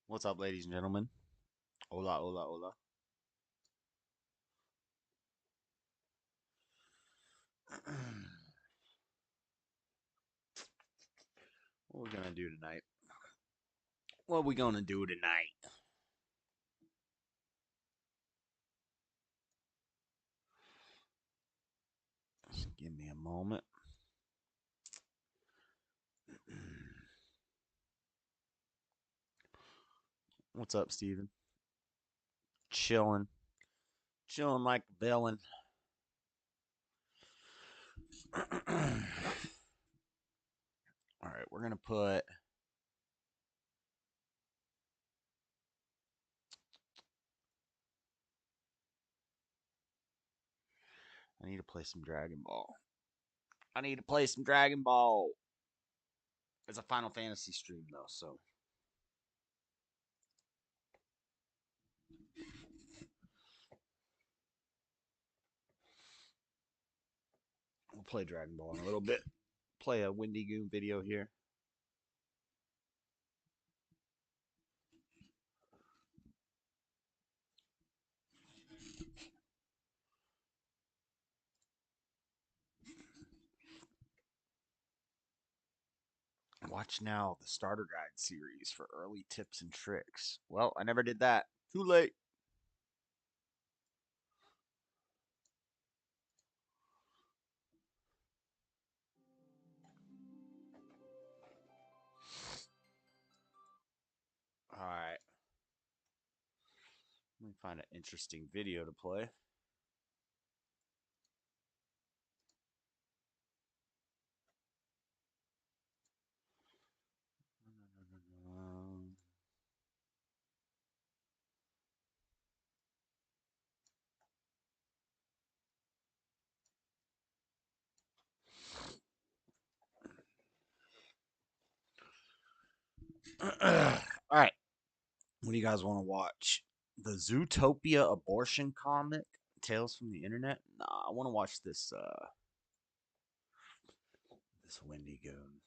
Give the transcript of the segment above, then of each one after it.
What's up, ladies and gentlemen? Hola, hola, hola. What we gonna do tonight? What we gonna do tonight? Just give me a moment. What's up, Steven? Chilling. Chilling like a villain. Alright, we're gonna put... I need to play some Dragon Ball. I need to play some Dragon Ball. It's a Final Fantasy stream, though, so... We'll play Dragon Ball in a little bit. Play a Windy Goon video here. Watch now the starter guide series for early tips and tricks. Well, I never did that. Too late. All right. Let me find an interesting video to play. All right. What do you guys want to watch? The Zootopia abortion comic, Tales from the Internet? Nah, I want to watch this this Windy Goon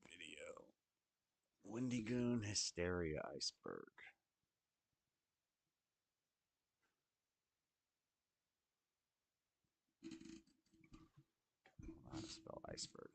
video. Windy Goon Hysteria Iceberg. I don't know how to spell iceberg.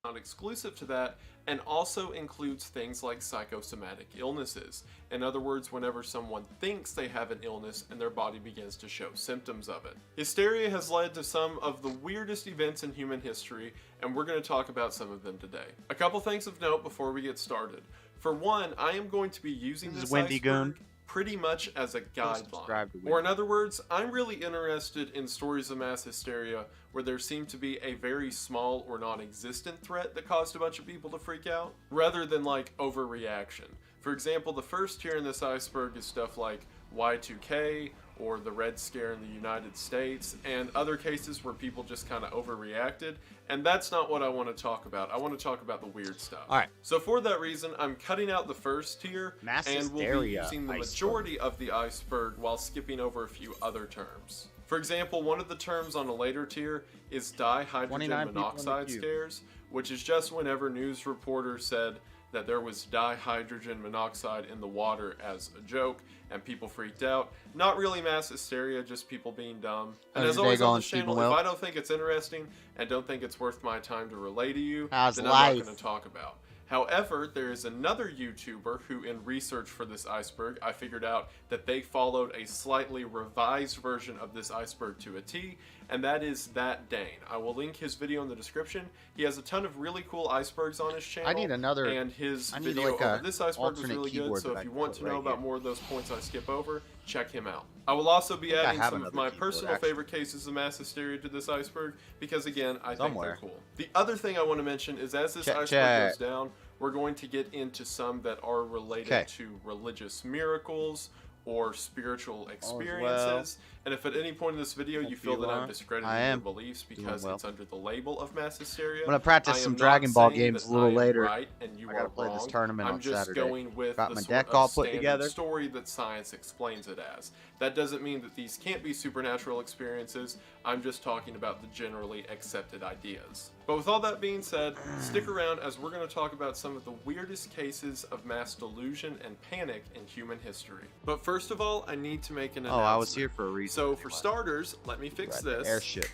Not exclusive to that, and also includes things like psychosomatic illnesses. In other words, whenever someone thinks they have an illness and their body begins to show symptoms of it. Hysteria has led to some of the weirdest events in human history, and we're going to talk about some of them today. A couple things of note before we get started. For one, I am going to be using this Windy Goon pretty much as a guideline. Or in other words, I'm really interested in stories of mass hysteria where there seemed to be a very small or non-existent threat that caused a bunch of people to freak out, rather than like overreaction. For example, the first tier in this iceberg is stuff like Y2K or the Red Scare in the United States, and other cases where people just kind of overreacted, and that's not what I want to talk about. I want to talk about the weird stuff. All right. So for that reason, I'm cutting out the first tier, and we'll be using the majority of the iceberg while skipping over a few other terms. For example, one of the terms on a later tier is dihydrogen monoxide scares, which is just whenever news reporters said that there was dihydrogen monoxide in the water as a joke, and people freaked out. Not really mass hysteria, just people being dumb. And as always on this channel, if I don't think it's interesting and don't think it's worth my time to relay to you, then I'm not going to talk about. However, there is another YouTuber who, in research for this iceberg, I figured out that they followed a slightly revised version of this iceberg to a T, and that is That Dane. I will link his video in the description. He has a ton of really cool icebergs on his channel. I need another. And his video over this iceberg was really good, so if you want to know about more of those points I skip over, check him out. I will also be adding some of my personal favorite cases of mass hysteria to this iceberg, because again, I think they're cool. The other thing I want to mention is as this iceberg goes down, we're going to get into some that are related to religious miracles or spiritual experiences. And if at any point in this video you feel that I'm discrediting your beliefs because it's under the label of mass hysteria, I'm gonna practice some Dragon Ball games a little later. Right and you I gotta play this tournament on Saturday. I'm just going with got the my sort deck of all put standard together. Story that science explains it as. That doesn't mean that these can't be supernatural experiences. I'm just talking about the generally accepted ideas. But with all that being said, stick around as we're going to talk about some of the weirdest cases of mass delusion and panic in human history. But first of all, I need to make an announcement. I was here for a reason. So for starters, let me fix this. Airship.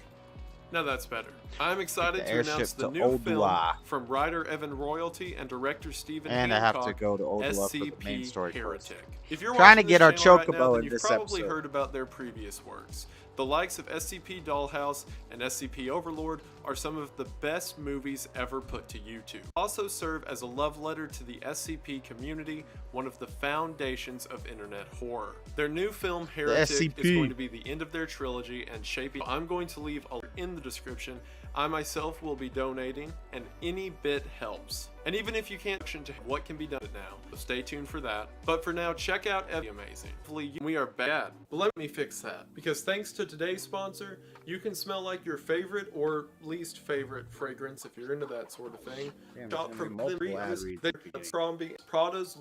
Now that's better. I'm excited to announce the new film from writer Evan Royalty and director Stephen Hancock, I have to go to Oldua for the main story Heretic. first. If you're trying to get our chocobo right now, you've probably heard about their previous works. The likes of SCP Dollhouse and SCP Overlord are some of the best movies ever put to YouTube. Also serve as a love letter to the SCP community, one of the foundations of internet horror. Their new film Heretic is going to be the end of their trilogy and shaping. I'm going to leave a link in the description. I myself will be donating, and any bit helps. And even if you can't to what can be done now, so stay tuned for that. But for now, check out Amazing. Hopefully we are bad, but let me fix that. Because thanks to today's sponsor, you can smell like your favorite or least favorite fragrance if you're into that sort of thing. Shop from Prada's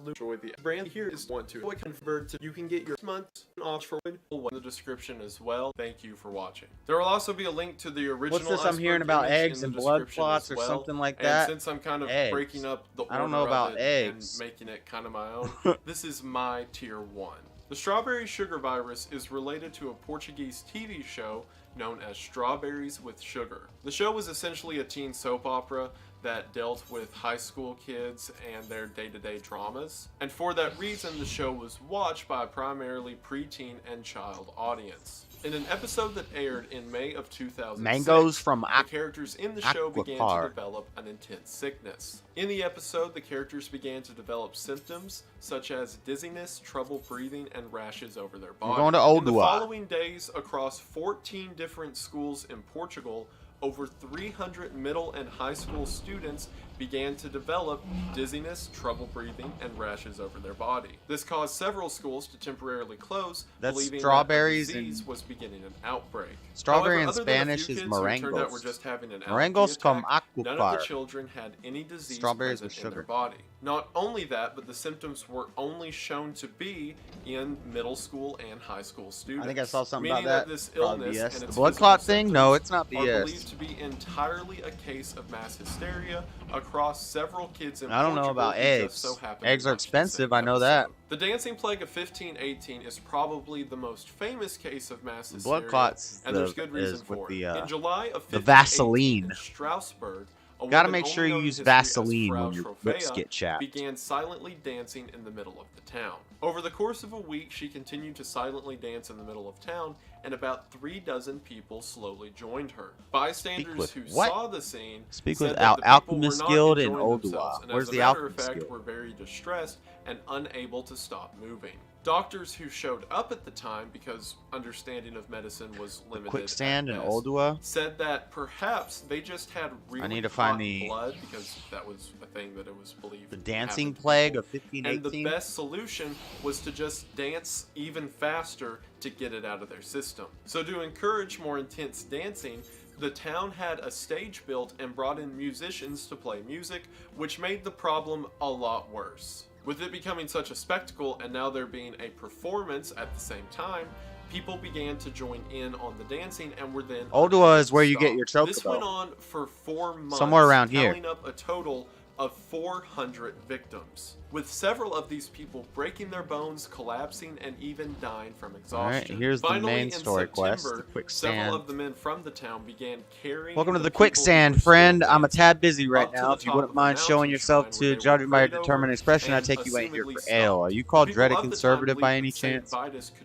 enjoy the brand here is want to convert to you can get your month's off for in the description as well. Thank you for watching. There will also be a link to the original. What's this I'm hearing about eggs and blood clots or something like that? And since I'm kind of breaking up the order I don't know about eggs and making it kind of my own, this is my tier 1. The strawberry sugar virus is related to a Portuguese TV show known as Strawberries with Sugar. The show was essentially a teen soap opera that dealt with high school kids and their day-to-day dramas. And for that reason, the show was watched by a primarily preteen and child audience. In an episode that aired in May of 2006, mangoes from the characters in the show began to develop an intense sickness. In the episode, the characters began to develop symptoms such as dizziness, trouble breathing, and rashes over their body. Going to Oldua. In the following days, across 14 different schools in Portugal, over 300 middle and high school students began to develop dizziness, trouble breathing, and rashes over their body. This caused several schools to temporarily close, believing that the disease was beginning an outbreak. Strawberry However, in Spanish is morangos. Turned out were just having an morangos from aquapar. None of the children had any disease Strawberries with in their body. Not only that, but the symptoms were only shown to be in middle school and high school students. I think I saw something about that. This illness and the its blood clot thing? No, it's not BS. Are believed to be entirely a case of mass hysteria across several kids in I don't know about eggs. Eggs are expensive, I know that. The dancing plague of 1518 is probably the most famous case of mass hysteria, blood clots and there's good reason for it. In July of 1518, Vaseline. in Strasbourg, gotta make sure you use Vaseline when your lips get chapped. Began silently dancing in the middle of the town. Over the course of a week, she continued to silently dance in the middle of town, and about 36 people slowly joined her. Bystanders who saw the scene said with that Alchemist Guild in Oldua. Where's the Alchemist Guild? Were very distressed and unable to stop moving. Doctors who showed up at the time, because understanding of medicine was limited, Quicksand in Oldua, said that perhaps they just had really I need to find blood, because that was a thing that it was believed. The dancing plague of 1518. And the best solution was to just dance even faster to get it out of their system. So to encourage more intense dancing, the town had a stage built and brought in musicians to play music, which made the problem a lot worse. With it becoming such a spectacle and now there being a performance at the same time, people began to join in on the dancing and were then Oldua is where you get your chocobo. This went on for 4 months, somewhere around here, tallying up a total of 400 victims, with several of these people breaking their bones, collapsing, and even dying from exhaustion. Alright, here's the main story quest, the quicksand. Several of the men from the town began carrying. Welcome to the quicksand, friend. I'm a tad busy right now. If you wouldn't mind showing yourself to judging by your determined expression, I take you ain't here for ale. Are you called Dreadedconservative by any chance?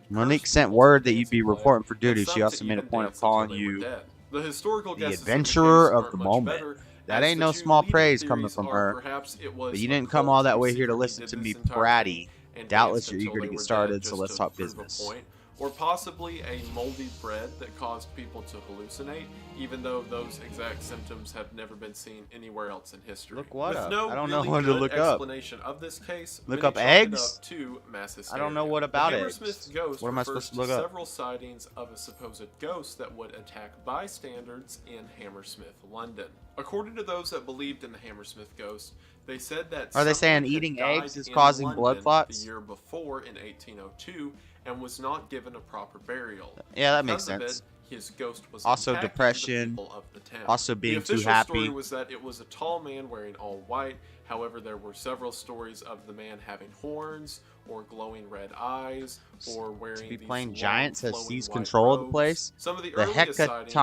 Monique sent word that you'd be reporting for duty. She also made a point of calling you the adventurer of the moment. That ain't no small praise coming from her, but you didn't come all that way here to listen to me bratty. Doubtless you're eager to get started, so let's talk business. or possibly a moldy bread that caused people to hallucinate, even though those exact symptoms have never been seen anywhere else in history. Look what With up? no I don't really know what to good look up. explanation of this case, Look many up chalk it eggs? up to mass I hysteria. don't know what about the it. Hammersmith ghost What am I refers supposed to look up? several sightings of a supposed ghost that would attack bystanders in Hammersmith, London. According to those that believed in the Hammersmith ghost, they said that Are they saying someone had eating died eggs is in causing London blood clots? the year before in 1802 and was not given a proper burial. Yeah, that makes Because of sense. it, his ghost was Also attacking depression, the people of the town. also being the too official happy. story was that it was a tall man wearing all white. However, there were several stories of the man having horns or glowing red eyes or wearing To be these playing long, giants has flowing seized white control of the robes. place. Some of the The earliest sightings were that of two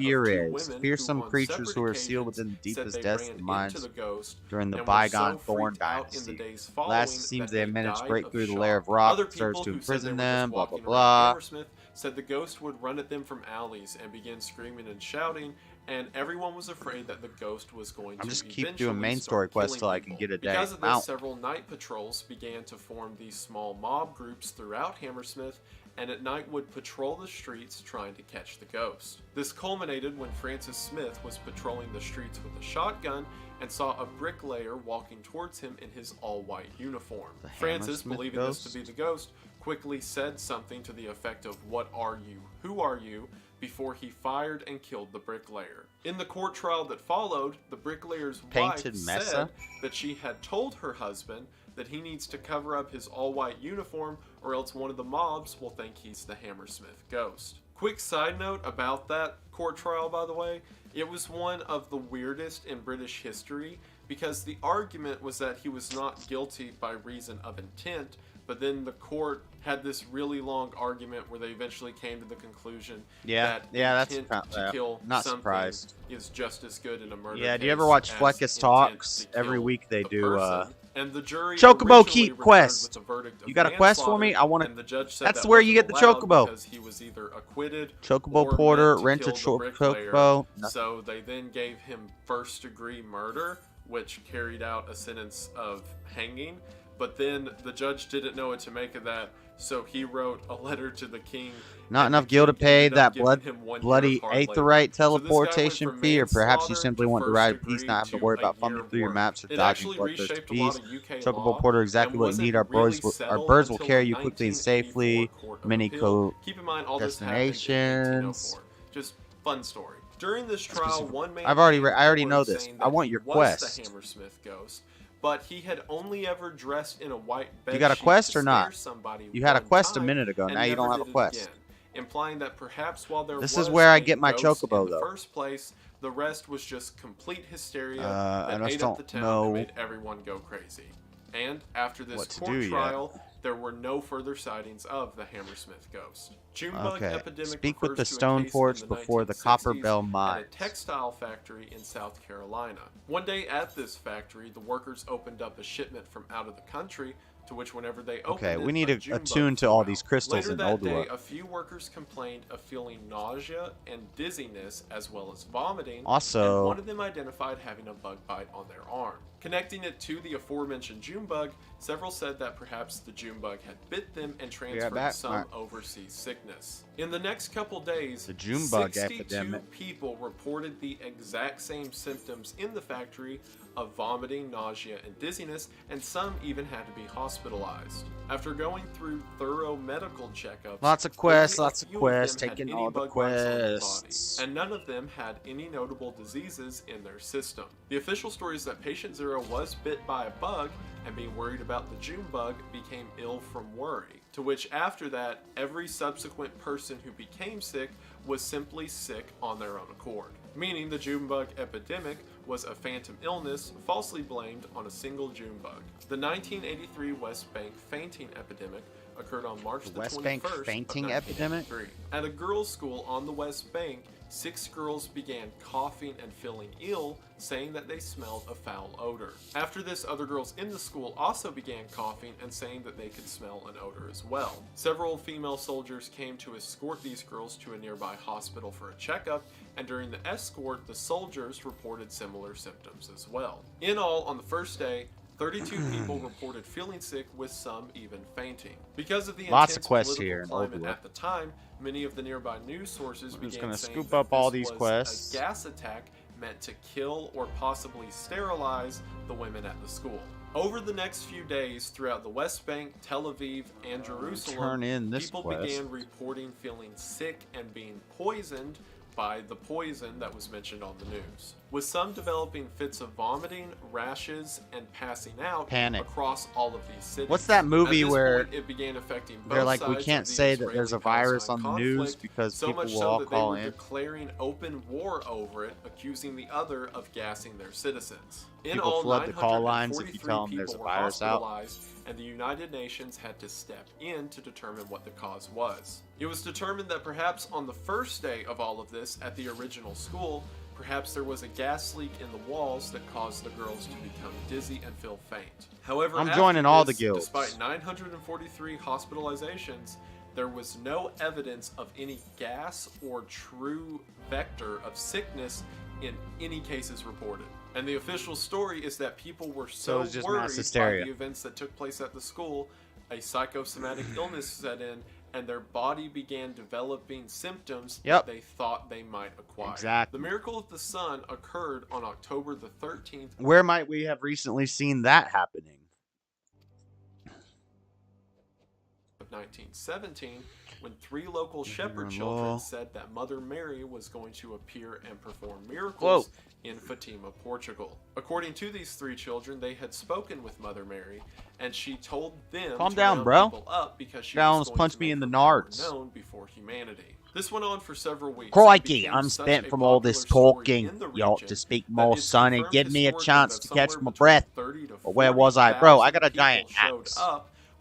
Hecatoncheires, women fearsome who on creatures who are separate sealed within the occasions said deepest they depths ran of the into minds the ghost during the and were bygone so Thorn freaked out in the dynasty. days following Last it seems that they managed to died break of through the layer of shock. rock Other that serves people to who said they imprison were just them, blah blah walking around blah. Hammersmith said the ghost would run at them from alleys and begin screaming and shouting, and everyone was afraid that the ghost was going to just keep eventually doing main story start quests killing till I can people. get a Because day of this, mount. several night patrols began to form these small mob groups throughout Hammersmith, and at night would patrol the streets trying to catch the ghost. This culminated when Francis Smith was patrolling the streets with a shotgun and saw a bricklayer walking towards him in his all-white uniform. The Francis, Hammersmith believing ghost? this to be the ghost, quickly said something to the effect of, "What are you? Who are you?" before he fired and killed the bricklayer. In the court trial that followed, the bricklayer's Painted wife Mesa? said that she had told her husband that he needs to cover up his all-white uniform or else one of the mobs will think he's the Hammersmith ghost. Quick side note about that court trial, by the way, it was one of the weirdest in British history because the argument was that he was not guilty by reason of intent, but then the court had this really long argument where they eventually came to the conclusion that that's intent to kill not something surprised. is just as good in a murder Yeah, case do you ever watch as Fleckus intent Talks? to Every kill week they the do person. And the jury Chocobo originally Keep returned quest. with a verdict of You got a quest for me? manslaughter, I want to. and the judge said That's that where you get wasn't the allowed chocobo. because he was either acquitted Chocobo or Porter, meant to rent a kill the bricklayer. chocobo. So they then gave him first-degree murder, which carried out a sentence of hanging. But then the judge didn't know what to make of that, so he wrote a letter to the king. Not and enough the gil to king pay ended up that giving him 1 year bloody of hard labor. aetherite So this guy went teleportation from fee, or perhaps you manslaughter simply to want to ride in first-degree peace, not having to to worry a about year fumbling through your work. maps or It dodging actually bloodthirsty reshaped a peas. lot of UK Chocobo law Porter, exactly and what you wasn't need. Our really our settled birds will until carry the you quickly and 1984 safely. Court of Many Appeal. Keep in mind all this happened in destinations. 1804. Just fun story. During this trial, one man I already came know forward this. saying I that want he your was quest. the Hammersmith ghost, but he had only ever dressed in a white bed You got a sheet quest to or not? scare somebody You had a one quest a time minute ago. and Now you don't never have a did it quest. again, implying that perhaps while there This was is where I a get my ghost chocobo, in the though. first place, the rest was just complete hysteria I that just ate up the don't town know and made everyone go crazy. And after this what to court do yet. trial, there were no further sightings of the Hammersmith ghost. Junebug Okay. epidemic Speak with the refers to a stone case forge in the before the 1960s copper bell at a mines. textile factory in South Carolina. One day at this factory, the workers opened up a shipment from out of the country, to which whenever they opened Okay, it, we need a to Junebug attune to flew all out. these crystals Later in that day, Oldua. a few workers complained of feeling nausea and dizziness as well as vomiting, Also- and one of them identified having a bug bite on their arm. Connecting it to the aforementioned Junebug, several said that perhaps the Junebug had bit them and transferred back. some Alright. overseas sickness. In the next couple days, The Junebug 62 epidemic. people reported the exact same symptoms in the factory of vomiting, nausea, and dizziness, and some even had to be hospitalized. After going through thorough medical checkups, Lots of quests, only a lots of few quests, them had taking any all the bug bites on their quests. body, and none of them had any notable diseases in their system. The official story is that patient 0 was bit by a bug, and being worried about the Junebug became ill from worry, to which after that, every subsequent person who became sick was simply sick on their own accord, meaning the Junebug epidemic was a phantom illness falsely blamed on a single Junebug. The 1983 West Bank fainting epidemic occurred on March the West 21st Bank of fainting epidemic? 1983. At a girls' school on the West Bank, 6 girls began coughing and feeling ill, saying that they smelled a foul odor. After this, other girls in the school also began coughing and saying that they could smell an odor as well. Several female soldiers came to escort these girls to a nearby hospital for a checkup, and during the escort, the soldiers reported similar symptoms as well. In all, on the first day, 32 people reported feeling sick, with some even fainting. Because of the Lots of intense quests political here in climate Overlook. at the time, many of the nearby news sources I'm just began gonna saying scoop that up all this these was quests. a gas attack meant to kill or possibly sterilize the women at the school. Over the next few days throughout the West Bank, Tel Aviv, and Jerusalem, people began reporting feeling sick and being poisoned by the poison that was mentioned on the news, with some developing fits of vomiting, rashes, and passing out across all of these cities. What's that movie where it began affecting both they're like, we sides can't of the say that there's a virus on the Israeli-Palestine news because so people much will so all that call they were in? declaring open war over it, accusing the other of gassing their citizens. In People all, flood the call lines if you tell them 943 there's a people were virus out. hospitalized, and the United Nations had to step in to determine what the cause was. It was determined that perhaps on the first day of all of this at the original school, perhaps there was a gas leak in the walls that caused the girls to become dizzy and feel faint. However, I'm joining all the guilds. Despite 943 hospitalizations, there was no evidence of any gas or true vector of sickness in any cases reported. And the official story is that people were so worried by the events that took place at the school, a psychosomatic illness set in, and their body began developing symptoms that they thought they might acquire. Exactly. The miracle of the sun occurred on October the 13th. Where might we have recently seen that happening? Of 1917, when 3 local shepherd children said that Mother Mary was going to appear and perform miracles in Fatima, Portugal. According to these 3 children, they had spoken with Mother Mary, and she told them calm to down, bro. People up because she almost punched me in the nards. Known before humanity. This went on for several weeks. Crikey, I'm spent from all this talking. You ought to speak more, son, and give me a chance to catch my breath. But where was I? Bro, I got a giant axe.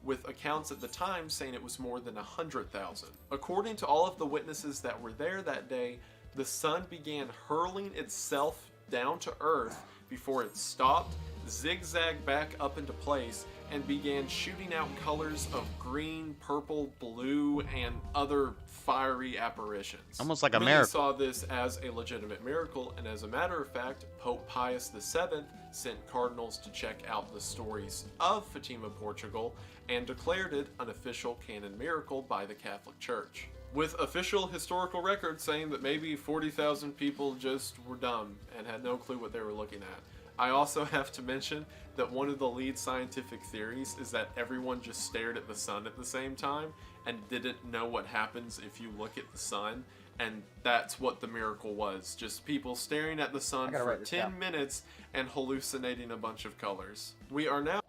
With accounts at the time saying it was more than 100,000. According to all of the witnesses that were there that day, the sun began hurling itself down to earth before it stopped, zigzagged back up into place, and began shooting out colors of green, purple, blue, and other fiery apparitions. Almost like a Many miracle. saw this as a legitimate miracle, and as a matter of fact, Pope Pius VII sent cardinals to check out the stories of Fatima, Portugal, and declared it an official canon miracle by the Catholic Church, with official historical records saying that maybe 40,000 people just were dumb and had no clue what they were looking at. I also have to mention that one of the lead scientific theories is that everyone just stared at the sun at the same time and didn't know what happens if you look at the sun, and that's what the miracle was. Just people staring at the sun for 10 minutes and hallucinating a bunch of colors. We are now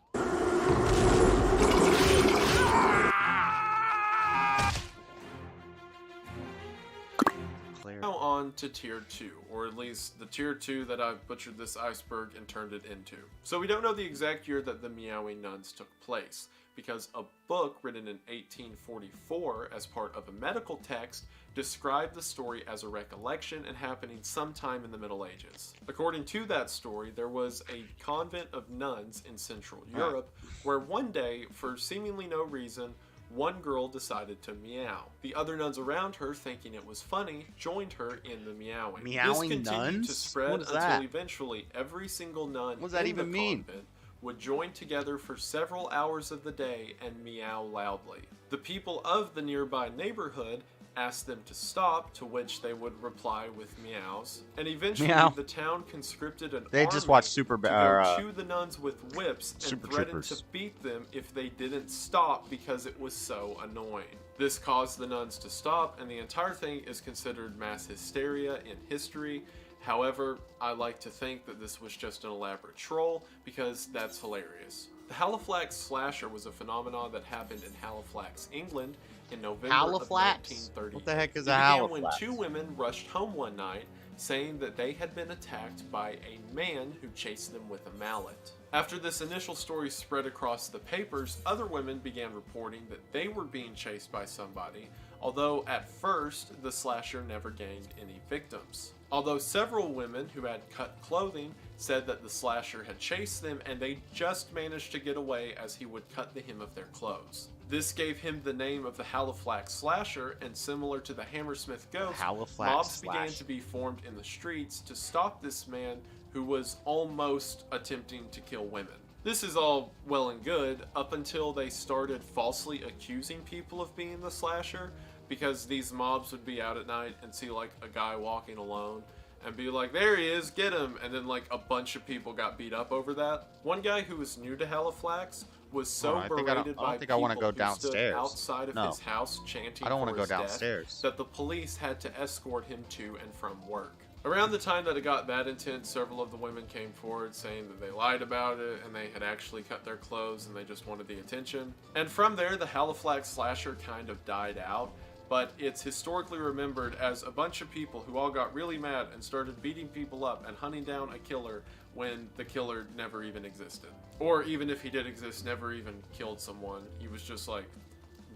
on to tier 2, or at least the tier 2 that I've butchered this iceberg and turned it into. So we don't know the exact year that the Meowing Nuns took place, because a book written in 1844 as part of a medical text described the story as a recollection and happening sometime in the Middle Ages. According to that story, there was a convent of nuns in Central Europe where one day, for seemingly no reason, one girl decided to meow. The other nuns around her, thinking it was funny, joined her in the meowing. Meowing this continued nuns? to spread until eventually every single nun what does that in even the mean? convent would join together for several hours of the day and meow loudly. The people of the nearby neighborhood asked them to stop, to which they would reply with meows, and eventually the town conscripted an army just watched to go chew the nuns with whips and threatened to beat them if they didn't stop because it was so annoying. This caused the nuns to stop, and the entire thing is considered mass hysteria in history. However, I like to think that this was just an elaborate troll, because that's hilarious. The Halifax slasher was a phenomenon that happened in Halifax, England, in November of 1930. What the heck is it a Halifax? When 2 women rushed home one night, saying that they had been attacked by a man who chased them with a mallet. After this initial story spread across the papers, other women began reporting that they were being chased by somebody, although at first the slasher never gained any victims. Although several women who had cut clothing said that the slasher had chased them and they just managed to get away as he would cut the hem of their clothes. This gave him the name of the Halifax slasher, and similar to the Hammersmith ghost, mobs began to be formed in the streets to stop this man who was almost attempting to kill women. This is all well and good up until they started falsely accusing people of being the slasher, because these mobs would be out at night and see like a guy walking alone and be like, there he is, get him, and then like a bunch of people got beat up over that. One guy who was new to Halifax was so berated by people who stood outside of his house chanting for his death that the police had to escort him to and from work. Around the time that it got that intense, several of the women came forward saying that they lied about it and they had actually cut their clothes and they just wanted the attention. And from there, the Halifax slasher kind of died out, but it's historically remembered as a bunch of people who all got really mad and started beating people up and hunting down a killer when the killer never even existed. Or even if he did exist, never even killed someone. He was just like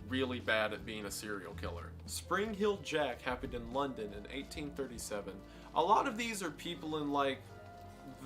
really bad at being a serial killer. Spring Hill Jack happened in London in 1837. A lot of these are people in like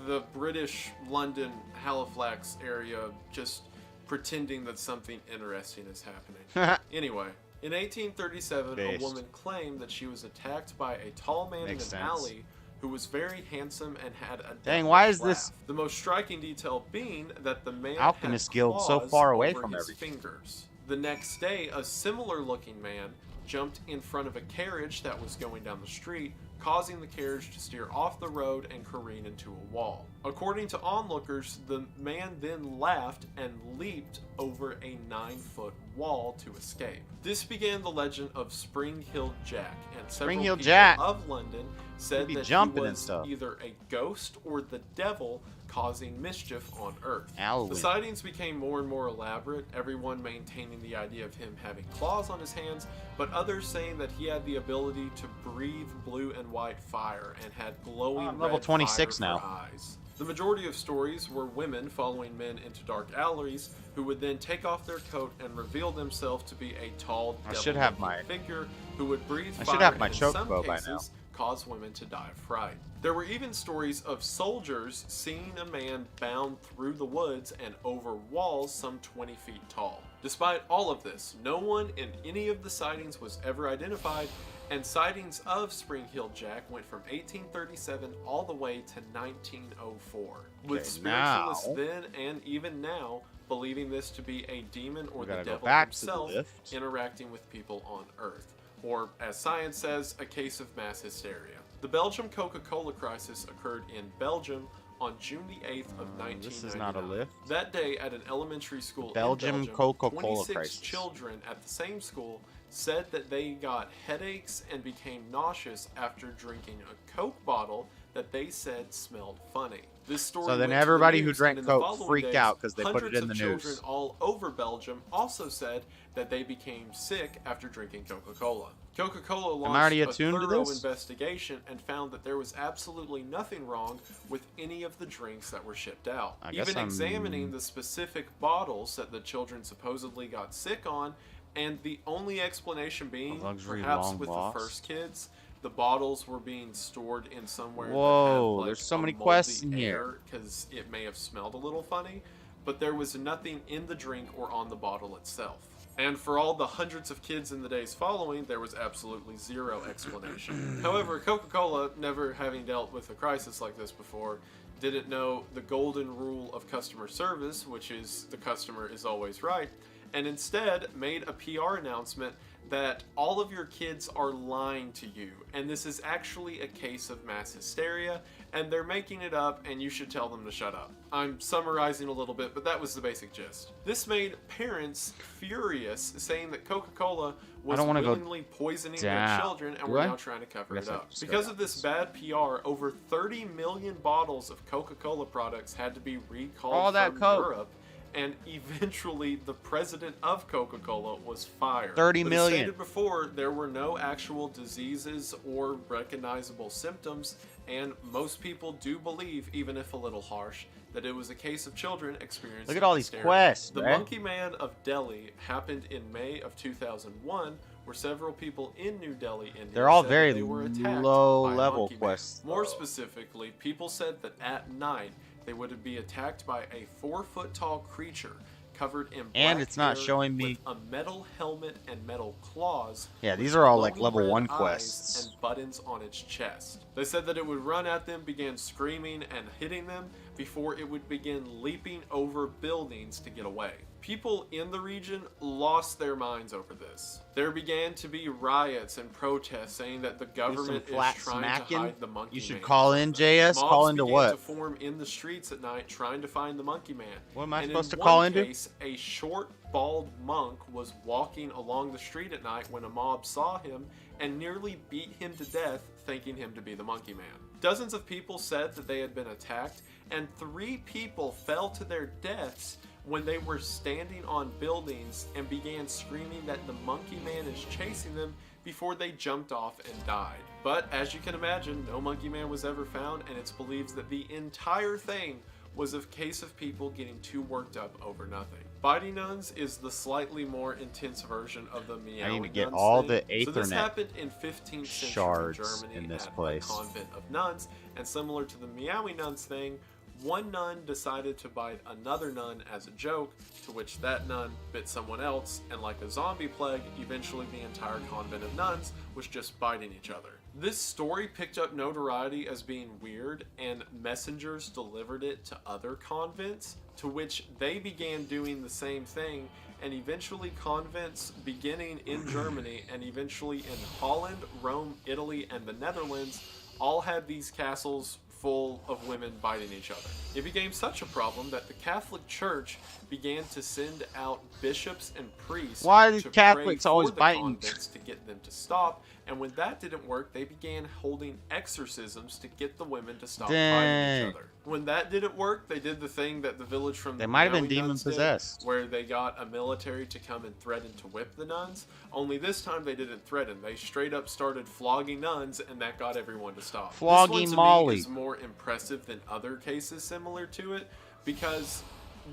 the British London, Halifax area just pretending that something interesting is happening. Anyway, in 1837, a woman claimed that she was attacked by a tall man in an alley who was very handsome and had a dang, why is this? The most striking detail being that the man Alchemist had Guild so far away from his everything. fingers. The next day, a similar looking man jumped in front of a carriage that was going down the street, causing the carriage to steer off the road and careen into a wall. According to onlookers, the man then laughed and leaped over a 9-foot wall to escape. This began the legend of Spring Hill Jack, and several people of London said that he was either a ghost or the devil causing mischief on Earth. The sightings became more and more elaborate, everyone maintaining the idea of him having claws on his hands, but others saying that he had the ability to breathe blue and white fire and had glowing level 26 now. Eyes. The majority of stories were women following men into dark alleys who would then take off their coat and reveal themselves to be a tall, devil-looking figure who would breathe fire and in some cases cause women to die of fright. There were even stories of soldiers seeing a man bound through the woods and over walls some 20 feet tall. Despite all of this, no one in any of the sightings was ever identified, and sightings of Spring Hill Jack went from 1837 all the way to 1904, with spiritualists then and even now believing this to be a demon or the devil himself interacting with people on Earth, or as science says, a case of mass hysteria. The Belgium Coca-Cola crisis occurred in Belgium on June the 8th of 1999. This is not a lift. That day at an elementary school Belgium in Belgium, Coca-Cola 26 crisis. children at the same school said that they got headaches and became nauseous after drinking a Coke bottle that they said smelled funny. This story so then everybody who drank Coke freaked out because they put it in the news. Hundreds of children all over Belgium also said that they became sick after drinking Coca-Cola. Coca-Cola launched a thorough investigation and found that there was absolutely nothing wrong with any of the drinks that were shipped out. Even examining the specific bottles that the children supposedly got sick on, and the only explanation being, perhaps with the first kids, the bottles were being stored in somewhere that had, like, there's so many quests in here because it may have smelled a little funny, but there was nothing in the drink or on the bottle itself. And for all the hundreds of kids in the days following, there was absolutely zero explanation. However, Coca-Cola, never having dealt with a crisis like this before, didn't know the golden rule of customer service, which is the customer is always right, and instead made a PR announcement that all of your kids are lying to you, and this is actually a case of mass hysteria, and they're making it up, and you should tell them to shut up. I'm summarizing a little bit, but that was the basic gist. This made parents furious, saying that Coca-Cola was willingly poisoning their children, and were now trying to cover it up. Because of this bad PR, over 30 million bottles of Coca-Cola products had to be recalled from Europe, and eventually the president of Coca-Cola was fired. 30 million. As stated before, there were no actual diseases or recognizable symptoms, and most people do believe, even if a little harsh, that it was a case of children experiencing Look at all these hysteria. quests, The Monkey Man of Delhi happened in May of 2001, where several people in New Delhi, India, they're all said very they were attacked low-level by quests. More specifically, people said that at night they would be attacked by a 4-foot-tall creature covered in black and it's not hair showing me with a metal helmet and metal claws. Yeah, these are all like level 1 quests. And buttons on its chest. They said that it would run at them, began screaming and hitting them, before it would begin leaping over buildings to get away. People in the region lost their minds over this. There began to be riots and protests saying that the government is trying to hide the monkey man. You should call in, JS. Call into what? Mobs began to form in the streets at night trying to find the monkey man. What am I supposed to call into? In one case, a short, bald monk was walking along the street at night when a mob saw him and nearly beat him to death, thinking him to be the monkey man. Dozens of people said that they had been attacked, and 3 people fell to their deaths when they were standing on buildings and began screaming that the monkey man is chasing them before they jumped off and died. But as you can imagine, no monkey man was ever found, and it's believed that the entire thing was a case of people getting too worked up over nothing. Biting nuns is the slightly more intense version of the meowing nuns. I need to get all thing. the Ethernet So this happened in 15th century Germany in this at place. a convent of nuns, and similar to the meowing nuns thing, one nun decided to bite another nun as a joke, to which that nun bit someone else, and like a zombie plague, eventually the entire convent of nuns was just biting each other. This story picked up notoriety as being weird, and messengers delivered it to other convents, to which they began doing the same thing, and eventually convents beginning in Germany and eventually in Holland, Rome, Italy, and the Netherlands all had these castles full of women biting each other. It became such a problem that the Catholic Church began to send out bishops and priests to Catholics pray always for the biting? convents to get them to stop, and when that didn't work, they began holding exorcisms to get the women to stop biting each other. When that didn't work, they did the thing that the village from They might have been Maui nuns did, demon-possessed. where they got a military to come and threaten to whip the nuns. Only this time they didn't threaten. They straight up started flogging nuns, and that got everyone to stop. Flogging this one, to Molly me, is more impressive than other cases similar to it, because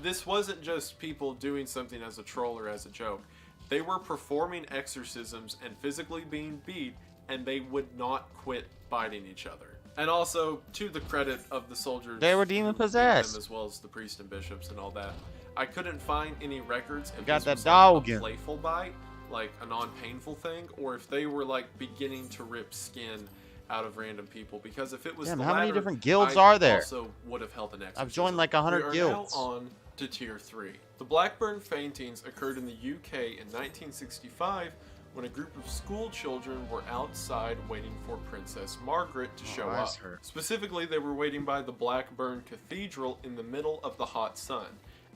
this wasn't just people doing something as a troll or as a joke. They were performing exorcisms and physically being beat, and they would not quit biting each other. And also, to the credit of the soldiers, they were demon possessed, as well as the priests and bishops and all that. I couldn't find any records if got this that was dog like a again. playful bite, like a non-painful thing, or if they were like beginning to rip skin out of random people. Because if it was Damn, the how many latter, different guilds I are there? also would have held an exorcism. I've joined like 100 guilds. We are now on to Tier 3. The Blackburn faintings occurred in the UK in 1965 when a group of school children were outside waiting for Princess Margaret to show up. Specifically, they were waiting by the Blackburn Cathedral in the middle of the hot sun.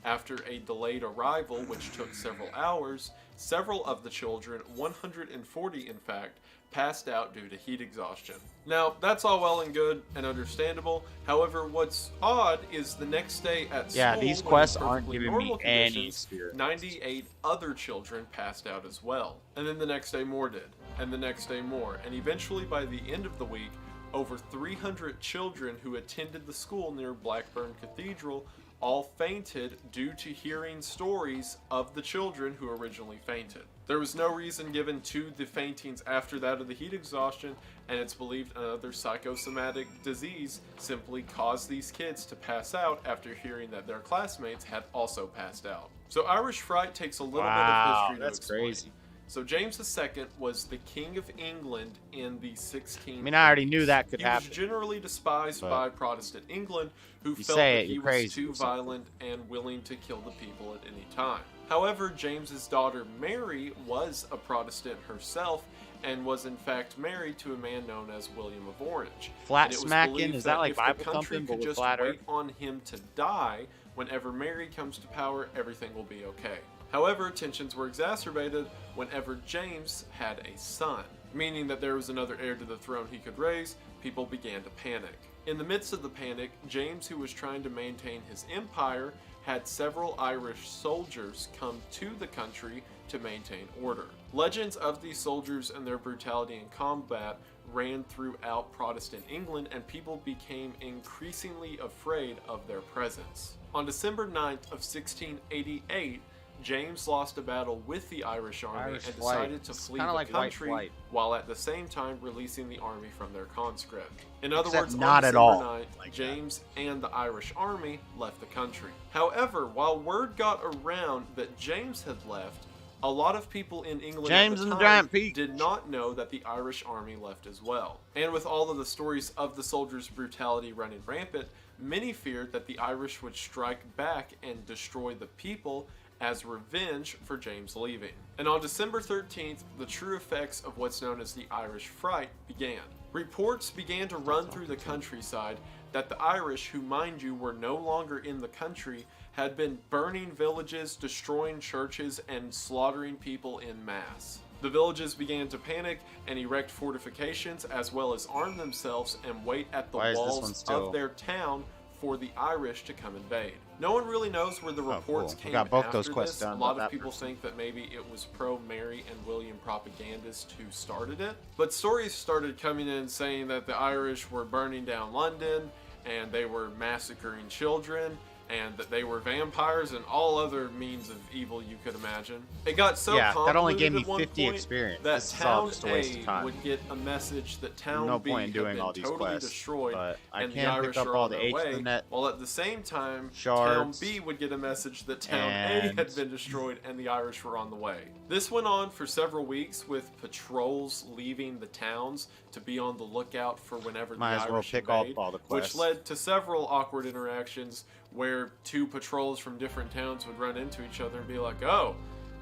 After a delayed arrival, which took several hours, several of the children, 140 in fact, passed out due to heat exhaustion. Now, that's all well and good and understandable. However, what's odd is the next day at school, these quests aren't giving me any experience. 98 other children passed out as well. And then the next day more did. And the next day more. And eventually by the end of the week, over 300 children who attended the school near Blackburn Cathedral all fainted due to hearing stories of the children who originally fainted. There was no reason given to the faintings after that of the heat exhaustion, and it's believed another psychosomatic disease simply caused these kids to pass out after hearing that their classmates had also passed out. So Irish Fright takes a little bit of history to explain. Crazy. So James II was the King of England in the 16th. I mean, I already knew that could happen. He was generally despised by Protestant England, who You felt say that it, he you're was crazy too or something. violent and willing to kill the people at any time. However, James's daughter Mary was a Protestant herself and was in fact married to a man known as William of Orange. Flat And it was smacking, believed is that like if Bible the country thumping, but could with just flat wait earth? on him to die, whenever Mary comes to power, everything will be okay. However, tensions were exacerbated whenever James had a son, meaning that there was another heir to the throne he could raise. People began to panic. In the midst of the panic, James, who was trying to maintain his empire, had several Irish soldiers come to the country to maintain order. Legends of these soldiers and their brutality in combat ran throughout Protestant England, and people became increasingly afraid of their presence. On December 9th of 1688, James lost a battle with the Irish army and decided to flee the country, while at the same time releasing the army from their conscript. In other words, on December 9th, James and the Irish army left the country. However, while word got around that James had left, A lot of people in England James at and the the time Giant Peach did not know that the Irish army left as well. And with all of the stories of the soldiers' brutality running rampant, many feared that the Irish would strike back and destroy the people as revenge for James leaving. And on December 13th, the true effects of what's known as the Irish Fright began. Reports began to run through the countryside that the Irish, who mind you were no longer in the country, had been burning villages, destroying churches, and slaughtering people en masse. The villages began to panic and erect fortifications as well as arm themselves and wait at the walls of their town for the Irish to come invade. No one really knows where the reports came after this. A lot of people think that maybe it was pro-Mary and William propagandists who started it. But stories started coming in saying that the Irish were burning down London and they were massacring children and that they were vampires and all other means of evil you could imagine. It got so convoluted that only gave me at one 50 point experience. that This is Town all just a waste of A time. would get a message that Town No B point in had doing been all these totally quests, destroyed but I and the can Irish pick up are all on the their H way, the net while at the same time, shards, Town B would get a message that Town A and had been destroyed and the Irish were on the way. This went on for several weeks with patrols leaving the towns to be on the lookout for whenever the Irish invade, which led to several awkward interactions where two patrols from different towns would run into each other and be like, "Oh,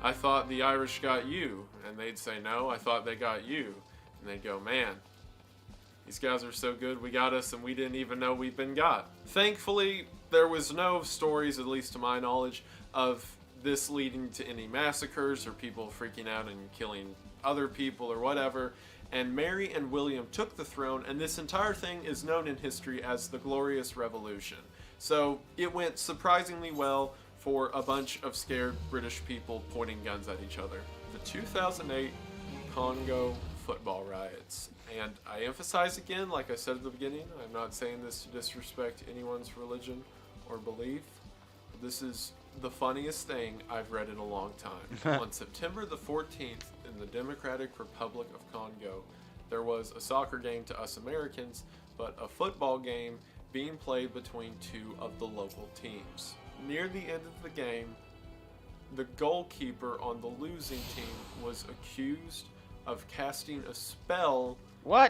I thought the Irish got you," and they'd say, "No, I thought they got you," and they'd go, "Man, these guys are so good, we got us and we didn't even know we'd been got." Thankfully, there was no stories, at least to my knowledge, of this leading to any massacres or people freaking out and killing other people or whatever. And Mary and William took the throne, and this entire thing is known in history as the Glorious Revolution. So it went surprisingly well for a bunch of scared British people pointing guns at each other. The 2008 Congo football riots. And I emphasize again, like I said at the beginning, I'm not saying this to disrespect anyone's religion or belief. But this is the funniest thing I've read in a long time. On September the 14th, in the Democratic Republic of Congo, there was a soccer game to us Americans, but a football game being played between two of the local teams. Near the end of the game, the goalkeeper on the losing team was accused of casting a spell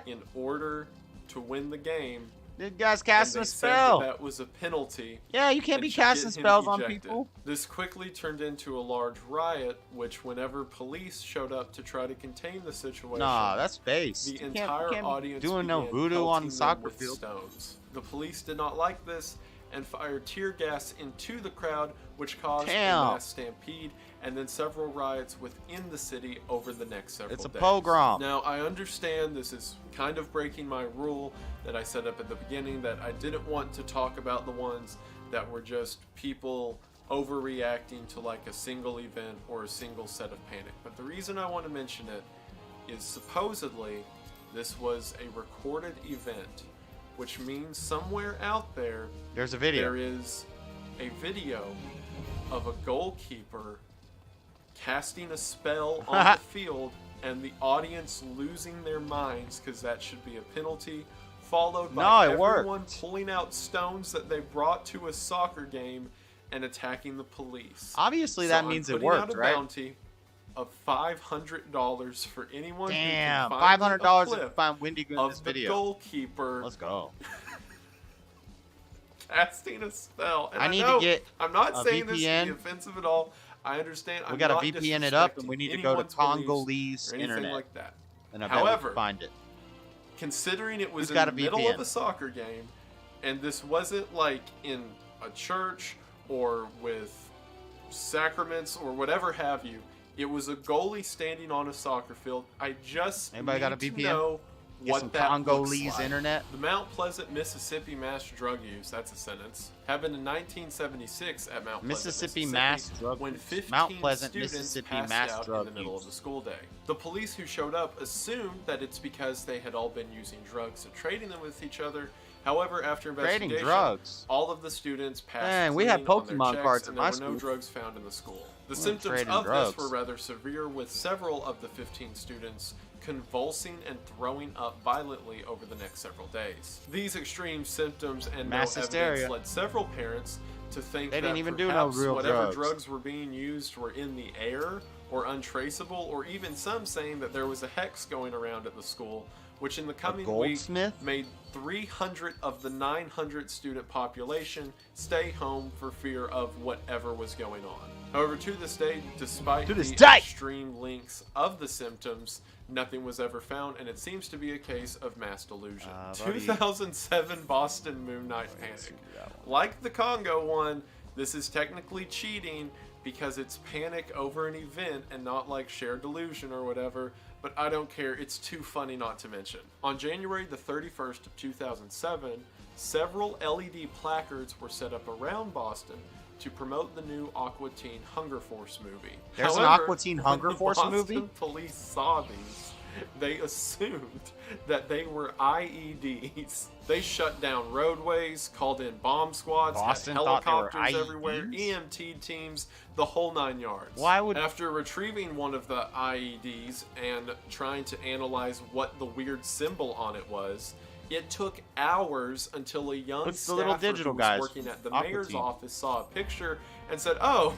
in order to win the game. This guy's casting a spell. That was a penalty. Yeah, you can't be casting spells on people. This quickly turned into a large riot, which whenever police showed up to try to contain the situation, that's base. The entire audience doing no voodoo on the soccer field. Stones. The police did not like this and fired tear gas into the crowd, which caused a mass stampede and then several riots within the city over the next several days. It's a pogrom. Now, I understand this is kind of breaking my rule that I set up at the beginning, that I didn't want to talk about the ones that were just people overreacting to like a single event or a single set of panic. But the reason I want to mention it is supposedly this was a recorded event, which means somewhere out there there's a video. There is a video of a goalkeeper casting a spell on the field and the audience losing their minds because that should be a penalty, followed by everyone pulling out stones that they brought to a soccer game and attacking the police. Obviously, that means it worked, right? Bounty of $500 for anyone who can find $500 if you find Wendigo in this video. The goalkeeper. Let's go. Casting a spell. And I need to get I'm not saying VPN. this to be offensive at all. I understand. We got to VPN it up, and we need to go to Congolese internet. Like that. And I bet we can find it. Considering it was in the middle of a soccer game, and this wasn't like in a church or with sacraments or whatever have you, it was a goalie standing on a soccer field. I just need to know what that Congolese looks like. internet. The Mount Pleasant, Mississippi mass drug use, that's a sentence, happened in 1976 at Mount Pleasant, Mississippi mass drug when 15 Mount Pleasant, students Mississippi passed mass out drug in the middle use. of the school day. The police who showed up assumed that it's because they had all been using drugs and trading them with each other. However, after investigation, all of the students passed we had Pokemon cards in my school. There were no drugs found in the school. The symptoms of this were rather severe, with several of the 15 students convulsing and throwing up violently over the next several days. These extreme symptoms and no evidence led several parents to think that perhaps whatever drugs were being used were in the air or untraceable, or even some saying that there was a hex going around at the school, which in the coming week made 300 of the 900 student population stay home for fear of whatever was going on. However, to this day, despite the extreme lengths of the symptoms, nothing was ever found, and it seems to be a case of mass delusion. 2007 Boston Moon Night Panic. Like the Congo one, this is technically cheating because it's panic over an event and not like shared delusion or whatever, but I don't care, it's too funny not to mention. On January the 31st of 2007, several LED placards were set up around Boston to promote the new Aqua Teen Hunger Force movie. There's an Aqua Teen Hunger Force movie? When the Boston police saw these, they assumed that they were IEDs. They shut down roadways, called in bomb squads, had helicopters everywhere, EMT teams, the whole 9 yards. After retrieving one of the IEDs and trying to analyze what the weird symbol on it was, it took hours until a young staffer who was working at the mayor's office saw a picture and said, "Oh,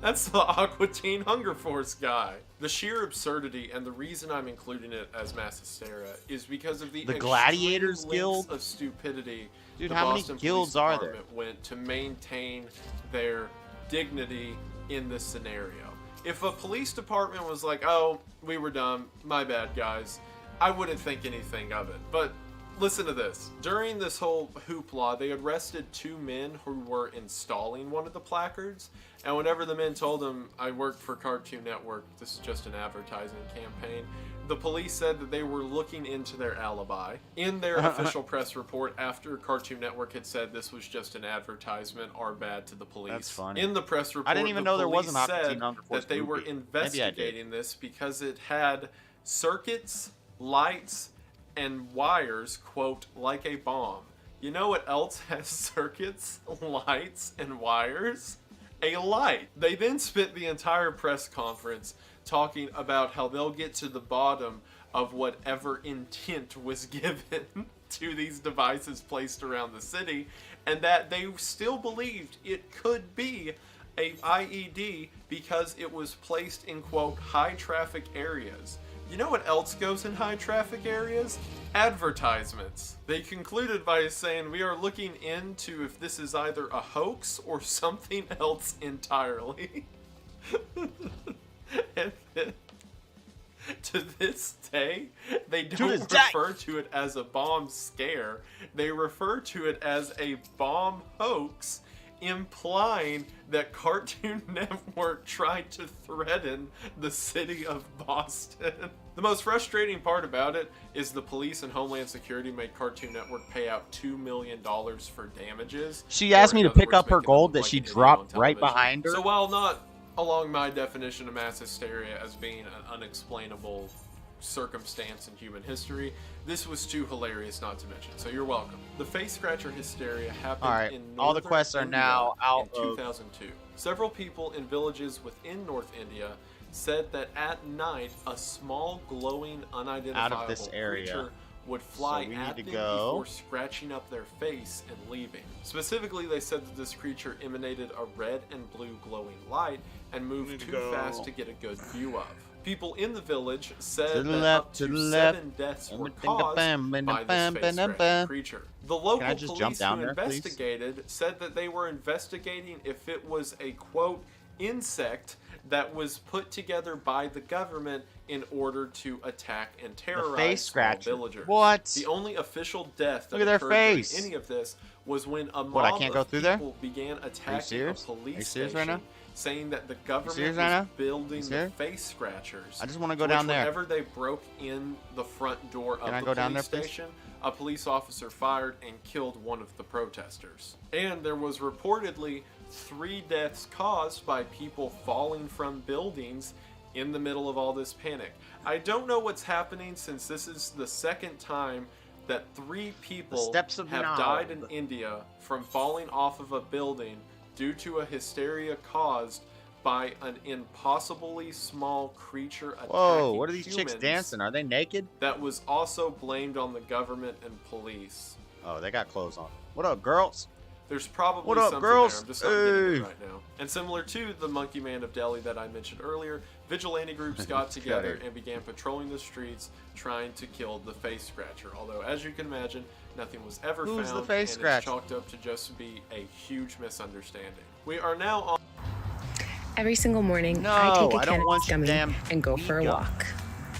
that's the Aqua Teen Hunger Force guy." The sheer absurdity, and the reason I'm including it as mass hysteria, is because of the Gladiators Guild of stupidity the Boston Police Department went to maintain their dignity in this scenario. If a police department was like, "Oh, we were dumb, my bad guys," I wouldn't think anything of it. But listen to this. During this whole hoopla, they arrested 2 men who were installing one of the placards. And whenever the men told them, "I work for Cartoon Network, this is just an advertising campaign," the police said that they were looking into their alibi. In their official press report, after Cartoon Network had said this was just an advertisement, our bad to the police. That's funny. In the press report, I didn't even know there was an Aqua Teen Hunger Force that they were investigating this because it had circuits, lights, and wires, quote, like a bomb. You know what else has circuits, lights, and wires? A light. They then spent the entire press conference talking about how they'll get to the bottom of whatever intent was given to these devices placed around the city, and that they still believed it could be a IED because it was placed in, quote, high traffic areas. You know what else goes in high traffic areas? Advertisements. They concluded by saying, "We are looking into if this is either a hoax or something else entirely." And then, to this day, they don't refer to it as a bomb scare. They refer to it as a bomb hoax, implying that Cartoon Network tried to threaten the city of Boston. The most frustrating part about it is the police and Homeland Security made Cartoon Network pay out $2 million for damages. She asked me to pick up her gold that she dropped right behind her. So while not along my definition of mass hysteria as being an unexplainable circumstance in human history, this was too hilarious not to mention. So you're welcome. The face scratcher hysteria happened in all the quests are now out in 2002. Several people in villages within North India said that at night a small glowing unidentifiable creature would fly at them before scratching up their face and leaving. Specifically, they said that this creature emanated a red and blue glowing light and moved too fast to get a good view of. People in the village said that up to 7 deaths were caused by this face-scratching creature. The local police who investigated said that they were investigating if it was a, quote, insect that was put together by the government in order to attack and terrorize small villagers. What? The only official death that occurred during any of this was when a mob of people began attacking a police station, saying that the government was building the face scratchers. I just want to go down there. Whenever they broke in the front door of the police station, a police officer fired and killed one of the protesters. And there was reportedly 3 deaths caused by people falling from buildings in the middle of all this panic. I don't know what's happening, since this is the second time that 3 people have died in India from falling off of a building due to a hysteria caused by an impossibly small creature attacking Whoa, what are these chicks dancing? Are they naked? That was also blamed on the government and police. Oh, they got clothes on. What up, girls? There's probably What up, something girls? there. I'm just not getting it right now. And similar to the Monkey Man of Delhi that I mentioned earlier, vigilante groups got together and began patrolling the streets trying to kill the face scratcher. Although, as you can imagine, nothing was ever found, the face and scratcher? it's chalked up to just be a huge misunderstanding. We are now on... Every single morning, No, I take a I don't want cannabis your gummy damn and go for a weed gum. walk.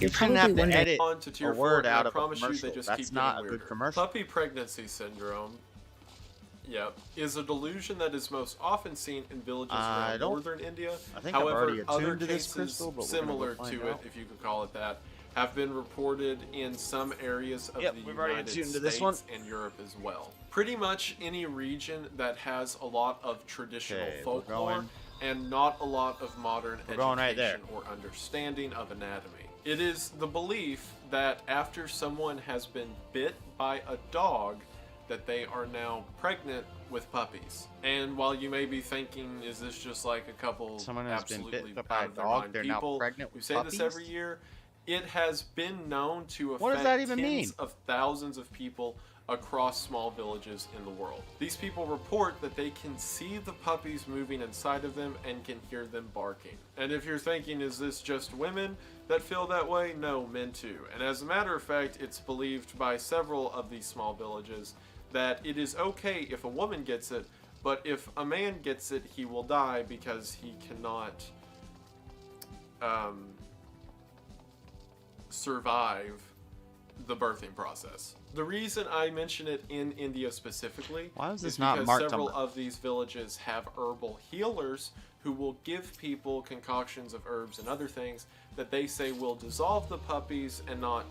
You You're shouldn't probably have to wondering. edit On to tier a 4, word and out I of a promise you commercial. they just That's keep not getting a good weirder. commercial. Puppy pregnancy syndrome, is a delusion that is most often seen in villages around northern India. I think I've However, already other attuned to this cases crystal, but we're similar gonna go to find it, out. if you could call it that, have been reported in some areas of the we've already United attuned to States this one. and Europe as well. Pretty much any region that has a lot of traditional folklore and not a lot of modern education or understanding of anatomy. It is the belief that after someone has been bit by a dog, that they are now pregnant with puppies. And while you may be thinking, is this just like a couple Someone has been absolutely bit by a out of their dog, mind they're people now pregnant who with say puppies? this every year? It has been known to What does affect that even tens mean? of thousands of people across small villages in the world. These people report that they can see the puppies moving inside of them and can hear them barking. And if you're thinking, is this just women that feel that way? No, men too. And as a matter of fact, it's believed by several of these small villages that it is okay if a woman gets it, but if a man gets it, he will die because he cannot survive the birthing process. The reason I mention it in India specifically is because several of these villages have herbal healers who will give people concoctions of herbs and other things that they say will dissolve the puppies and not,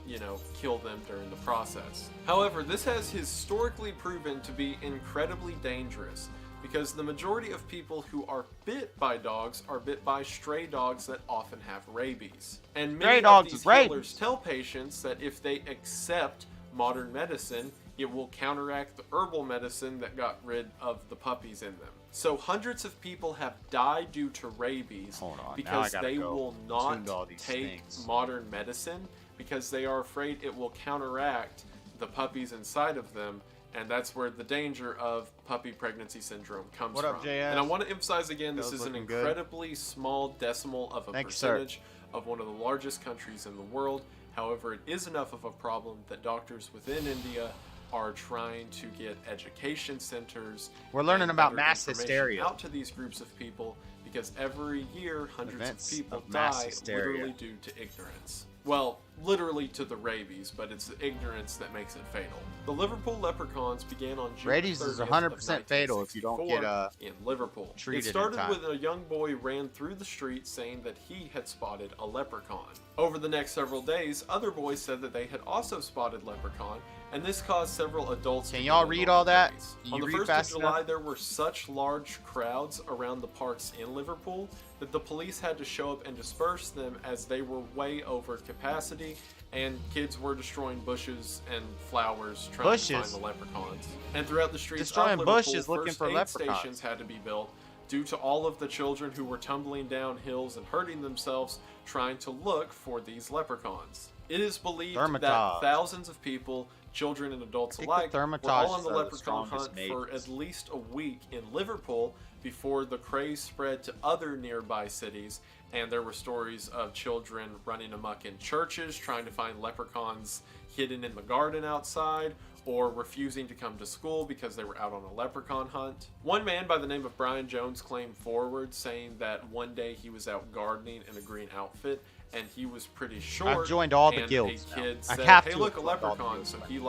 kill them during the process. However, this has historically proven to be incredibly dangerous because the majority of people who are bit by dogs are bit by stray dogs that often have rabies. And many of these healers tell patients that if they accept modern medicine, it will counteract the herbal medicine that got rid of the puppies in them. So hundreds of people have died due to rabies because they will not take modern medicine because they are afraid it will counteract the puppies inside of them. And that's where the danger of puppy pregnancy syndrome comes from. And I want to emphasize again, this is an incredibly small decimal of a percentage of one of the largest countries in the world. However, it is enough of a problem that doctors within India are trying to get education centers. We're learning about mass hysteria out to these groups of people because every year hundreds of people die literally due to ignorance. Well, literally to the rabies, but it's the ignorance that makes it fatal. The Liverpool leprechauns began on June 30th rabies is 100% fatal if you don't get in Liverpool. Treated it started with a young boy ran through the street saying that he had spotted a leprechaun. Over the next several days, other boys said that they had also spotted leprechaun, and this caused several adults. Can y'all read all that? On the 1st of July, there were such large crowds around the parks in Liverpool that the police had to show up and disperse them as they were way over capacity, and kids were destroying bushes and flowers trying to find the leprechauns. And throughout the streets of Liverpool, first aid stations had to be built due to all of the children who were tumbling down hills and hurting themselves trying to look for these leprechauns. It is believed that thousands of people, children and adults alike, were all on the leprechaun hunt for at least a week in Liverpool before the craze spread to other nearby cities, and there were stories of children running amok in churches trying to find leprechauns hidden in the garden outside, or refusing to come to school because they were out on a leprechaun hunt. One man by the name of Brian Jones claimed forward, saying that one day he was out gardening in a green outfit and he was pretty short. I've joined all the guilds. A kid now. said, "Hey, look, a leprechaun!" So he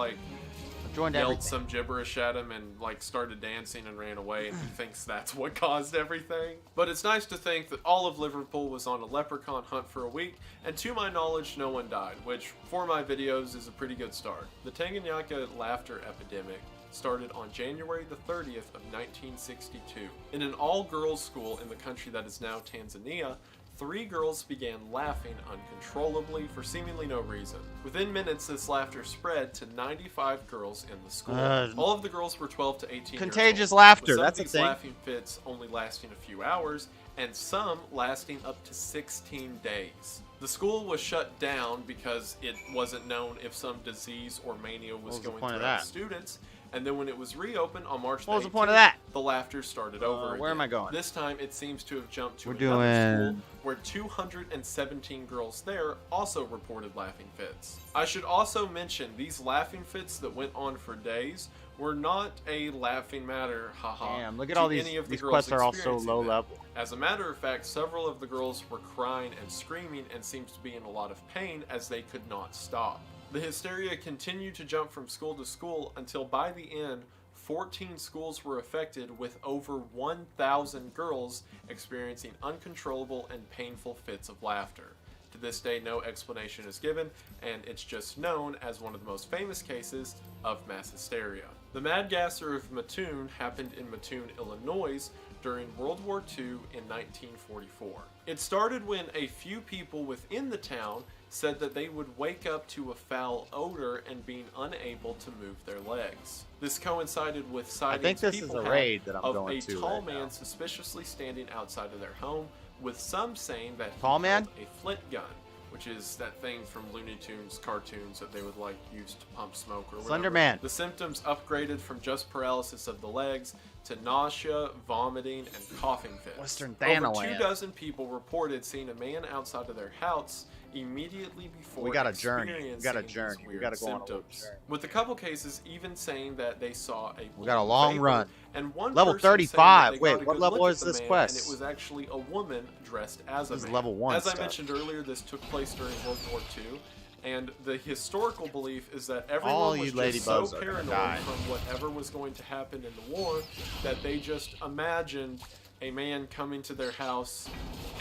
yelled some gibberish at him and started dancing and ran away, and he thinks that's what caused everything. But it's nice to think that all of Liverpool was on a leprechaun hunt for a week, and to my knowledge, no one died, which for my videos is a pretty good start. The Tanganyika laughter epidemic started on January the 30th of 1962. In an all-girls school in the country that is now Tanzania, 3 girls began laughing uncontrollably for seemingly no reason. Within minutes, this laughter spread to 95 girls in the school. All of the girls were 12 to 18 contagious years old, laughter, with some that's of a these thing. laughing fits only lasting a few hours, and some lasting up to 16 days. The school was shut down because it wasn't known if some disease or mania was going through the students, And then when it was reopened on March 18th, what was the point of that? The laughter started over again. Where am I going? This time it seems to have jumped to We're another doing... school where 217 girls there also reported laughing fits. I should also mention these laughing fits that went on for days were not a laughing matter, haha. Damn, look at all these quests are all so low level. As a matter of fact, several of the girls were crying and screaming and seemed to be in a lot of pain as they could not stop. The hysteria continued to jump from school to school until by the end, 14 schools were affected with over 1,000 girls experiencing uncontrollable and painful fits of laughter. To this day, no explanation is given, and it's just known as one of the most famous cases of mass hysteria. The Mad Gasser of Mattoon happened in Mattoon, Illinois during World War II in 1944. It started when a few people within the town said that they would wake up to a foul odor and being unable to move their legs. This coincided with sightings people had of a tall man suspiciously standing outside of their home, with some saying that he held a flint gun, which is that thing from Looney Tunes cartoons that they would like use to pump smoke or whatever. Slender Man. The symptoms upgraded from just paralysis of the legs to nausea, vomiting, and coughing fits. Western Over 24 people reported seeing a man outside of their house immediately before we got a journey. We got to go on a journey. With a couple cases even saying that they saw a we got a long run. And one level 35. Wait, what level is this quest? And it was actually a woman dressed as a man. This is level 1 As I mentioned earlier, this took place during World War II. And the historical belief is that everyone was just so paranoid from whatever was going to happen in the war that they just imagined a man coming to their house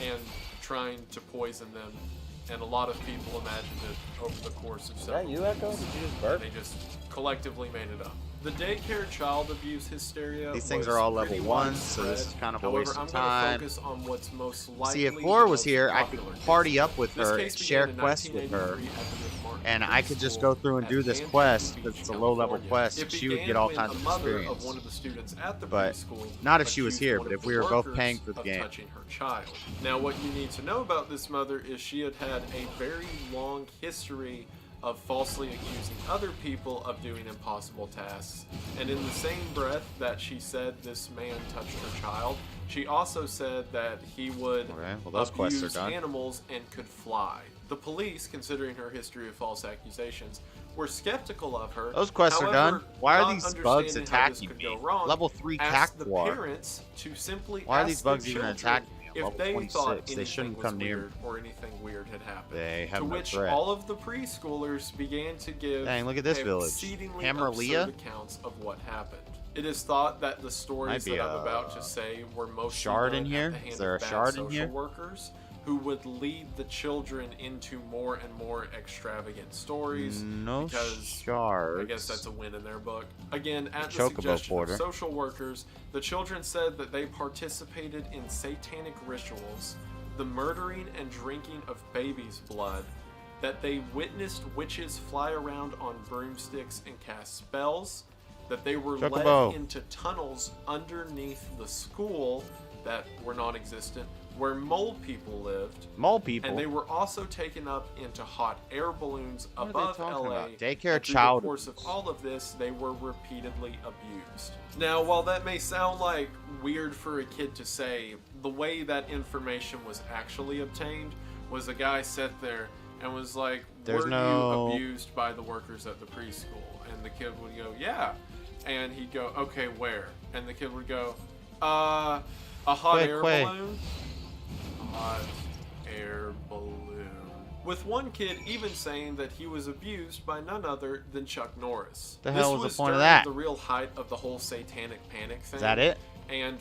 and trying to poison them. And a lot of people imagined it over the course of several days. Is that you, Echo? Did you just burp? They just collectively made it up. The daycare child abuse hysteria. These things are all level 1, so this is kind of a waste of time. Focus on what's most likely See, if Flora was here, I could party up with her and share quests with her, and I could just go through and do this quest because it's a low-level quest, and she would get all kinds of experience. But not if she was here, but if we were both paying for the game. Now, what you need to know about this mother is she had had a very long history of falsely accusing other people of doing impossible tasks. And in the same breath that she said this man touched her child, she also said that he would abuse animals and could fly. The police, considering her history of false accusations, were skeptical of her. Those quests are done. Why are these bugs attacking me? Level 3 cactuar. Why are these bugs even attacking me? If they thought they shouldn't come near or anything weird had happened. They have to which all of the preschoolers began to give look at this village. Hammerlia accounts of what happened. It is thought that the stories that I'm about to say were mostly shard in here. Is there a shard in here? Workers who would lead the children into more and more extravagant stories. No because shards. I guess that's a win in their book. Again, at the suggestion of social workers, the children said that they participated in satanic rituals, the murdering and drinking of babies' blood, that they witnessed witches fly around on broomsticks and cast spells, that they were led into tunnels underneath the school that were non-existent, where mole people lived. Mole people? And they were also taken up into hot air balloons above LA. Daycare child. Through the course of all of this, they were repeatedly abused. Now, while that may sound like weird for a kid to say, the way that information was actually obtained was a guy sat there and was like, were you abused by the workers at the preschool? And the kid would go, yeah. And he'd go, okay, where? And the kid would go, a hot air balloon? Hot air balloon. With one kid even saying that he was abused by none other than Chuck Norris. The hell was the point of that? The real height of the whole satanic panic thing. Is that it? And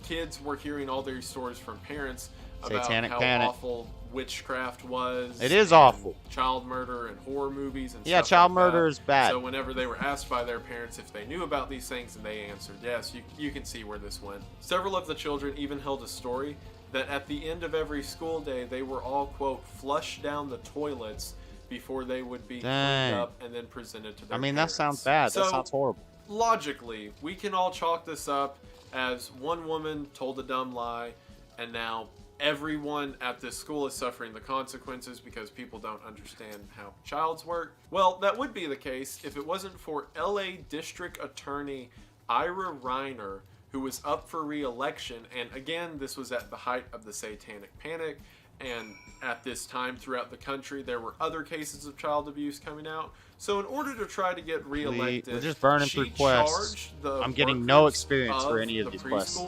kids were hearing all these stories from parents satanic about how awful witchcraft was. It is awful. Child murder and horror movies and stuff child like murder is bad. So whenever they were asked by their parents if they knew about these things, and they answered yes, you can see where this went. Several of the children even held a story that at the end of every school day, they were all, quote, flushed down the toilets before they would be cleaned up and then presented to their parents. that sounds bad. That sounds horrible. Logically, we can all chalk this up as one woman told a dumb lie, and now everyone at this school is suffering the consequences because people don't understand how childs work. Well, that would be the case if it wasn't for LA District Attorney Ira Reiner, who was up for re-election. And again, this was at the height of the Satanic Panic. And at this time throughout the country, there were other cases of child abuse coming out. So in order to try to get re-elected, we're just burning through quests. I'm getting no experience for any of these quests.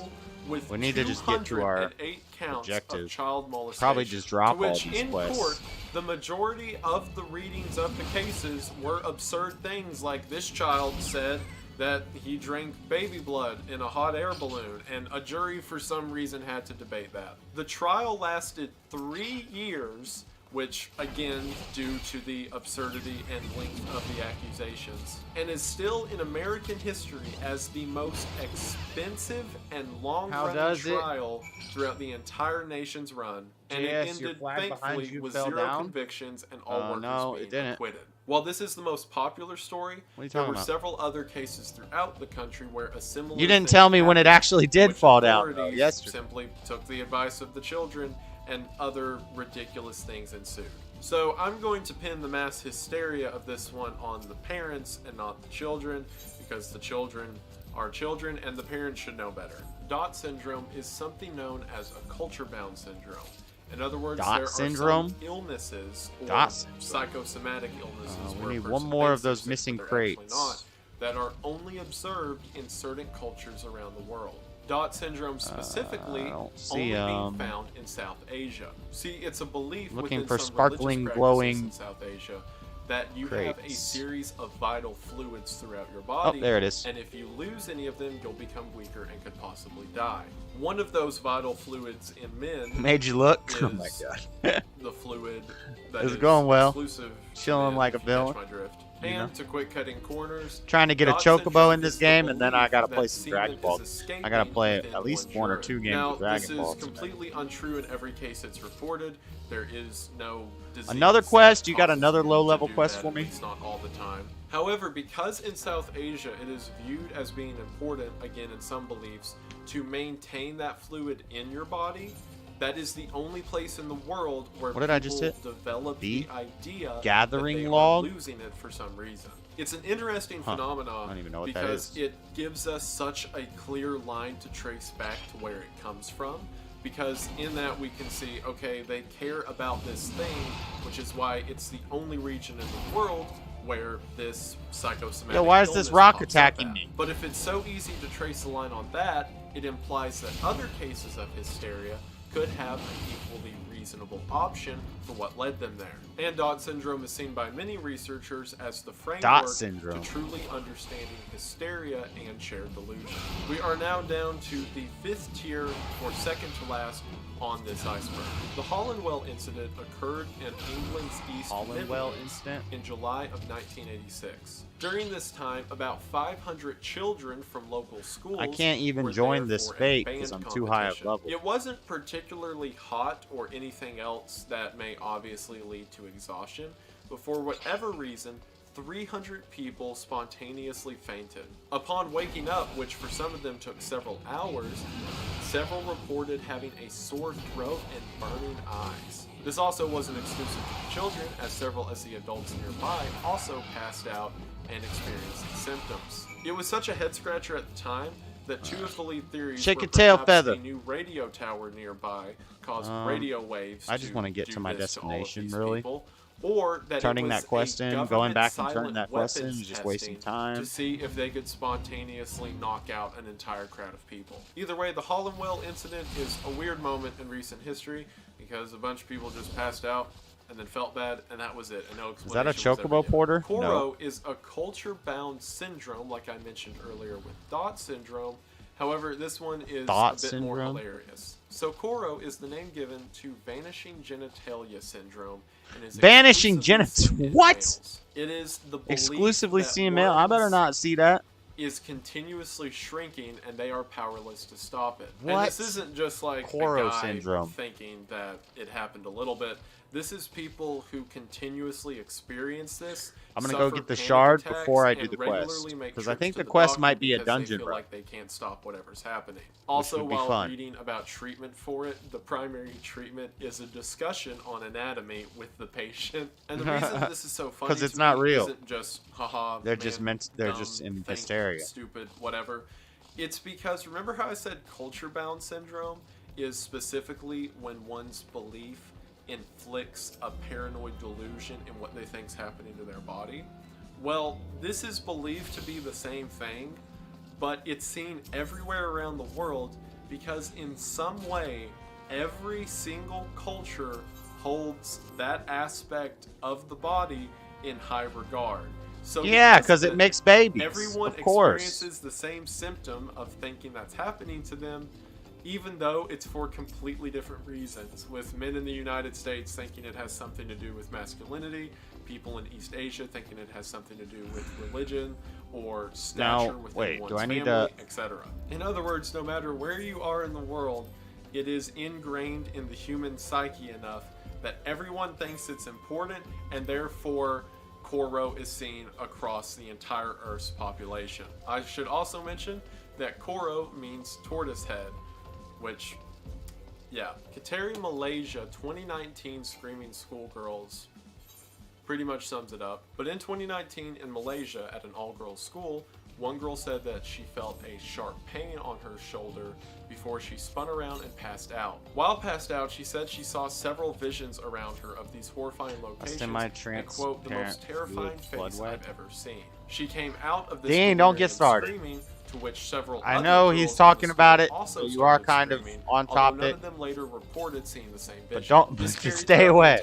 We need to just get to our objective. Probably just drop all these quests. Court, the majority of the readings of the cases were absurd things like this child said that he drank baby blood in a hot air balloon, and a jury for some reason had to debate that. The trial lasted 3 years, which again due to the absurdity and length of the accusations, and is still in American history as the most expensive and long-running trial throughout the entire nation's run. And it ended, thankfully, with 0 convictions and all workers being acquitted. While this is the most popular story, there were several other cases throughout the country where a similar You didn't tell me when it actually did fall down, though. Yesterday. Simply took the advice of the children, and other ridiculous things ensued. So I'm going to pin the mass hysteria of this one on the parents and not the children, because the children are children and the parents should know better. Dot syndrome is something known as a culture-bound syndrome. In other words, there are some illnesses or psychosomatic illnesses we need one more of those missing crates that are only observed in certain cultures around the world. Dot syndrome specifically only being found in South Asia. See, it's a belief looking for sparkling, glowing in South Asia that you have a series of vital fluids throughout your body. Oh, there it is. And if you lose any of them, you'll become weaker and could possibly die. One of those vital fluids in men made you look. Oh my god. The fluid that is going well. Exclusive chilling like a villain. And to quit cutting corners, trying to get a chocobo in this game, and then I gotta play some Dragon Ball. I gotta play at least 1 or 2 games of Dragon Ball. This is completely untrue in every case it's reported. There is no disease. Another quest? You got another low-level quest for me? It's not all the time. However, because in South Asia it is viewed as being important, again in some beliefs, to maintain that fluid in your body, that is the only place in the world where people develop the idea gathering that they log? are losing it for some reason. It's an interesting phenomenon I don't even know what because that is. it gives us such a clear line to trace back to where it comes from. Because in that we can see, okay, they care about this thing, which is why it's the only region in the world where this psychosomatic why is this rock attacking me? But if it's so easy to trace a line on that, it implies that other cases of hysteria could have an equally reasonable option for what led them there. And Dot syndrome is seen by many researchers as the framework to truly understanding hysteria and shared delusion. We are now down to the 5th tier, or second to last, on this iceberg. The Hollandwell incident occurred in England's East Midlands in July of 1986. During this time, about 500 children from local schools I can't even join this fate because I'm too high of level. It wasn't particularly hot or anything else that may obviously lead to exhaustion, but for whatever reason, 300 people spontaneously fainted. Upon waking up, which for some of them took several hours, several reported having a sore throat and burning eyes. This also wasn't exclusive to the children, as several of the adults nearby also passed out and experienced symptoms. It was such a head-scratcher at the time that 2 of the lead theories were perhaps a new radio tower nearby caused radio waves. I just want to get to my destination, really. People, or that turning it was that quest a in, going back and silent turning that quest in, weapons just wasting time. to see if they could spontaneously knock out an entire crowd of people. Either way, the Hollandwell incident is a weird moment in recent history because a bunch of people just passed out and then felt bad, and that was it. And no explanation. Is that a chocobo porter? Koro is a culture-bound syndrome, like I mentioned earlier with Dot syndrome. However, this one is a bit more hilarious. So Koro is the name given to vanishing genitalia syndrome. And is vanishing genitalia? What? It is the exclusively seen male? I better not see that. is continuously shrinking, and they are powerless to stop it. What? And this isn't just like Koro a guy syndrome. thinking that it happened a little bit. This is people who continuously experience this. I'm gonna go get the shard before I do the quest, because because I think the quest might be a dungeon run. run. Like they can't stop whatever's happening. Also, while reading about treatment for it, the primary treatment is a discussion on anatomy with the patient. And the reason this is so funny because it's not real. Isn't just haha. They're just in hysteria. Stupid, whatever. It's because remember how I said culture bound syndrome is specifically when one's belief inflicts a paranoid delusion in what they think's happening to their body. Well, this is believed to be the same thing, but it's seen everywhere around the world because in some way every single culture holds that aspect of the body in high regard. So yeah, because it makes babies. Everyone of course. experiences the same symptom of thinking that's happening to them, even though it's for completely different reasons, with men in the United States thinking it has something to do with masculinity, people in East Asia thinking it has something to do with religion or stature within one's family, etc. In other words, no matter where you are in the world, it is ingrained in the human psyche enough that everyone thinks it's important, and therefore Koro is seen across the entire Earth's population. I should also mention that Koro means tortoise head, which, yeah. Kateri Malaysia 2019 Screaming Schoolgirls pretty much sums it up. But in 2019 in Malaysia at an all-girls school, one girl said that she felt a sharp pain on her shoulder before she spun around and passed out. While passed out, she said she saw several visions around her of these horrifying locations and, quote, the most terrifying face I've ever seen. She came out of this don't get started. Screaming, to which several I know he's talking about it, so you are kind of on top of it. None of them later reported seeing the same vision. But don't just stay away.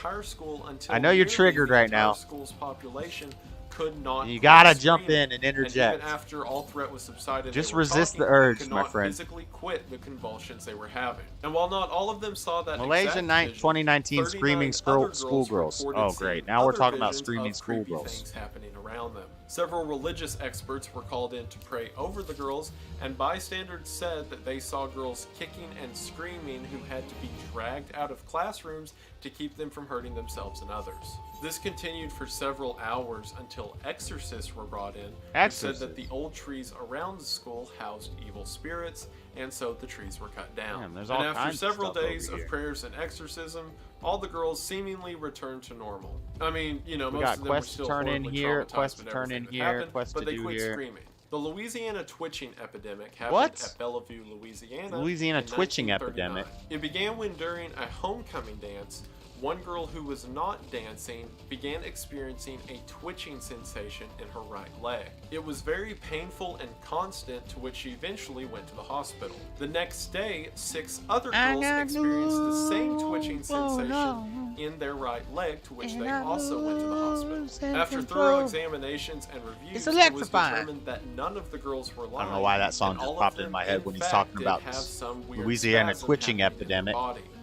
I know you're triggered right now. School's population could not. You gotta jump in and interject. And even after all threat was subsided, just resist the urge, my friend. Physically quit the convulsions they were having. And while not all of them saw that Malaysia 2019 Screaming Schoolgirls. Oh, great. Now we're talking about Screaming Schoolgirls. Happening around them. Several religious experts were called in to pray over the girls, and bystanders said that they saw girls kicking and screaming who had to be dragged out of classrooms to keep them from hurting themselves and others. This continued for several hours until exorcists were brought in who said that the old trees around the school housed evil spirits, and so the trees were cut down. And after several days of prayers and exorcism, all the girls seemingly returned to normal. I mean, you know, most of them were still horribly traumatized by everything that happened, but they quit screaming. The Louisiana twitching epidemic happened at Bellevue, Louisiana. Louisiana twitching epidemic. It began when during a homecoming dance, one girl who was not dancing began experiencing a twitching sensation in her right leg. It was very painful and constant, to which she eventually went to the hospital. The next day, 6 other girls experienced the same twitching sensation in their right leg, to which they also went to the hospital. After thorough examinations and reviews, it was determined that none of the girls were lying. I don't know why that song just popped in my head when he's talking about this Louisiana twitching epidemic.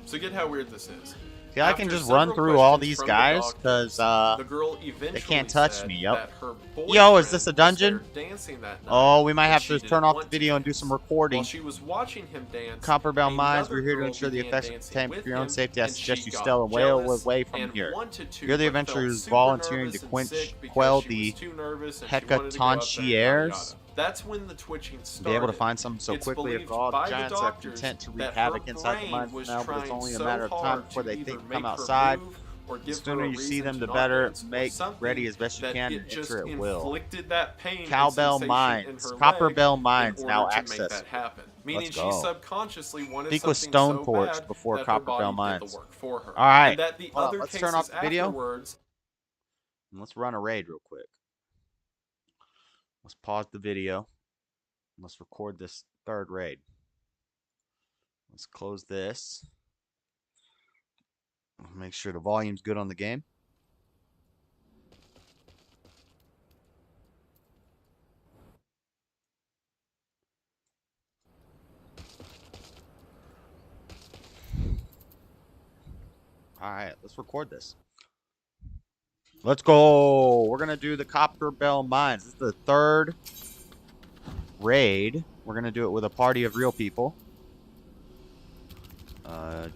So get how weird this is. Yeah, I can just run through all these guys because they can't touch me. Yep. Yo, is this a dungeon? Oh, we might have to turn off the video and do some recording. While she was watching him dance, Copperbell Mines, we're here to ensure the effective containment for your own safety. I suggest you stay away from here. You're the adventurers volunteering to quell the hecatonchiers. That's when the twitching started. Be able to find something so quickly if all the giants are content to wreak havoc inside the mines now, but it's only a matter of time before they think to come outside. The sooner you see them, the better. Make ready as best you can and enter at will. Cowbell Mines. Copperbell Mines now access. Meaning she subconsciously wanted Peak was Stone Torch before Copperbell Mines. Alright, let's turn off the video. And let's run a raid real quick. Let's pause the video. Let's record this third raid. Let's close this. Make sure the volume's good on the game. Alright, let's record this. Let's go. We're going to do the Copperbell Mines. This is the third raid. We're going to do it with a party of real people.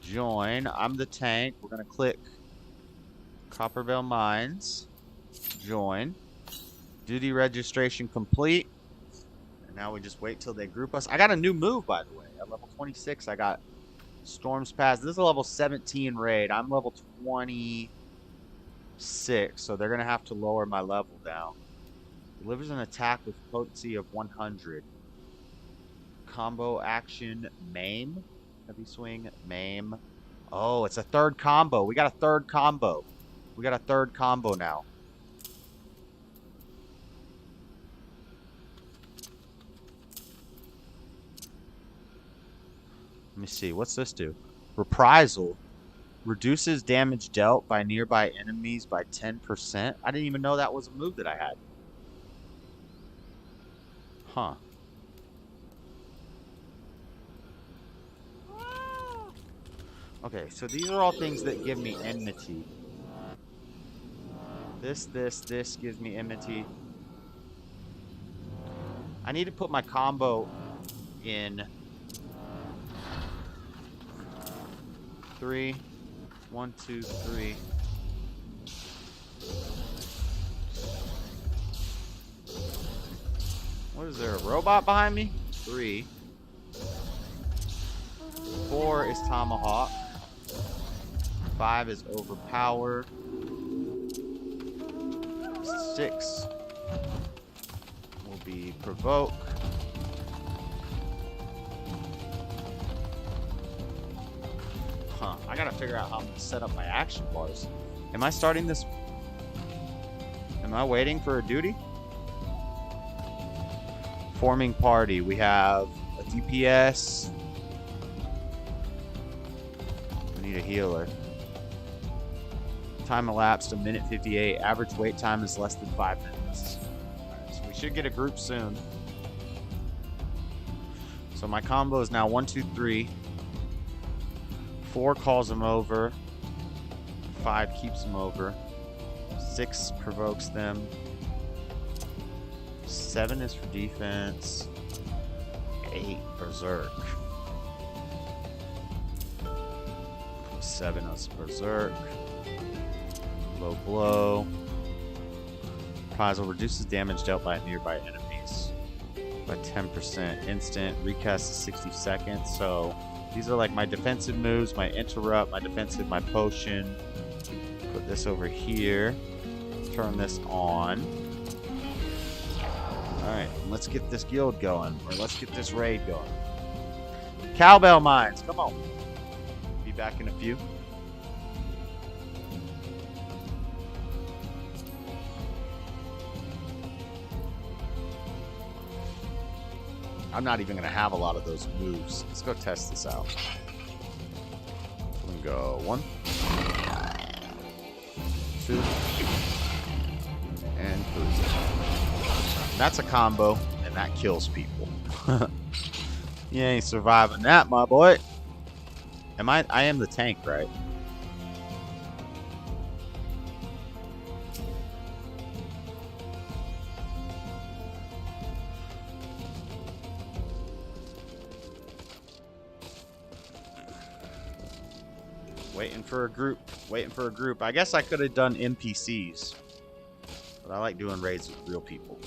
Join. I'm the tank. We're going to click Copperville Mines. Join. Duty registration complete. And now we just wait till they group us. I got a new move, by the way. At level 26, I got Storm's Pass. This is a level 17 raid. I'm level 26, so they're going to have to lower my level down. Delivers an attack with potency of 100. Combo action, maim. Heavy swing, maim. Oh, it's a third combo. We got a third combo. We got a third combo now. Let me see. What's this do? Reprisal. Reduces damage dealt by nearby enemies by 10%. I didn't even know that was a move that I had. Huh. Okay, so these are all things that give me enmity. This gives me enmity. I need to put my combo in 3. 1, 2, 3. What is there? A robot behind me? 3. 4 is Tomahawk. 5 is Overpower. 6 will be Provoke. Huh. I gotta figure out how I'm gonna set up my action bars. Am I starting this? Am I waiting for a duty? Forming party. We have a DPS. We need a healer. Time elapsed 1:58. Average wait time is less than 5 minutes. Alright, so we should get a group soon. So my combo is now 1, 2, 3. 4 calls them over. 5 keeps them over. 6 provokes them. 7 is for defense. 8 berserk. 7 is berserk. Low blow. Reprisal reduces damage dealt by nearby enemies by 10%. Instant. Recast is 60 seconds. So these are like my defensive moves, my interrupt, my defensive, my potion. Put this over here. Turn this on. Alright, let's get this guild going. Or let's get this raid going. Cowbell Mines, come on. Be back in a few. I'm not even going to have a lot of those moves. Let's go test this out. We can go 1, 2, and 3. That's a combo, and that kills people. You ain't surviving that, my boy. I am the tank, right? Waiting for a group. I guess I could have done NPCs. But I like doing raids with real people.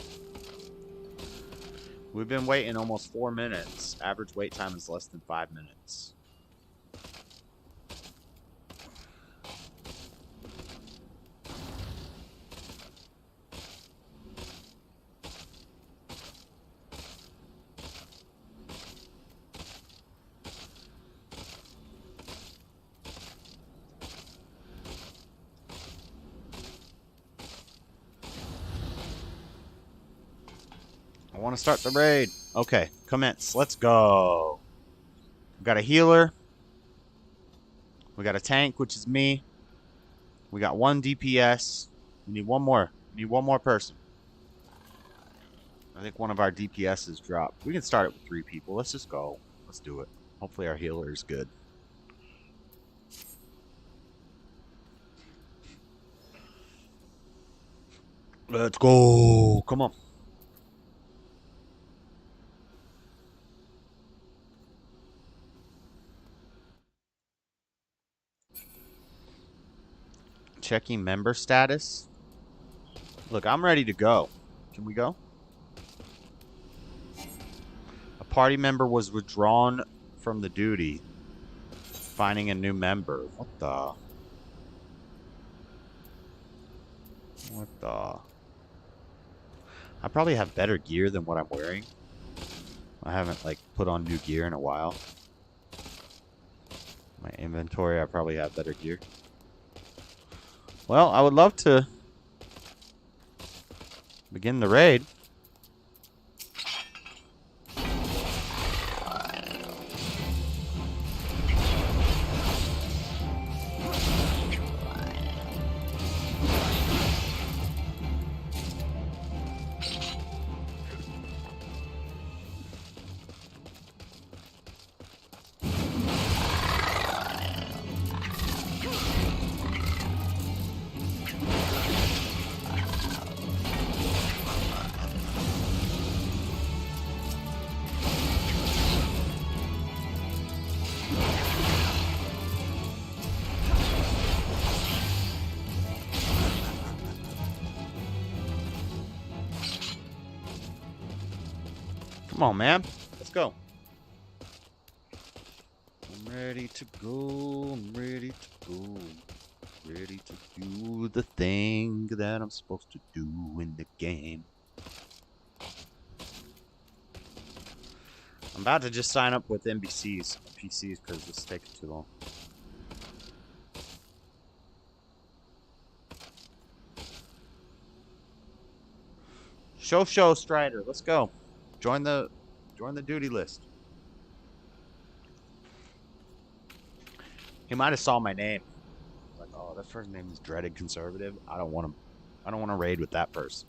We've been waiting almost 4 minutes. Average wait time is less than 5 minutes. I want to start the raid. Okay, commence. Let's go. We got a healer. We got a tank, which is me. We got 1 DPS. We need one more. We need one more person. I think one of our DPSs dropped. We can start it with 3 people. Let's just go. Let's do it. Hopefully our healer is good. Let's go. Come on. Checking member status. Look, I'm ready to go. Can we go? A party member was withdrawn from the duty. Finding a new member. What the? What the? I probably have better gear than what I'm wearing. I haven't, like, put on new gear in a while. My inventory, I probably have better gear. Well, I would love to begin the raid. Come on, man. Let's go. I'm ready to go. I'm ready to go. Ready to do the thing that I'm supposed to do in the game. I'm about to just sign up with NPCs because this is taking too long. Show Strider. Let's go. Join the duty list. He might have saw my name. Like, oh, that first name is Dreadedconservative. I don't want to raid with that person.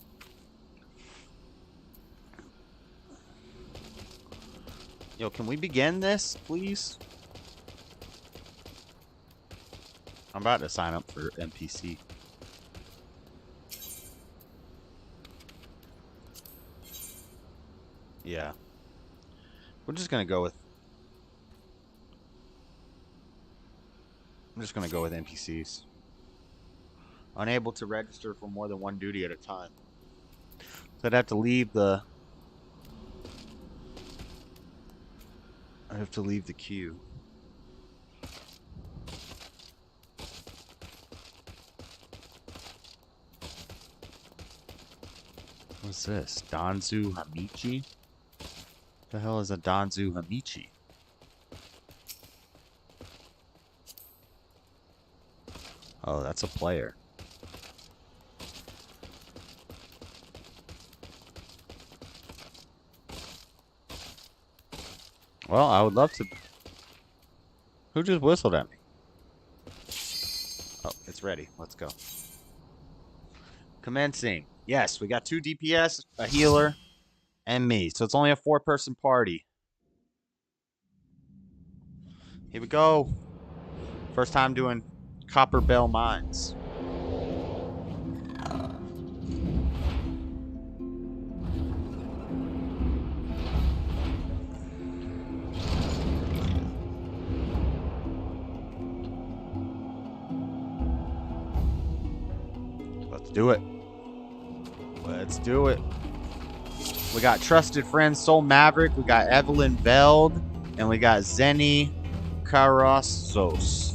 Yo, can we begin this, please? I'm about to sign up for NPC. Yeah. We're just gonna go with... I'm just gonna go with NPCs. Unable to register for more than one duty at a time. So I'd have to leave the... I have to leave the queue. What's this? Danzu Hamichi? The hell is a Danzu Hamichi? Oh, that's a player. Well, I would love to... Who just whistled at me? Oh, it's ready. Let's go. Commencing. Yes, we got 2 DPS, a healer, and me. So it's only a 4-person party. Here we go. First time doing Copper Bell Mines. Let's do it. Let's do it. We got trusted friend Soul Maverick. We got Evelyn Veld. And we got Zenny Carrassos.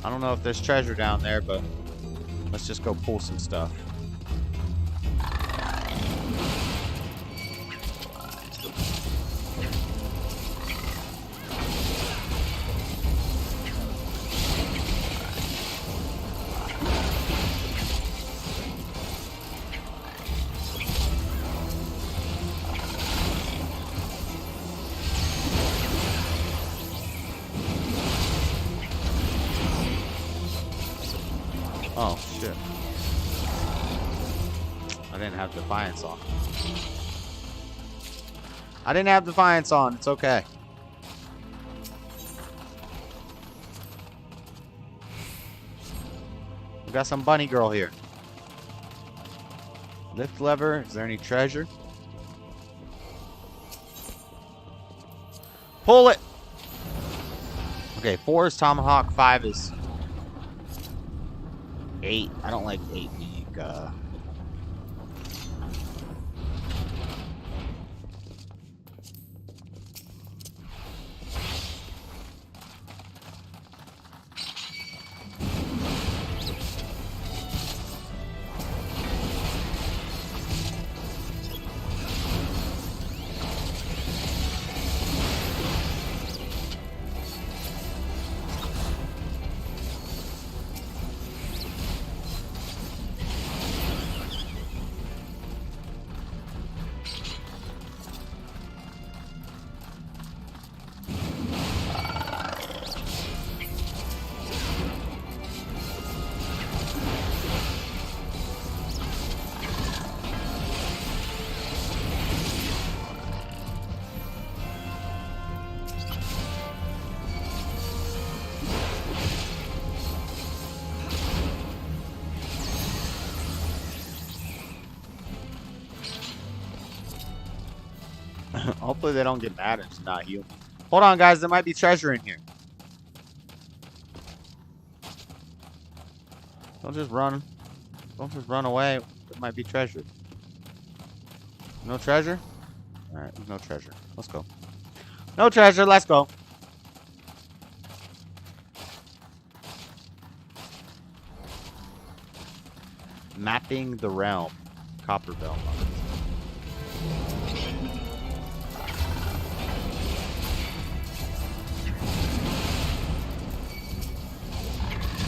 I don't know if there's treasure down there, but let's just go pull some stuff. Oh, shit. I didn't have Defiance on. I didn't have Defiance on. It's okay. We got some bunny girl here. Lift lever. Is there any treasure? Pull it! Okay, 4 is tomahawk, 5 is 8. I don't like 8 being Hopefully they don't get mad and just not heal me. Hold on, guys. There might be treasure in here. Don't just run. Don't just run away. There might be treasure. No treasure? Alright, there's no treasure. Let's go. No treasure. Let's go. Mapping the realm. Copperbell.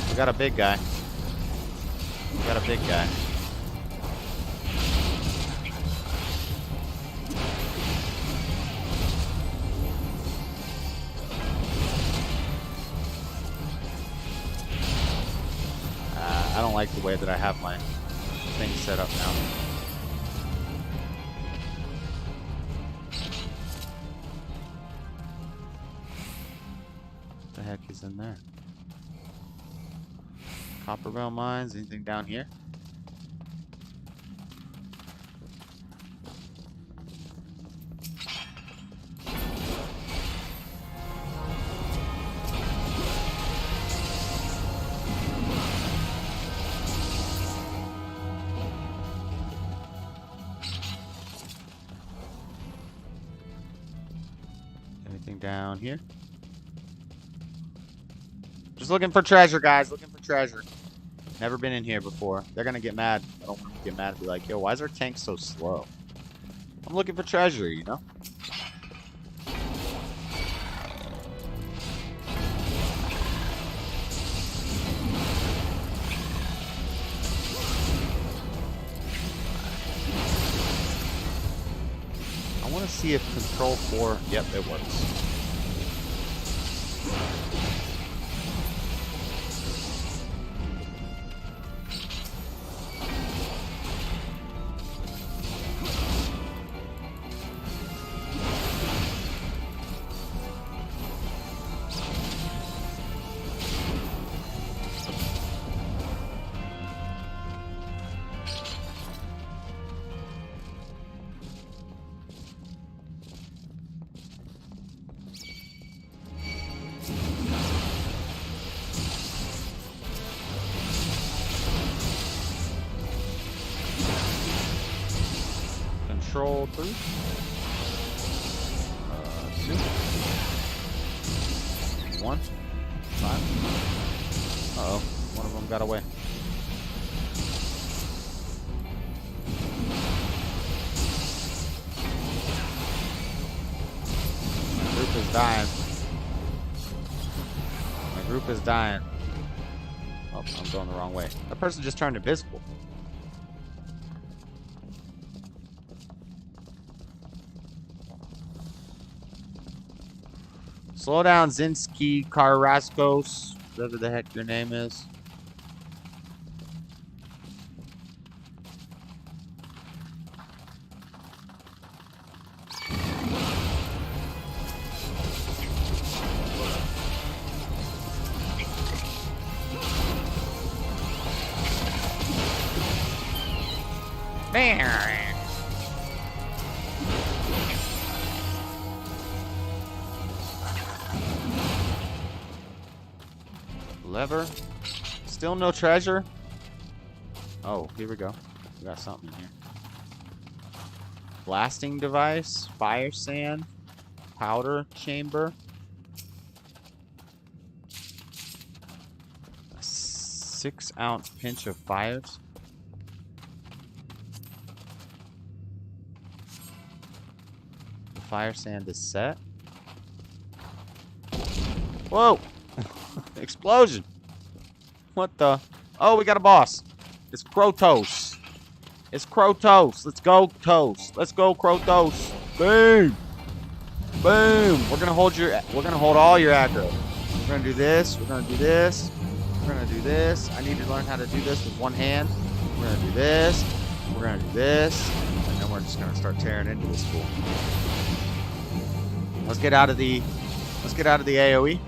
We got a big guy. We got a big guy. I don't like the way that I have my thing set up now. What the heck is in there? Copperbell mines. Anything down here? Anything down here? Just looking for treasure, guys. Looking for treasure. Never been in here before. They're gonna get mad. I don't want to get mad and be like, yo, why is our tank so slow? I'm looking for treasure, you know? I want to see if Control 4... Yep, it works. Control 3. 2. 1. 5. Uh-oh. One of them got away. My group is dying. My group is dying. Oh, I'm going the wrong way. That person just turned invisible. Slow down, Zinski Carrascos, whatever the heck your name is. Man. Lever. Still no treasure. Oh, here we go. We got something in here. Blasting device. Fire sand. Powder chamber. A 6-ounce pinch of fires. The fire sand is set. Whoa! Explosion! What the? Oh, we got a boss. It's Krotos. It's Krotos. Let's go, Toast. Let's go, Krotos. Boom! Boom! We're gonna hold all your aggro. We're gonna do this. We're gonna do this. We're gonna do this. I need to learn how to do this with one hand. We're gonna do this. We're gonna do this. And then we're just gonna start tearing into this fool. Let's get out of the AoE.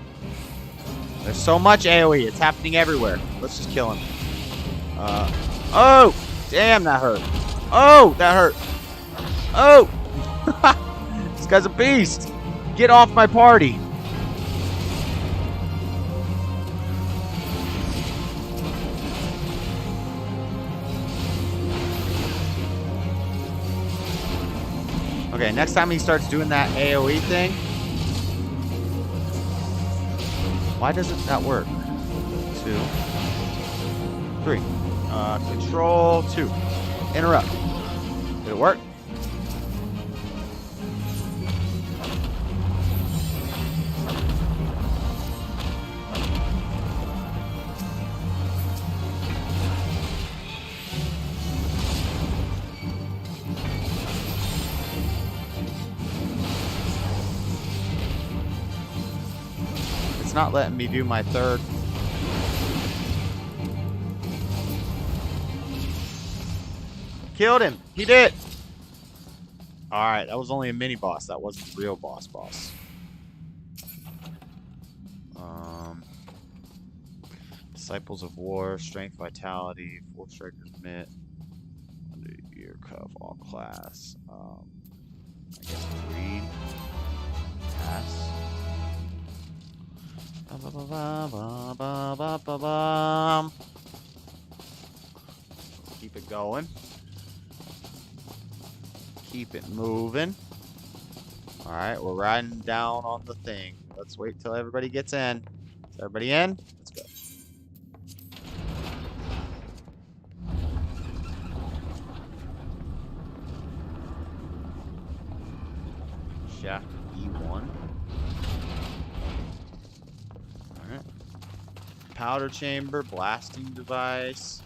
There's so much AoE. It's happening everywhere. Let's just kill him. Oh! Damn, that hurt. Oh, that hurt. Oh! This guy's a beast. Get off my party. Okay, next time he starts doing that AoE thing. Why doesn't that work? 2, 3. Control 2. Interrupt. Did it work? It's not letting me do my third. Killed him. He did. Alright, that was only a mini boss. That wasn't the real boss. Disciples of War, Strength, Vitality, Full Striker's Mitt, under ear cuff, all class. I guess greed. Pass. Keep it going. Keep it moving. Alright, we're riding down on the thing. Let's wait till everybody gets in. Is everybody in? Let's go. Shaft E1. Alright. Powder chamber, blasting device.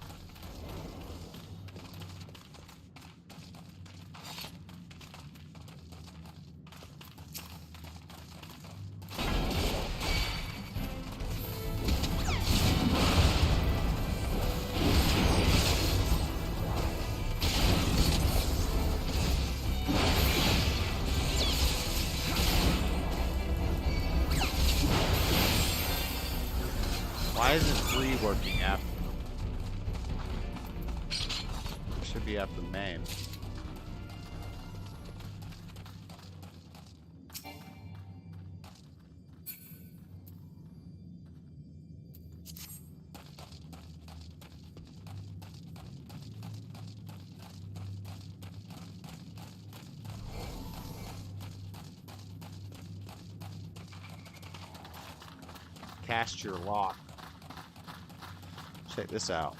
Why isn't 3 working after? It should be after the main. Cast your lock. Check this out.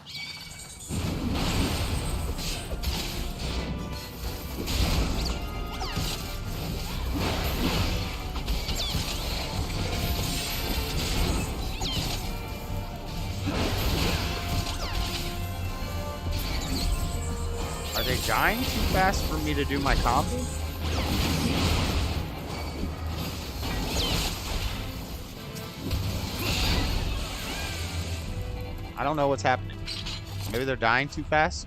Are they dying too fast for me to do my combo? I don't know what's happening. Maybe they're dying too fast?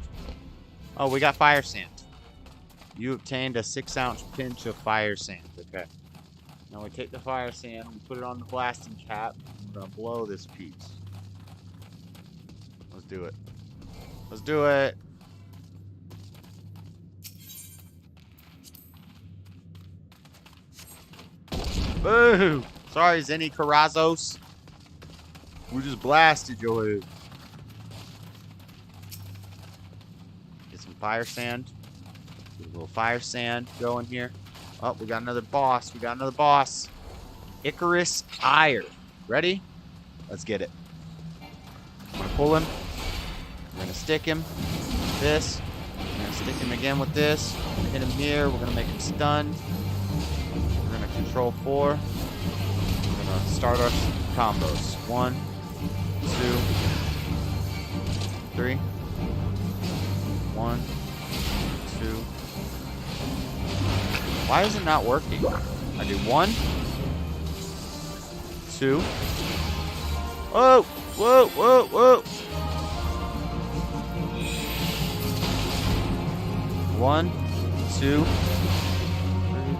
Oh, we got fire sand. You obtained a 6-ounce pinch of fire sand. Okay. Now we take the fire sand, we put it on the blasting cap, and we're gonna blow this piece. Let's do it. Let's do it. Boo! Sorry, Zenny Carrazos. We just blasted your head. Get some fire sand. Get a little fire sand going here. Oh, we got another boss. We got another boss. Icarus Ire. Ready? Let's get it. I'm gonna pull him. We're gonna stick him. This. We're gonna stick him again with this. We're gonna hit him here. We're gonna make him stunned. We're gonna control 4. We're gonna start our combos. 1, 2, 3. 1, 2. Why is it not working? I do 1, 2. Whoa! Whoa! Whoa! Whoa! 1, 2, 3.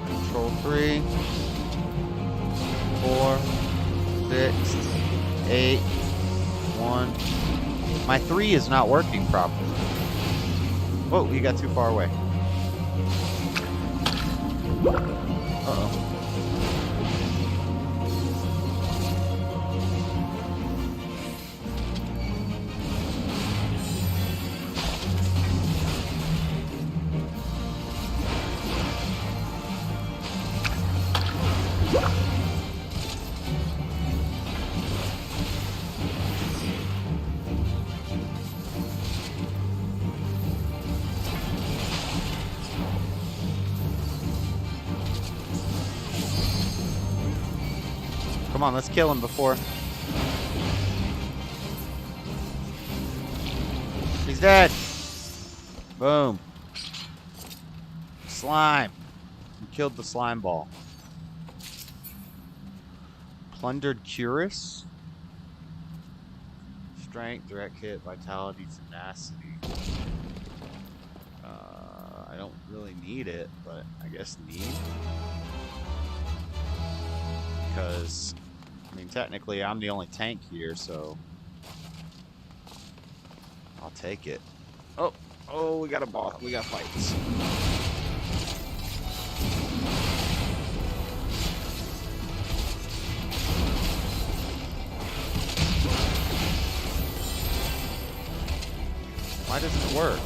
Control 3, 4, 6, 8. 1. My 3 is not working properly. Whoa! You got too far away. Uh-oh. Come on, let's kill him before. He's dead. Boom. Slime. We killed the slime ball. Plundered Curus. Strength, direct hit, vitality, tenacity. I don't really need it, but I guess need. Because I mean, technically, I'm the only tank here, so I'll take it. Oh, we got a boss. We got fights. Why doesn't it work?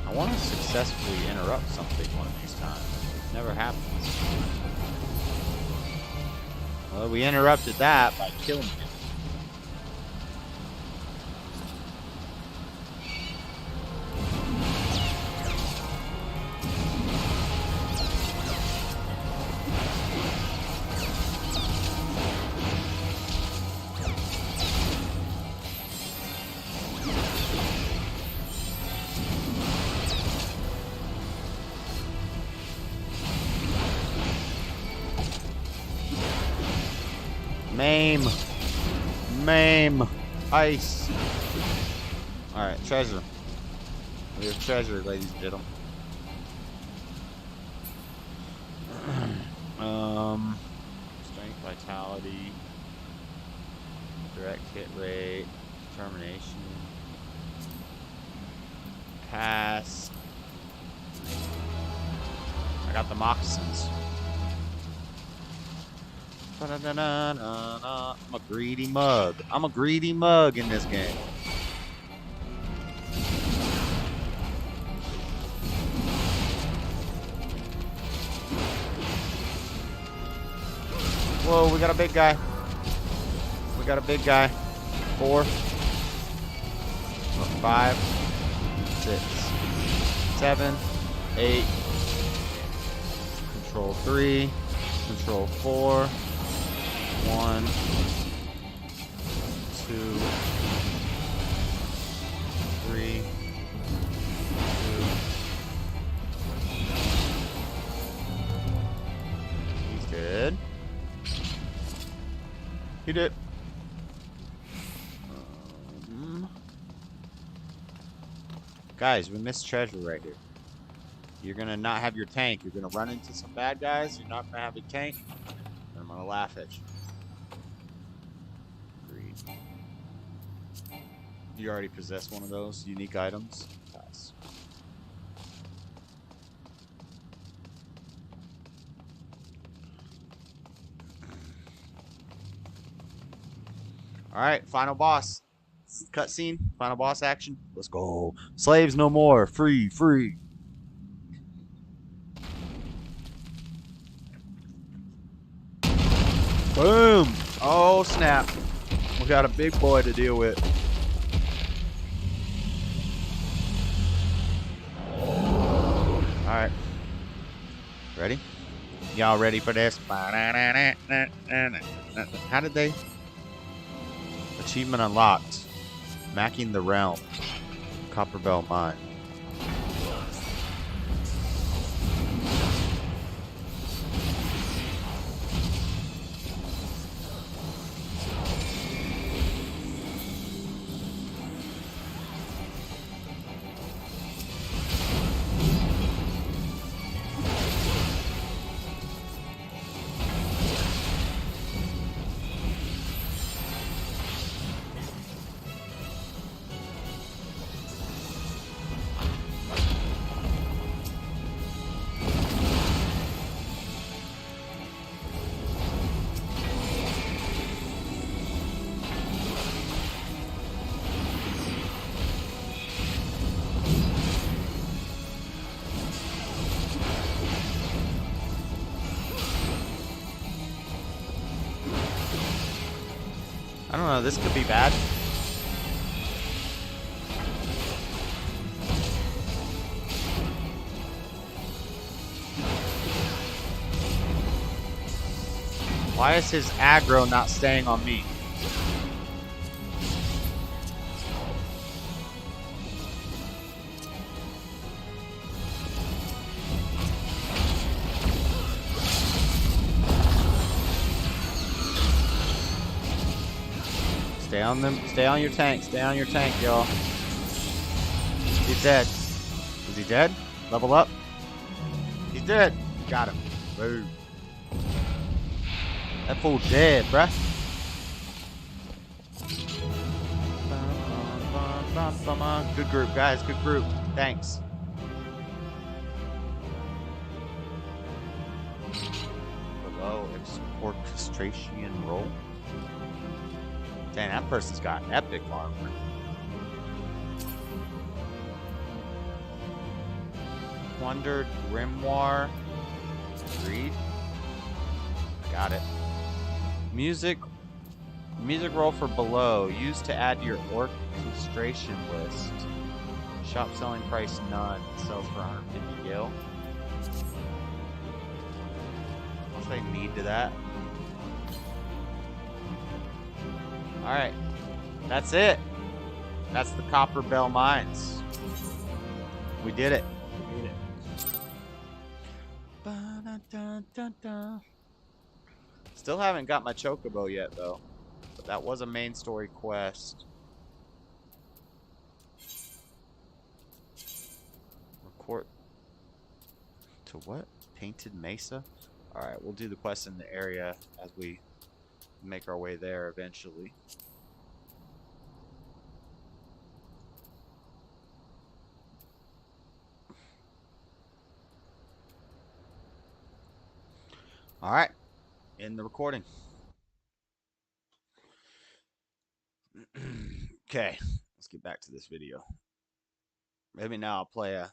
I want to successfully interrupt something one of these times. It never happens. Well, we interrupted that by killing him. Maim. Ice. Alright, treasure. We have treasure, ladies and gentlemen. Strength, vitality, direct hit rate, determination, pass. I got the moccasins. I'm a greedy mug. I'm a greedy mug in this game. Whoa, we got a big guy. We got a big guy. 4, 5, 6, 7, 8. Control 3. Control 4. 1, 2, 3, 2. He's dead. He did. Guys, we missed treasure right here. You're gonna not have your tank. You're gonna run into some bad guys. You're not gonna have a tank. And I'm gonna laugh at you. Greed. You already possess one of those unique items. Pass. All right, final boss. Cutscene. Final boss action. Let's go. Slaves no more. Free, free. Boom. Oh, snap. We got a big boy to deal with. Alright. Ready? Y'all ready for this? How did they? Achievement unlocked. Macking the realm. Copperbell mine. I don't know, this could be bad. Why is his aggro not staying on me? Stay on them. Stay on your tank. Stay on your tank, y'all. He's dead. Is he dead? Level up. He's dead. Got him. Boom. That fool dead, bruh. Good group, guys. Good group. Thanks. Below orchestration roll. Dang, that person's got epic armor. Plundered grimoire. Greed. Got it. Music roll for below. Used to add to your orchestration list. Shop selling price none. Sells for 150 gil. What's they need to that? Alright. That's it. That's the Copperbell Mines. We did it. We did it. Still haven't got my chocobo yet, though. But that was a main story quest. Record to what? Painted Mesa? Alright, we'll do the quest in the area as we make our way there eventually. Alright. In the recording. Okay, let's get back to this video. Maybe now I'll play a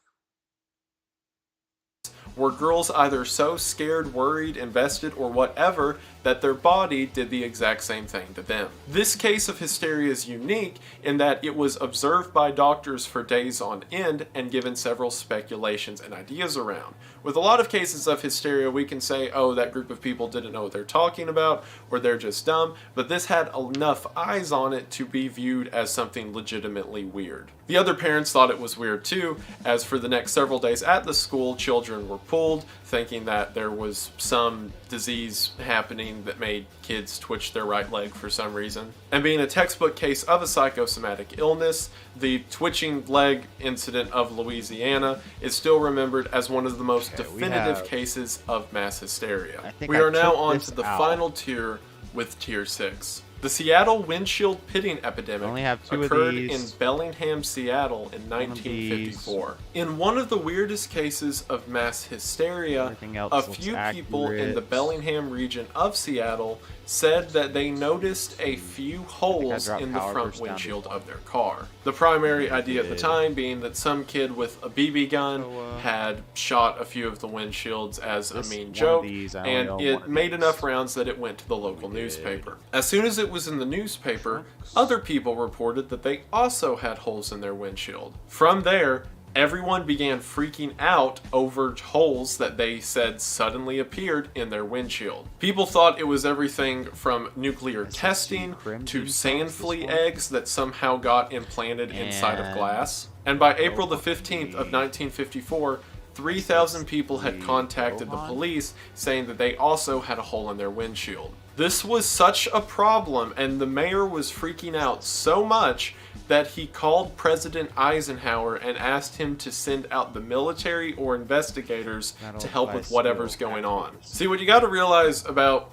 were girls either so scared, worried, invested, or whatever that their body did the exact same thing to them. This case of hysteria is unique in that it was observed by doctors for days on end and given several speculations and ideas around. With a lot of cases of hysteria, we can say, oh, that group of people didn't know what they're talking about, or they're just dumb, but this had enough eyes on it to be viewed as something legitimately weird. The other parents thought it was weird too, as for the next several days at the school, children were pulled, thinking that there was some disease happening that made kids twitch their right leg for some reason. And being a textbook case of a psychosomatic illness, the twitching leg incident of Louisiana is still remembered as one of the most definitive cases of mass hysteria. We are now on to the final tier with Tier 6. The Seattle windshield pitting epidemic occurred in Bellingham, Seattle in 1954. In one of the weirdest cases of mass hysteria, a few people in the Bellingham region of Seattle said that they noticed a few holes in the front windshield of their car. The primary idea at the time being that some kid with a BB gun had shot a few of the windshields as a mean joke, and it made enough rounds that it went to the local newspaper. As soon as it was in the newspaper, other people reported that they also had holes in their windshield. From there, everyone began freaking out over holes that they said suddenly appeared in their windshield. People thought it was everything from nuclear testing to sand flea eggs that somehow got implanted inside of glass. And by April the 15th of 1954, 3,000 people had contacted the police saying that they also had a hole in their windshield. This was such a problem, and the mayor was freaking out so much that he called President Eisenhower and asked him to send out the military or investigators to help with whatever's going on. See, what you got to realize about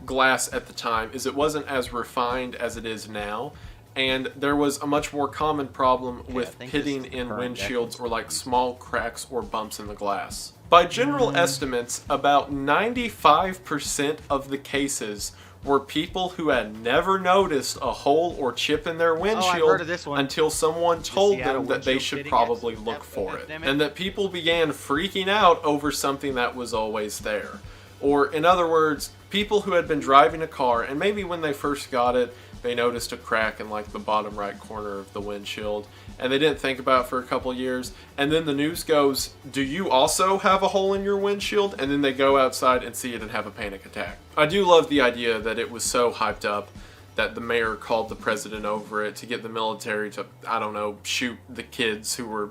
glass at the time is it wasn't as refined as it is now, and there was a much more common problem with pitting in windshields or small cracks or bumps in the glass. By general estimates, about 95% of the cases were people who had never noticed a hole or chip in their windshield until someone told them that they should probably look for it. And that people began freaking out over something that was always there. Or in other words, people who had been driving a car and maybe when they first got it, they noticed a crack in the bottom right corner of the windshield, and they didn't think about it for a couple years, and then the news goes, do you also have a hole in your windshield? And then they go outside and see it and have a panic attack. I do love the idea that it was so hyped up that the mayor called the president over it to get the military to, I don't know, shoot the kids who were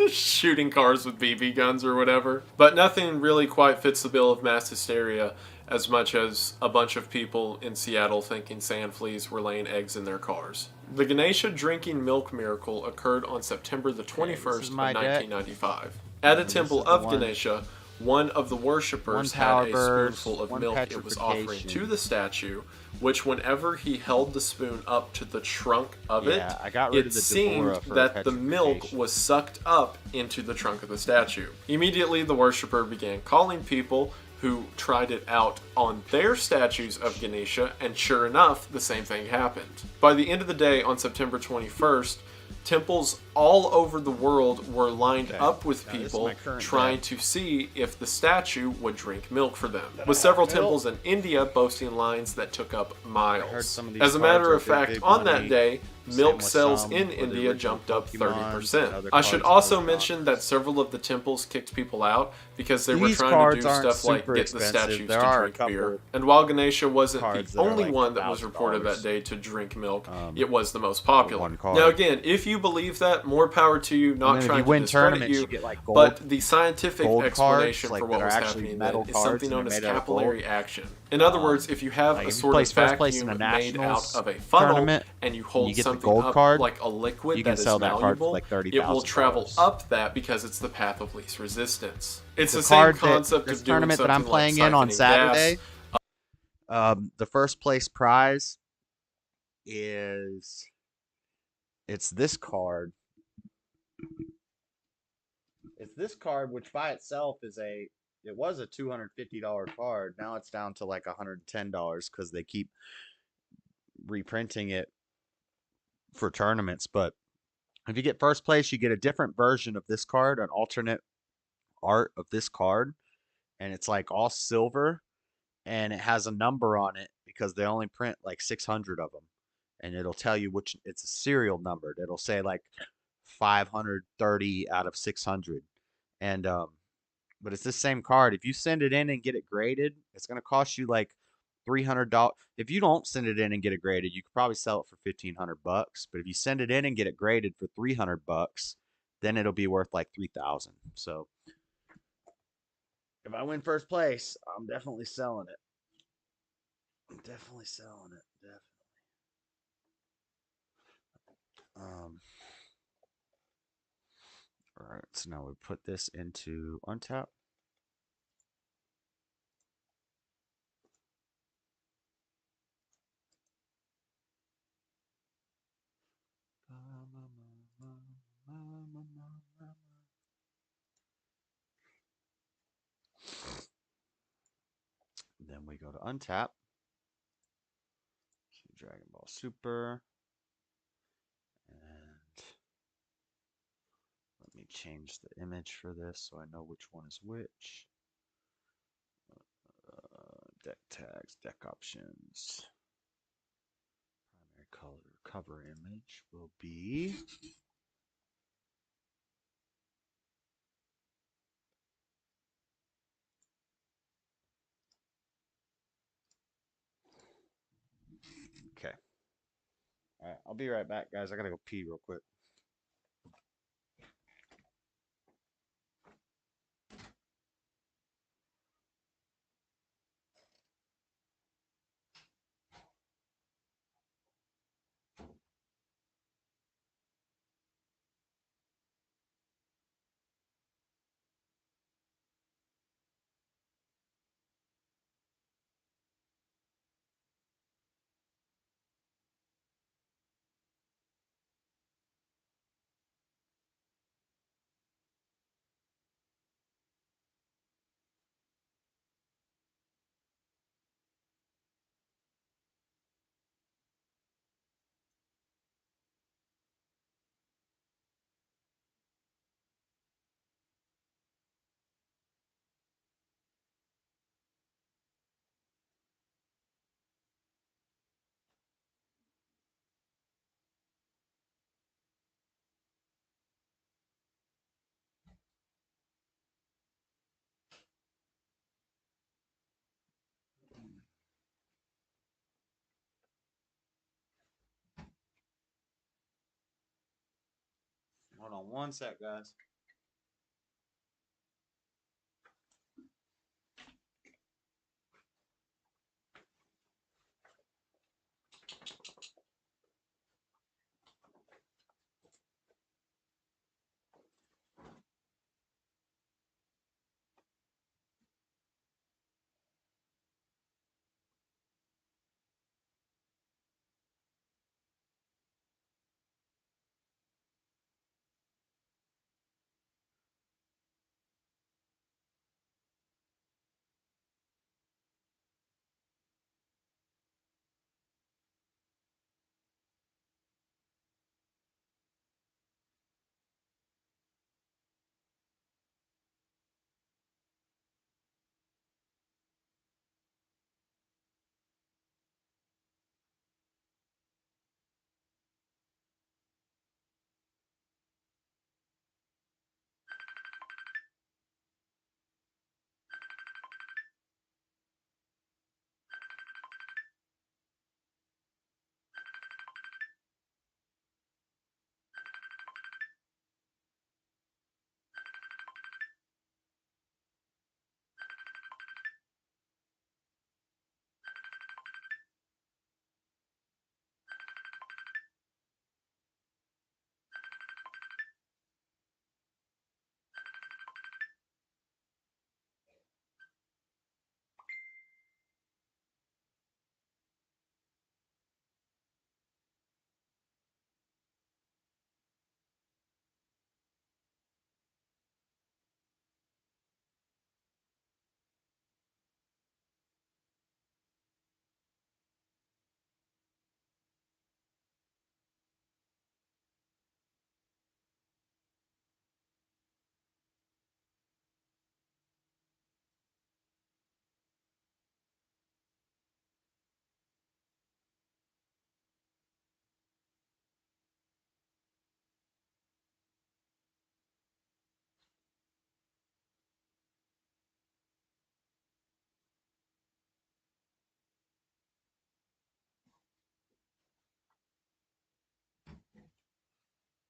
shooting cars with BB guns or whatever. But nothing really quite fits the bill of mass hysteria as much as a bunch of people in Seattle thinking sand fleas were laying eggs in their cars. The Ganesha drinking milk miracle occurred on September the 21st of 1995. At a temple of Ganesha, one of the worshippers had a spoonful of milk it was offering to the statue, which whenever he held the spoon up to the trunk of it seemed that the milk was sucked up into the trunk of the statue. Immediately, the worshipper began calling people who tried it out on their statues of Ganesha, and sure enough, the same thing happened. By the end of the day, on September 21st, temples all over the world were lined up with people trying to see if the statue would drink milk for them, with several temples in India boasting lines that took up miles. As a matter of fact, on that day, milk sales in India jumped up 30%. I should also mention that several of the temples kicked people out because they were trying to do stuff like get the statues to drink beer. And while Ganesha wasn't the only one that was reported that day to drink milk, it was the most popular. Now again, if you believe that, more power to you, not trying to discredit you, but the scientific explanation for what was happening then is something known as capillary action. In other words, if you have a sort of vacuum made out of a funnel and you hold something up like a liquid that is malleable, it will travel up that because it's the path of least resistance. It's the same concept of doing something that I'm playing in on Saturday. The first place prize is it's this card. It's this card, which by itself is it was a $250 card. Now it's down to like $110 because they keep reprinting it for tournaments. But if you get first place, you get a different version of this card, an alternate art of this card, and it's like all silver, and it has a number on it because they only print like 600 of them, and it'll tell you which it's a serial numbered. It'll say like 530 out of 600, and but it's the same card. If you send it in and get it graded, it's gonna cost you like $300. If you don't send it in and get it graded, you could probably sell it for $1,500. But if you send it in and get it graded for $300, then it'll be worth like 3,000. So if I win first place, I'm definitely selling it. I'm definitely selling it. Definitely. All right. So now we put this into untap. Then we go to untap. Dragon Ball Super. And let me change the image for this so I know which one is which. Deck tags, deck options. Primary color cover image will be okay. All right, I'll be right back, guys. I gotta go pee real quick. Hold on one sec, guys.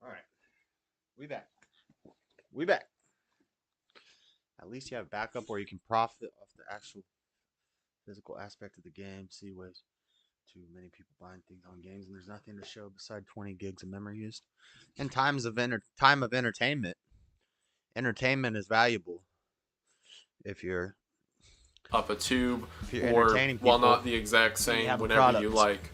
All right. We back. We back. At least you have backup where you can profit off the actual physical aspect of the game. See ways too many people buying things on games, and there's nothing to show beside 20 gigs of memory used. In time of entertainment, entertainment is valuable. If you're up a tube, or entertaining while people, not the exact you same, have a whenever you product. like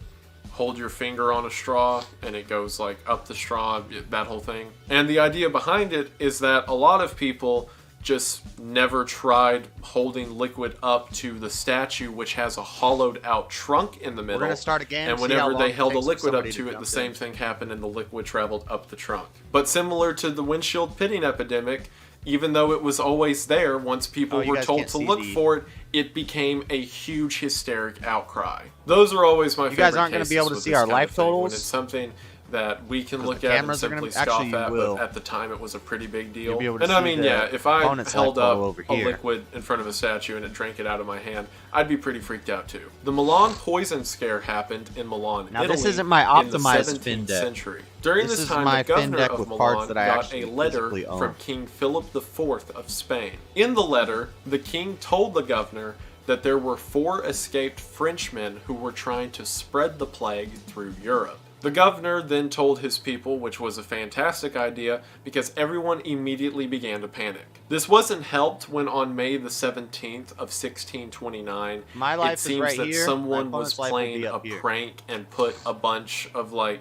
hold your finger on a straw and it goes like up the straw, that whole thing. And the idea behind it is that a lot of people just never tried holding liquid up to the statue, which has a hollowed out trunk in the middle. We're gonna start a game. And whenever they held the liquid up to it, the same thing happened and the liquid traveled up the trunk. But similar to the windshield pitting epidemic, even though it was always there, once people were told to look for it, it became a huge hysteric outcry. Those are always my favorite. You guys aren't going to be able to see our life totals. When it's something that we can look at and simply scoff at, but at the time it was a pretty big deal. And I mean, yeah, if I held up a liquid in front of a statue and it drank it out of my hand, I'd be pretty freaked out too. The Milan poison scare happened in Milan, now, Italy, this isn't my optimized in the 17th fin deck. century. During this time, the governor of Milan got a letter from King Philip IV of Spain. In the letter, the king told the governor that there were 4 escaped Frenchmen who were trying to spread the plague through Europe. The governor then told his people, which was a fantastic idea, because everyone immediately began to panic. This wasn't helped when on May the 17th of 1629, it seems that someone was playing a prank and put a bunch of like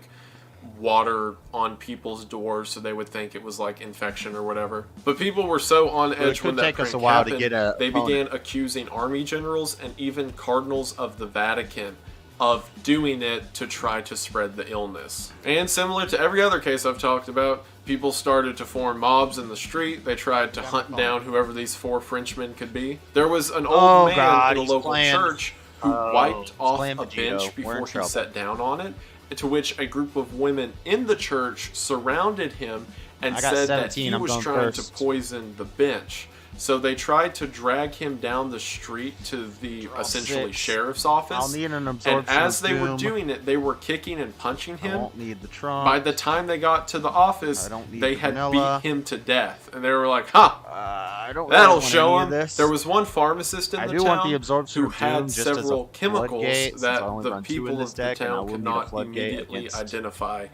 water on people's doors so they would think it was like infection or whatever. But people were so on edge when that prank happened, they began accusing army generals and even cardinals of the Vatican of doing it to try to spread the illness. And similar to every other case I've talked about, people started to form mobs in the street. They tried to hunt down whoever these 4 Frenchmen could be. There was an old man in a local church who wiped off a bench before he sat down on it, to which a group of women in the church surrounded him and said that he was trying to poison the bench. So they tried to drag him down the street to the essentially sheriff's office. And as they were doing it, they were kicking and punching him. By the time they got to the office, they had beat him to death. And they were like, that'll show him. There was one pharmacist in the town who had several chemicals that the people of the town could not immediately identify.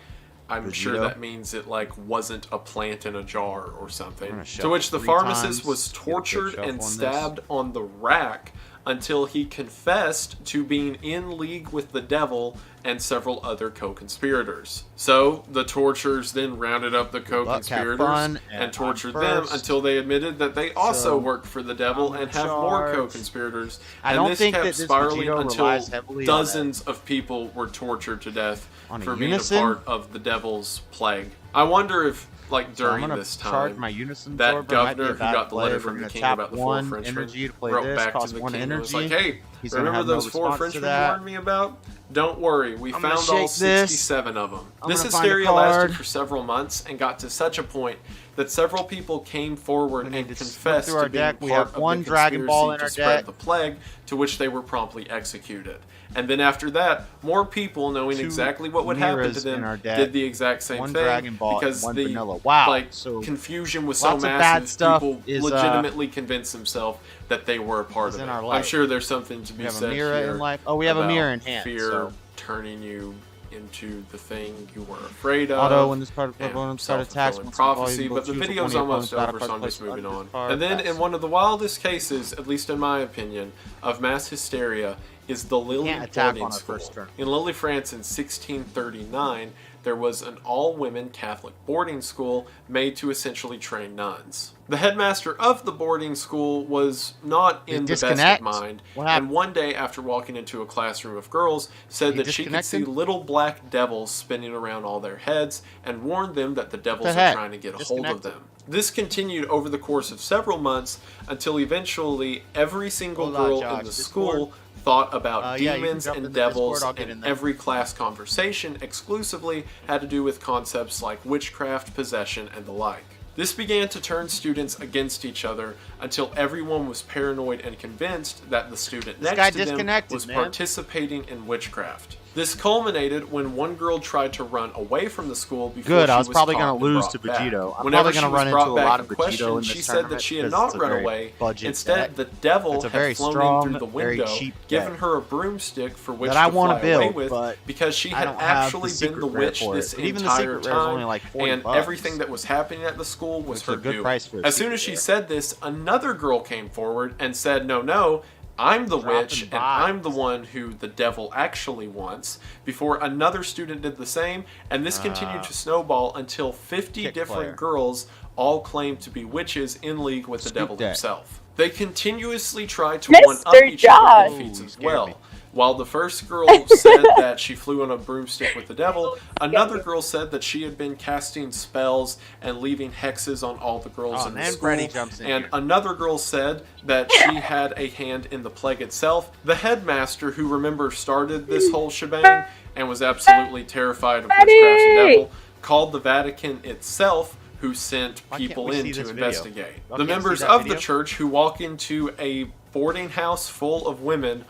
I'm sure that means it like wasn't a plant in a jar or something. To which the pharmacist was tortured and stabbed on the rack until he confessed to being in league with the devil and several other co-conspirators. So the torturers then rounded up the co-conspirators and tortured them until they admitted that they also work for the devil and have more co-conspirators. And this kept spiraling until dozens of people were tortured to death for being a part of the devil's plague. I wonder if, like, during this time, that governor who got the letter from the king about the 4 Frenchmen wrote back to the king and was like, hey, remember those 4 Frenchmen you warned me about? Don't worry, we found all 67 of them. This hysteria lasted for several months and got to such a point that several people came forward and confessed to being part of the conspiracy to spread the plague, to which they were promptly executed. And then after that, more people, knowing exactly what would happen to them, did the exact same thing, because the confusion was so massive, people legitimately convinced themselves that they were a part of it. I'm sure there's something to be said here we have a mirror in hand, fear turning you into the thing you were afraid of. Although when this part of the self-fulfilling prophecy, but the video's almost over, so I'm just moving on. And then in one of the wildest cases, at least in my opinion, of mass hysteria is the Lille boarding school. In Lille, France in 1639, there was an all-women Catholic boarding school made to essentially train nuns. The headmaster of the boarding school was not in the best of mind, and one day after walking into a classroom of girls, said that she could see little black devils spinning around all their heads, and warned them that the devils were trying to get a hold of them. This continued over the course of several months, until eventually every single girl in the school thought about demons and devils, and every class conversation exclusively had to do with concepts like witchcraft, possession, and the like. This began to turn students against each other until everyone was paranoid and convinced that the student next to them was participating in witchcraft. This culminated when one girl tried to run away from the school before Good, she I was probably going to lose to Vegito. I'm Whenever probably going she to was run into brought a lot back of in Vegito question, in she this said that tournament she had because it's not a run very away. budget Instead, deck. the devil It's a had very flown in strong, through the very window, cheap given deck her a broomstick for which that I to want fly to build, away with, but because she I had don't have actually the been the secret rare witch for this it. But even the entire secret rare is only time, like 40 and bucks. everything that was happening at the school was Which her is a good doing. price for a As soon as secret she rare. said this, another girl came forward and said, no, I'm the witch, and I'm the one who the devil actually wants, before another student did the same, and this continued to snowball until 50 different girls all claimed to be witches in league with the devil himself. They continuously tried to one-up each other in feats as well. While the first girl said that she flew on a broomstick with the devil, another girl said that she had been casting spells and leaving hexes on all the girls in the school, and another girl said that she had a hand in the plague itself. The headmaster, who remember started this whole shebang and was absolutely terrified of witchcraft and devil, called the Vatican itself, who sent people in to investigate. The members of the church who walk into a boarding house full of women.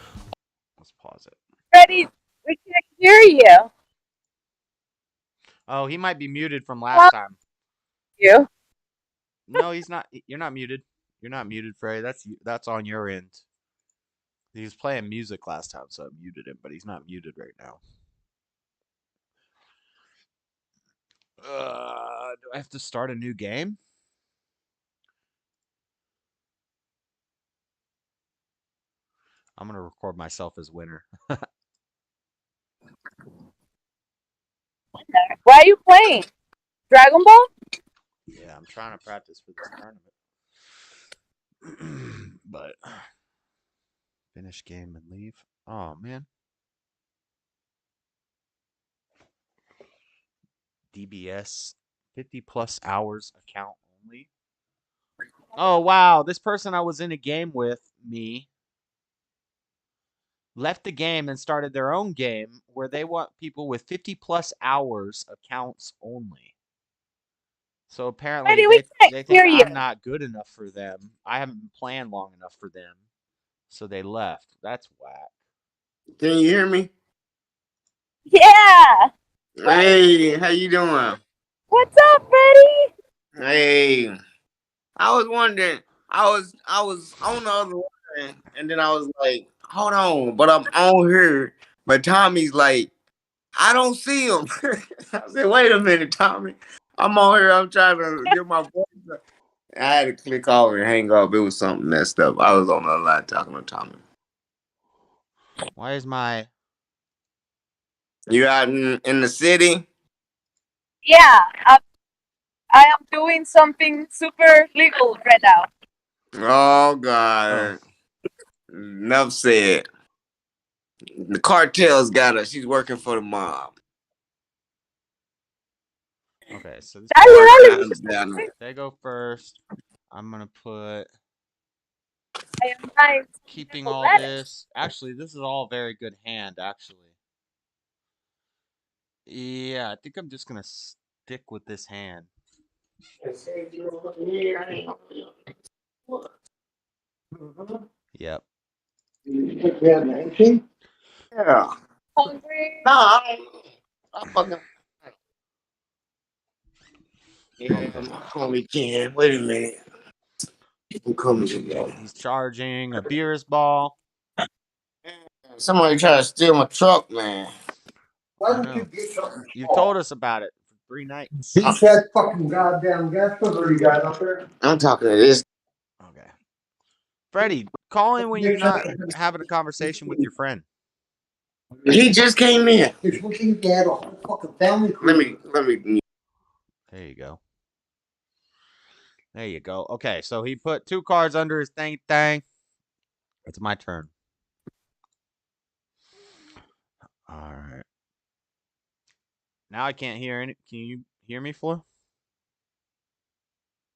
Let's pause it. Freddie, we can't hear you. Oh, he might be muted from last time. You? No, he's not. You're not muted. You're not muted, Freddie. That's on your end. He was playing music last time, so I muted him, but he's not muted right now. Do I have to start a new game? I'm gonna record myself as winner. Why are you playing? Dragon Ball? Yeah, I'm trying to practice for this tournament. But finish game and leave. Oh man. DBS 50 plus hours account only. Oh wow, this person I was in a game with, me, left the game and started their own game where they want people with 50 plus hours accounts only. So apparently they think I'm not good enough for them. I haven't been playing long enough for them. So they left. That's whack. Can you hear me? Yeah. Hey, how you doing? What's up, Freddie? Hey. I was wondering, I was on the other line, and then I was like, hold on, but I'm on here. But Tommy's like, I don't see him. I said, wait a minute, Tommy. I'm on here, I'm trying to get my voice. I had to click off and hang up. It was something messed up. I was on the other line talking to Tommy. Why is my... You out in the city? Yeah, I am doing something super legal right now. Oh, God. Oh. Enough said. The cartel's got her. She's working for the mob. Okay, so this they go first. I'm gonna put keeping all this. Actually, this is all very good hand. Actually, yeah, I think I'm just gonna stick with this hand. Yep. Yeah. Hungry? No, I'm fucking. Yeah, I'm can. Wait a minute. I'm coming to you. He's charging a beer's ball. Somebody tried to steal my truck, man. Why don't you get something? You told us about it for 3 nights. Beach that fucking goddamn gas filter you got up there. I'm talking to this. Okay. Freddie, call in when you're not having a conversation with your friend. He just came in. Let me. There you go. There you go. Okay, so he put 2 cards under his thing. It's my turn. All right. Now I can't hear any. Can you hear me, Flo?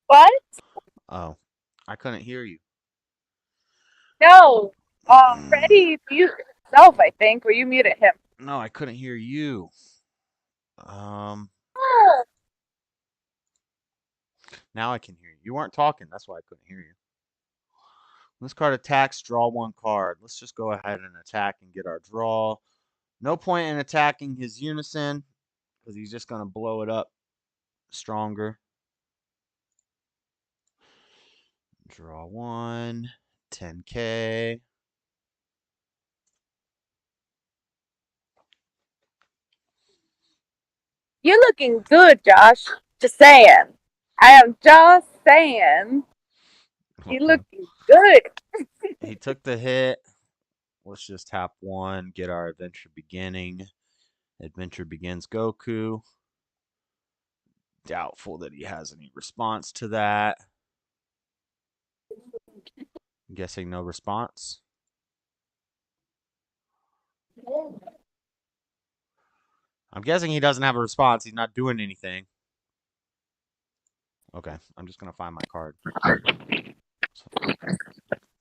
What? Oh, I couldn't hear you. No. Freddie muted himself, I think, or you muted him. No, I couldn't hear you. Now I can hear you. You weren't talking. That's why I couldn't hear you. This card attacks. Draw 1 card. Let's just go ahead and attack and get our draw. No point in attacking his unison because he's just going to blow it up stronger. Draw 1, 10K. You're looking good, Josh. Just saying. I am just saying. You're looking good. He took the hit. Let's just tap 1, get our adventure beginning. Adventure begins Goku. Doubtful that he has any response to that. I'm guessing no response. I'm guessing he doesn't have a response. He's not doing anything. Okay, I'm just going to find my card.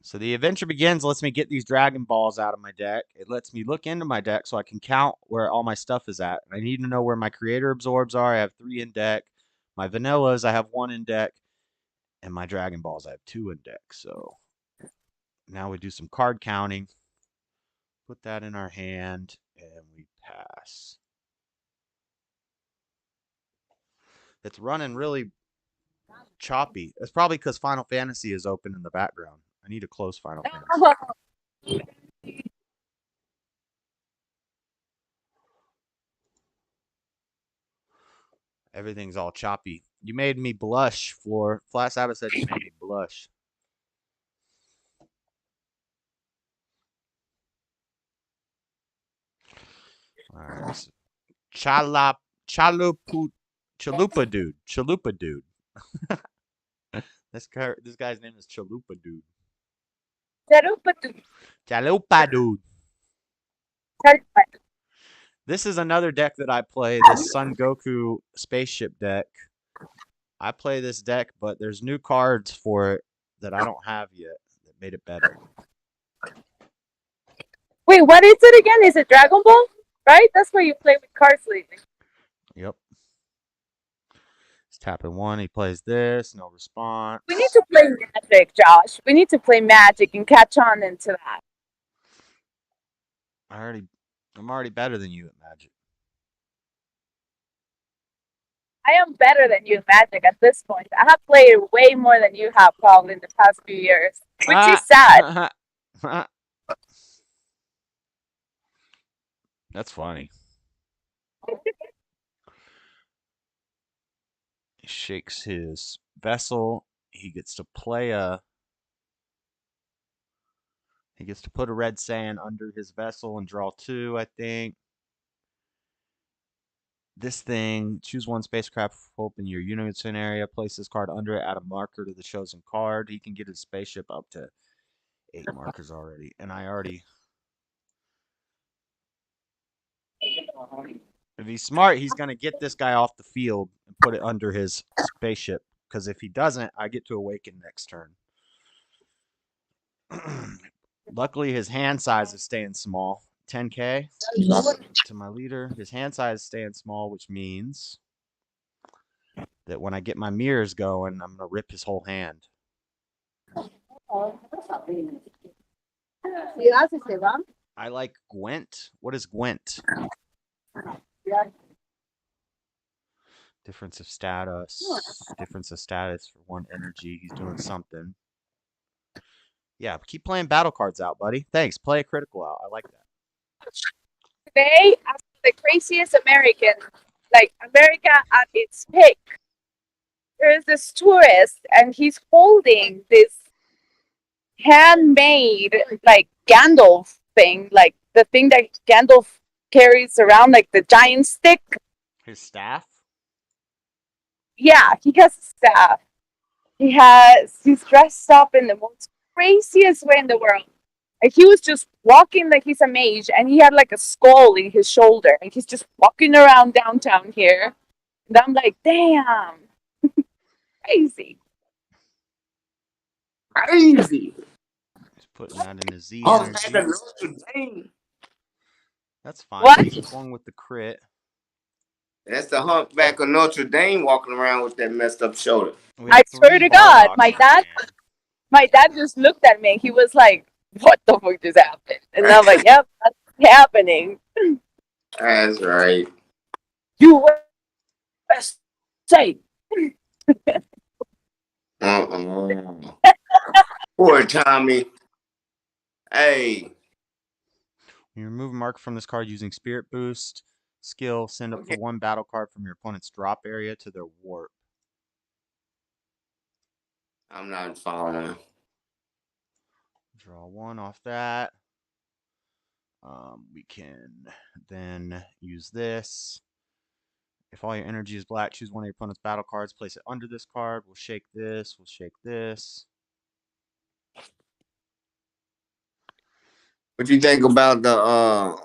So the adventure begins lets me get these Dragon Balls out of my deck. It lets me look into my deck so I can count where all my stuff is at. I need to know where my Creator Absorbs are. I have 3 in deck. My Vanillas, I have 1 in deck. And my Dragon Balls, I have 2 in deck. So now we do some card counting. Put that in our hand, and we pass. It's running really choppy. It's probably because Final Fantasy is open in the background. I need to close Final Fantasy. Everything's all choppy. You made me blush, Floor. Flat Sabbath said you made me blush. All right. So, Chalupa dude. This guy's name is Chalupa dude. Chalupa dude. This is another deck that I play, the Son Goku spaceship deck. I play this deck, but there's new cards for it that I don't have yet that made it better. Wait, what is it again? Is it Dragon Ball? Right? That's where you play with cards lately. Yep. He's tapping 1. He plays this. No response. We need to play Magic, Josh. We need to play Magic and catch on into that. I'm already better than you at Magic. I am better than you at Magic at this point. I have played way more than you have probably in the past few years, which is sad. That's funny. He shakes his vessel. He gets to play He gets to put a red sand under his vessel and draw 2, I think. This thing, choose 1 spacecraft, open your unison area, place this card under it, add a marker to the chosen card. He can get his spaceship up to 8 markers already. And if he's smart, he's going to get this guy off the field and put it under his spaceship. Because if he doesn't, I get to awaken next turn. Luckily, his hand size is staying small. 10K to my leader. His hand size is staying small, which means that when I get my mirrors going, I'm going to rip his whole hand. I like Gwent. What is Gwent? Difference of status. Difference of status for 1 energy. He's doing something. Yeah, keep playing battle cards out, buddy. Thanks. Play a critical out. I like that. Today, I'm the craziest American, like America at its peak. There's this tourist, and he's holding this handmade, like Gandalf thing, like the thing that Gandalf carries around, like the giant stick. His staff? Yeah, he has a staff. He's dressed up in the most craziest way in the world. Like he was just walking like he's a mage, and he had like a skull in his shoulder, and he's just walking around downtown here. And I'm like, damn, crazy. Crazy. He's putting that in his Z Oh, energy. That's fine. What? He swung with the crit. That's the humpback of Notre Dame walking around with that messed up shoulder. I swear to God, my dad just looked at me. He was like, what the fuck just happened? And I'm like, yep, that's happening. That's right. USA. Poor Tommy. Hey. When you remove a marker from this card using Spirit Boost skill, send up to one battle card from your opponent's drop area to their warp. I'm not following. Draw one off that. We can then use this. If all your energy is black, choose one of your opponent's battle cards, place it under this card. We'll shake this. We'll shake this. What you think about the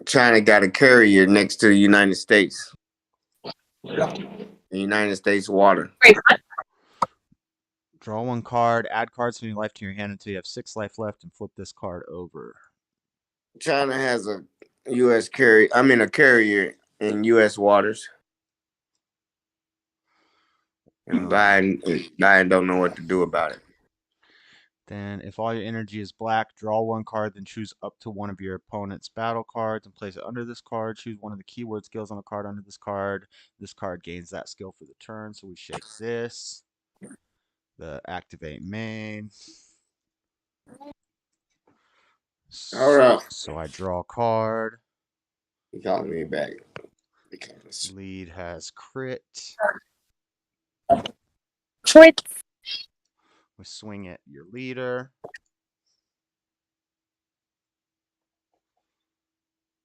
China got a carrier next to the United States? The United States water. Draw one card, add cards from your life to your hand until you have 6 life left, and flip this card over. China has a U.S. carrier. I mean, a carrier in U.S. waters. And Biden don't know what to do about it. Then, if all your energy is black, draw one card, then choose up to one of your opponent's battle cards and place it under this card. Choose one of the keyword skills on the card under this card. This card gains that skill for the turn, so we shake this. The activate main. Hold up. So I draw a card. He calling me back. Lead has crit. Crit. We swing at your leader.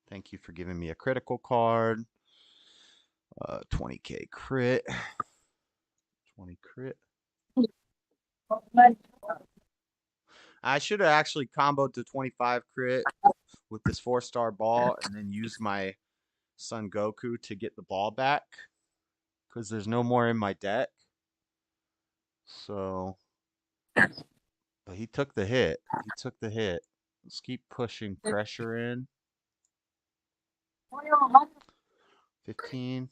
Thank you for giving me a critical card. 20k crit. 20 crit. I should have actually comboed to 25 crit with this 4-star ball and then used my Son Goku to get the ball back because there's no more in my deck. So, but he took the hit. He took the hit. Let's keep pushing pressure in. 15.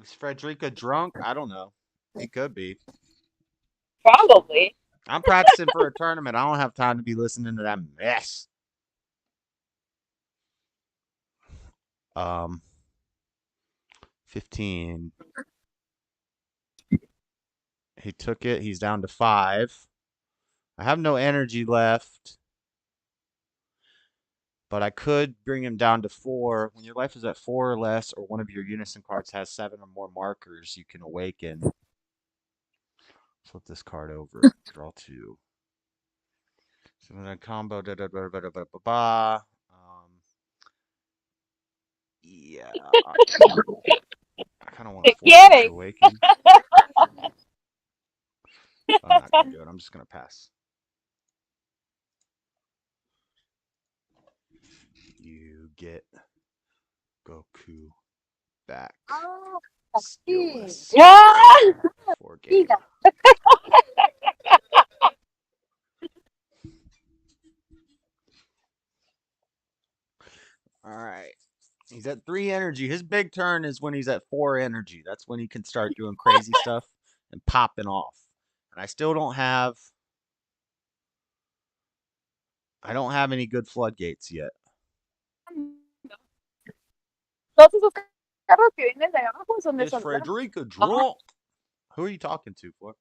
Is Frederica drunk? I don't know. He could be. Probably. I'm practicing for a tournament. I don't have time to be listening to that mess. 15. He took it. He's down to 5. I have no energy left. But I could bring him down to 4. When your life is at 4 or less, or one of your unison cards has 7 or more markers, you can awaken. Flip this card over. Draw 2. So then I combo. Yeah. I kind of want to force it to awaken. I'm not going to do it. I'm just going to pass. You get Goku back. Skillless. For game. All right. He's at 3 energy. His big turn is when he's at 4 energy. That's when he can start doing crazy stuff and popping off. And I still don't have... I don't have any good floodgates yet. Is Frederica drunk? Who are you talking to, for?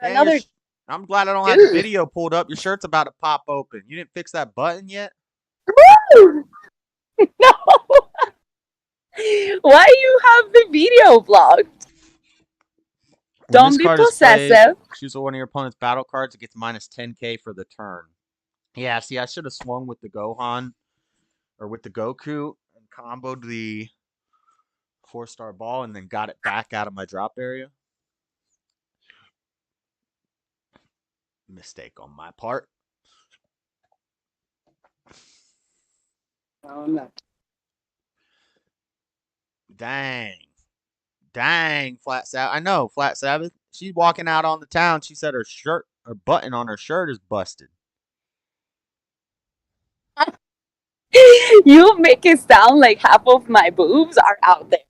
Hey, I'm glad I don't have the video pulled up. Your shirt's about to pop open. You didn't fix that button yet? No. Why do you have the video blocked? Don't be possessive. Choose one of your opponent's battle cards. It gets minus 10k for the turn. Yeah, see, I should have swung with the Gohan or with the Goku and comboed the 4-star ball and then got it back out of my drop area. Mistake on my part. Oh, no. Dang, Flat Sabbath. I know, Flat Sabbath. She's walking out on the town. She said her button on her shirt is busted. You make it sound like half of my boobs are out there.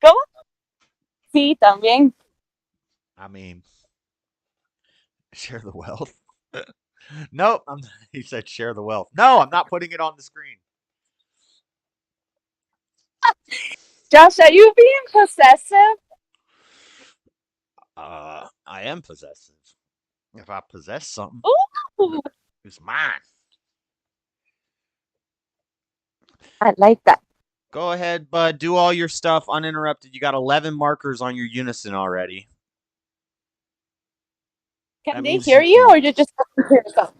¿Cómo? Sí, también. I mean, share the wealth. Nope. He said share the wealth. No, I'm not putting it on the screen. Josh, are you being possessive? I am possessive. If I possess something, Ooh, it's mine. I like that. Go ahead, bud. Do all your stuff uninterrupted. You got 11 markers on your unison already. Can they hear you, or you just have to hear yourself?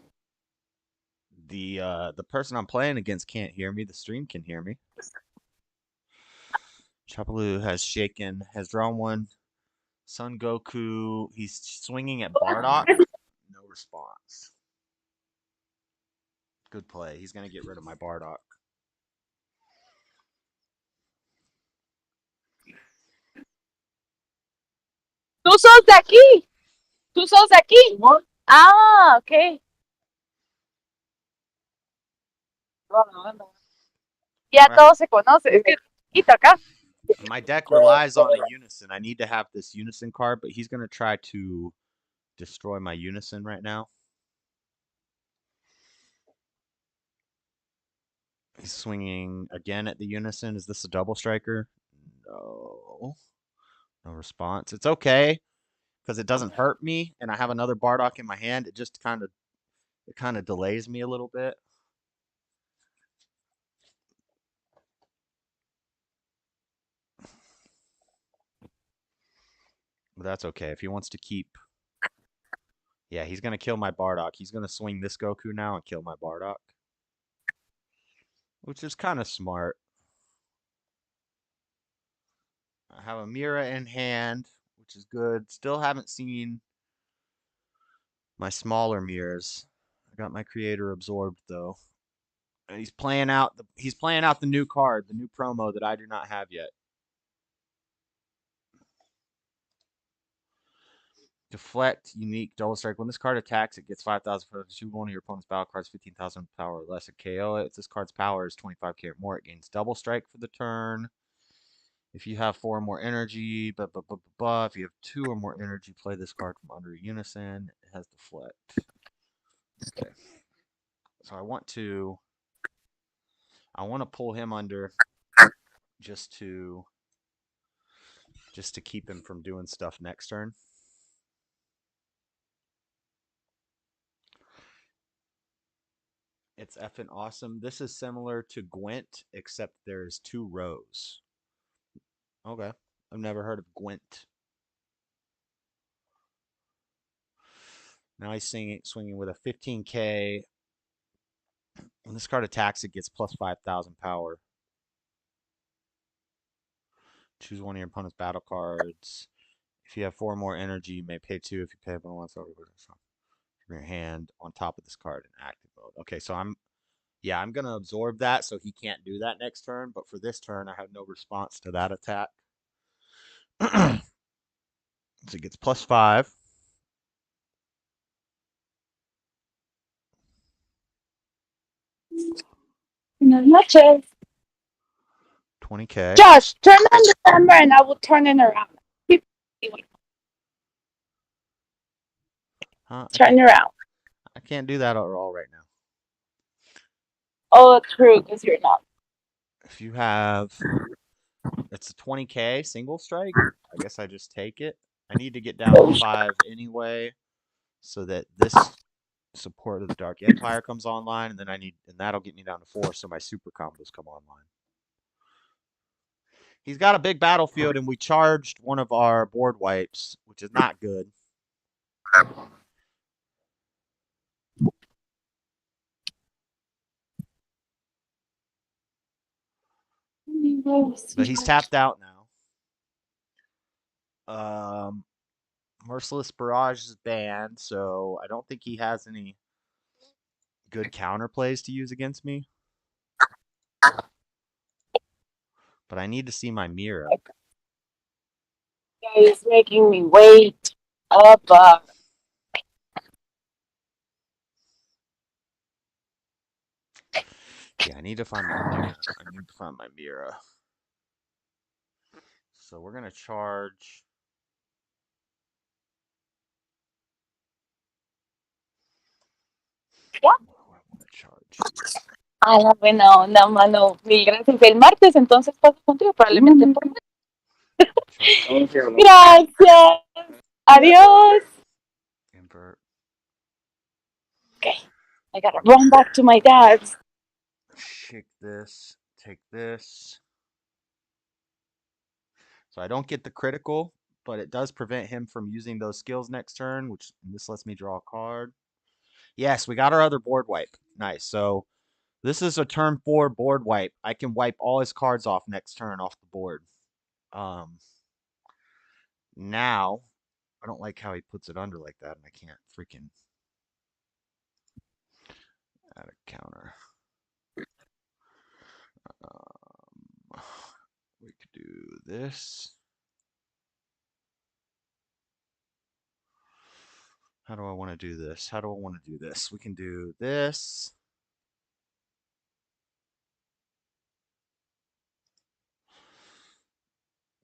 The person I'm playing against can't hear me. The stream can hear me. Chapaloo has drawn one. Son Goku, he's swinging at Bardock. No response. Good play. He's gonna get rid of my Bardock. Tú sos de aquí. Tú sos de aquí. Ah, ok. Ya todos se conocen. Es que quita acá. My deck relies on a unison. I need to have this unison card, but he's gonna try to destroy my unison right now. He's swinging again at the unison. Is this a double striker? No. No response. It's okay because it doesn't hurt me, and I have another Bardock in my hand. It just kind of delays me a little bit. But that's okay. If he wants to keep... Yeah, he's going to kill my Bardock. He's going to swing this Goku now and kill my Bardock. Which is kind of smart. I have a Mira in hand, which is good. Still haven't seen my smaller mirrors. I got my creator absorbed though. And he's playing out the new card, the new promo that I do not have yet. Deflect, unique, double strike. When this card attacks, it gets 5,000 for choose one of your opponent's battle cards, 15,000 power or less to KO it. If this card's power is 25k or more, it gains double strike for the turn. If you have 4 or more energy, if you have 2 or more energy, play this card from under a unison. It has deflect. Okay. So I want to pull him under just to keep him from doing stuff next turn. It's effing awesome. This is similar to Gwent, except there's 2 rows. Okay. I've never heard of Gwent. Now he's swinging with a 15k. When this card attacks, it gets plus 5,000 power. Choose one of your opponent's battle cards. If you have 4 more energy, you may pay 2. If you pay up once, from your hand on top of this card in active mode. Okay, so I'm gonna absorb that so he can't do that next turn. But for this turn, I have no response to that attack. So it gets plus 5. Buenas noches. 20k. Josh, turn on the camera and I will turn it around. Turn around. I can't do that at all right now. Oh, true, because you're not. If you have... It's a 20k single strike. I guess I just take it. I need to get down to 5 anyway, so that this support of the Dark Empire comes online, and then that'll get me down to 4, so my super combos come online. He's got a big battlefield, and we charged one of our board wipes, which is not good. But he's tapped out now. Merciless Barrage is banned, so I don't think he has any good counterplays to use against me. But I need to see my Mira. He's making me wait up. Yeah, I need to find my mirror. So we're gonna charge. Ya. What do I want to charge? Ah, bueno, no, mano, mil gracias. El martes entonces paso contigo, probablemente por Gracias. Adiós. Invert. Okay, I gotta run back to my dad's. Shake this. Take this. So I don't get the critical, but it does prevent him from using those skills next turn, which this lets me draw a card. Yes, we got our other board wipe. Nice. So this is a turn 4 board wipe. I can wipe all his cards off next turn off the board. Now, I don't like how he puts it under like that, and I can't freaking add a counter. We could do this. How do I want to do this? We can do this.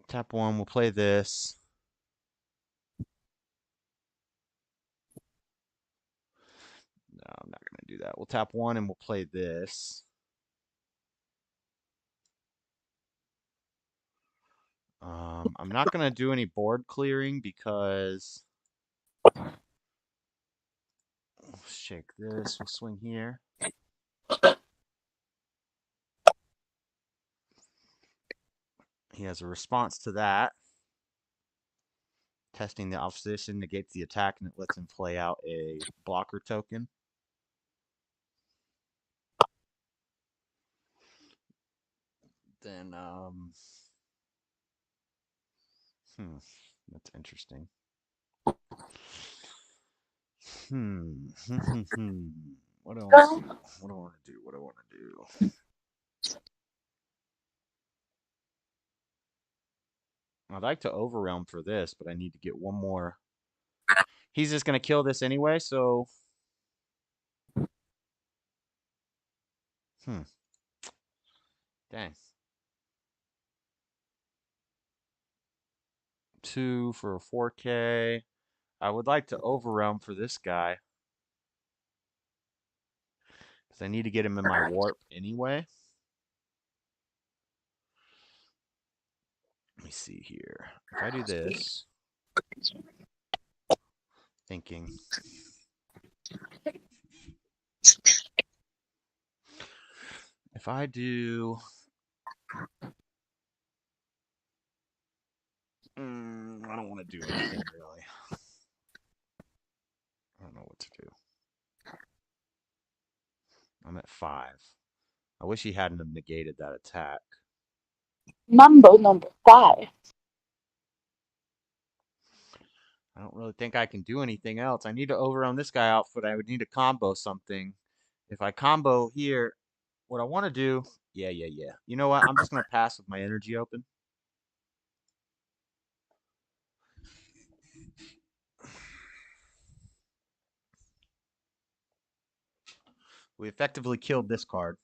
Tap 1, we'll play this. No, I'm not going to do that. We'll tap 1 and we'll play this. I'm not going to do any board clearing because we'll shake this. We'll swing here. He has a response to that. Testing the opposition negates the attack and it lets him play out a blocker token. Then, that's interesting. What do I want to do? I'd like to overwhelm for this, but I need to get one more. He's just going to kill this anyway, so... Dang. 2 for a 4K. I would like to overwhelm for this guy. Because I need to get him in my warp anyway. Let me see here. If I do this... Thinking... If I do... I don't want to do anything, really. I don't know what to do. I'm at 5. I wish he hadn't have negated that attack. Mambo number 5. I don't really think I can do anything else. I need to overrun this guy out, but I would need to combo something. If I combo here, what I want to do... Yeah. You know what? I'm just going to pass with my energy open. We effectively killed this card.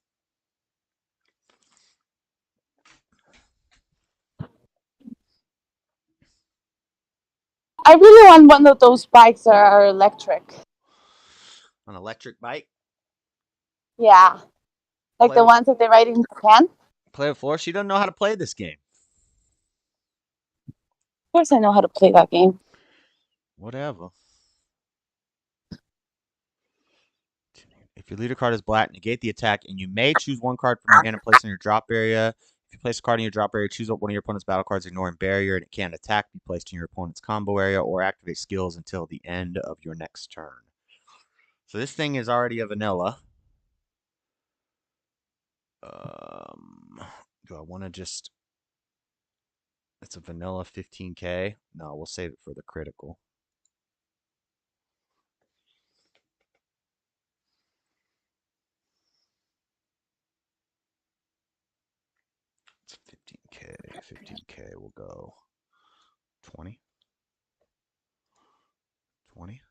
I really want one of those bikes that are electric. An electric bike? Yeah. Like the ones that they ride in Japan? Play with Flora? She doesn't know how to play this game. Of course I know how to play that game. Whatever. If your leader card is black, negate the attack, and you may choose one card from your hand and place it in your drop area. If you place a card in your drop area, choose up one of your opponent's battle cards, ignoring barrier, and it can't attack, be placed in your opponent's combo area, or activate skills until the end of your next turn. So this thing is already a vanilla. Do I want to just... It's a vanilla 15K. No, we'll save it for the critical. It's 15K. 15K will go 20. 20.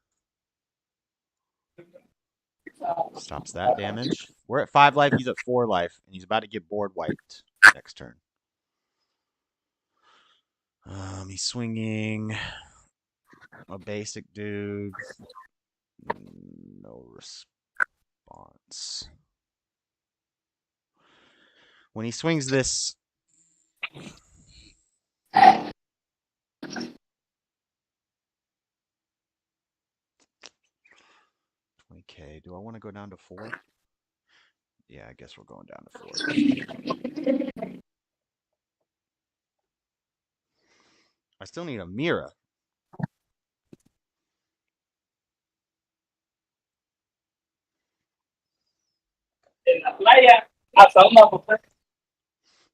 Stops that damage. We're at 5 life. He's at 4 life, and he's about to get board wiped next turn. He's swinging a basic dude. No response. When he swings this, $20K. Do I want to go down to 4? Yeah, I guess we're going down to 4. I still need a Mira.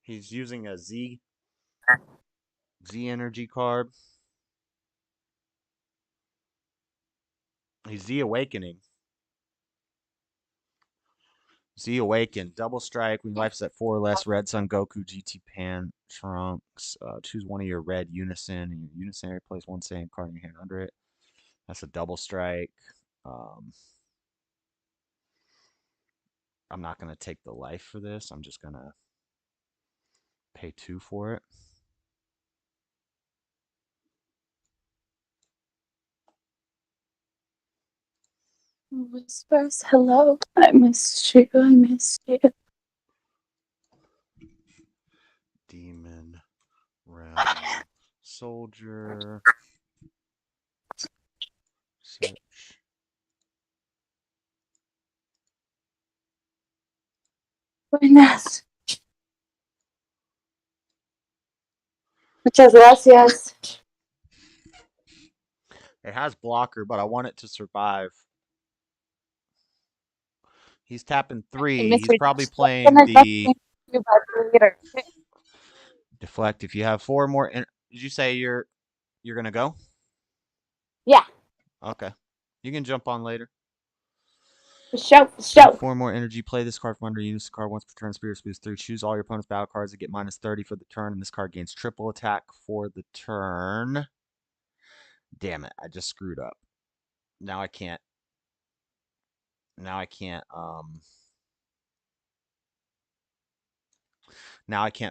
He's using a Z energy card. He's Z Awakening. Z Awaken. Double strike. When life's at 4 or less. Red Sun, Goku, GT Pan, Trunks. Choose one of your red Unison. And your Unison replace one sand card in your hand under it. That's a double strike. I'm not going to take the life for this. I'm just going to pay 2 for it. Whispers, hello. I missed you. I missed you. Demon, Realm, Soldier. Search. Buenas. Muchas gracias. It has blocker, but I want it to survive. He's tapping 3. He's probably playing the deflect. If you have 4 more, did you say you're gonna go? Yeah. Okay, you can jump on later. Show. 4 more energy. Play this card from under you. Use the card once per turn. Spirit boost 3. Choose all your opponent's battle cards to get -30 for the turn, and this card gains triple attack for the turn. Damn it! I just screwed up. Now I can't. Now I can't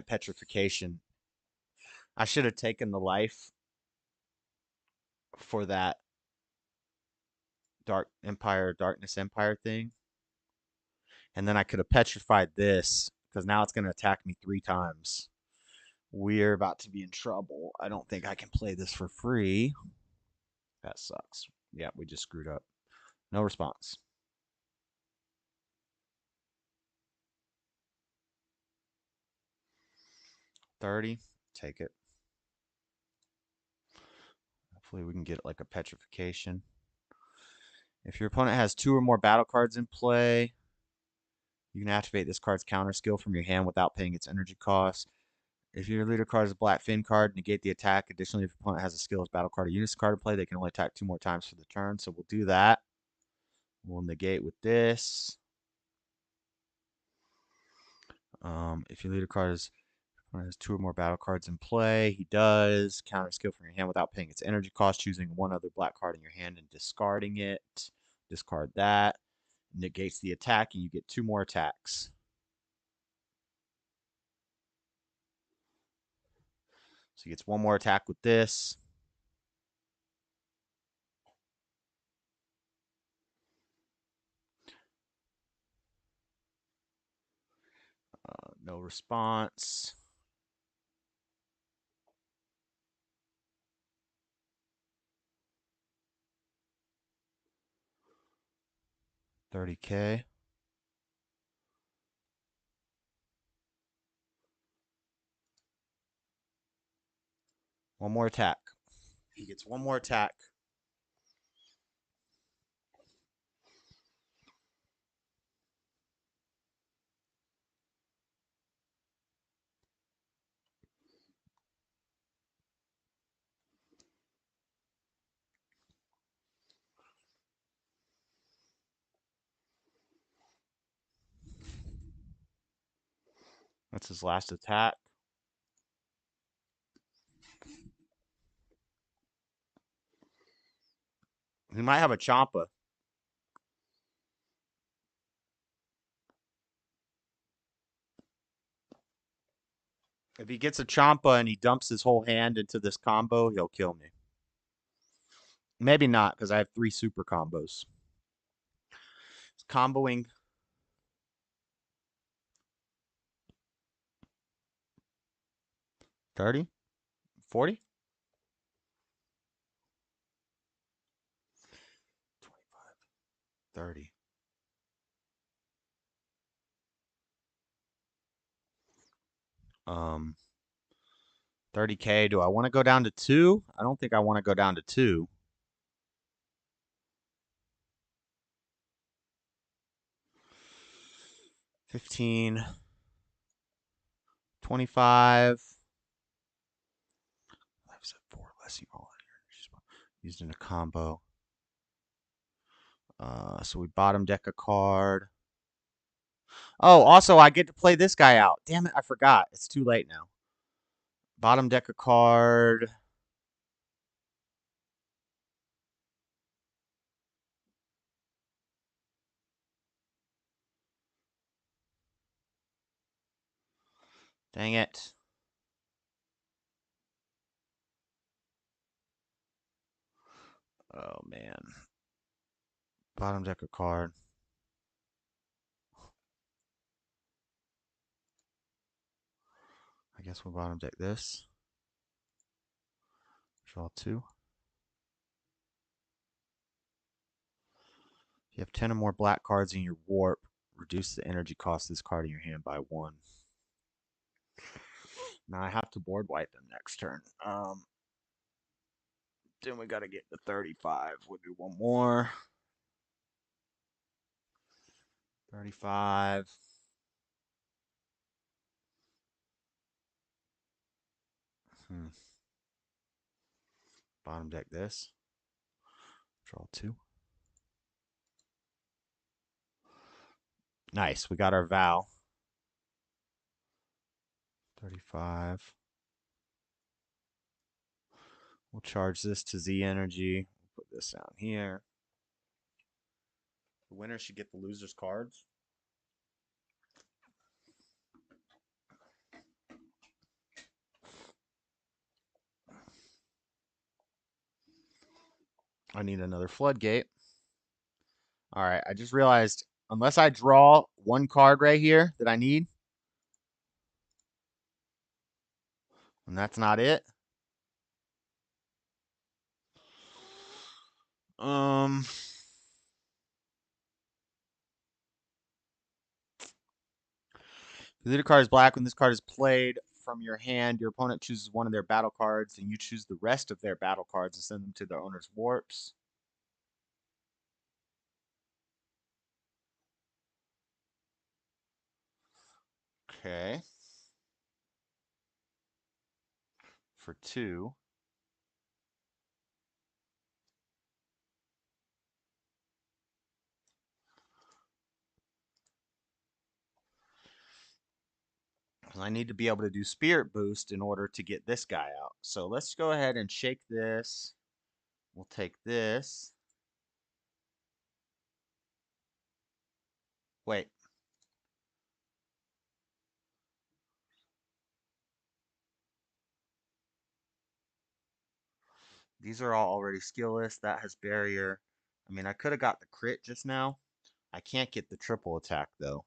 petrification. I should have taken the life for that Darkness Empire thing. And then I could have petrified this, because now it's going to attack me 3 times. We're about to be in trouble. I don't think I can play this for free. That sucks. Yeah, we just screwed up. No response. $30. Take it. Hopefully we can get like a petrification. If your opponent has 2 or more battle cards in play, you can activate this card's counter skill from your hand without paying its energy cost. If your leader card is a Black Fin card, negate the attack. Additionally, if your opponent has a skills battle card or Unison card in play, they can only attack 2 more times for the turn. So we'll do that. We'll negate with this. If your leader card has 2 or more battle cards in play, he does. Counter skill from your hand without paying its energy cost, choosing one other black card in your hand and discarding it. Discard that. Negates the attack, and you get 2 more attacks. So he gets 1 more attack with this. No response. $30K. One more attack. He gets 1 more attack. That's his last attack. He might have a Champa. If he gets a Champa and he dumps his whole hand into this combo, he'll kill me. Maybe not, because I have 3 super combos. It's comboing. $30? $40? 25. 30. Um, 30K. Do I want to go down to 2? I don't think I want to go down to 2. 15. 25. I've said 4 less you all used in a combo. So we bottom deck a card. Oh, also I get to play this guy out. Damn it, I forgot. It's too late now. Bottom deck a card. Dang it. Oh, man. Bottom deck a card. I guess we'll bottom deck this. Draw 2. If you have 10 or more black cards in your warp, reduce the energy cost of this card in your hand by 1. Now I have to board wipe them next turn. Then we gotta get to 35. We'll do one more. 35. Bottom deck this. Draw 2. Nice. We got our Vow. 35. We'll charge this to Z energy. We'll put this down here. The winner should get the loser's cards. I need another floodgate. All right, I just realized unless I draw one card right here that I need, and that's not it. The leader card is black. When this card is played from your hand, your opponent chooses one of their battle cards, and you choose the rest of their battle cards and send them to their owner's warps. Okay. For 2. I need to be able to do Spirit Boost in order to get this guy out. So let's go ahead and shake this. We'll take this. Wait. These are all already skillless. That has barrier. I mean, I could have got the crit just now. I can't get the triple attack, though.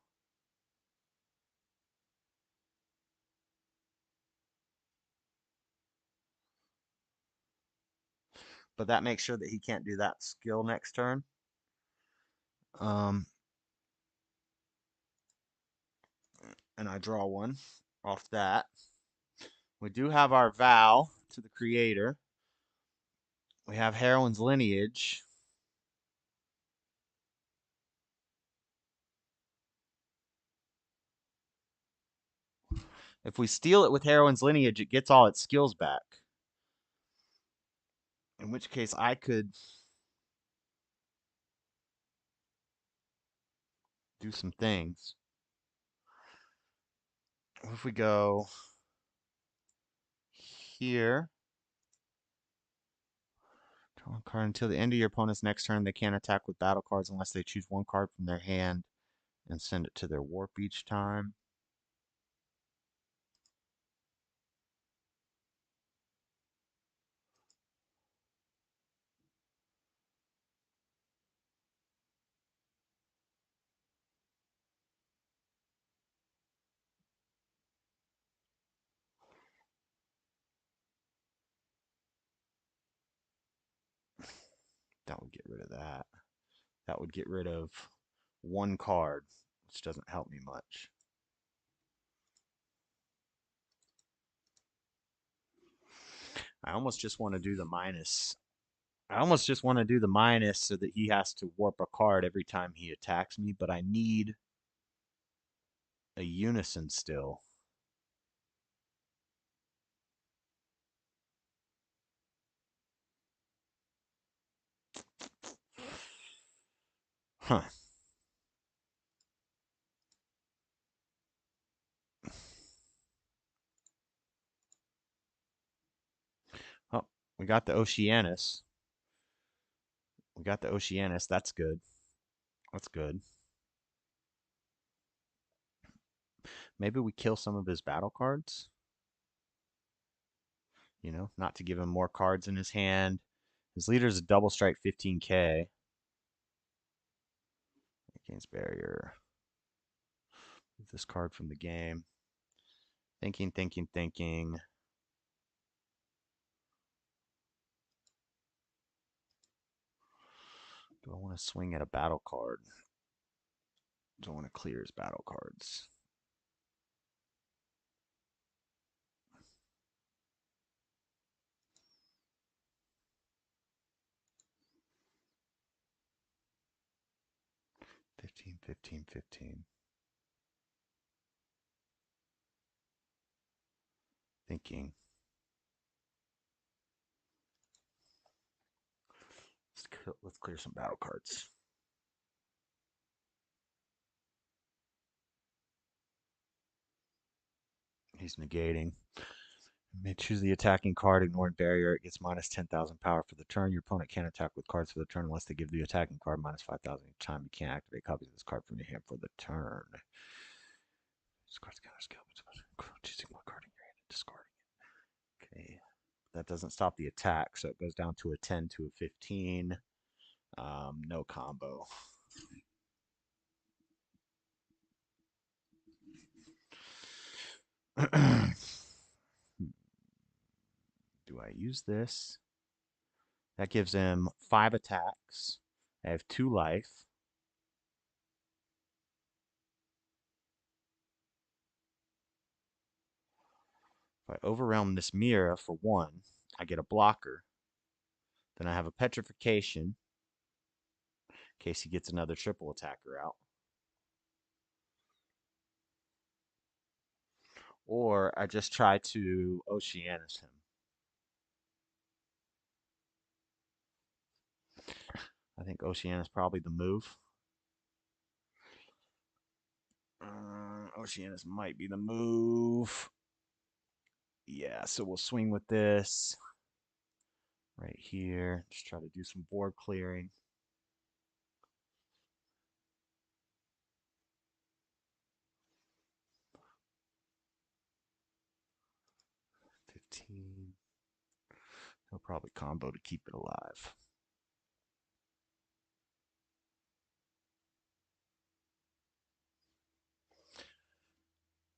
But that makes sure that he can't do that skill next turn. And I draw one off that. We do have our vow to the creator. We have Heroine's Lineage. If we steal it with Heroine's Lineage, it gets all its skills back. In which case I could do some things. What if we go here? Draw one card until the end of your opponent's next turn. They can't attack with battle cards unless they choose one card from their hand and send it to their warp each time. That would get rid of that. That would get rid of one card, which doesn't help me much. I almost just want to do the minus. I almost just want to do the minus so that he has to warp a card every time he attacks me, but I need a unison still. Huh. Oh, we got the Oceanus. We got the Oceanus. That's good. That's good. Maybe we kill some of his battle cards. You know, not to give him more cards in his hand. His leader's a double strike 15k. Against barrier. Move this card from the game. Thinking. Do I want to swing at a battle card? Do I want to clear his battle cards? Fifteen. Thinking. Let's clear some battle cards. He's negating. You may choose the attacking card, ignoring barrier. It gets minus 10,000 power for the turn. Your opponent can't attack with cards for the turn unless they give the attacking card minus 5,000 each time. You can't activate copies of this card from your hand for the turn. This card's counter skill. Choosing one card in your hand and discarding it. Okay. That doesn't stop the attack, so it goes down to a 10 to a 15. No combo. Do I use this? That gives him 5 attacks. I have 2 life. If I overwhelm this Mira for 1, I get a blocker. Then I have a petrification in case he gets another triple attacker out. Or I just try to Oceanus him. I think Oceanus probably the move. Oceanus might be the move. Yeah, so we'll swing with this right here. Just try to do some board clearing. He'll probably combo to keep it alive.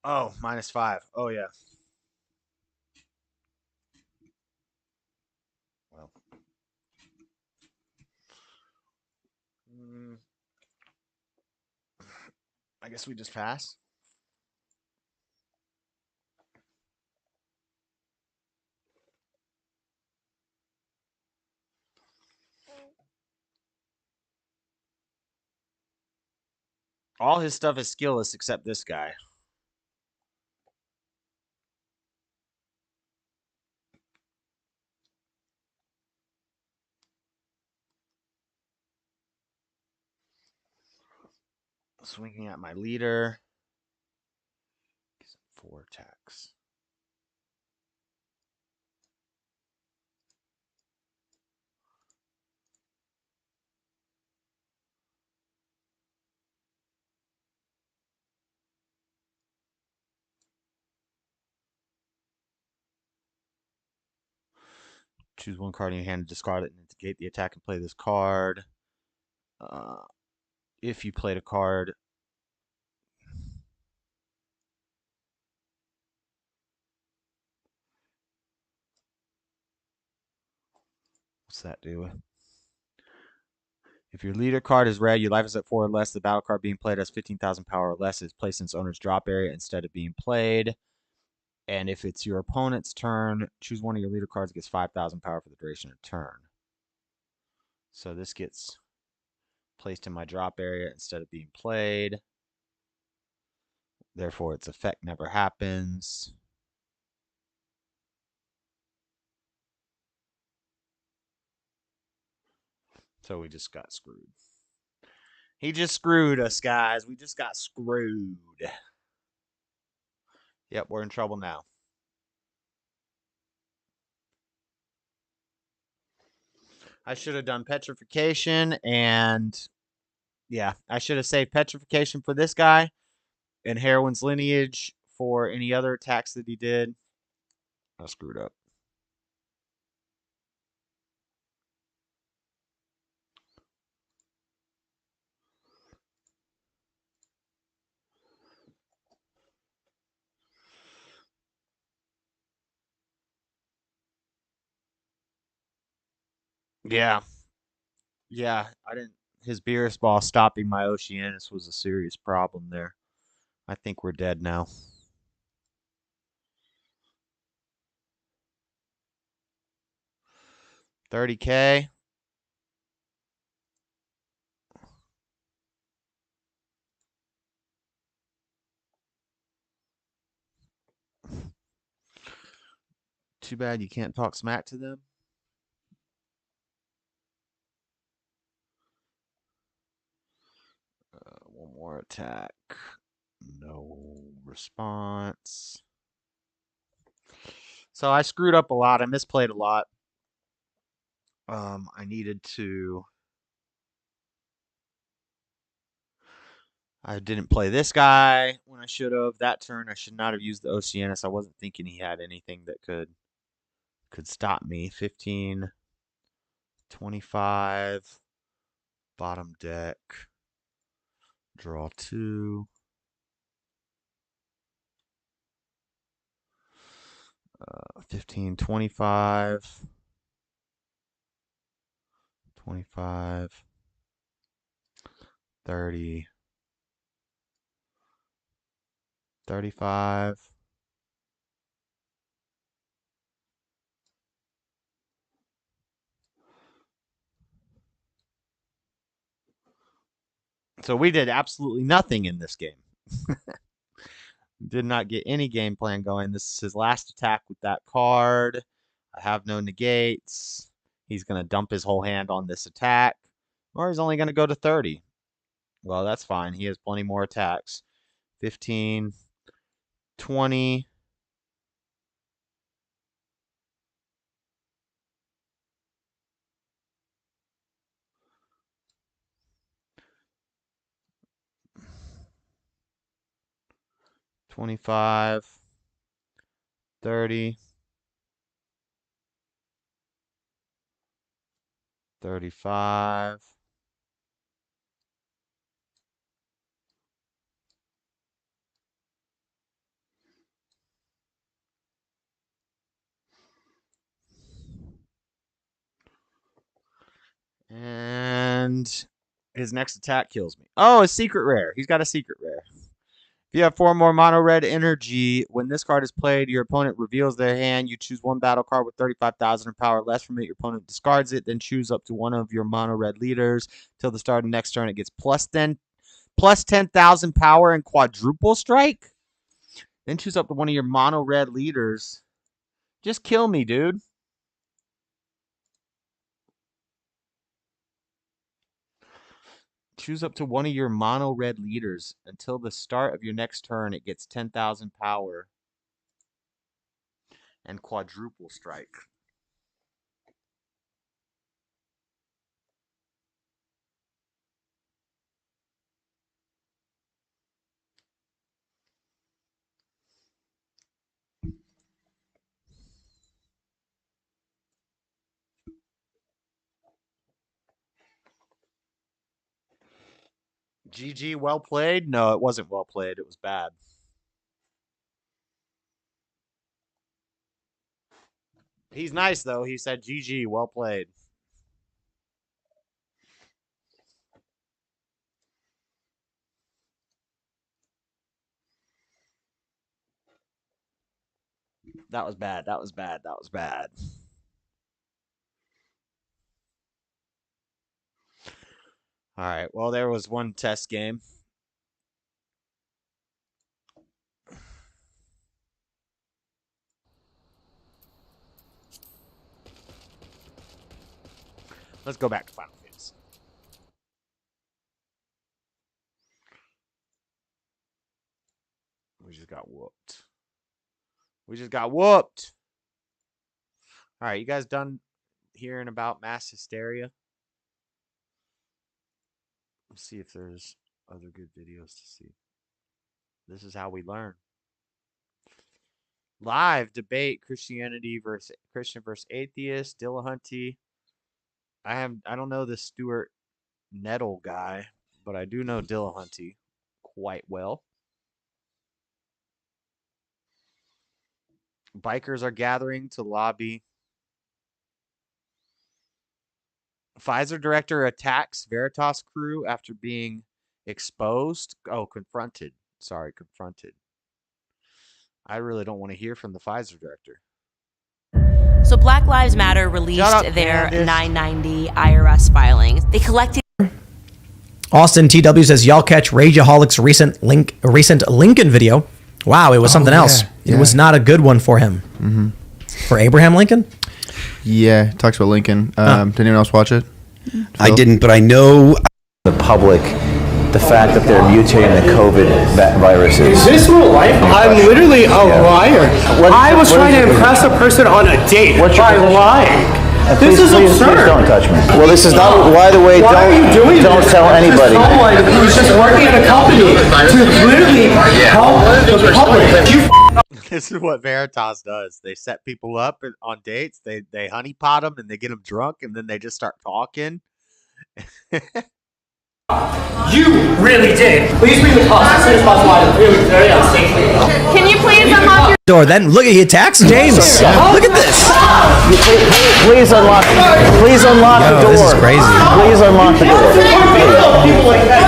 Oh, -5. Oh, yeah. Well. I guess we just pass. All his stuff is skillless except this guy. Swinging at my leader. 4 attacks. Choose one card in your hand to discard it and negate the attack and play this card. If you played a card, what's that do? If your leader card is red, your life is at 4 or less. The battle card being played has 15,000 power or less. Is placed in its owner's drop area instead of being played. And if it's your opponent's turn, choose one of your leader cards. It gets 5,000 power for the duration of turn. So this gets placed in my drop area instead of being played. Therefore, its effect never happens. So we just got screwed. He just screwed us, guys. We just got screwed. Yep, we're in trouble now. I should have done petrification, and yeah, I should have saved petrification for this guy and heroine's lineage for any other attacks that he did. I screwed up. Yeah. Yeah, I didn't. His Beerus ball stopping my Oceanus was a serious problem there. I think we're dead now. 30K. Too bad you can't talk smack to them. One more attack. No response. So I screwed up a lot. I misplayed a lot. I needed to. I didn't play this guy when I should have. That turn, I should not have used the Oceanus. I wasn't thinking he had anything that could stop me. 15, 25, bottom deck, draw 2. 15, 25, 25, 30, 35. So we did absolutely nothing in this game. Did not get any game plan going. This is his last attack with that card. I have no negates. He's going to dump his whole hand on this attack. Or he's only going to go to 30. Well, that's fine. He has plenty more attacks. 15, 20. $25, 30, 35. And his next attack kills me. Oh, a secret rare. He's got a secret rare. If you have 4 more mono red energy, when this card is played, your opponent reveals their hand. You choose one battle card with 35,000 power less from it. Your opponent discards it. Then choose up to one of your mono red leaders. Till the start of the next turn, it gets plus 10,000 power and quadruple strike. Then choose up to one of your mono red leaders. Just kill me, dude. Choose up to one of your mono red leaders. Until the start of your next turn, it gets 10,000 power and quadruple strike. GG, well played? No, it wasn't well played. It was bad. He's nice, though. He said, GG, well played. That was bad. That was bad. That was bad. All right. Well, there was one test game. Let's go back to Final Fantasy. We just got whooped. We just got whooped. All right, you guys done hearing about mass hysteria? Let's see if there's other good videos to see. This is how we learn. Live debate: Christianity versus Christian versus atheist. Dillahunty. I don't know the Stuart Nettle guy, but I do know Dillahunty quite well. Bikers are gathering to lobby. Pfizer director attacks Veritas crew after being exposed. Oh, confronted. Sorry, confronted. I really don't want to hear from the Pfizer director. So Black Lives Matter released their 990 IRS filings. They collected. Austin TW says, y'all catch Rageaholic's recent Lincoln video. Wow, it was something else. Yeah. It was not a good one for him. Mm-hmm. For Abraham Lincoln? Yeah, talks about Lincoln. Did anyone else watch it? I didn't, but I know the public, the fact that they're mutating the COVID viruses. Is this real life? I'm literally a liar. I was trying to impress a person on a date by lying. This is absurd. Please don't touch me. Well, this is not. By the way, don't tell anybody. Someone who's just working at a company to literally help the public. This is what Veritas does. They set people up on dates. They honeypot them and they get them drunk, and then they just start talking. You really did. Please bring the cops as soon as possible. I'm really very unsafe. Can you please unlock your door? Then look, he attacks James. Look at this. Please unlock. Please unlock the door. This is crazy. Please unlock the door.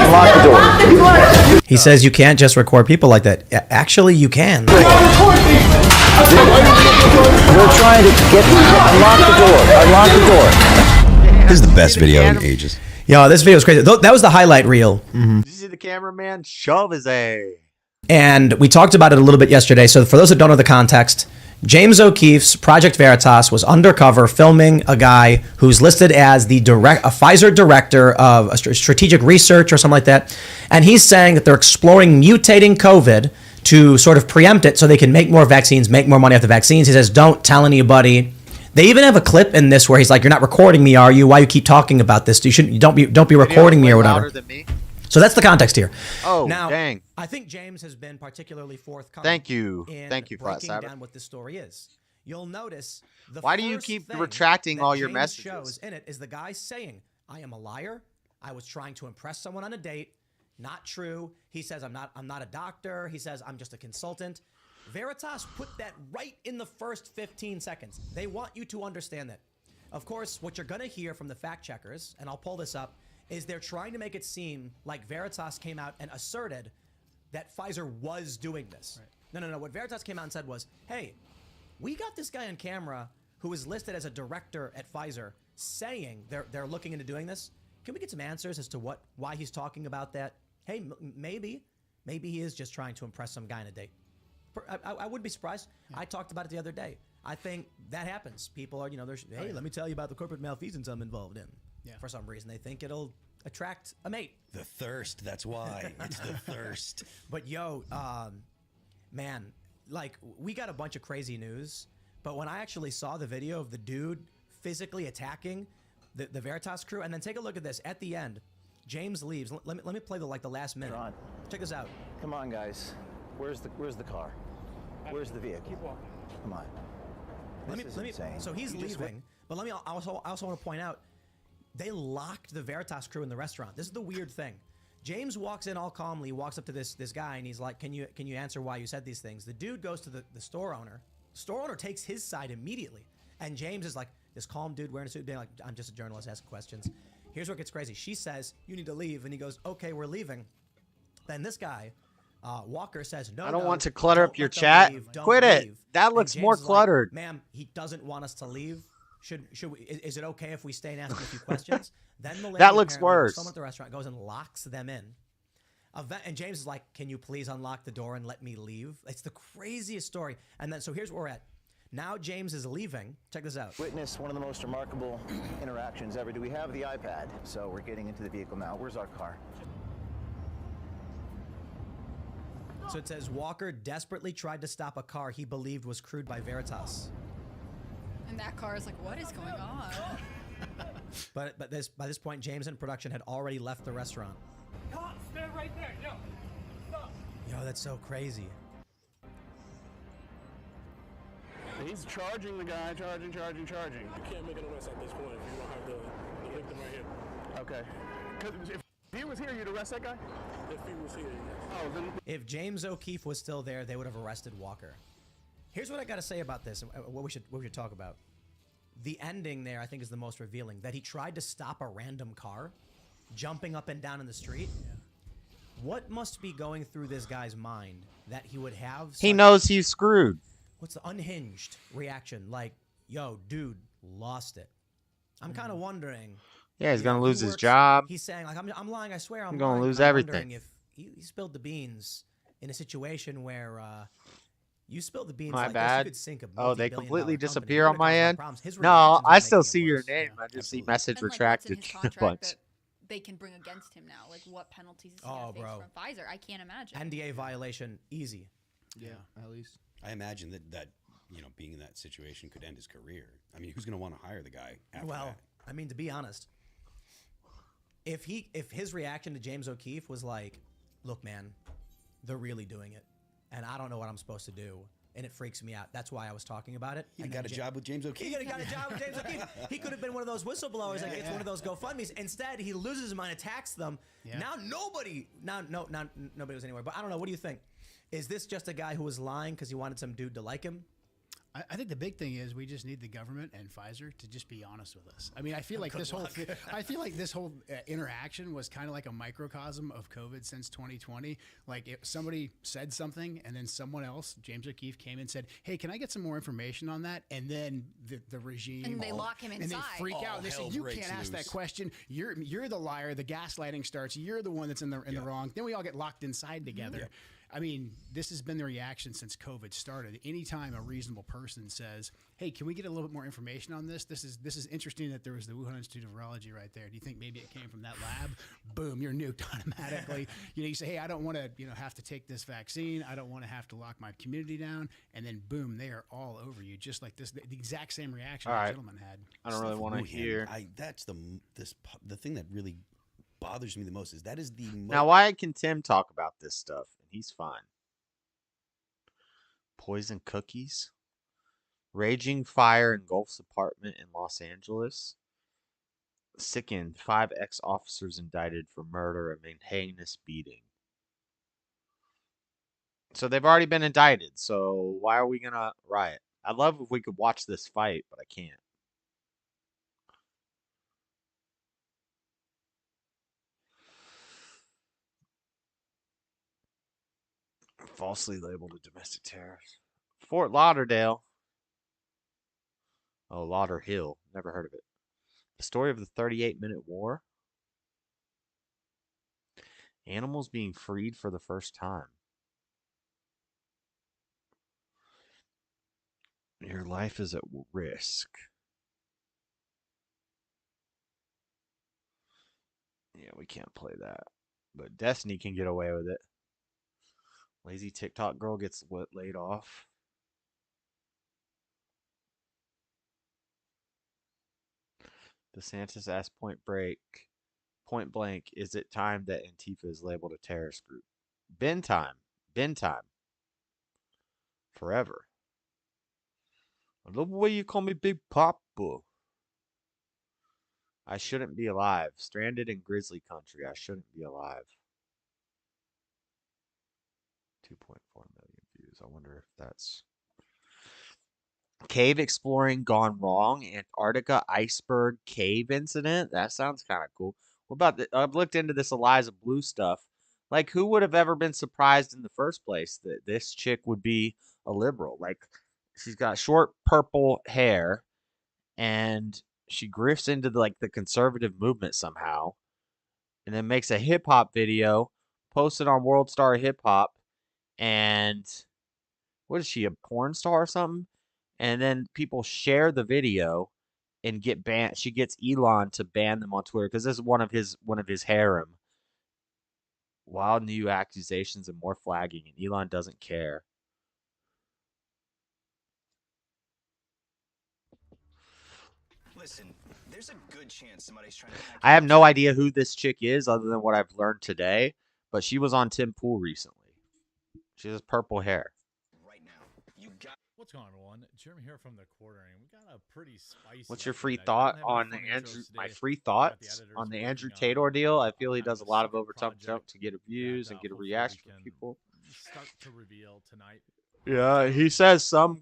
Unlock the door. He says you can't just record people like that. Actually, you can. We're trying to unlock the door. Unlock the door. This is the best video in ages. Yo, this video is crazy. That was the highlight reel. Did you see the cameraman shove his A? And we talked about it a little bit yesterday. So for those that don't know the context, James O'Keefe's Project Veritas was undercover filming a guy who's listed as a Pfizer director of strategic research or something like that. And he's saying that they're exploring mutating COVID to sort of preempt it so they can make more vaccines, make more money off the vaccines. He says, don't tell anybody. They even have a clip in this where he's like, "You're not recording me, are you? Why you keep talking about this? You don't be recording me or whatever." So that's the context here. Oh, now, dang! I think James has been particularly forthcoming. Thank you, breaking down what the story is. You'll notice the why do you keep retracting all your messages? Shows in it is the guy saying, "I am a liar. I was trying to impress someone on a date. Not true." He says, "I'm not a doctor." He says, "I'm just a consultant." Veritas put that right in the first 15 seconds. They want you to understand that. Of course, what you're going to hear from the fact checkers, and I'll pull this up, is they're trying to make it seem like Veritas came out and asserted that Pfizer was doing this. Right. No. What Veritas came out and said was, hey, we got this guy on camera who is listed as a director at Pfizer saying they're looking into doing this. Can we get some answers as to why he's talking about that? Hey, maybe he is just trying to impress some guy on a date. I would be surprised. I talked about it the other day. I think that happens. People are, hey, let me tell you about the corporate malfeasance I'm involved in. Yeah. For some reason, they think it'll attract a mate. The thirst, that's why. It's the thirst. But yo, man, like, we got a bunch of crazy news, but when I actually saw the video of the dude physically attacking the Veritas crew, and then take a look at this. At the end, James leaves. Let me play the last minute. Ron, check this out. Come on, guys. Where's the car? Where's the vehicle? Keep walking. Come on. This is insane. So he's leaving, but I also want to point out, they locked the Veritas crew in the restaurant. This is the weird thing. James walks in all calmly, walks up to this guy, and he's like, can you answer why you said these things? The dude goes to the store owner. Store owner takes his side immediately. And James is like, this calm dude wearing a suit, being like, I'm just a journalist asking questions. Here's what gets crazy. She says, you need to leave. And he goes, okay, we're leaving. Then this guy Walker says, no, I don't no, want to clutter up your let them chat. leave, don't Quit it. leave. That And looks James more is like, cluttered. ma'am, he doesn't want us to leave. Should we? Is it okay if we stay and ask him a few questions? Then the lady That looks apparently, worse. someone at the restaurant goes and locks them in. And James is like, can you please unlock the door and let me leave? It's the craziest story. And then, so here's where we're at. Now James is leaving. Check this out. Witness one of the most remarkable interactions ever. Do we have the iPad? So we're getting into the vehicle now. Where's our car? So it says Walker desperately tried to stop a car he believed was crewed by Veritas. And that car is like, what is going on? But by this point, James and production had already left the restaurant. Stand right there. Yo, stop. Yo, that's so crazy. He's charging the guy, charging. You can't make an arrest at this point if you don't have the victim right here. Okay. Because if he was here, you'd arrest that guy? If he was here, yes. Oh, then... If James O'Keefe was still there, they would have arrested Walker. Here's what I got to say about this, and what we should talk about. The ending there, I think, is the most revealing. That he tried to stop a random car, jumping up and down in the street. Yeah. What must be going through this guy's mind that he would have? He knows he's screwed. What's the unhinged reaction? Like, yo, dude, lost it. I'm kind of wondering. Yeah, he's gonna lose his job. He's saying, like, I'm lying. I swear, I'm gonna lying. lose I'm everything. wondering if he spilled the beans in a situation where you spilled the beans. My like bad. This, you could sink a Oh, they multi-billion-dollar completely company. disappear You're on gonna my cause end. problems. His No, reactions I are still making see it your worse. name. I just see message And, like, what's retracted in his a contract bunch. that they can bring against him now? Like, what penalties is he gonna face from Pfizer? I can't imagine. NDA violation, easy. Yeah, at least. I imagine that being in that situation could end his career. I mean, who's going to want to hire the guy after that? I mean, to be honest, if his reaction to James O'Keefe was like, look, man, they're really doing it, and I don't know what I'm supposed to do, and it freaks me out. That's why I was talking about it. He got a job with James O'Keefe. He got a job with James O'Keefe. He could have been one of those whistleblowers. Like, it's one of those GoFundMes. Instead, he loses his mind, attacks them. Yeah. Now nobody was anywhere. But I don't know. What do you think? Is this just a guy who was lying because he wanted some dude to like him? I think the big thing is we just need the government and Pfizer to just be honest with us. I mean, I feel like this whole interaction was kind of like a microcosm of COVID since 2020. Like if somebody said something and then someone else, James O'Keefe, came and said, "Hey, can I get some more information on that?" And then the regime and they lock him inside. and they freak out. And they say, "You can't ask that question. You're the liar. The gaslighting starts. You're the one that's in the wrong." Then we all get locked inside together. Yeah. I mean, this has been the reaction since COVID started. Anytime a reasonable person says, "Hey, can we get a little bit more information on this? This is interesting that there was the Wuhan Institute of Virology right there. Do you think maybe it came from that lab?" Boom, you're nuked automatically. You say, "Hey, I don't want to, have to take this vaccine. I don't want to have to lock my community down." And then boom, they are all over you, just like this. The exact same reaction that gentleman had. I don't really want to hear. That's the thing that really bothers me the most is now why can Tim talk about this stuff and he's fine? Poison cookies, raging fire engulfs apartment in Los Angeles, sickened 5 ex-officers indicted for murder and heinous beating. So they've already been indicted, so why are we gonna riot? I'd love if we could watch this fight, but I can't. Falsely labeled a domestic terrorist. Fort Lauderdale. Oh, Lauderhill. Never heard of it. The story of the 38-minute war. Animals being freed for the first time. Your life is at risk. Yeah, we can't play that. But Destiny can get away with it. Lazy TikTok girl gets laid off. DeSantis asked point blank, is it time that Antifa is labeled a terrorist group? Been time. Forever. I love the way you call me Big Papa. I shouldn't be alive. Stranded in grizzly country. I shouldn't be alive. 2.4 million views. I wonder if that's... Cave exploring gone wrong. Antarctica iceberg cave incident. That sounds kind of cool. What about I've looked into this Eliza Blue stuff. Like, who would have ever been surprised in the first place that this chick would be a liberal? Like, she's got short purple hair, and she grifts into the conservative movement somehow, and then makes a hip hop video, posts it on World Star Hip Hop, and what is she, a porn star or something? And then people share the video and get banned. She gets Elon to ban them on Twitter because this is one of his harem. Wild new accusations and more flagging, and Elon doesn't care. Listen, there's a good chance somebody's trying to hack I have no idea who this chick is other than what I've learned today, but she was on Tim Pool recently. She has purple hair. right now. You got What's going on, everyone? Jeremy here from the quartering. We got a pretty spicy. What's your update. free I thought don't have any on fun Andrew? intros My today. free Got the thoughts editors on the working Andrew on Tate ordeal. I feel he kind does a of lot of secret overjump project to get views and get a hopefully reaction we from can people. start to reveal tonight. Yeah, he says some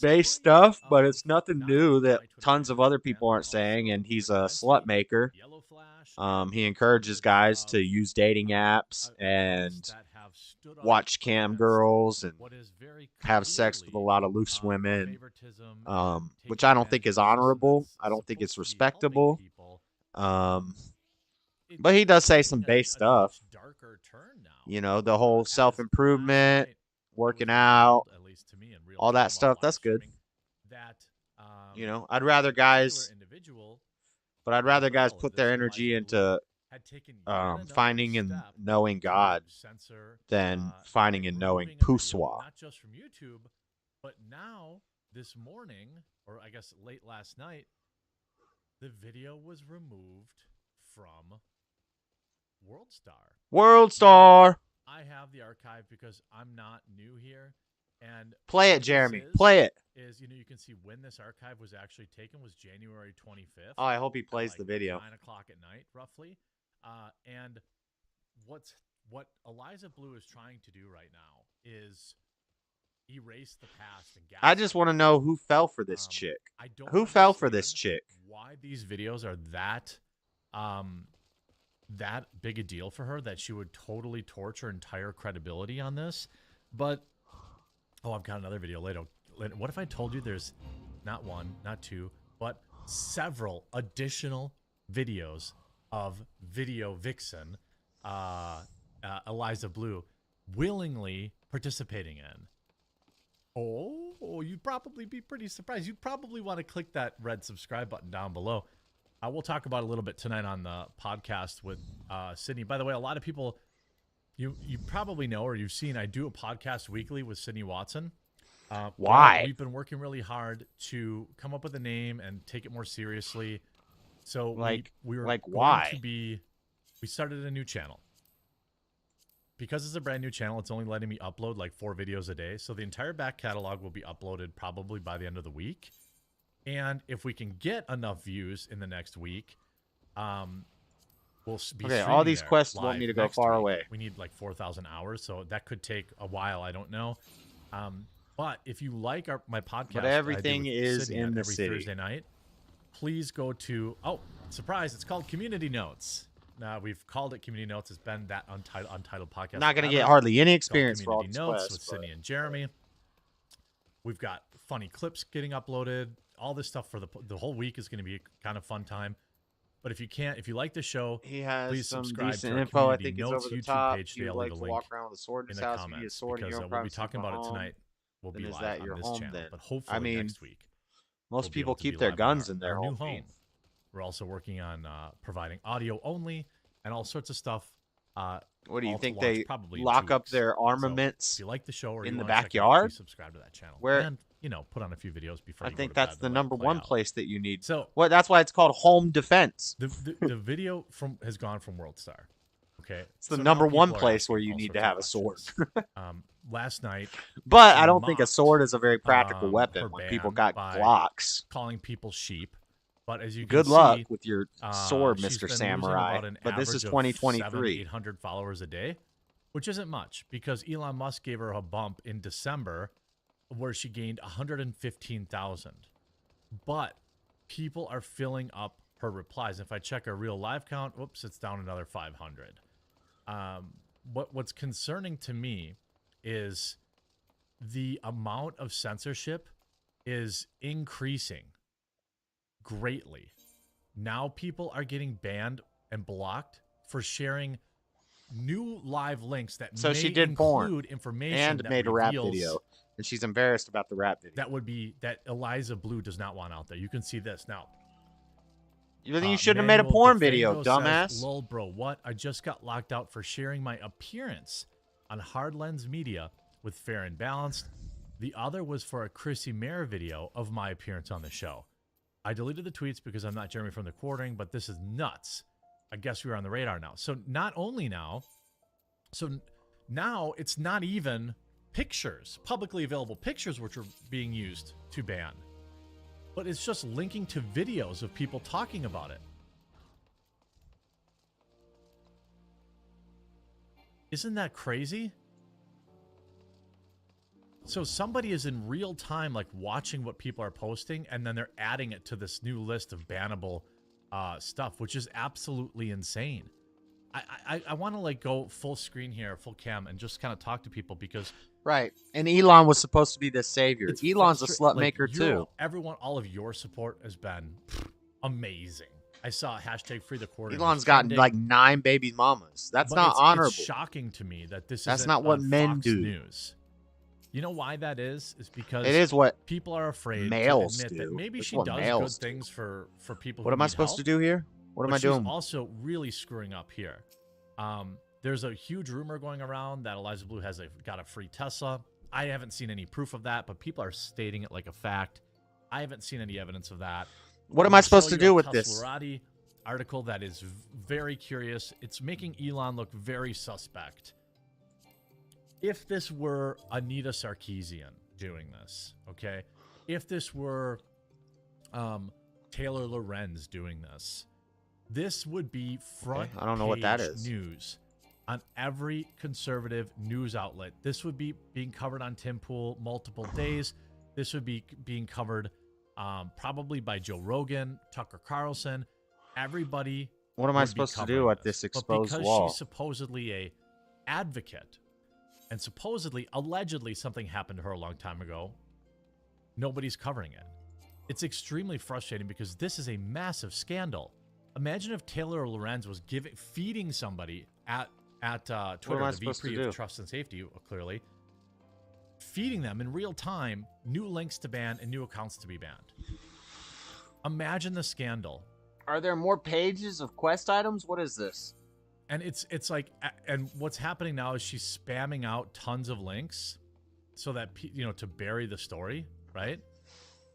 base stuff, but it's nothing new that tons of other people aren't saying, and he's a slut maker. He encourages guys to use dating apps and watch cam girls and have sex with a lot of loose women, which I don't think is honorable. I don't think it's respectable. But he does say some base stuff. You know, the whole self-improvement, working out, all that stuff. That's good. You know, I'd rather guys put their energy into finding and knowing God than finding and knowing Puswa. Not just from YouTube, but now this morning, or I guess late last night, the video was removed from WorldStar. I have the archive because I'm not new here. And Play it, Jeremy. Play it. You can see when this archive was actually taken was January 25th. Oh, I hope he plays the video. 9 o'clock at night, roughly. And what Eliza Blue is trying to do right now is erase the past. And I just want to know who fell for this chick. Who fell for this chick? Why these videos are that big a deal for her that she would totally torch her entire credibility on this. But I've got another video later. What if I told you there's not one, not two, but several additional videos of Video Vixen, Eliza Blue, willingly participating in? Oh, you'd probably be pretty surprised. You'd probably want to click that red subscribe button down below. We'll talk about it a little bit tonight on the podcast with Sydney. By the way, a lot of people, you probably know or you've seen, I do a podcast weekly with Sydney Watson. Why? We've been working really hard to come up with a name and take it more seriously. So why? We started a new channel. Because it's a brand new channel, it's only letting me upload like 4 videos a day. So the entire back catalog will be uploaded probably by the end of the week. And if we can get enough views in the next week, we'll be okay. All these quests want me to go far week. away. We need like 4,000 hours, so that could take a while. I don't know. But if you like my podcast, but everything is Sydney in the every city. Thursday night, please go to surprise! It's called Community Notes. Now we've called it Community Notes. It's been that untitled podcast. Not going to get hardly any experience for all these Notes quests, with Sydney and Jeremy. We've got funny clips getting uploaded. All this stuff for the whole week is going to be a kind of fun time. But if you like the show, please some subscribe decent to our info. I Community think it's Notes over the YouTube top. page. You I'll like leave to a walk link around with a sword in in his the house. If you get a comments sword in because your we'll be house, talking about it home, tonight. We'll be then is live that on your this home channel, then? but hopefully I mean, next week. most we'll be people able to be keep their live on guns in their our new home. home. We're also working on providing audio only and all sorts of stuff. What do you all to think launch they probably in lock 2 up weeks. their So armaments if you like the show or in you the wanna check it out, backyard? please subscribe to that channel. Where And put on a few videos before I you think go to that's bed the and let it number play one out. place that you need. So that's why it's called home defense. the video has gone from WorldStar. Okay, It's the so now number one people are place where asking you all need sorts to of have a sword. questions. Last night, But she I don't think a mocked, sword is a very practical weapon her when people ban got by Glocks. calling people sheep. But as you can Good luck see, with your sword, she's Mr. been losing Samurai. about an But this is average of 2023. 700-800 followers a day, which isn't much because Elon Musk gave her a bump in December where she gained 115,000. But people are filling up her replies. If I check her real live count, whoops, it's down another 500. what's concerning to me is the amount of censorship is increasing greatly. Now people are getting banned and blocked for sharing new live links that So may she did include porn information and that made a rap reveals video, and she's embarrassed about the rap video. that Eliza Blue does not want out there. You can see this now. You shouldn't have made a Manuel porn DeFango video, says, dumbass. Lol, bro, what? I just got locked out for sharing my appearance on Hard Lens Media with Fair and Balanced. The other was for a Chrissy Mayer video of my appearance on the show. I deleted the tweets because I'm not Jeremy from the Quartering, but this is nuts. I guess we're on the radar now. So not only now, now it's not even pictures, publicly available pictures, which are being used to ban, but it's just linking to videos of people talking about it. Isn't that crazy? So somebody is in real time, like watching what people are posting, and then they're adding it to this new list of bannable stuff, which is absolutely insane. I want to like go full screen here, full cam, and just kind of talk to people because right. And Elon was supposed to be the savior. Elon's a slut like, maker too. Everyone, all of your support has been amazing. I saw hashtag free the quarter. Elon's got like 9 baby mamas. That's not honorable. It's shocking to me that this That's isn't not what on men Fox do. News. You know why that is? Is because It is what people are afraid males to admit do. that maybe It's she what does males good things for people. What who am I need supposed help, to do here? What am but I doing? She's also really screwing up here. There's a huge rumor going around that Eliza Blue has got a free Tesla. I haven't seen any proof of that, but people are stating it like a fact. I haven't seen any evidence of that. What am I supposed to do with this? Teslarati article that is very curious. It's making Elon look very suspect. If this were Anita Sarkeesian doing this, okay? If this were Taylor Lorenz doing this, this would be front I don't know what that page is. news on every conservative news outlet. This would be being covered on Tim Pool multiple days. This would be being covered probably by Joe Rogan, Tucker Carlson, everybody. What am I supposed to do at this exposed but because wall? she's supposedly a advocate, and supposedly, allegedly, something happened to her a long time ago, nobody's covering it. It's extremely frustrating because this is a massive scandal. Imagine if Taylor Lorenz was feeding somebody at Twitter, the VP of Trust and Safety, clearly, feeding them in real time new links to ban and new accounts to be banned. Imagine the scandal. Are there more pages of quest items? What is this? And it's like, and what's happening now is she's spamming out tons of links so that, to bury the story, right?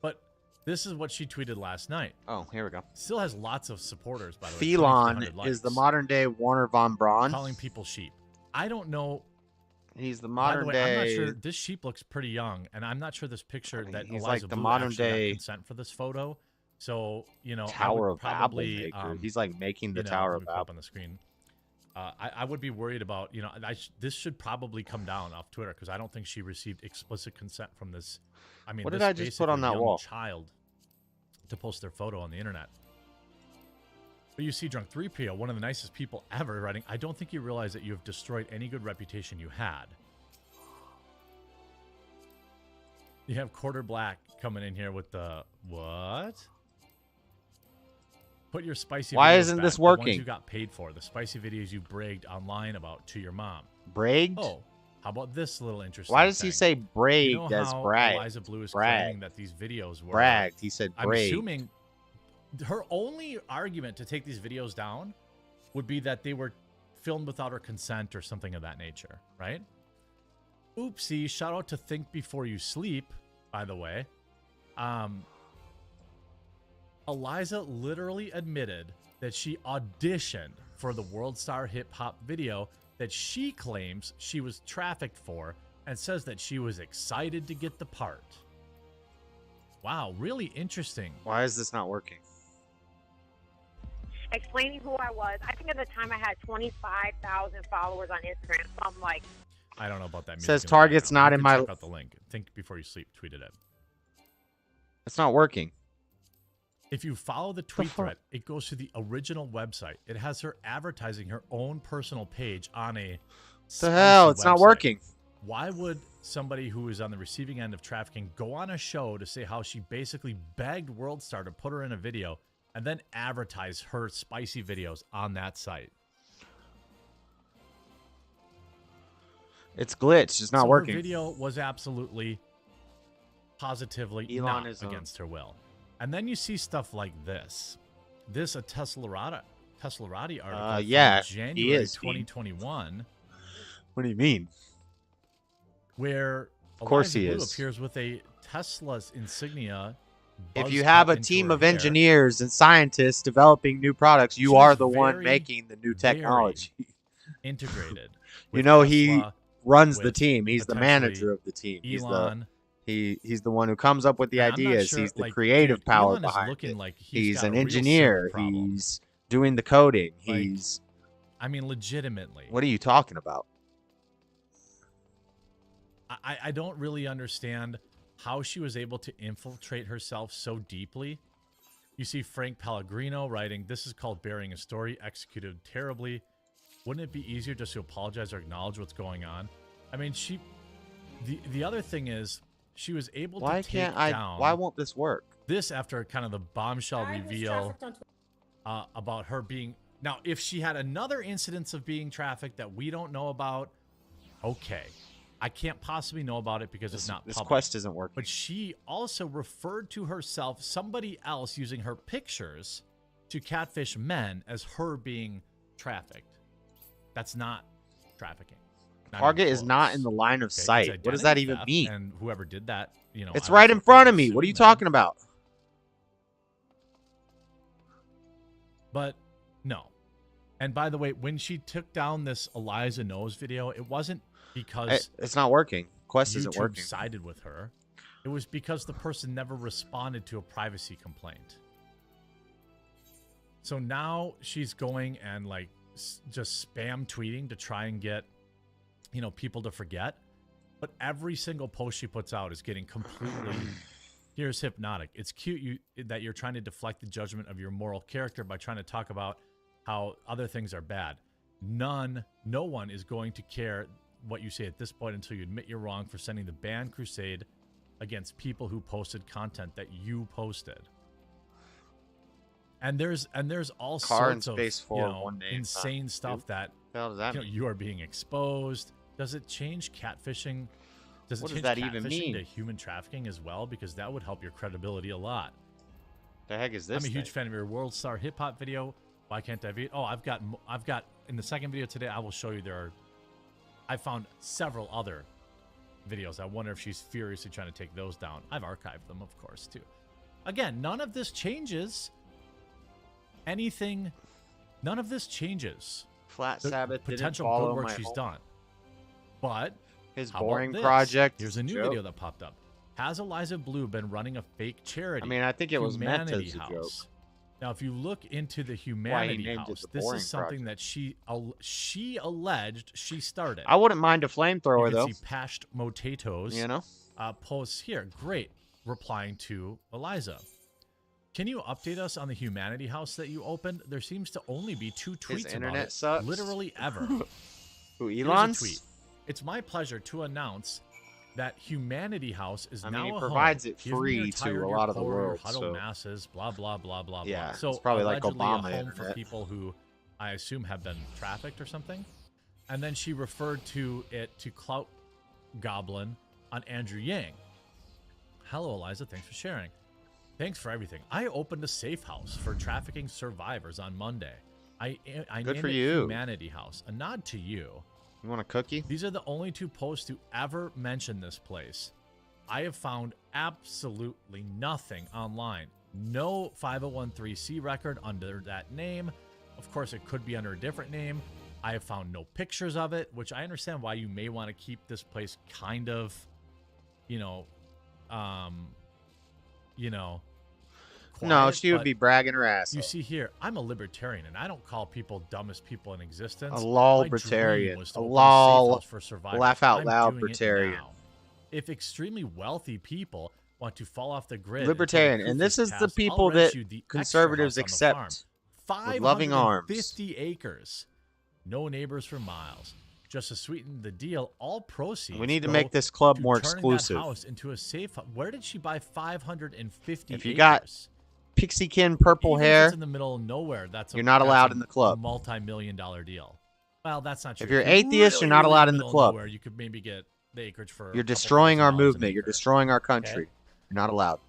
But this is what she tweeted last night. Oh, here we go. Still has lots of supporters, by the way. Felon 2,300 is the likes. modern day Warner von Braun. Calling people sheep. I don't know. He's the By modern the way, day. I'm not sure. This sheep looks pretty young, and I'm not sure this picture that he's Eliza like the Blue modern actually got day consent for this photo. So I Tower would of Babel probably, maker. He's like making the let Tower me of put up Babel on the screen. I would be worried about this should probably come down off Twitter because I don't think she received explicit consent from this. I mean, What did this I just put on basically that young wall? child to post their photo on the internet. But you see, Drunk 3PO, one of the nicest people ever, writing, "I don't think you realize that you have destroyed any good reputation you had." You have Quarter Black coming in here with the what? Put your spicy. Why videos isn't back, this the ones working? you got paid for, the spicy videos you bragged online about to your mom. Bragged? Oh, how about this little interesting? Why does he thing? say bragged You know as how brag? Eliza Blue is Brag. claiming that these videos were Bragged. He said I'm bragged. assuming her only argument to take these videos down would be that they were filmed without her consent or something of that nature, right? Oopsie! Shout out to Think Before You Sleep, by the way. Eliza literally admitted that she auditioned for the World Star Hip Hop video that she claims she was trafficked for and says that she was excited to get the part. Wow, really interesting. Why is this not working? Explaining who I was. I think at the time I had 25,000 followers on Instagram. So I'm like, I don't know about that. Says music in the target's background. not You in can my- Check out the link. Think Before You Sleep tweeted it. It's not working. If you follow the tweet thread, it goes to the original website. It has her advertising her own personal page on a The hell? spicy It's not website. working. Why would somebody who is on the receiving end of trafficking go on a show to say how she basically begged WorldStar to put her in a video and then advertise her spicy videos on that site? It's glitched. It's not working. Her video was absolutely, positively Elon not is against her will. And then you see stuff like this. This a Teslarati article yeah, from he January is. 2021. What do you mean? Where of course Eliza he Blue is. appears with a Tesla's insignia. If you buzz have cut a into team her of hair. engineers and scientists developing new products, you She are is the one very, making the new very technology. integrated. You with know, he Tesla, runs the with team. He's the potentially manager of the team. Elon. He's the one who comes up with the And I'm not ideas. sure, He's the like, creative dude, power Elon is behind looking it. like he's got an a real engineer. silver problem. He's doing the coding. Like, He's. I mean, legitimately. What are you talking about? I don't really understand how she was able to infiltrate herself so deeply. You see Frank Pellegrino writing, "This is called burying a story, executed terribly. Wouldn't it be easier just to apologize or acknowledge what's going on?" I mean, the other thing is, she was able to take down... Why won't this work? This after kind of the bombshell reveal about her being... Now, if she had another incidence of being trafficked that we don't know about, okay. I can't possibly know about it because it's not public. This quest isn't working. But she also referred to herself, somebody else using her pictures to catfish men as her being trafficked. That's not trafficking. Target is not in the line of sight. What does that even mean? And whoever did that, you know, It's right in front of me. What are you talking about? But no. And by the way, when she took down this Eliza Knows video, it wasn't because it's not working. Quest YouTube isn't working. sided with her. It was because the person never responded to a privacy complaint. So now she's going and like just spam tweeting to try and get, you know, people to forget. But every single post she puts out is getting completely here's hypnotic. It's cute that you're trying to deflect the judgment of your moral character by trying to talk about how other things are bad. No one is going to care what you say at this point until you admit you're wrong for sending the ban crusade against people who posted content that you posted. And there's all sorts of insane stuff that you are being exposed. Does it change catfishing? Does it change catfishing to human trafficking as well? Because that would help your credibility a lot. The heck is this? I'm a huge fan of your World Star Hip Hop video. Why can't I be? Oh, I've got in the second video today. I will show you I found several other videos. I wonder if she's furiously trying to take those down. I've archived them, of course, too. Again, none of this changes anything. None of this changes Flat the Sabbath potential didn't follow good work my she's home. done. But his how about boring this? project. Here's a new joke. video that popped up. Has Eliza Blue been running a fake charity? I mean, I think it was meant Humanity as a House. joke. Now, if you look into the Humanity named it House, the this Boring is something that she alleged she started. I wouldn't mind a flamethrower you though. can see Pashed Potatoes, You know? posts here. Great, replying to Eliza. Can you update us on the Humanity House that you opened? There seems to only be 2 tweets His about internet it, sucks. literally ever. Who, Here's a Elon's? tweet. It's my pleasure to announce that Humanity House is I now mean, he a provides home. it Give me free your to tired, a your lot of the poor, your world, huddled so- masses, blah blah blah blah Yeah, blah. So it's probably like allegedly Obama a home for internet. people who I assume have been trafficked or something. And then she referred to it to Clout Goblin on Andrew Yang. Hello, Eliza. Thanks for sharing. Thanks for everything. I opened a safe house for trafficking survivors on Monday. I Good named for it you. Humanity House. A nod to you. You want a cookie? These are the only 2 posts to ever mention this place. I have found absolutely nothing online. No 501(c) record under that name. Of course, it could be under a different name. I have found no pictures of it, which I understand why you may want to keep this place kind of, No, quiet, she would but be bragging her ass. You off. see here, I'm a libertarian, and I don't call people dumbest people in existence. A My libertarian. dream was to A open lol. safe house for survivors. Laugh out I'm loud doing it libertarian. now. If extremely wealthy people want to fall off the grid, Libertarian, and this is the people that conservatives accept with loving arms. 50 acres, no neighbors for miles. Just to sweeten the deal, all proceeds. We need to make this club more exclusive. That house into a safe. Where did she buy 550 If you acres? got Pixiekin purple Even if hair, it's in the middle of nowhere. you're not allowed in the club. A multi-million-dollar deal. Well, that's not true. If you're atheist, you're not allowed in the club. Nowhere, you could maybe get the acreage for. You're destroying our movement. You're destroying our country. Okay. You're not allowed.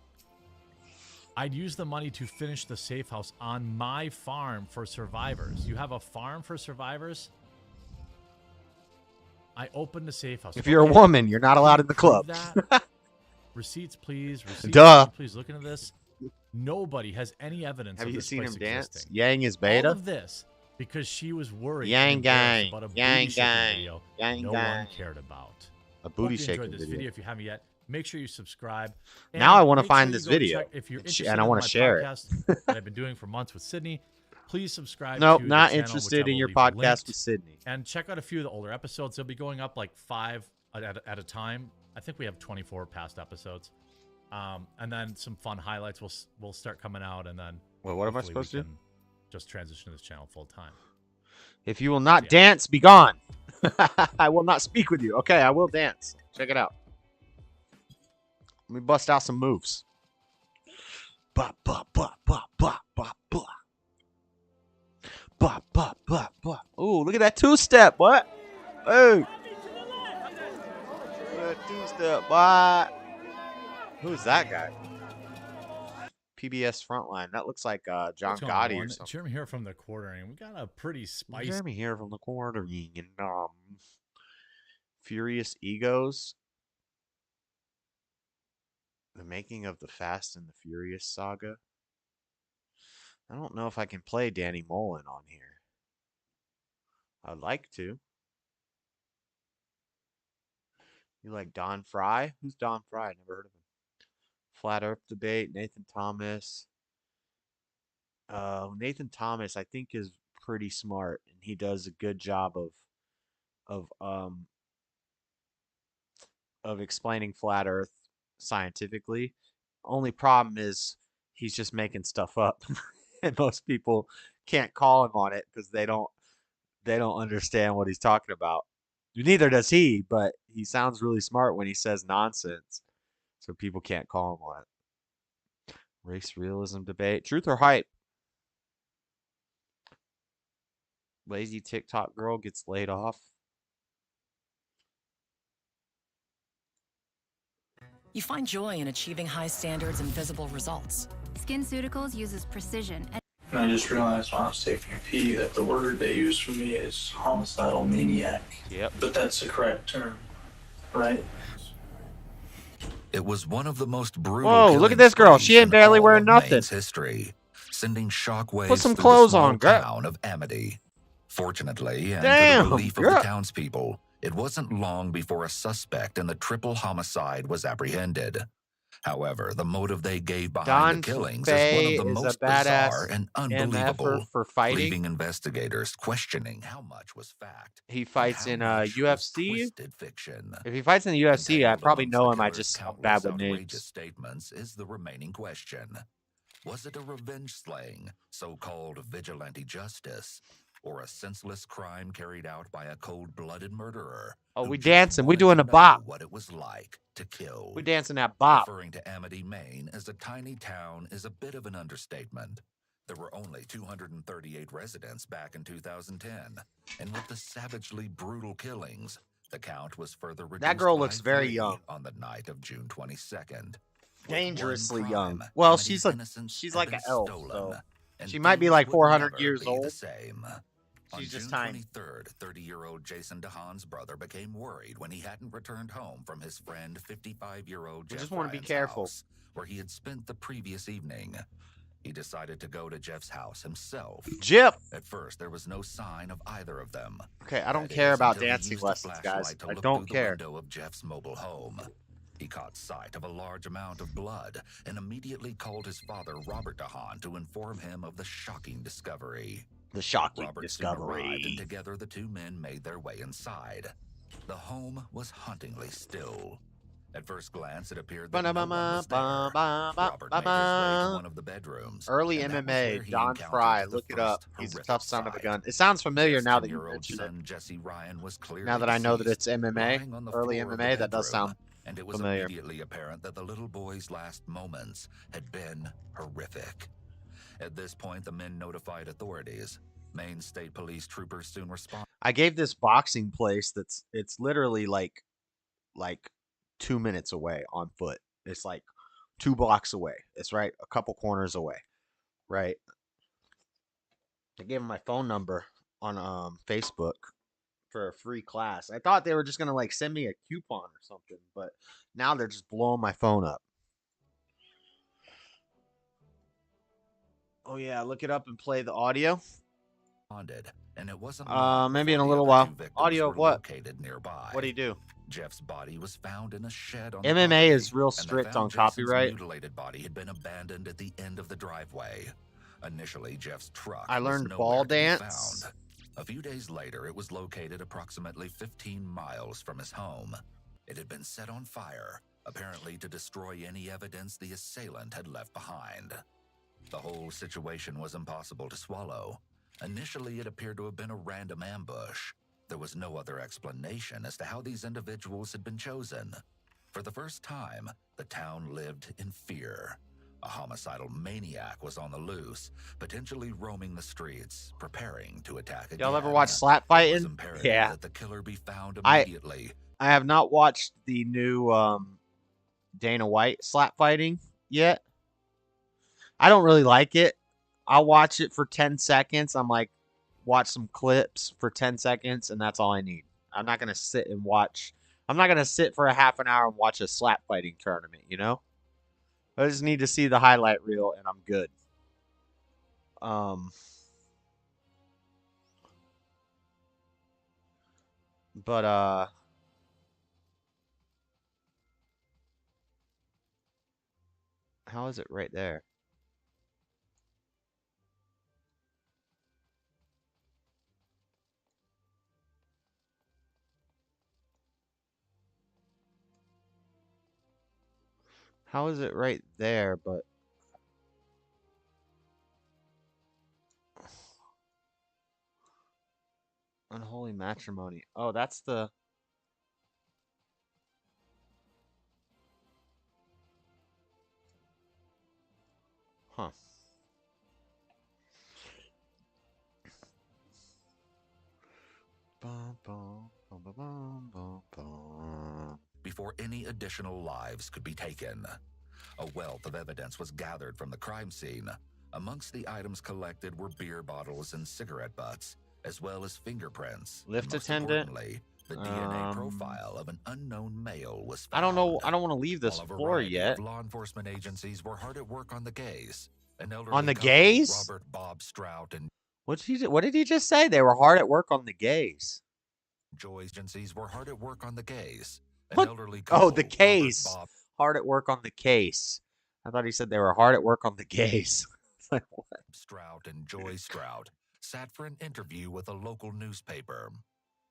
I'd use the money to finish the safe house on my farm for survivors. You have a farm for survivors? I opened the safe house. If you're a woman, you're not allowed in the club. Receipts, please. Receipts, Duh. Please look into this. Nobody has any evidence. Have of you this seen place him dance? existing. Yang is beta. All of this because she was worried. Yang and embarrassed gang. about a Yang booty shaking gang. video Yang no gang. one cared about. A booty Hope you shaking enjoyed this video. If you haven't yet, make sure you subscribe. Now I want to make find sure this you go video, check- if you're and interested I in want my to share it. podcast that I've been doing for months with Sydney, please subscribe. Nope, to not the channel, interested which I in will your leave podcast linked. with Sydney. And check out a few of the older episodes. They'll be going up like 5 at a time. I think we have 24 past episodes. And then some fun highlights will start coming out, and then Well, what am I hopefully supposed we to do? can just transition to this channel full time. If you will not dance, be gone. I will not speak with you. Okay, I will dance. Check it out. Let me bust out some moves. Ba ba ba ba ba ba ba. Ba ba ba ba. Ooh, look at that two-step, what? Hey. Look at that two-step, what? Who's that guy? PBS Frontline. That looks like John What's going Gotti on? or something. Jeremy here from the quartering. We got a pretty spicy. Jeremy here from the quartering. And Furious Egos. The making of the Fast and the Furious saga. I don't know if I can play Danny Mullen on here. I'd like to. You like Don Fry? Who's Don Fry? I never heard of him. Flat Earth Debate, Nathan Thomas. Nathan Thomas, I think, is pretty smart, and he does a good job of explaining flat Earth scientifically. Only problem is he's just making stuff up, and most people can't call him on it because they don't understand what he's talking about. Neither does he, but he sounds really smart when he says nonsense, so people can't call him on it. Race realism debate, truth or hype? Lazy TikTok girl gets laid off. You find joy in achieving high standards and visible results. SkinCeuticals uses precision. And I just realized when I was taking a pee that the word they use for me is homicidal maniac. Yep. But that's the correct term, right? It was one of the most brutal. Whoa, look at this girl. She ain't barely wearing nothing. Maine's history, sending shockwaves Put some through clothes the small on, girl. town of Amity. Fortunately, and Damn, to the relief of girl. the townspeople, it wasn't long before a suspect in the triple homicide was apprehended. However, the motive they gave behind Don the killings Fay is one of the is a most badass bizarre and unbelievable, MFer for fighting. leaving investigators questioning how much was fact. He fights in UFC. Twisted fiction. If he fights in the UFC, I probably amongst know the him. I killer's just am countless bad with outrageous names. statements is the remaining question. Was it a revenge slaying, so-called vigilante justice, or a senseless crime carried out by a cold-blooded murderer? Oh, who we just dancing. We wanted doing to a know bop. What it was like to kill. We dancing that bop. Referring to Amity, Maine as a tiny town is a bit of an understatement. There were only 238 residents back in 2010, and with the savagely brutal killings, the count was further reduced. That girl by looks very 3 young. on the night of June 22nd. Dangerously One young. crime, Well, Amity's she's like innocence she's had like been an elf, stolen, so and she might be things like would 400 never years be old. the same. On She's just June tiny. 23rd, 30-year-old Jason DeHaan's brother became worried when he hadn't returned home from his friend 55-year-old We Jeff just want to be Ryan's careful. house, where he had spent the previous evening. He decided to go to Jeff's house himself. Jeff! At first, there was no sign of either of them. Okay, I don't That care is, about until he dancing used a lessons, guys. flashlight to I look don't through care. The window of Jeff's mobile home. He caught sight of a large amount of blood and immediately called his father, Robert DeHaan, to inform him of the shocking discovery. The shocking Robert soon arrived, and discovery. together the two men made their way inside. The home was hauntingly still. At first glance, it appeared that no one was there. Robert made his way to one of the bedrooms. Early and that was MMA, where he Don encountered Fry. the Look it up. first He's a horrific tough son of a sight. gun. It sounds familiar Jeff's now that you 10-year-old mention it. son, Jesse Ryan, was clearly Now that I know that it's deceased, MMA, lying on the early floor of the MMA, that does bedroom, sound and it was familiar. immediately apparent that the little boy's last moments had been horrific. At this point, the men notified authorities. Maine State Police troopers soon responded. I gave this boxing place it's literally like 2 minutes away on foot. It's like 2 blocks away. It's right a couple corners away. Right. I gave him my phone number on Facebook for a free class. I thought they were just gonna like send me a coupon or something, but now they're just blowing my phone up. Oh yeah, look it up and play the audio. And it wasn't maybe in a little while. Audio of what? Nearby. What do you do? Jeff's body was found in a shed on MMA is real strict on copyright. Jason's mutilated body had been abandoned at the end of the driveway. Initially, Jeff's truck I learned was ball nowhere to be dance. found. A few days later, it was located approximately 15 miles from his home. It had been set on fire, apparently to destroy any evidence the assailant had left behind. The whole situation was impossible to swallow. Initially, it appeared to have been a random ambush. There was no other explanation as to how these individuals had been chosen. For the first time, the town lived in fear. A homicidal maniac was on the loose, potentially roaming the streets, preparing to attack again. Y'all ever watch slap fighting? Yeah. That the killer be found immediately. I have not watched the new Dana White slap fighting yet. I don't really like it. I'll watch it for 10 seconds. I'm like, watch some clips for 10 seconds, and that's all I need. I'm not going to sit and watch. I'm not going to sit for a half an hour and watch a slap fighting tournament, you know? I just need to see the highlight reel, and I'm good. But, how is it right there? How is it right there, but... Unholy matrimony. Oh, that's the... Huh. Before any additional lives could be taken. A wealth of evidence was gathered from the crime scene. Amongst the items collected were beer bottles and cigarette butts, as well as fingerprints. Lift Most attendant. importantly, the DNA profile of an unknown male was found. I don't know. I don't want to leave this While a floor variety yet. of law enforcement agencies were hard at work on the case. An elderly On the couple, gays? Robert Bob Strout and What did he just say? They were hard at work on the gays. Joy's agencies were hard at work on the case. An What? elderly Oh, the couple, case. Robert Bob Hard at work on the case. I thought he said they were hard at work on the gays. It's like, what? Strout and Joy Strout sat for an interview with a local newspaper.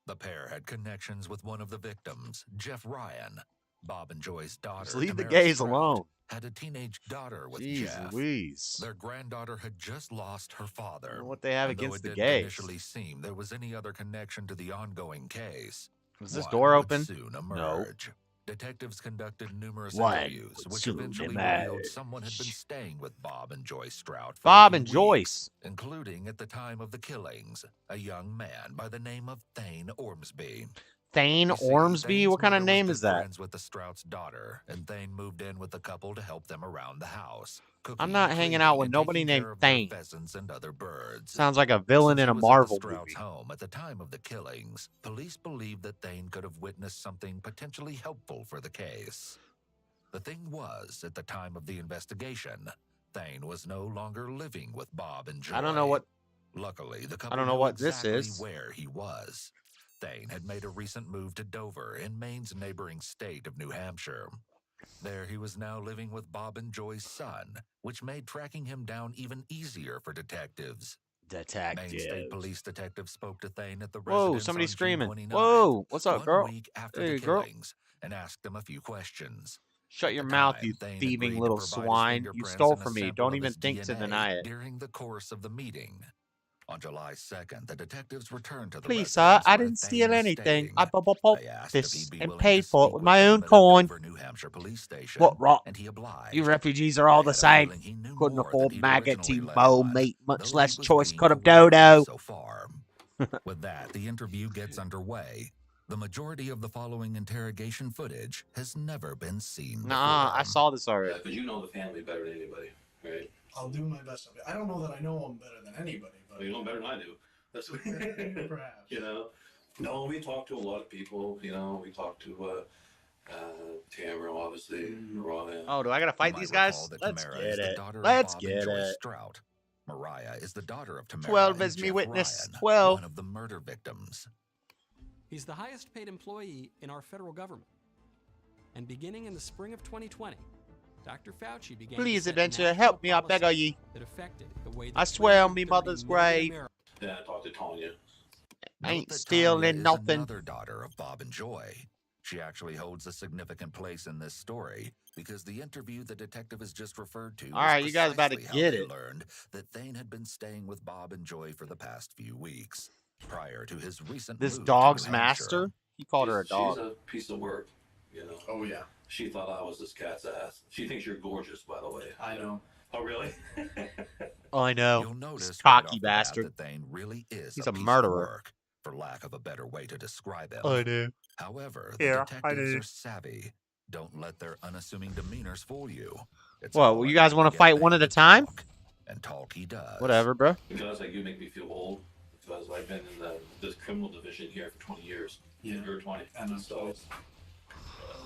The pair had connections with one of the victims, Jeff Ryan. Bob and Joy's daughter, Just leave the Tamara gays Strout, alone. had a teenage daughter with Jeez Jeff. Louise. Their granddaughter had just lost her father. I don't know what they have and though against it the didn't gays. initially seem there was any other connection to the ongoing case. Was this one door would open? Soon No. emerge. Detectives conducted numerous One interviews, would which soon eventually emerge. revealed someone had been staying with Bob and Joyce Strout for Bob a few and weeks, Joyce. including at the time of the killings, a young man by the name of Thane Ormsby. Thane You see, Ormsby? Thane's What kind of mother was name good is that? Friends with the Strout's daughter, and Thane moved in with the couple to help them around the house. I'm not hanging out with nobody named Thane. Pheasants and other birds. Sounds like a villain Since in he a was at the Marvel Strout's movie. home at the time of the killings, police believed that Thane could have witnessed something potentially helpful for the case. The thing was, at the time of the investigation, Thane was no longer living with Bob and Joy. I don't know what. Luckily, the I couple don't know knew what this exactly is. where he was. Thane had made a recent move to Dover in Maine's neighboring state of New Hampshire. There he was now living with Bob and Joy's son, which made tracking him down even easier for detectives. Maine State Detective. Police detectives spoke to Thane at the Whoa, residence somebody's on June screaming. 29th, Whoa, what's up, one girl? week after Hey, the girl. killings, and asked them a few questions. Shut your mouth, you thieving little swine. You stole from me. Don't even think to deny it. During the course of the meeting. On July 2nd, the detectives returned to the Please, sir, I didn't steal anything. I bought this and paid for it with my own coin. New Hampshire police station, What rot? and he obliged. You refugees are all the same. Couldn't afford maggoty mole meat, much less choice cut of dodo. So far. With that, the interview gets underway. The majority of the following interrogation footage has never been seen Nah, I saw this already. Because you know the family better than anybody, right? I'll do my best. I don't know that I know them better than anybody, but well, you know them better than I do. That's perhaps. You know. No, we talked to a lot of people. You know, we talked to Tamara, obviously. Ryan. Oh, do I gotta fight these guys? Let's get it. Let's get it. Strout. Mariah is the daughter of Tamara. 12 as me witness. 12. One of the murder victims. He's the highest paid employee in our federal government. And beginning in the spring of 2020, Dr. Fauci began Please, adventure, help me, I beg of ye. That affected the way I swear on me mother's grave. Yeah, I talked to Tanya. I ain't stealing nothing. Another daughter of Bob and Joy. She actually holds a significant place in this story because the interview the detective has just referred to. All right, you guys about to get it. Learned that Thane had been staying with Bob and Joy for the past few weeks prior to his recent. This move dog's to New Hampshire. master. He called her a dog. She's a piece of work, you know. Oh yeah. She thought I was this cat's ass. She thinks you're gorgeous, by the way. I know. Oh really? Oh, I know. You'll notice This right cocky off the bat bastard. that Thane really is He's a a piece of murderer. work, for lack of a better way to describe him. I do. However, the Yeah, I detectives do. are savvy. Don't let their unassuming demeanors fool you. It's What? all Well, you in guys to want to get fight Thane one at a to time? talk, and talk he does. Whatever, bro. Because like you make me feel old. Because I've been in this criminal division here for 20 years. Yeah. You're 20. And I'm so.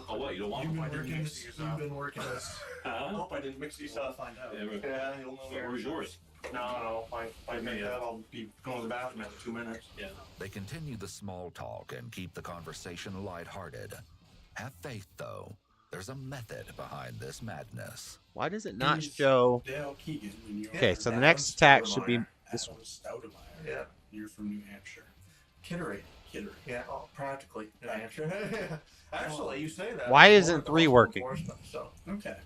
Oh what? You don't want You've to been fight working. these? You've been working this. Huh? I hope I didn't mix these up. Find out. Yeah, you'll know. Where's yours? No. If I make that, I'll be going to the bathroom after 2 minutes. Yeah. They continue the small talk and keep the conversation lighthearted. Have faith, though. There's a method behind this madness. Why does it not show? Dale Keegan. Okay, so the next attack should be this one. Stoudemeyer. Yeah. You're from New Hampshire. Kittery. Yeah, practically New Hampshire. Actually, you say that. Why isn't 3 working? So, okay.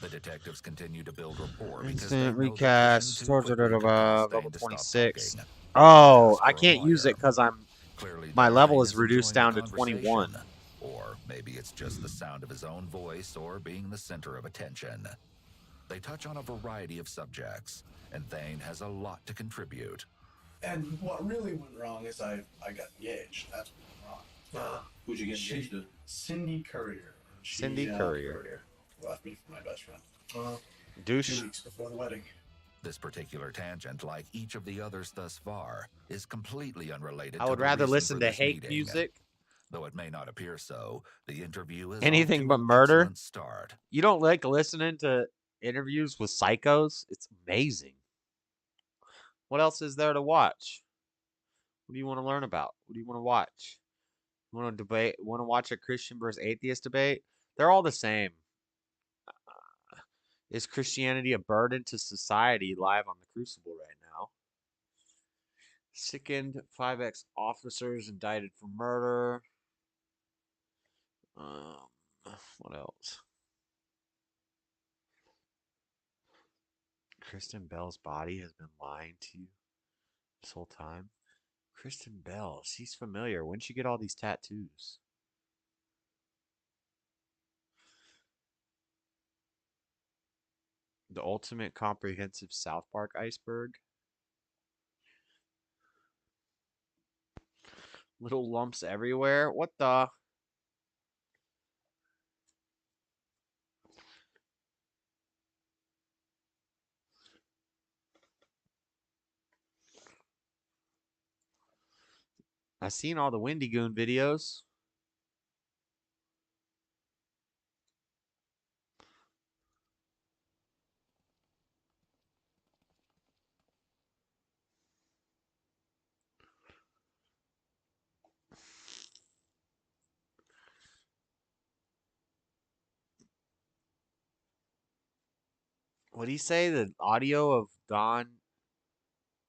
The detectives continue to build rapport because Instant they know recast. that pushing too quickly can cause Level Thane to stop 26. talking. Oh, Ask I for a can't use it lawyer. because Clearly, my level Thane is reduced enjoying down the to 21. conversation. Or maybe it's just the sound of his own voice or being the center of attention. They touch on a variety of subjects, and Thane has a lot to contribute. And what really went wrong is I got engaged. That's what went wrong. Who'd you get engaged to? Cindy Courier. Cindy Courier. Left me for my best friend. 2 Douche. weeks before the wedding. This particular tangent, like each of the others thus far, is completely unrelated. I would to the rather reason listen for to this hate meeting. music. Though it may not appear so, the interview is Anything off but to an murder. excellent start. You don't like listening to interviews with psychos? It's amazing. What else is there to watch? What do you want to learn about? What do you want to watch? You want to debate? Want to watch a Christian versus atheist debate? They're all the same. Is Christianity a burden to society? Live on the Crucible right now. Sickened 5X officers indicted for murder. What else? Kristen Bell's body has been lying to you this whole time. Kristen Bell, she's familiar. When'd she get all these tattoos? The ultimate comprehensive South Park iceberg. Little lumps everywhere. What the? I've seen all the Windy Goon videos. What do you say? The audio of Don.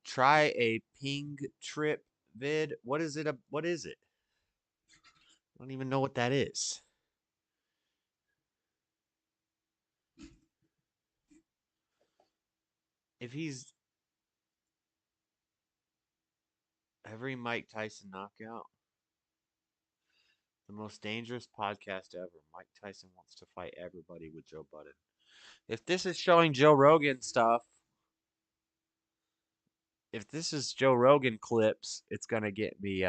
Try a ping trip vid. What is it? What is it? I don't even know what that is. if he's every Mike Tyson knockout, the most dangerous podcast ever. Mike Tyson wants to fight everybody with Joe Budden. If this is showing Joe Rogan stuff, if this is Joe Rogan clips, it's gonna get me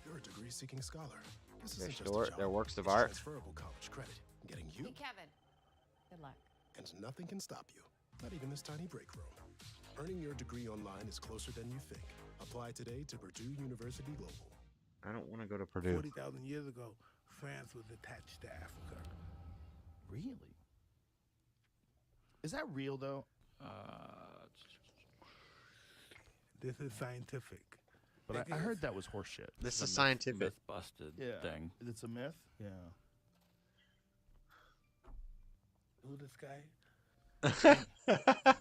You're a degree-seeking scholar. This They're isn't just a short, job. they're works of It's art. transferable college credit. Getting you. Hey, Kevin. Good luck. And nothing can stop you. Not even this tiny break room. Earning your degree online is closer than you think. Apply today to Purdue University Global. I don't want to go to Purdue. 40,000 years ago, France was attached to Africa. Really? Is that real though? This is scientific. But I heard that was horseshit. This is scientific. Myth busted thing. It's a myth? Yeah. Who this guy?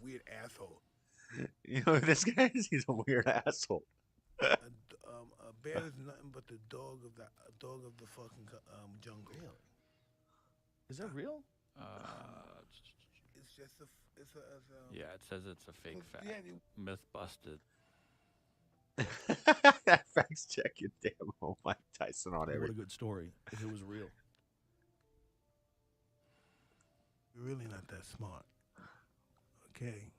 Weird asshole. You know who this guy is? He's a weird asshole. A bear is nothing but the dog of the fucking jungle. Really? Is that real? It's just a Yeah, it says it's a fake fact. yeah, Myth busted. Facts check your damn old Mike Tyson on What a everything. good story if it was real. You're really not that smart. Okay.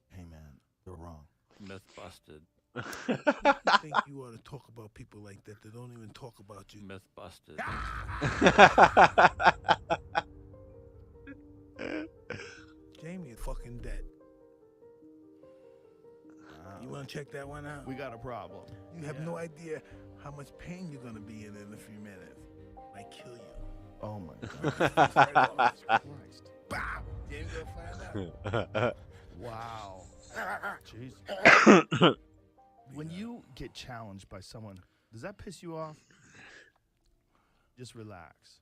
Hey man, you're wrong. Myth busted. I think you ought to talk about people like that that don't even talk about you. Myth busted. Jamie is fucking dead. You want to check that one out? We got a problem. You have no idea how much pain you're going to be in a few minutes. I kill you. Oh my God. Christ. Bow! Jamie will find out. Wow. Jeez. When you get challenged by someone, does that piss you off? Just relax.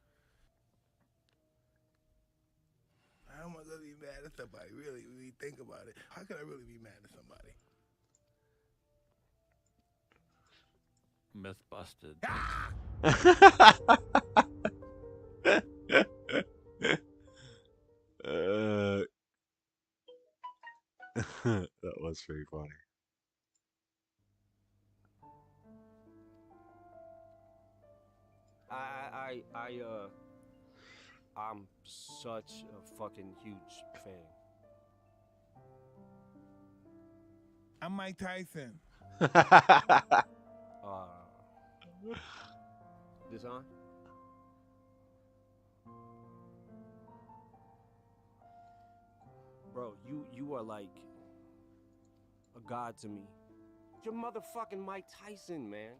How am I going to be mad at somebody? Really, when you think about it. How can I really be mad at somebody? Myth busted. That was pretty funny. I'm such a fucking huge fan. I'm Mike Tyson. This on? Bro, you are like a god to me. You're motherfucking Mike Tyson, man.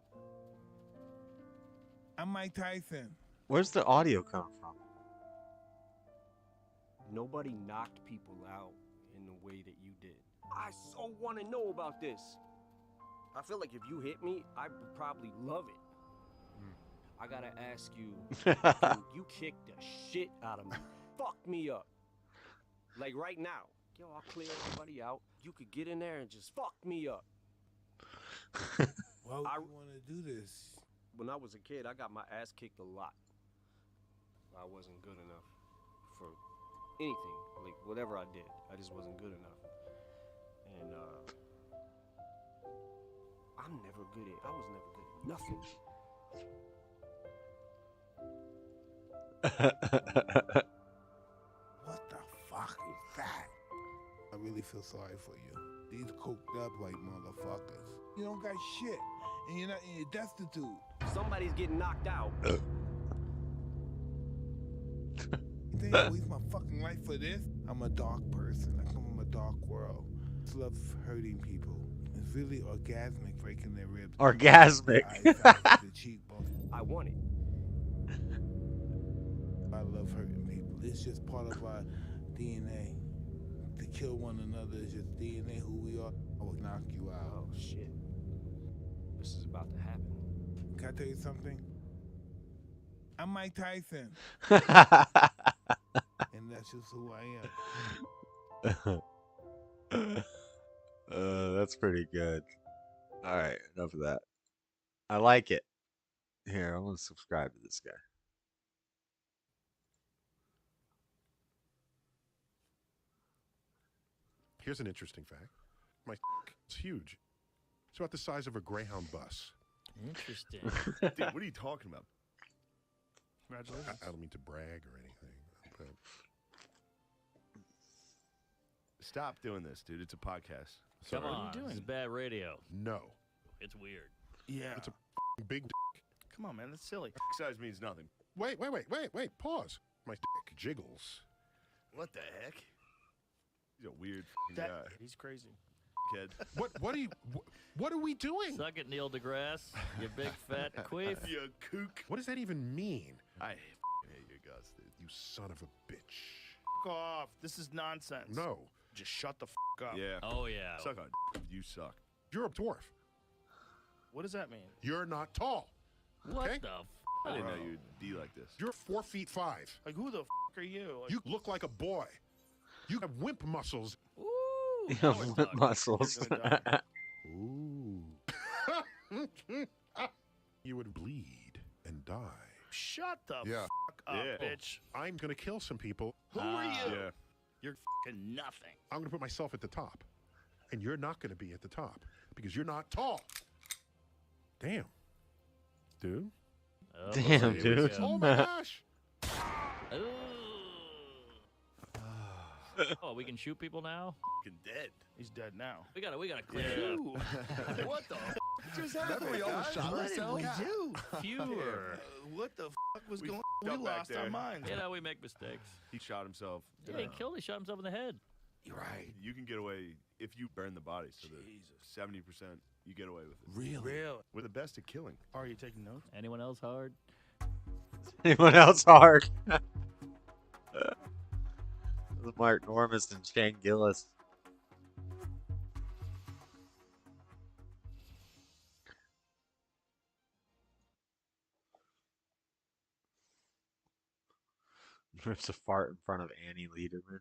I'm Mike Tyson. Where's the audio come from? Nobody knocked people out in the way that you did. I so want to know about this. I feel like if you hit me, I would probably love it. I gotta ask you, you kicked the shit out of me. Fuck me up. Like right now. Yo, I'll clear everybody out. You could get in there and just fuck me up. Why would you want to do this? When I was a kid, I got my ass kicked a lot. I wasn't good enough for anything. Like, whatever I did, I just wasn't good enough. And, I was never good at nothing. What the fuck is that? I really feel sorry for you. These coked up white motherfuckers. You don't got shit, and you're destitute. Somebody's getting knocked out. You think I waste my fucking life for this? I'm a dark person. I come from a dark world. I just love hurting people. It's really orgasmic breaking their ribs. Orgasmic. The cheekbone. I want it. I love hurting people. It's just part of our DNA. To kill one another is just DNA, who we are. I will knock you out. Oh, shit. This is about to happen. Can I tell you something? I'm Mike Tyson. And that's just who I am. That's pretty good. All right, enough of that. I like it. Here, I want to subscribe to this guy. Here's an interesting fact. My it's huge. It's about the size of a Greyhound bus. Interesting. Dude, what are you talking about? Congratulations. I don't mean to brag or anything, but Stop doing this, dude. It's a podcast. Come Sorry. on, What are you this is doing? bad radio. no. It's weird. Yeah. It's a big Come on, man. That's silly. Size means nothing. Wait. Pause. My dick jiggles. What the heck? He's a weird That- guy. he's crazy. Kid. What are we doing? Suck it, Neil deGrasse. You big fat queef. You kook. What does that even mean? I hate you, Gus, dude. You son of a bitch. Fuck off. This is nonsense. No. Just shut the up. Yeah. Oh, yeah. Suck on you suck. You're a dwarf. What does that mean? You're not tall. What okay? the I didn't know you'd be like this. You're 4'5". Like, who the are you? Like, You look like a boy. You have wimp muscles. Ooh. You have wimp muscles. Ooh. You would bleed and die. shut the Yeah. fuck up, bitch. I'm gonna kill some people. Who are you? Yeah. You're fucking nothing. I'm gonna put myself at the top, and you're not gonna be at the top because you're not tall. Damn, dude. Oh, Damn, here we dude. go. Oh my gosh. Oh, we can shoot people now? Fucking dead. He's dead now. We gotta clean it up. What the f just happened? we almost shot What ourselves? did we do? Fewer. What the f was going on? We lost our minds. You know, we make mistakes. He shot himself. He didn't kill, he shot himself in the head. You're right. You can get away if you burn the body. So the 70% you get away with it. Really? We're the best at killing. Are you taking notes? Anyone else hard? Anyone else hard? Mark Normus and Shane Gillis. Rips a fart in front of Annie Lederman.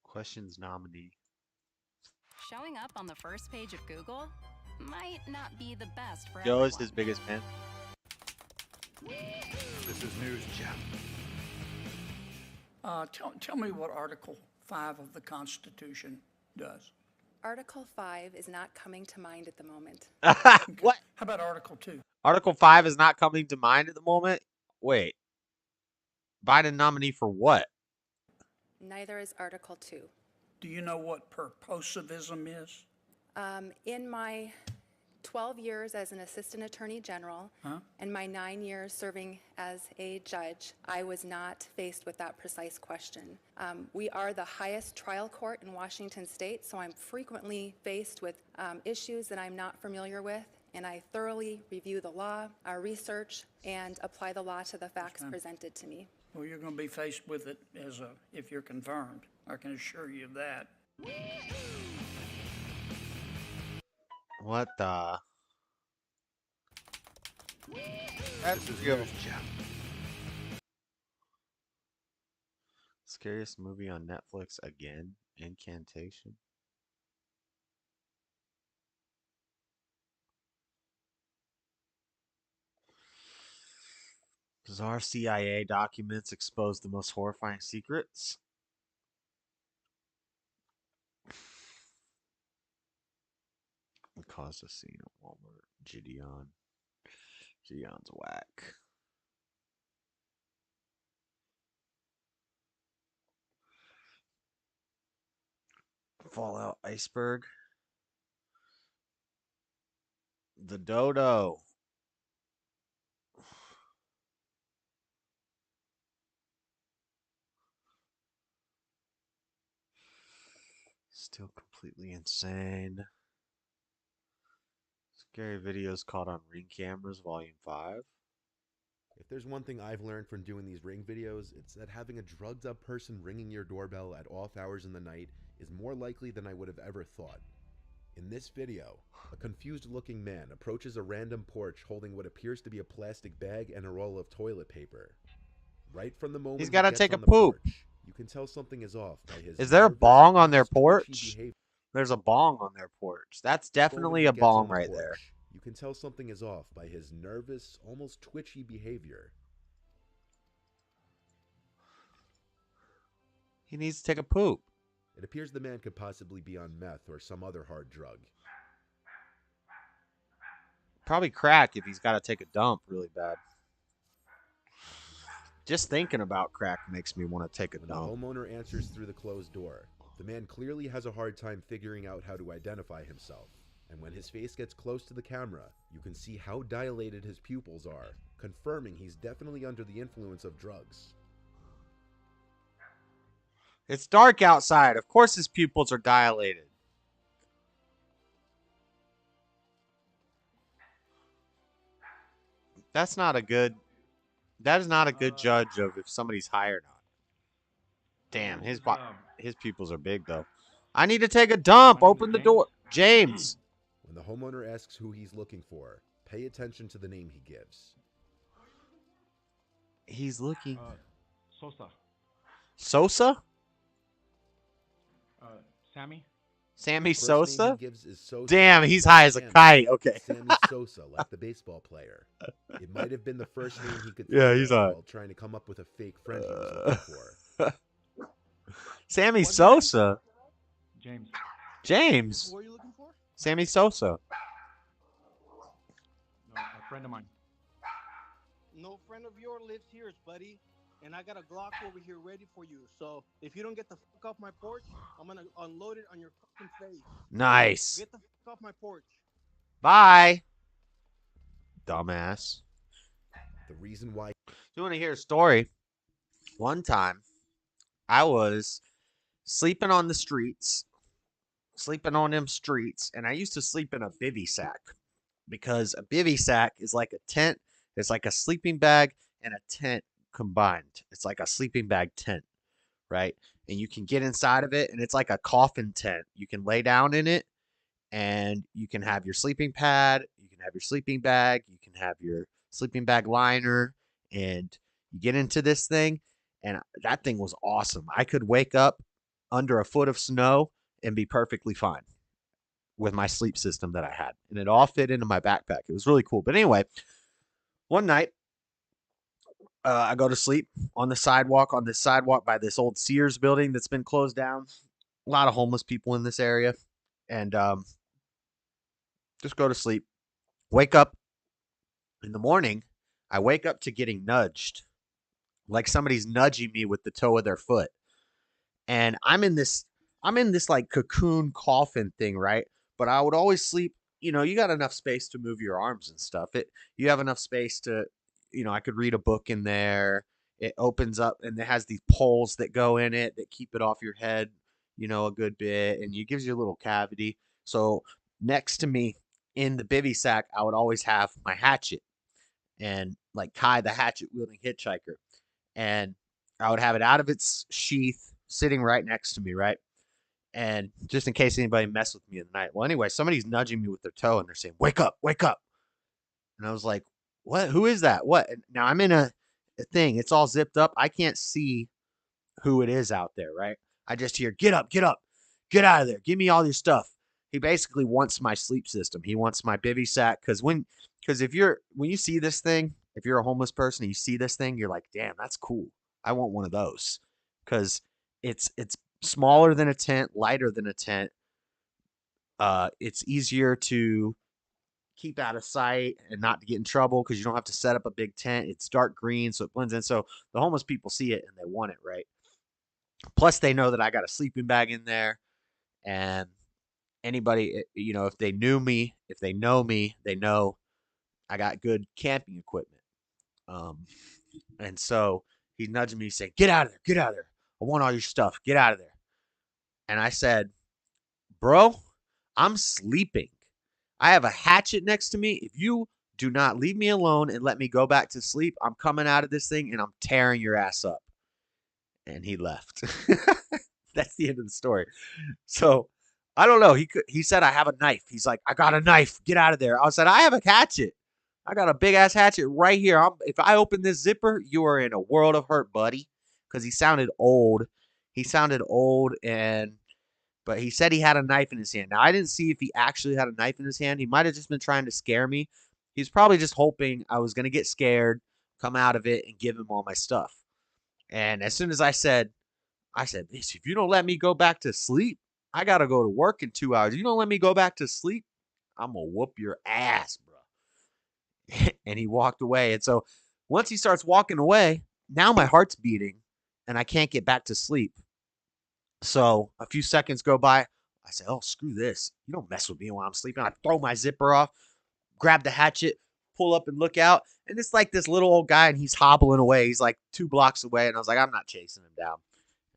Questions nominee. Showing up on the first page of Google might not be the best for Joe is everyone. his biggest fan. This is news, Jeff. Tell me what Article 5 of the Constitution does. Article 5 is not coming to mind at the moment. What? How about Article 2? Article 5 is not coming to mind at the moment? Wait. Biden nominee for what? Neither is Article 2. Do you know what purposivism is? In my 12 years as an assistant attorney general and my 9 years serving as a judge, I was not faced with that precise question. We are the highest trial court in Washington state, so I'm frequently faced with issues that I'm not familiar with, and I thoroughly review the law, research, and apply the law to the facts presented to me. Well, you're going to be faced with it if you're confirmed. I can assure you of that. What the? That's real. Scariest movie on Netflix again? Incantation? Bizarre CIA documents expose the most horrifying secrets. Caused a scene at Walmart. Gideon's whack. Fallout Iceberg. The Dodo. Still completely insane. Scary videos caught on Ring Cameras, Volume 5. If there's one thing I've learned from doing these Ring videos, it's that having a drugged up person ringing your doorbell at off hours in the night is more likely than I would have ever thought. In this video, a confused looking man approaches a random porch holding what appears to be a plastic bag and a roll of toilet paper. Right from the moment He's got to gets take a on the poop. porch, you can tell something is off by his Is there a nervous, bong on their almost twitchy porch? behavior. There's a bong on their porch. That's definitely a Moment he gets on bong the right porch, there. You can tell something is off by his nervous, almost twitchy behavior. He needs to take a poop. It appears the man could possibly be on meth or some other hard drug. Probably crack if he's got to take a dump really bad. Just thinking about crack makes me want to take a When dump. the homeowner answers through the closed door, the man clearly has a hard time figuring out how to identify himself. And when his face gets close to the camera, you can see how dilated his pupils are, confirming he's definitely under the influence of drugs. It's dark outside. Of course his pupils are dilated. That is not a good judge of if somebody's high or not. Damn, his pupils are big though. I need to take a dump. Open the door. James. When the homeowner asks who he's looking for, pay attention to the name he gives. He's looking. Sosa. Sosa? Sammy? Sammy The first name Sosa? he gives is Sosa. Damn, he's high as a Sammy. kite. Okay. Sammy Sosa, like the baseball player. It might have been the first name he could Yeah, think he's of high. while trying to come up with a fake friend he was looking for. Sammy Sosa? James. James. Who are you looking for? Sammy Sosa. No, a friend of mine. No friend of yours lives here, buddy. And I got a Glock over here ready for you. So if you don't get the fuck off my porch, I'm gonna unload it on your fucking face. Nice. Get the fuck off my porch. Bye. Dumbass. The reason why. You want to hear a story? One time, I was sleeping on the streets, and I used to sleep in a bivy sack because a bivy sack is like a tent. It's like a sleeping bag and a tent combined. It's like a sleeping bag tent, right? And you can get inside of it, and it's like a coffin tent. You can lay down in it, and you can have your sleeping pad, you can have your sleeping bag, you can have your sleeping bag liner, and you get into this thing, and that thing was awesome. I could wake up under a foot of snow and be perfectly fine with my sleep system that I had, and it all fit into my backpack. It was really cool. But anyway, one night, I go to sleep on this sidewalk by this old Sears building that's been closed down. A lot of homeless people in this area. And just go to sleep. Wake up in the morning. I wake up to getting nudged. Like somebody's nudging me with the toe of their foot. And I'm in this like cocoon coffin thing, right? But I would always sleep, you got enough space to move your arms and stuff. You have enough space to, I could read a book in there. It opens up and it has these poles that go in it that keep it off your head, a good bit. And it gives you a little cavity. So next to me in the bivy sack, I would always have my hatchet and like Kai the hatchet wielding hitchhiker. And I would have it out of its sheath sitting right next to me, right? And just in case anybody messed with me in the night. Well, anyway, somebody's nudging me with their toe and they're saying, wake up, wake up. And I was like, what? Who is that? What? Now I'm in a thing. It's all zipped up. I can't see who it is out there, right? I just hear, get up, get up, get out of there. Give me all your stuff. He basically wants my sleep system. He wants my bivy sack. Because when you see this thing, if you're a homeless person and you see this thing, you're like, damn, that's cool. I want one of those. Because it's smaller than a tent, lighter than a tent. It's easier to keep out of sight and not to get in trouble because you don't have to set up a big tent. It's dark green, so it blends in. So the homeless people see it and they want it, right? Plus, they know that I got a sleeping bag in there. And anybody, if they knew me, if they know me, they know I got good camping equipment. And so he's nudging me saying, get out of there, get out of there. I want all your stuff. Get out of there. And I said, bro, I'm sleeping. I have a hatchet next to me. If you do not leave me alone and let me go back to sleep, I'm coming out of this thing and I'm tearing your ass up. And he left. That's the end of the story. So I don't know. He said, I have a knife. He's like, I got a knife. Get out of there. I said, I have a hatchet. I got a big ass hatchet right here. If I open this zipper, you are in a world of hurt, buddy. Because he sounded old. He sounded old, but he said he had a knife in his hand. Now, I didn't see if he actually had a knife in his hand. He might have just been trying to scare me. He's probably just hoping I was going to get scared, come out of it, and give him all my stuff. And as soon as I said, bitch, if you don't let me go back to sleep, I got to go to work in 2 hours. You don't let me go back to sleep, I'm going to whoop your ass, bro. And he walked away. And so once he starts walking away, now my heart's beating and I can't get back to sleep. So a few seconds go by. I say, oh, screw this. You don't mess with me while I'm sleeping. I throw my zipper off, grab the hatchet, pull up and look out. And it's like this little old guy and he's hobbling away. He's like 2 blocks away. And I was like, I'm not chasing him down.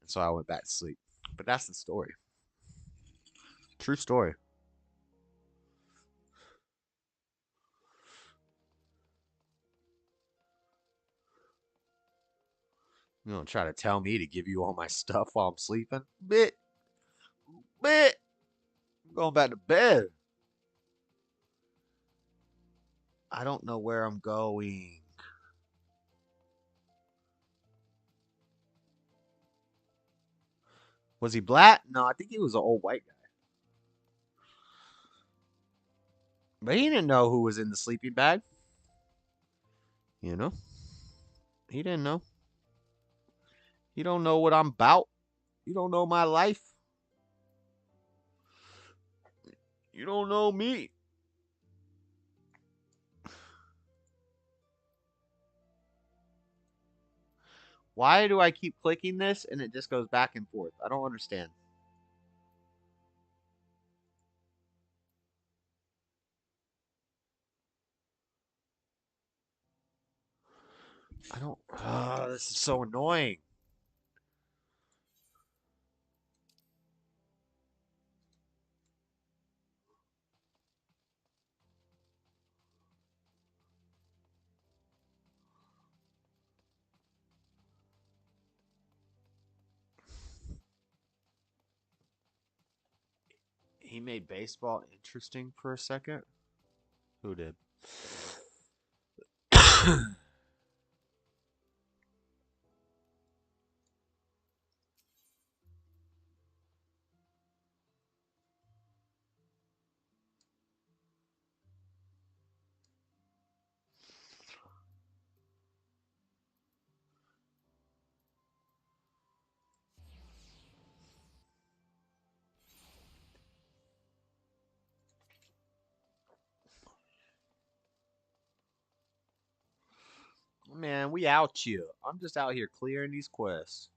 And so I went back to sleep. But that's the story. True story. You don't try to tell me to give you all my stuff while I'm sleeping. Bit. I'm going back to bed. I don't know where I'm going. Was he black? No, I think he was an old white guy. But he didn't know who was in the sleeping bag. You know? He didn't know. You don't know what I'm about. You don't know my life. You don't know me. Why do I keep clicking this and it just goes back and forth? I don't understand. This is so annoying. He made baseball interesting for a second. Who did? Man, we out you. I'm just out here clearing these quests.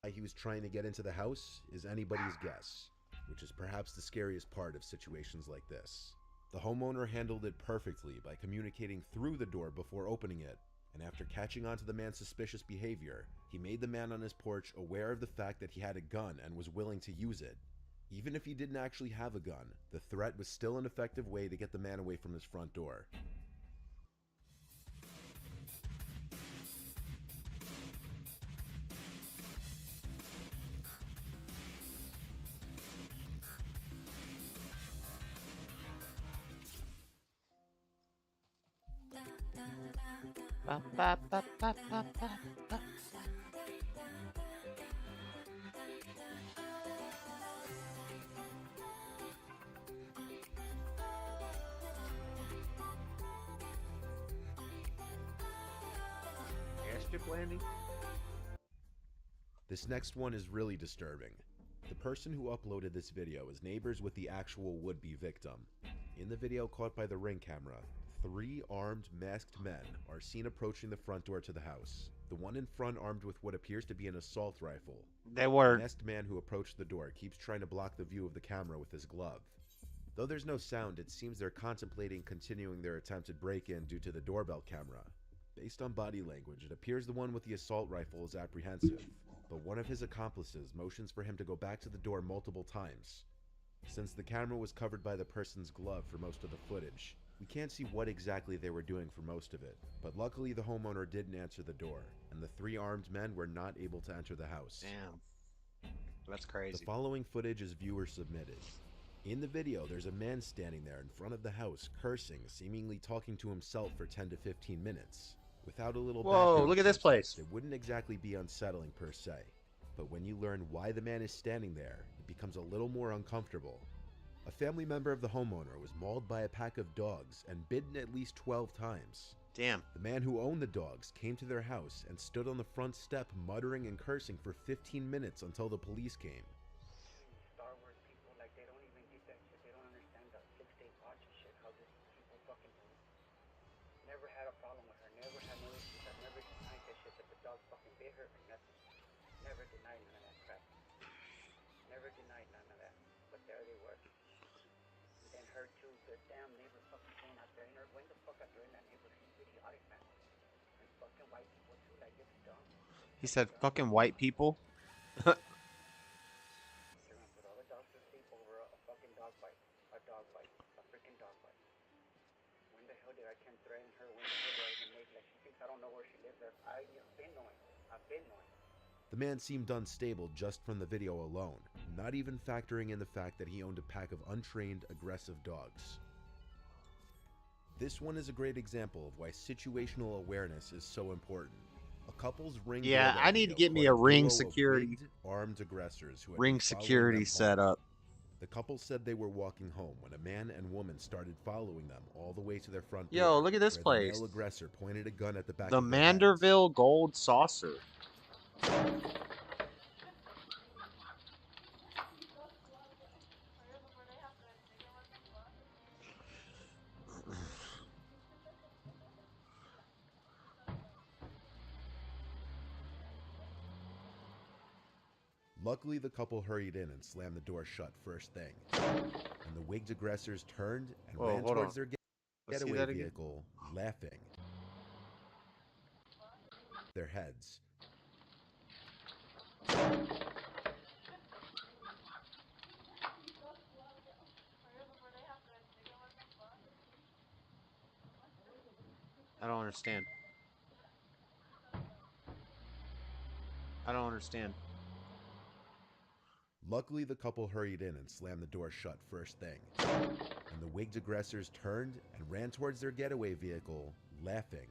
Why he was trying to get into the house is anybody's guess, which is perhaps the scariest part of situations like this. The homeowner handled it perfectly by communicating through the door before opening it, and after catching on to the man's suspicious behavior, he made the man on his porch aware of the fact that he had a gun and was willing to use it. Even if he didn't actually have a gun, the threat was still an effective way to get the man away from his front door. Airship landing? This next one is really disturbing. The person who uploaded this video is neighbors with the actual would-be victim. In the video caught by the Ring camera, 3 armed, masked men are seen approaching the front door to the house. The one in front armed with what appears to be an assault rifle. They were. The masked man who approached the door keeps trying to block the view of the camera with his glove. Though there's no sound, it seems they're contemplating continuing their attempted break-in due to the doorbell camera. Based on body language, it appears the one with the assault rifle is apprehensive, but one of his accomplices motions for him to go back to the door multiple times. Since the camera was covered by the person's glove for most of the footage, we can't see what exactly they were doing for most of it, but luckily the homeowner didn't answer the door, and the 3 armed men were not able to enter the house. Damn. That's crazy. The following footage is viewer submitted. In the video, there's a man standing there in front of the house, cursing, seemingly talking to himself for 10 to 15 minutes. Without a little background look at this context, place. it wouldn't exactly be unsettling per se, but when you learn why the man is standing there, it becomes a little more uncomfortable. A family member of the homeowner was mauled by a pack of dogs and bitten at least 12 times. Damn. The man who owned the dogs came to their house and stood on the front step muttering and cursing for 15 minutes until the police came. Never had a problem with her, never had no issues. I've never denied that shit that the dog fucking bit her or nothing. Never denied none of that crap. Never denied none of that. But there they were. And then her too, the damn neighbor fucking came out there. And her, when the fuck out there in that neighborhood, he's idiotic, man. And fucking white people too, like it's dumb. He said fucking white people? They're gonna put all the dogs to sleep over a fucking dog bite. A dog bite. A freaking dog bite. When the hell did I can threaten her? When the hell did I even make like she thinks I don't know where she lives? I've been knowing. I've been knowing. The man seemed unstable just from the video alone, not even factoring in the fact that he owned a pack of untrained, aggressive dogs. This one is a great example of why situational awareness is so important. A couple's ring. Yeah, I need to get me a ring security. Armed aggressors who had ring been following security them set home. up. The couple said they were walking home when a man and woman started following them all the way to their front door. Yo, look at this where the place. male aggressor pointed a gun at the back The of their heads. Manderville Gold Saucer. Luckily, the couple hurried in and slammed the door shut first thing. And the wigged aggressors turned and ran towards their getaway vehicle, laughing. Their heads. I don't understand. I don't understand. Luckily, the couple hurried in and slammed the door shut first thing. And the wigged aggressors turned and ran towards their getaway vehicle, laughing.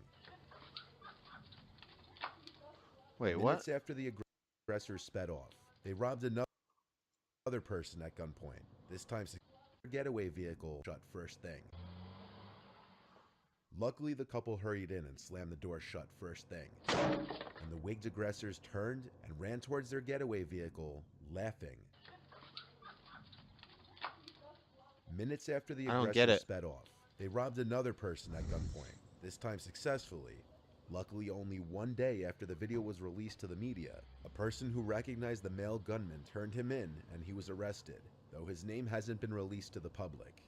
Wait, Minutes what? after the aggressors sped off, they robbed another person at gunpoint. This time, their getaway vehicle shut first thing. Luckily, the couple hurried in and slammed the door shut first thing. And the wigged aggressors turned and ran towards their getaway vehicle, laughing. Minutes after the aggressors sped off, they robbed another person at gunpoint, this time successfully. Luckily, only one day after the video was released to the media, a person who recognized the male gunman turned him in and he was arrested, though his name hasn't been released to the public.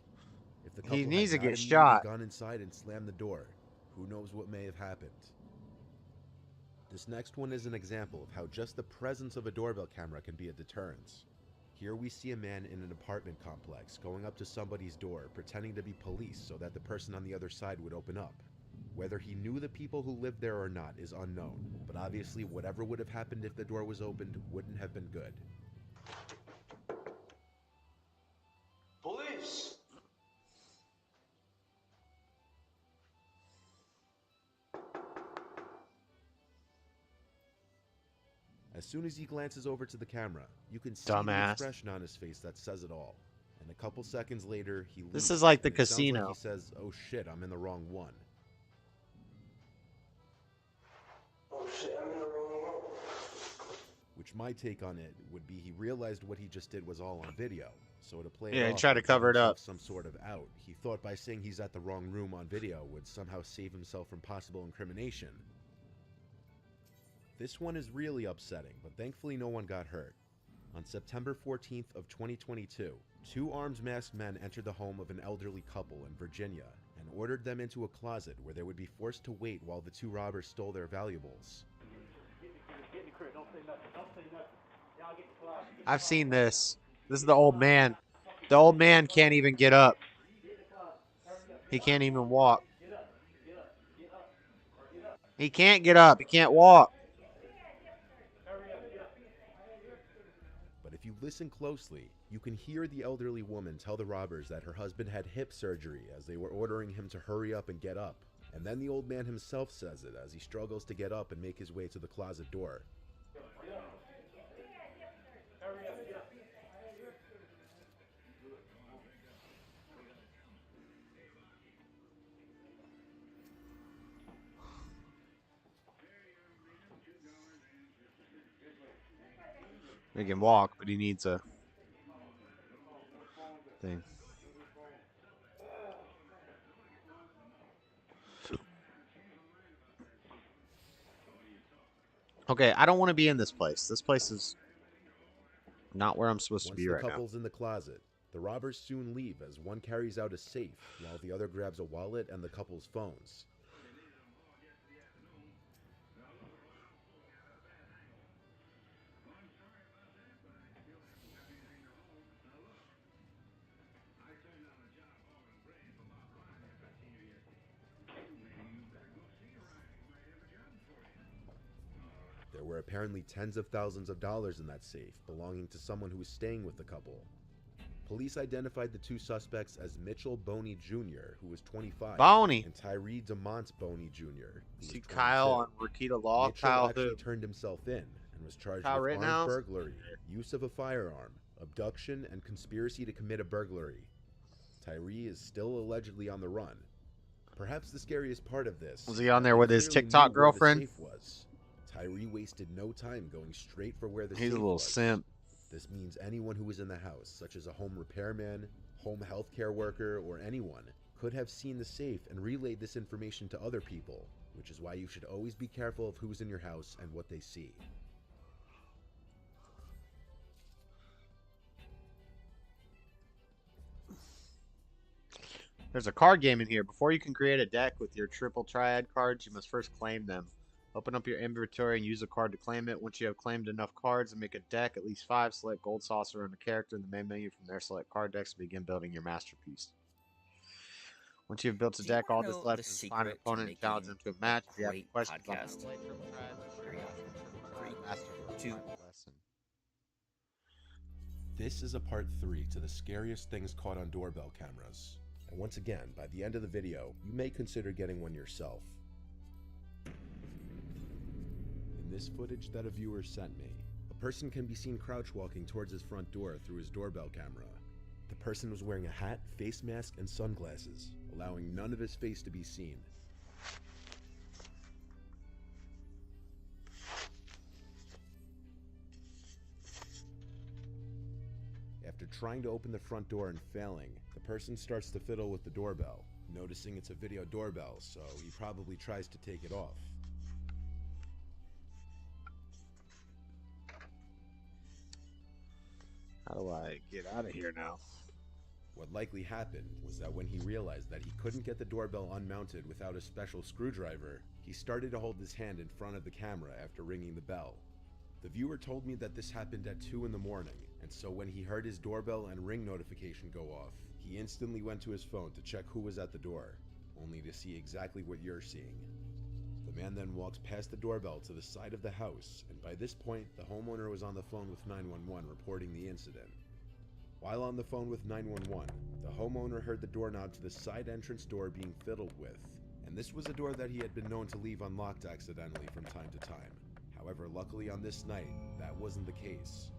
If the couple He needs to had not get immediately shot. gone inside and slammed the door, who knows what may have happened. This next one is an example of how just the presence of a doorbell camera can be a deterrence. Here we see a man in an apartment complex going up to somebody's door, pretending to be police so that the person on the other side would open up. Whether he knew the people who lived there or not is unknown, but obviously whatever would have happened if the door was opened wouldn't have been good. Police! As soon as he glances over to the camera, you can see Dumbass. the expression on his face that says it all. And a couple seconds later, he leaves. This is like the and it sounds like casino. he says, "Oh shit, I'm in the wrong one." Oh shit, I'm in the wrong one. Which my take on it would be he realized what he just did was all on video. So to play it Yeah, he off tried to and cover give it himself up. some sort of out, he thought by saying he's at the wrong room on video would somehow save himself from possible incrimination. This one is really upsetting, but thankfully no one got hurt. On September 14th of 2022, 2 armed masked men entered the home of an elderly couple in Virginia and ordered them into a closet where they would be forced to wait while the 2 robbers stole their valuables. I've seen this. This is the old man. The old man can't even get up. He can't even walk. He can't get up. He can't walk. But if you listen closely, you can hear the elderly woman tell the robbers that her husband had hip surgery as they were ordering him to hurry up and get up. And then the old man himself says it as he struggles to get up and make his way to the closet door. He can walk, but he needs a thing. Okay, I don't want to be in this place. This place is not where I'm supposed to be right now. Once the couple's in the closet, the robbers soon leave as one carries out a safe while the other grabs a wallet and the couple's phones. There were apparently tens of thousands of dollars in that safe belonging to someone who was staying with the couple. Police identified the 2 suspects as Mitchell Boney Jr., who was 25, Boney, and Tyree DeMont Boney Jr., who see was 22. Kyle on Rakita Law. Mitchell Kyle actually who? turned himself in and was charged Kyle with armed Rittenhouse? burglary, use of a firearm, abduction, and conspiracy to commit a burglary. Tyree is still allegedly on the run. Perhaps the scariest part of this Was he on there with his clearly TikTok knew where the girlfriend? safe was. Tyree wasted no time going straight for where the He's safe a little was. simp. This means anyone who was in the house, such as a home repairman, home healthcare worker, or anyone, could have seen the safe and relayed this information to other people, which is why you should always be careful of who's in your house and what they see. There's a card game in here. Before you can create a deck with your triple triad cards, you must first claim them. Open up your inventory and use a card to claim it. Once you have claimed enough cards and make a deck, at least 5, select gold saucer on a character in the main menu. From there, select card decks to begin building your masterpiece. Once you've built a deck, all that's left is to find an opponent and challenge them to a match. If you have any questions on how to play triple triads, lesson. This is a part 3 to the scariest things caught on doorbell cameras. And once again, by the end of the video, you may consider getting one yourself. In this footage that a viewer sent me, a person can be seen crouch walking towards his front door through his doorbell camera. The person was wearing a hat, face mask, and sunglasses, allowing none of his face to be seen. After trying to open the front door and failing, the person starts to fiddle with the doorbell, noticing it's a video doorbell, so he probably tries to take it off. How do I get out of here now? What likely happened was that when he realized that he couldn't get the doorbell unmounted without a special screwdriver, he started to hold his hand in front of the camera after ringing the bell. The viewer told me that this happened at 2 in the morning, and so when he heard his doorbell and ring notification go off, he instantly went to his phone to check who was at the door, only to see exactly what you're seeing. The man then walks past the doorbell to the side of the house, and by this point, the homeowner was on the phone with 911 reporting the incident. While on the phone with 911, the homeowner heard the doorknob to the side entrance door being fiddled with, and this was a door that he had been known to leave unlocked accidentally from time to time. However, luckily on this night, that wasn't the case.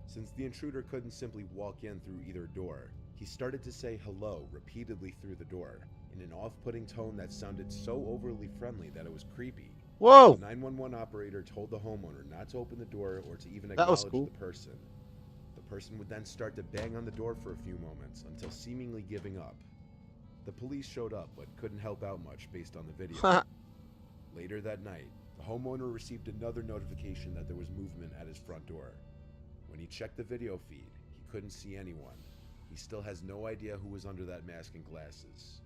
Since the intruder couldn't simply walk in through either door, he started to say hello repeatedly through the door, in an off-putting tone that sounded so overly friendly that it was creepy. Whoa! The 911 operator told the homeowner not to open the door or to even That was acknowledge cool. the person. The person would then start to bang on the door for a few moments until seemingly giving up. The police showed up but couldn't help out much based on the video. Later that night, the homeowner received another notification that there was movement at his front door. When he checked the video feed, he couldn't see anyone. He still has no idea who was under that mask and glasses.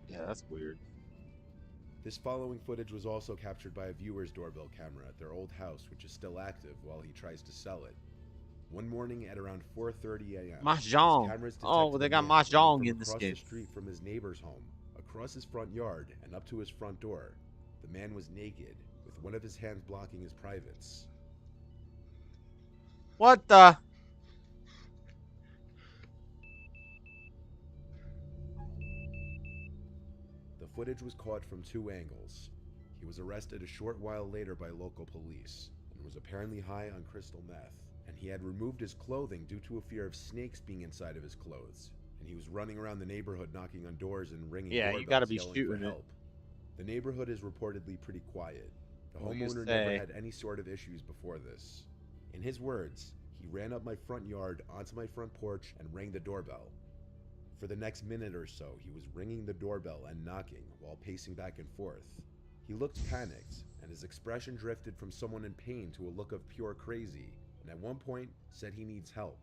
Yeah, that's weird. This following footage was also captured by a viewer's doorbell camera at their old house, which is still active while he tries to sell it. One morning at around 4:30 a.m. Mahjong. Oh, they got mahjong in this game. Across the street from his neighbor's home, across his front yard, and up to his front door. The man was naked, with one of his hands blocking his privates. What the? The footage was caught from two angles. He was arrested a short while later by local police and was apparently high on crystal meth. And he had removed his clothing due to a fear of snakes being inside of his clothes. And he was running around the neighborhood knocking on doors and ringing doorbells, you gotta be yelling shooting for it. help. The neighborhood is reportedly pretty quiet. The What do you homeowner say? never had any sort of issues before this. In his words, he ran up my front yard onto my front porch and rang the doorbell. For the next minute or so, he was ringing the doorbell and knocking while pacing back and forth. He looked panicked, and his expression drifted from someone in pain to a look of pure crazy, and at one point said he needs help.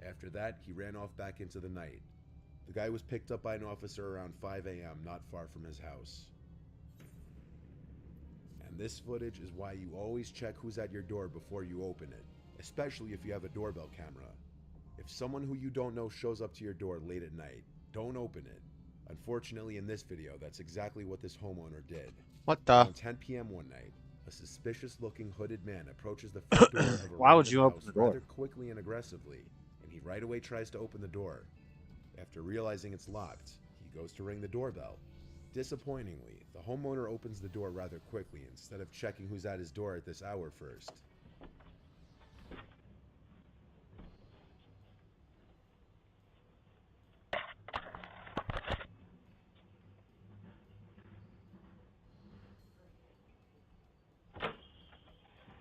After that, he ran off back into the night. The guy was picked up by an officer around 5 a.m. not far from his house. And this footage is why you always check who's at your door before you open it, especially if you have a doorbell camera. If someone who you don't know shows up to your door late at night, don't open it. Unfortunately, in this video, that's exactly what this homeowner did. What the? Around 10 p.m. one night, a suspicious-looking hooded man approaches the front door of a Why would random you open house the door? rather quickly and aggressively, and he right away tries to open the door. After realizing it's locked, he goes to ring the doorbell. Disappointingly, the homeowner opens the door rather quickly instead of checking who's at his door at this hour first.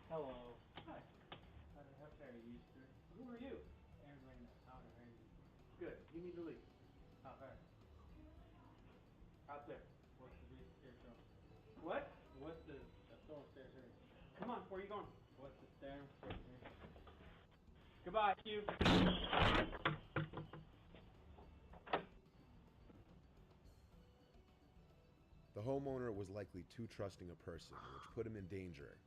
Hello. Hi. How are you, sir? Who are you? Aaron Reyna. How are you? Good. You need to leave. How far? Out there. What's the stairs from? What? What's the stairs here? Come on, where are you going? What's the stairs here? Goodbye, you. The homeowner was likely too trusting a person, which put him in danger.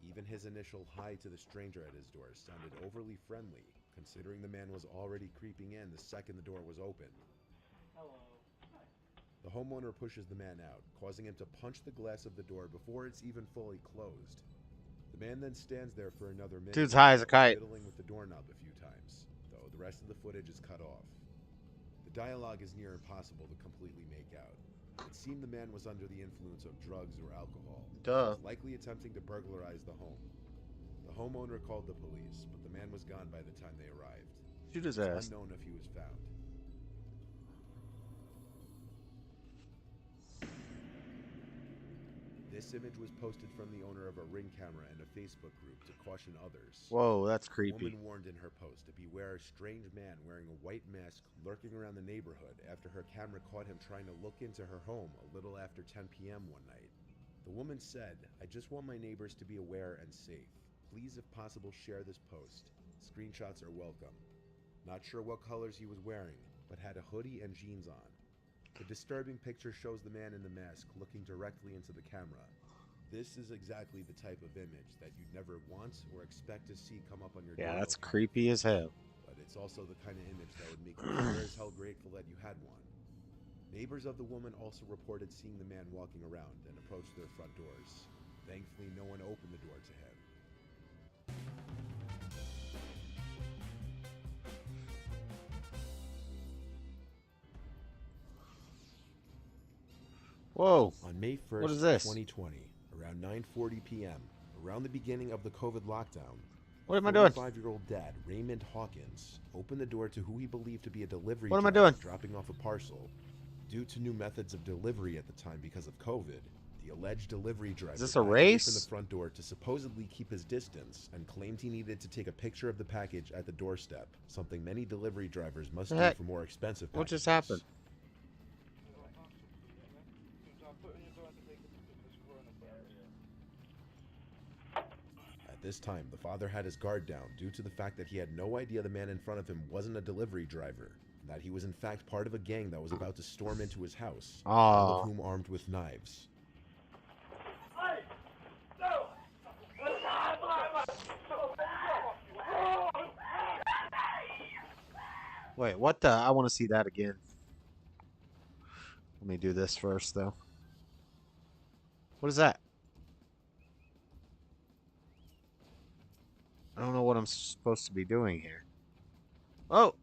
Even his initial hi to the stranger at his door sounded overly friendly, considering the man was already creeping in the second the door was opened. Hello. Hi. The homeowner pushes the man out, causing him to punch the glass of the door before it's even fully closed. The man then stands there for another minute, Dude's high as a kite. fiddling with the doorknob a few times, though the rest of the footage is cut off. The dialogue is near impossible to completely make out. It seemed the man was under the influence of drugs or alcohol. Duh. He was likely attempting to burglarize the home. The homeowner called the police, but the man was gone by the time they arrived. Shoot his It's ass. unknown if he was found. This image was posted from the owner of a Ring camera in a Facebook group to caution others. Whoa, that's The creepy. woman warned in her post to beware a strange man wearing a white mask lurking around the neighborhood after her camera caught him trying to look into her home a little after 10 p.m. one night. The woman said, "I just want my neighbors to be aware and safe. Please, if possible, share this post. Screenshots are welcome." Not sure what colors he was wearing, but had a hoodie and jeans on. The disturbing picture shows the man in the mask looking directly into the camera. This is exactly the type of image that you'd never want or expect to see come up on your Yeah, doorbell that's camera. creepy as hell. But it's also the kind of image that would make you sure as hell grateful that you had one. Neighbors of the woman also reported seeing the man walking around and approached their front doors. Thankfully, no one opened the door to him. Whoa. On May 1st, What is this? 2020, around 9:40 p.m., around the beginning of the COVID lockdown, What am I doing? 45-year-old dad Raymond Hawkins opened the door to who he believed to be a delivery What am I driver doing? dropping off a parcel. Due to new methods of delivery at the time because of COVID, the alleged delivery driver this a backed away race? from the front door to supposedly keep his distance and claimed he needed to take a picture of the package at the doorstep, something many delivery drivers must The do heck? for more expensive What just packages. happened? At This time, the father had his guard down due to the fact that he had no idea the man in front of him wasn't a delivery driver, and that he was in fact part of a gang that was about to storm into his house, all of whom armed with knives. Wait, what the? I want to see that again. Let me do this first, though. What is that? I don't know what I'm supposed to be doing here. Oh!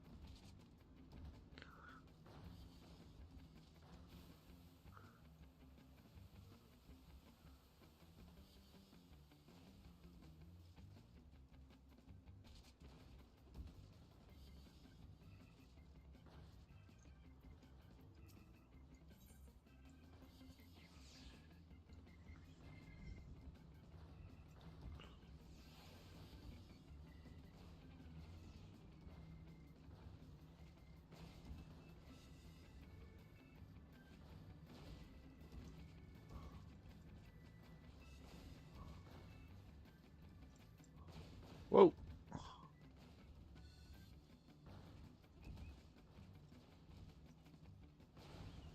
Whoa.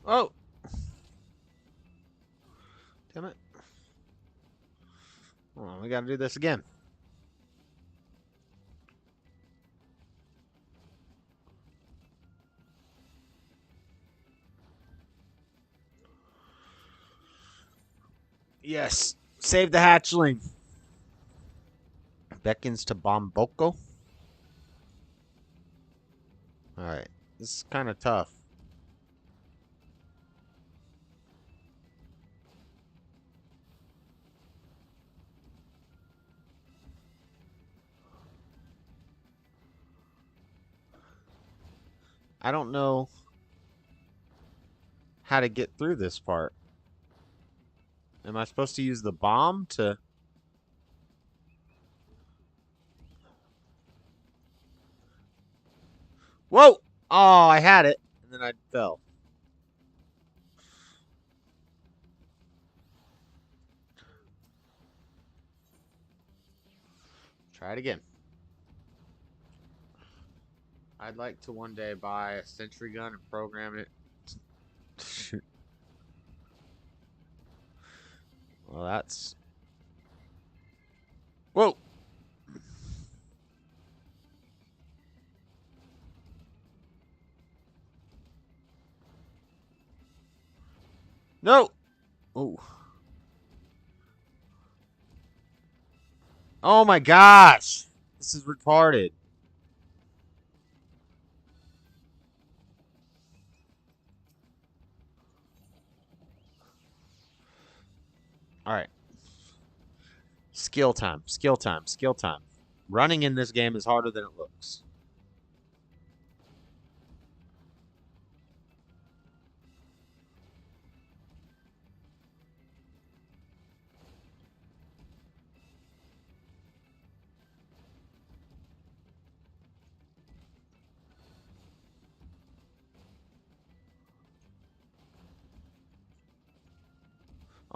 Oh. Damn it. Hold on, we gotta do this again. Yes. Save the hatchling. Beckons to Bomboko. Alright. This is kind of tough. I don't know how to get through this part. Am I supposed to use the bomb to... Whoa! Oh, I had it, and then I fell. Try it again. I'd like to one day buy a sentry gun and program it. Well, that's... Whoa! No! Oh. Oh my gosh! This is retarded. Alright. Skill time. Skill time. Skill time. Running in this game is harder than it looks.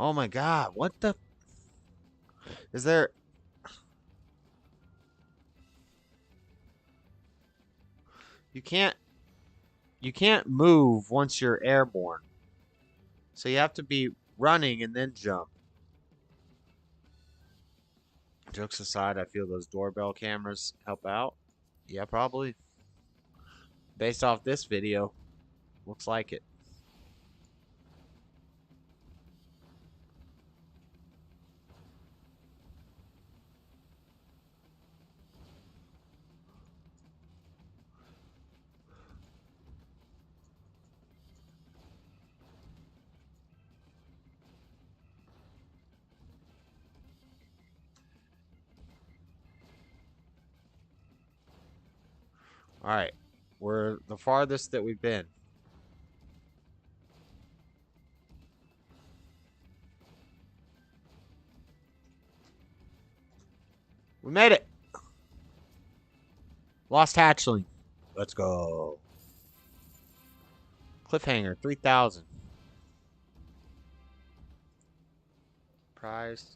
Oh my god, what the... Is there... You can't move once you're airborne. So you have to be running and then jump. Jokes aside, I feel those doorbell cameras help out. Yeah, probably. Based off this video, looks like it. Alright. We're the farthest that we've been. We made it! Lost hatchling. Let's go. Cliffhanger, 3,000. Prize.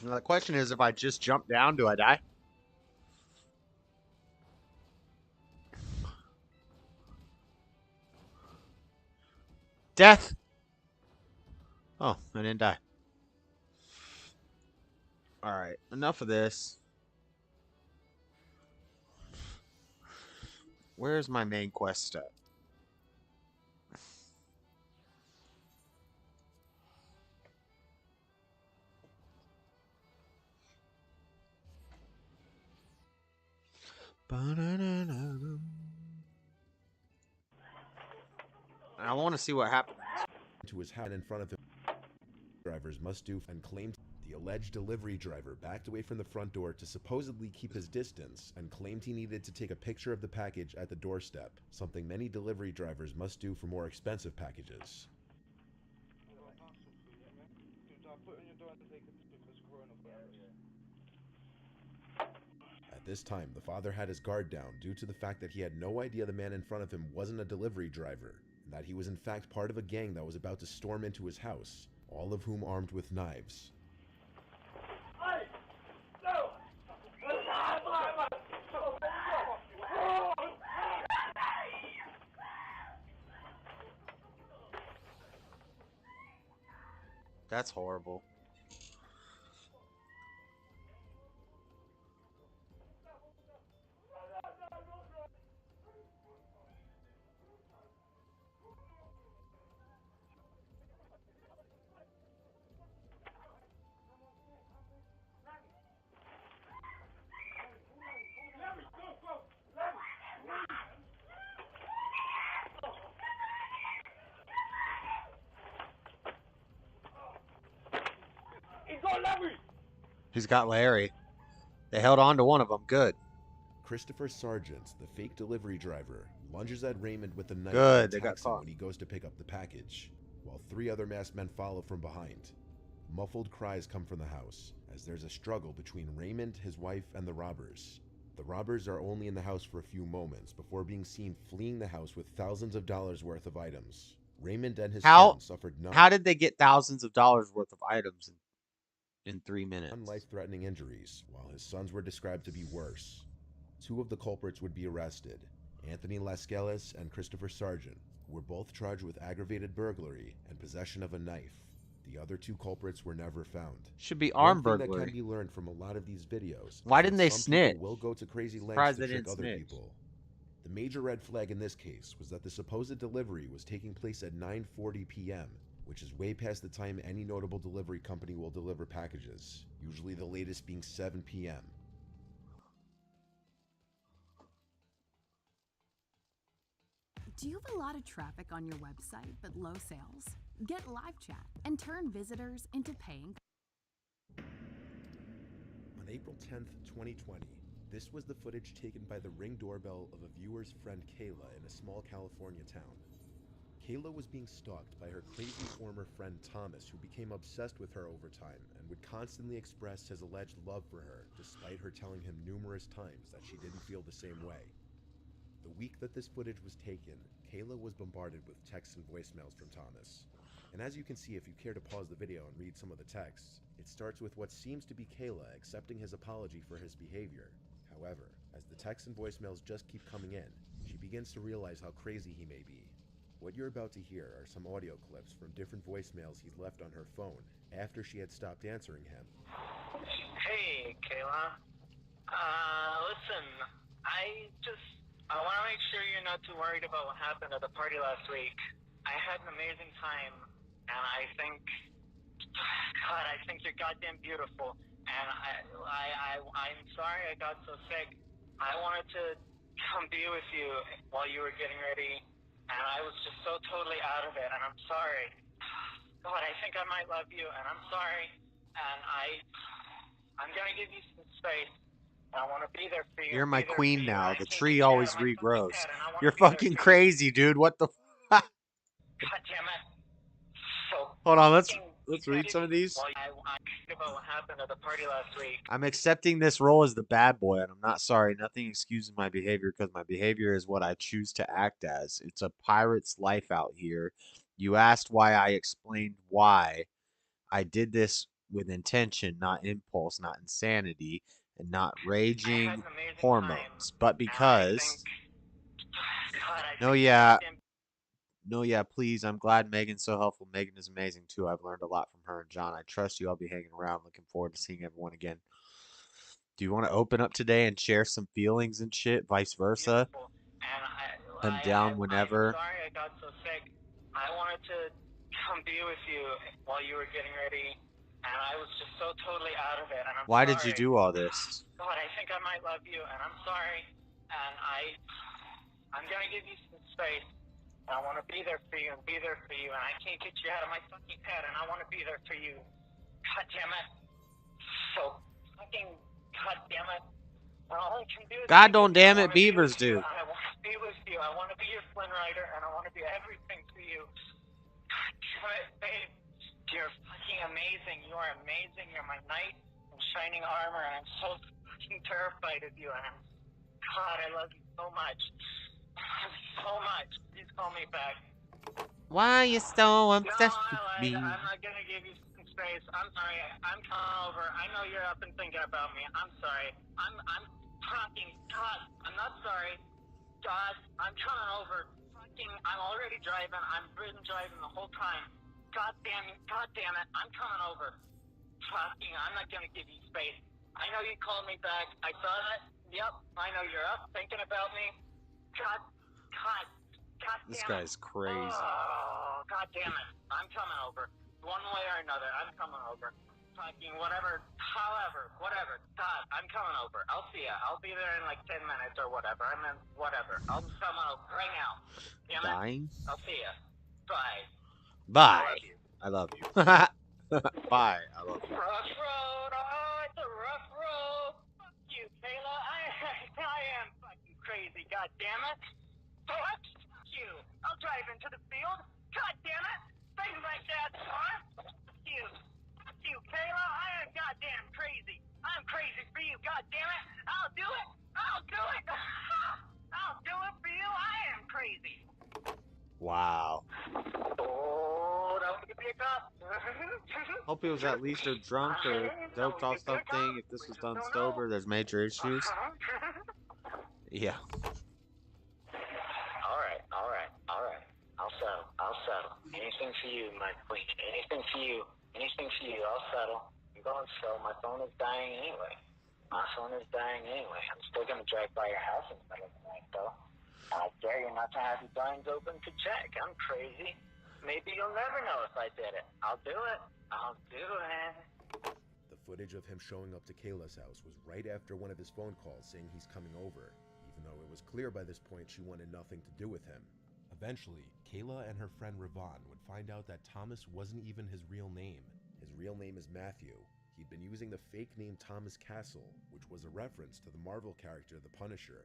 Now, the question is, if I just jump down, do I die? Death! Oh, I didn't die. Alright, enough of this. Where's my main quest step? I want to see what happens. To his house in front of him, drivers must do and claimed the alleged delivery driver backed away from the front door to supposedly keep his distance and claimed he needed to take a picture of the package at the doorstep, something many delivery drivers must do for more expensive packages. At this time, the father had his guard down due to the fact that he had no idea the man in front of him wasn't a delivery driver, and that he was in fact part of a gang that was about to storm into his house, all of whom armed with knives. That's horrible. He's got Larry. They held on to one of them. Good. Christopher Sargent, the fake delivery driver, lunges at Raymond with a knife Good, and they got attacks him caught. when he goes to pick up the package, while 3 other masked men follow from behind. Muffled cries come from the house, as there's a struggle between Raymond, his wife, and the robbers. The robbers are only in the house for a few moments before being seen fleeing the house with thousands of dollars worth of items. Raymond and his son suffered none. How did they get thousands of dollars worth of items in 3 minutes? Life-threatening injuries, while his sons were described to be worse. 2 of the culprits would be arrested, Anthony Lascelles and Christopher Sargent, who were both charged with aggravated burglary and possession of a knife. The other 2 culprits were never found. Should be armed One thing burglary. that can be learned from a lot of these videos. Why is didn't that they some snitch? people will go to crazy lengths Surprised to they trick didn't other snitch. people. The major red flag in this case was that the supposed delivery was taking place at 9:40 p.m., which is way past the time any notable delivery company will deliver packages, usually the latest being 7 p.m. Do you have a lot of traffic on your website but low sales? Get live chat and turn visitors into paying. On April 10th, 2020, this was the footage taken by the Ring doorbell of a viewer's friend Kayla in a small California town. Kayla was being stalked by her crazy former friend Thomas, who became obsessed with her over time and would constantly express his alleged love for her, despite her telling him numerous times that she didn't feel the same way. The week that this footage was taken, Kayla was bombarded with texts and voicemails from Thomas. And as you can see if you care to pause the video and read some of the texts, it starts with what seems to be Kayla accepting his apology for his behavior. However, as the texts and voicemails just keep coming in, she begins to realize how crazy he may be. What you're about to hear are some audio clips from different voicemails he's left on her phone after she had stopped answering him. Hey, Kayla. Listen, I want to make sure you're not too worried about what happened at the party last week. I had an amazing time, and I think you're goddamn beautiful. And I'm sorry I got so sick. I wanted to come be with you while you were getting ready, and I was just so totally out of it, and I'm sorry. God, I think I might love you, and I'm sorry, and I'm gonna give you some space. I want to be there for you. You're my be there queen for you. now. I The think tree you always care, like regrows. Dad, and I wanna You're be there fucking for you. crazy, dude. What the? God damn it. So Hold on. Let's read some of these. I about what happened at the party last week. I'm accepting this role as the bad boy, and I'm not sorry. Nothing excuses my behavior because my behavior is what I choose to act as. It's a pirate's life out here. You asked why I explained why I did this with intention, not impulse, not insanity, and not raging an amazing hormones, but I because. God, I No, think yeah. goddamn- No, yeah, please. I'm glad Megan's so helpful. Megan is amazing too. I've learned a lot from her and John. I trust you. I'll be hanging around. Looking forward to seeing everyone again. Do you want to open up today and share some feelings and shit? Vice versa. Beautiful. And I'm down I'm whenever. sorry I got so sick. I wanted to come be with you while you were getting ready, and I was just so totally out of it. And I'm Why sorry. did you do all this? God, I think I might love you, and I'm sorry. And I'm gonna give you some space. And I want to be there for you and be there for you, and I can't get you out of my fucking head, and I want to be there for you. God damn it. So fucking God damn it. And all I can do is God be don't with you. damn I it, wanna be beavers with you, do. and I want to be with you. I want to be your Flynn Rider, and I want to be everything for you. God damn it, babe. You're fucking amazing. You are amazing. You're my knight in shining armor, and I'm so fucking terrified of you. And God, I love you so much. So much. Please call me back. Why are you so obsessed No, with me? I'm not gonna give you some space. I'm sorry. I'm coming over. I know you're up and thinking about me. I'm sorry. I'm fucking God. I'm not sorry. God, I'm coming over. Fucking, I'm already driving. I've been driving the whole time. God damn it. God damn it. I'm coming over. Fucking, I'm not gonna give you space. I know you called me back. I saw that. Yep. I know you're up thinking about me. God damn This it. guy's crazy. Oh, God damn it. I'm coming over. One way or another, I'm coming over. Fucking whatever, however, whatever. God, I'm coming over. I'll see ya. I'll be there in like 10 minutes or whatever. I mean, whatever. I'm coming over right now. Damn it. Dying? I'll see ya. Bye. Bye. I love you. Bye. I love you. Rough road. Oh, it's a rough road. Fuck you, Kayla. I am fucking crazy. God damn it. Fuck you. I'll drive into the field. God damn it. Things like that. Fuck you. Fuck you, Kayla. I am goddamn crazy. I'm crazy for you. God damn it. I'll do it. I'll do it. I'll do it for you. I am crazy. Wow. Oh, that was a big up. Hope he was at least or drunk or doped off something. If this was done sober, there's major issues. Yeah. Alright. I'll settle. Anything for you, my queen. Anything for you. I'll settle. I'm going slow. My phone is dying anyway. I'm still gonna drive by your house in the middle of the night, though. I dare you not to have your blinds open to check. I'm crazy. Maybe you'll never know if I did it. I'll do it. The footage of him showing up to Kayla's house was right after one of his phone calls saying he's coming over, even though it was clear by this point she wanted nothing to do with him. Eventually, Kayla and her friend Ravon would find out that Thomas wasn't even his real name. His real name is Matthew. He'd been using the fake name Thomas Castle, which was a reference to the Marvel character The Punisher.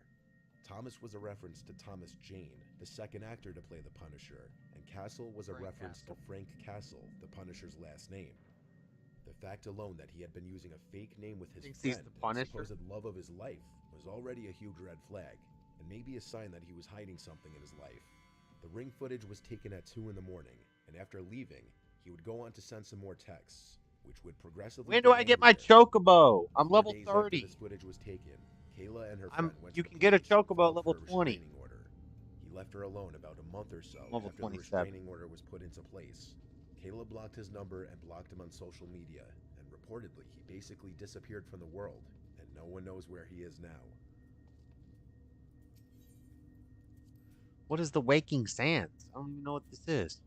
Thomas was a reference to Thomas Jane, the second actor to play the Punisher, and Castle was a reference to Frank Castle, the Punisher's last name. The fact alone that he had been using a fake name with his friend, the supposed love of his life, was already a huge red flag, and maybe a sign that he was hiding something in his life. The ring footage was taken at 2 in the morning, and after leaving, he would go on to send some more texts, which would progressively. When do I get my chocobo? I'm level 4 days after 30. this footage was taken, Kayla and her friend went You to the can get a police chocobo and at level filed for a 20. restraining order. He left her alone about a month or so Level after 27. the restraining order was put into place. Kayla blocked his number and blocked him on social media, and reportedly he basically disappeared from the world, and no one knows where he is now. What is the Waking Sands? I don't even know what this is.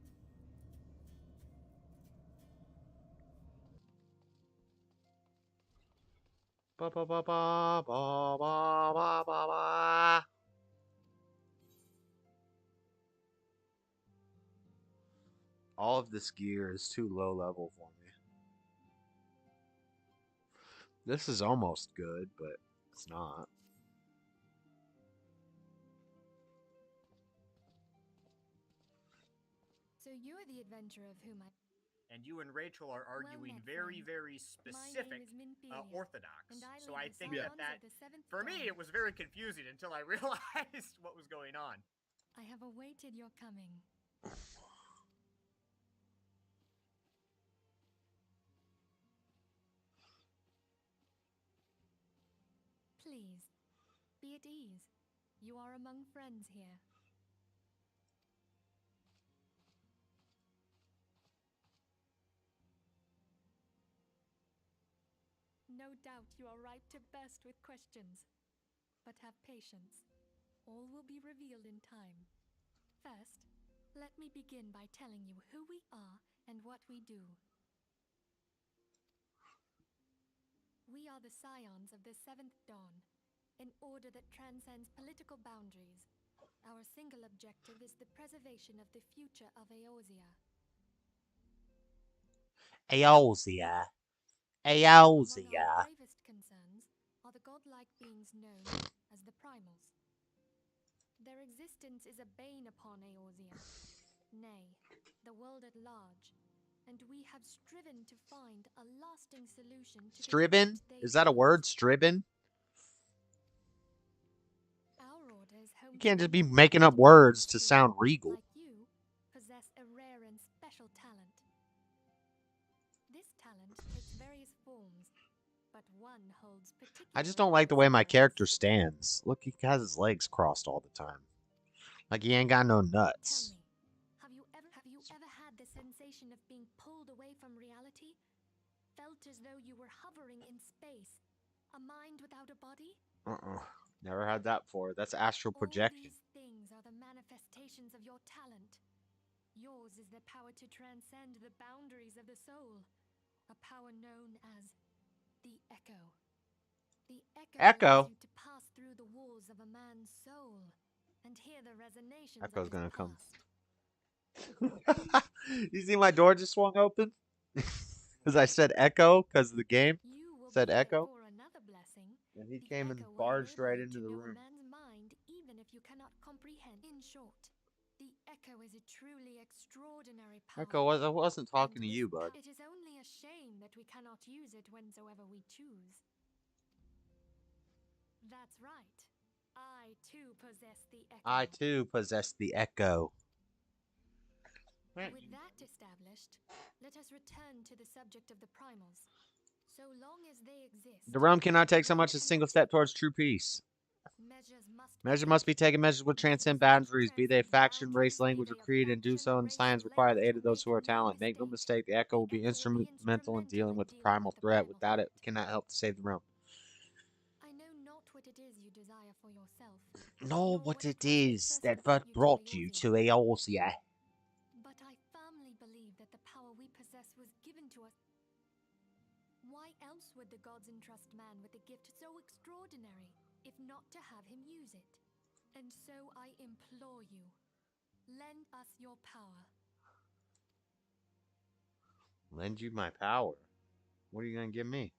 Ba ba ba ba ba ba ba ba ba. All of this gear is too low level for me. This is almost good, but it's not. So you are the adventurer of whom I... And you and Rachel are arguing very, very specific orthodox. So I think that for me, it was very confusing until I realized what was going on. I have awaited your coming. Please, be at ease. You are among friends here. No doubt you are ripe to burst with questions. But have patience. All will be revealed in time. First, let me begin by telling you who we are and what we do. We are the scions of the Seventh Dawn, an order that transcends political boundaries. Our single objective is the preservation of the future of Eorzea. Eorzea. Among our Eorzea. gravest concerns are the godlike beings known as the Primals. Their existence is a bane upon Eorzea, nay, the world at large, and we have striven to find a lasting solution to Striven? Is that a word? Striven? Our order is home You can't to just be many making up talented words to individuals sound who, regal. like you, possess a rare and special talent. This talent takes various forms, but one holds particular. I just don't like the way my character stands. Look, he has his legs crossed all the time. Like he ain't got no nuts. Have you ever had the sensation of being pulled away from reality? Felt as though you were hovering in space, a mind without a body? Never had that before. That's astral All projection. these things are the manifestations of your talent. Yours is the power to transcend the boundaries of the soul, a power known as the Echo. The Echo allows you to pass through the walls of a man's soul and hear the resonations Echo's of his gonna come. past. You see my door just swung open? Because I said echo because of the game. Said echo. And he came and barged right into the room. Man's mind, even if you cannot comprehend. In short, the Echo is a truly extraordinary power. Echo, I wasn't talking to you, bud. It is only a shame that we cannot use it whensoever we choose. That's right. I too possess the Echo. I too possess the echo. With that established, let us return to the subject of the Primals. So long as they exist, The realm cannot take so much as a single step towards true peace. Measure must be taken. Measures will transcend boundaries, be they faction, race, language, or creed, and do so in science require the aid of those who are talented. Make no mistake, the Echo will be instrumental in dealing with the primal threat. Without it, we cannot help to save the realm. I know not what it is you desire for yourself. Know what it is that brought you to Eorzea. But I firmly believe that the power we possess was given to us. Why else would the gods entrust man with a gift so extraordinary, if not to have him use it? And so I implore you, lend us your power. Lend you my power? What are you going to give me?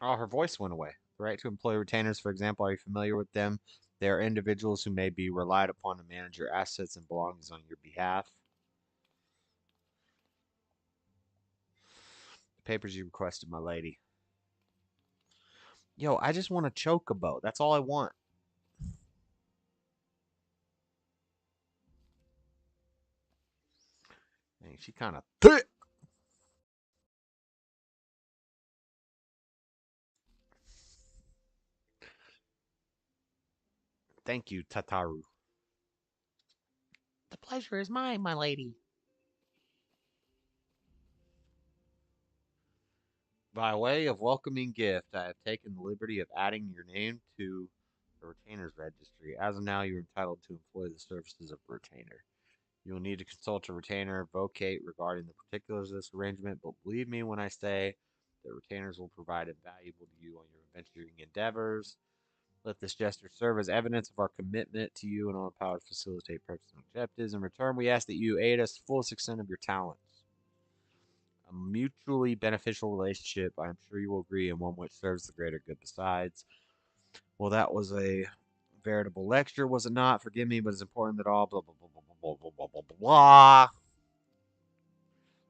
Oh, her voice went away. The right to employ retainers, for example, are you familiar with them? They are individuals who may be relied upon to manage your assets and belongings on your behalf. The papers you requested, my lady. Yo, I just want a chocobo. That's all I want. Dang, she kind of thick. Thank you, Tataru. The pleasure is mine, my lady. By way of welcoming gift, I have taken the liberty of adding your name to the retainer's registry. As of now, you are entitled to employ the services of a retainer. You will need to consult a retainer vocate regarding the particulars of this arrangement, but believe me when I say that retainers will provide invaluable to you on your adventuring endeavors. Let this gesture serve as evidence of our commitment to you and our power to facilitate personal objectives. In return, we ask that you aid us to the fullest extent of your talents. A mutually beneficial relationship, I am sure you will agree, and one which serves the greater good besides. Well, that was a veritable lecture, was it not? Forgive me, but it's important that all blah, blah, blah, blah, blah, blah, blah, blah, blah, blah.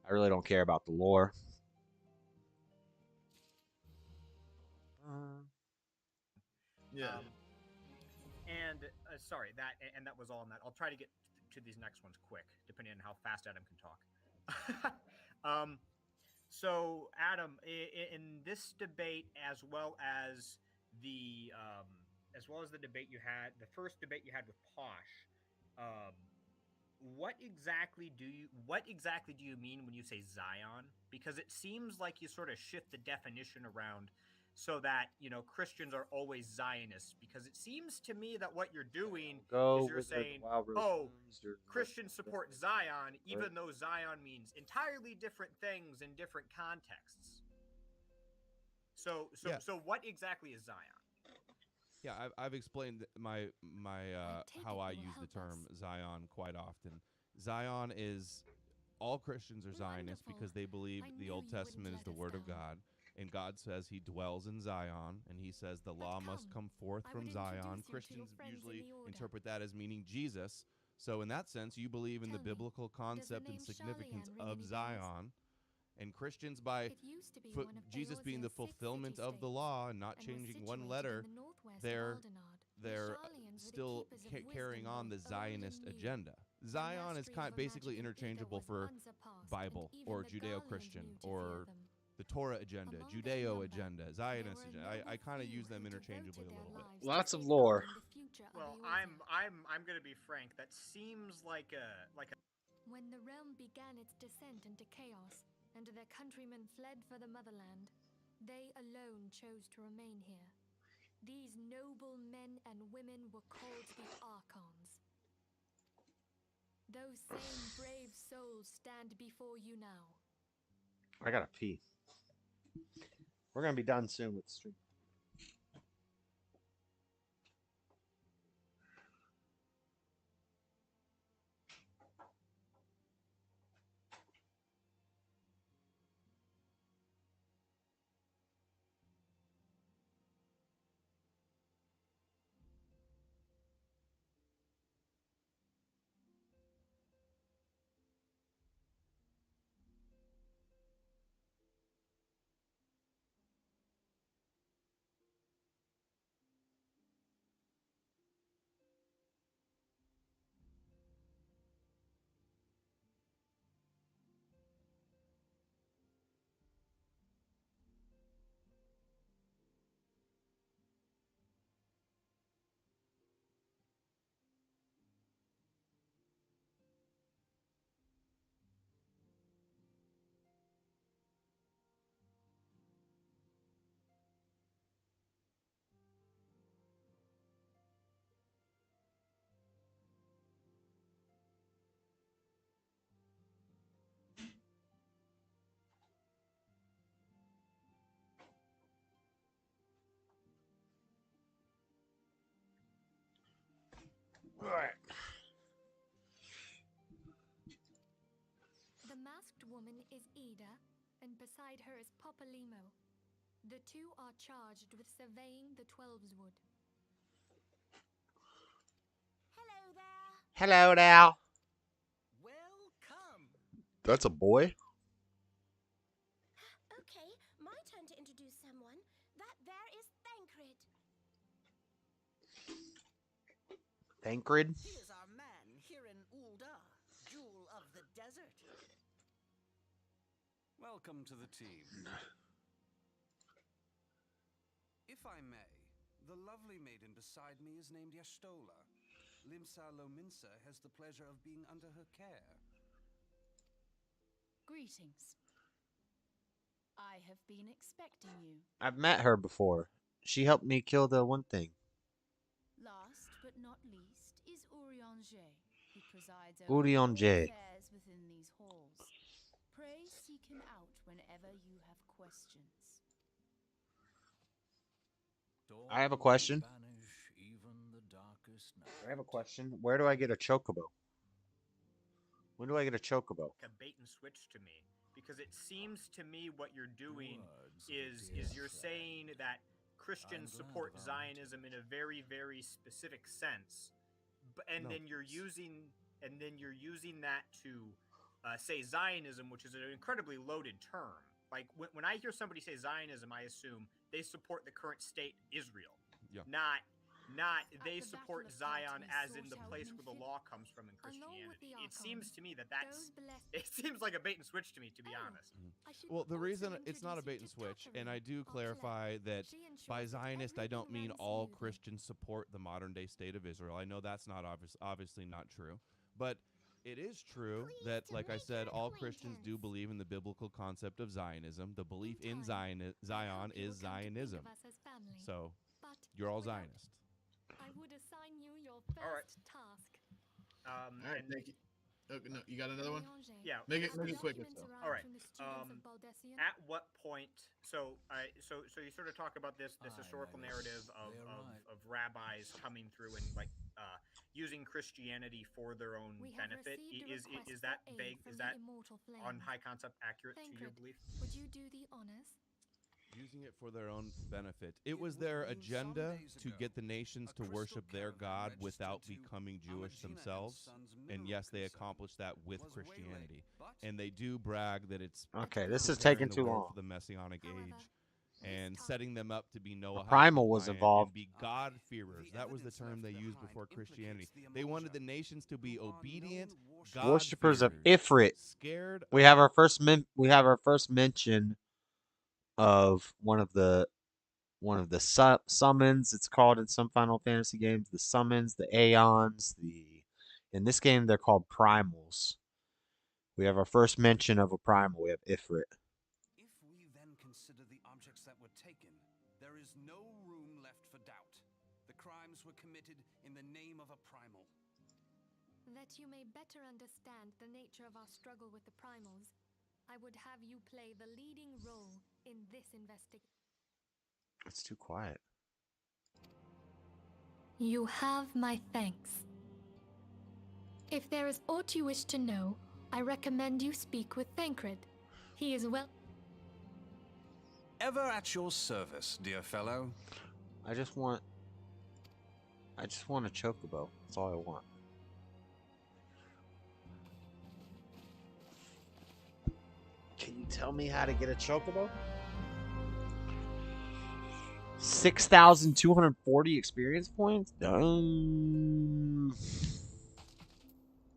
I really don't care about the lore. Yeah. Sorry, that was all on that. I'll try to get to these next ones quick, depending on how fast Adam can talk. So, Adam, in this debate, as well as the debate you had, the first debate you had with Posh, what exactly do you mean when you say Zion? Because it seems like you sort of shift the definition around so that Christians are always Zionists. Because it seems to me that what you're doing is you're saying, oh, Christians support Zion, even though Zion means entirely different things in different contexts. So what exactly is Zion? Yeah, I've explained my how I use the term Zion quite often. Zion is all Christians are Zionists because they believe the Old Testament is the Word of God, and God says He dwells in Zion, and He says the law must come forth from Zion. Christians usually interpret that as meaning Jesus. So in that sense, you believe in the biblical concept and significance of Zion. And Christians, by Jesus being the fulfillment of the law and not changing one letter, they're still carrying on the Zionist agenda. Zion is basically interchangeable for Bible or Judeo-Christian or the Torah agenda, Judeo agenda, Zionist agenda. I kind of use them interchangeably a little bit. Lots of lore. Well, I'm going to be frank. That seems like a. When the realm began its descent into chaos, and their countrymen fled for the motherland, they alone chose to remain here. These noble men and women were called the Archons. Those same brave souls stand before you now. I gotta pee. We're gonna be done soon with the stream. All right. The masked woman is Ida, and beside her is Popolimo. The two are charged with surveying the Twelveswood. Hello there. Hello now. Welcome. That's a boy. Okay, my turn to introduce someone. That there is Thancred. Thancred? He is our man here in Ulda, jewel of the desert. Welcome to the team. If I may, the lovely maiden beside me is named Yastola. Limsa Lominsa has the pleasure of being under her care. Greetings. I have been expecting you. I've met her before. She helped me kill the one thing. Last but not least is Urianger, who presides over all affairs within these halls. Pray seek him out whenever you have questions. I have a question. I have a question. Where do I get a chocobo? When do I get a chocobo? A bait and switch to me, because it seems to me what you're doing is you're saying that Christians support Zionism in a very, very specific sense, and then you're using that to say Zionism, which is an incredibly loaded term. Like when I hear somebody say Zionism, I assume they support the current state Israel, not not they support Zion as in the place where the law comes from in Christianity. It seems to me it seems like a bait and switch to me, to be honest. Well, the reason it's not a bait and switch, and I do clarify that by Zionist I don't mean all Christians support the modern day state of Israel. I know that's not obviously not true, but it is true that, like I said, all Christians do believe in the biblical concept of Zionism. The belief in Zion is Zionism. So you're all Zionist. I would assign you your first task. All right, thank you. Okay, no, you got another one? Yeah, Make it quick. All right. At what point? So you sort of talk about this historical narrative of rabbis coming through and like using Christianity for their own benefit. Is that vague? Is that on high concept accurate to your belief? Would you do the honors? Using it for their own benefit. It was their agenda to get the nations to worship their God without becoming Jewish themselves. And yes, they accomplished that with Christianity. And they do brag that it's okay. This is taking too long for the Messianic age, and setting them up to be Noah. Primal was involved. And be God-fearers. That was the term they used before Christianity. They wanted the nations to be obedient, Worshippers of Ifrit. Scared. We have our first mention of one of the summons. It's called in some Final Fantasy games the summons, the aeons. In this game they're called primals. We have our first mention of a primal. We have Ifrit. If we then consider the objects that were taken, there is no room left for doubt. The crimes were committed in the name of a primal. That you may better understand the nature of our struggle with the primals, I would have you play the leading role in this investigation. It's too quiet. You have my thanks. If there is aught you wish to know, I recommend you speak with Thancred. He is well. Ever at your service, dear fellow. I just want a chocobo. That's all I want. Can you tell me how to get a chocobo? 6,240 experience points?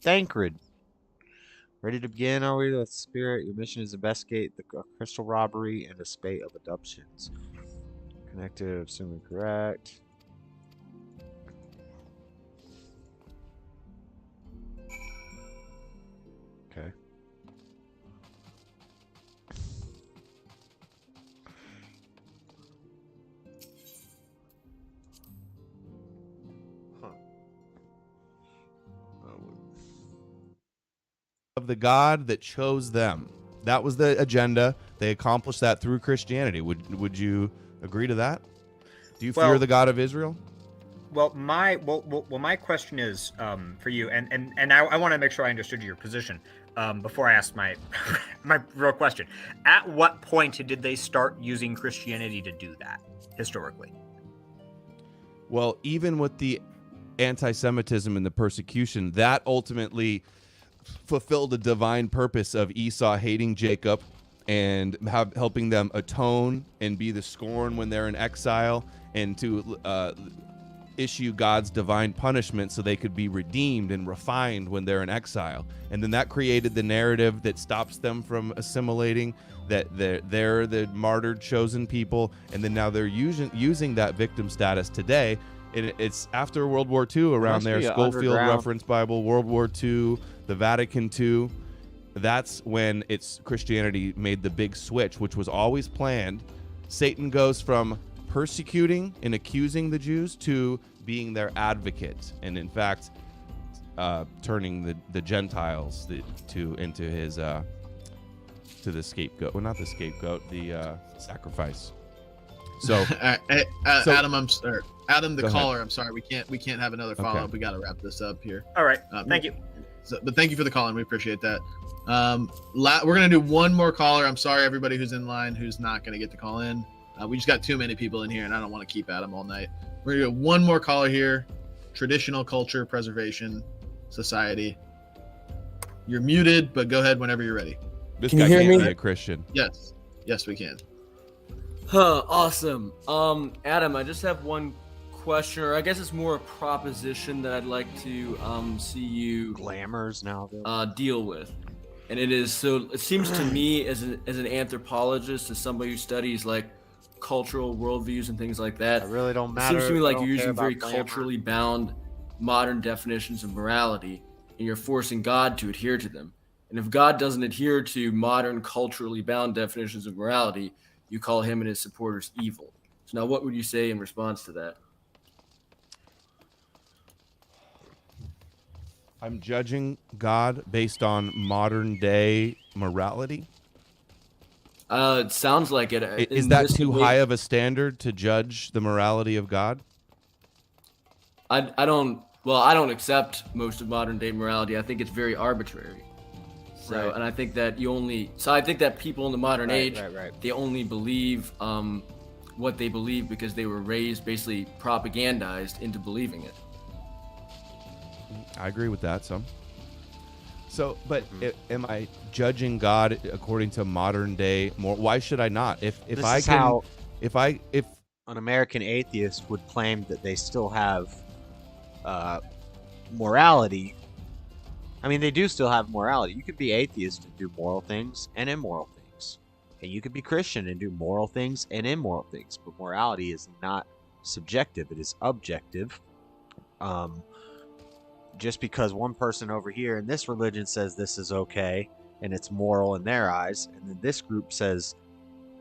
Thancred. Ready to begin, are we? With Spirit. Your mission is to investigate the crystal robbery and a spate of abductions. Connected, assuming correct. Okay. Of the God that chose them. That was the agenda. They accomplished that through Christianity. Would you agree to that? Do you fear the God of Israel? Well, my question is for you, and I want to make sure I understood your position before I ask my my real question. At what point did they start using Christianity to do that historically? Well, even with the anti-Semitism and the persecution, that ultimately fulfilled the divine purpose of Esau hating Jacob and helping them atone and be the scorn when they're in exile, and to issue God's divine punishment so they could be redeemed and refined when they're in exile. And then that created the narrative that stops them from assimilating, that they're the martyred chosen people, and then now they're using that victim status today. It's after World War II around there, Schofield Reference Bible, World War II, the Vatican II. That's when Christianity made the big switch, which was always planned. Satan goes from persecuting and accusing the Jews to being their advocate, and in fact, turning the Gentiles into his to the scapegoat. Well, not the scapegoat, the sacrifice. So, Adam, Adam, the caller. Ahead. I'm sorry, we can't have another follow up. We got to wrap this up here. All right, thank you. But thank you for the call, and we appreciate that. We're gonna do one more caller. I'm sorry, everybody who's in line who's not gonna get to call in. We just got too many people in here, and I don't want to keep Adam all night. We're gonna do one more caller here. Traditional Culture Preservation Society. You're muted, but go ahead whenever you're ready. Can you hear me? Be a Christian. Yes, we can. Awesome. Adam, I just have one question, or I guess it's more a proposition that I'd like to see you glamours now deal with. And it is, so it seems to me as an anthropologist, as somebody who studies like cultural worldviews and things like that, it really don't it matter. seems to me like I you're don't care using very about glamour. culturally bound modern definitions of morality, and you're forcing God to adhere to them. And if God doesn't adhere to modern culturally bound definitions of morality, you call him and his supporters evil. So now what would you say in response to that? I'm judging God based on modern day morality. It sounds like it. Is that too high of a standard to judge the morality of God? I don't accept most of modern day morality. I think it's very arbitrary. So, Right. and I think that I think that people in the modern age, right. they only believe what they believe because they were raised, basically propagandized into believing it. I agree with that some. So, but am I judging God according to modern day more? Why should I not? If an American atheist would claim that they still have morality. I mean, they do still have morality. You could be atheist and do moral things and immoral things, and you could be Christian and do moral things and immoral things. But morality is not subjective; it is objective. Just because one person over here in this religion says this is okay and it's moral in their eyes, and then this group says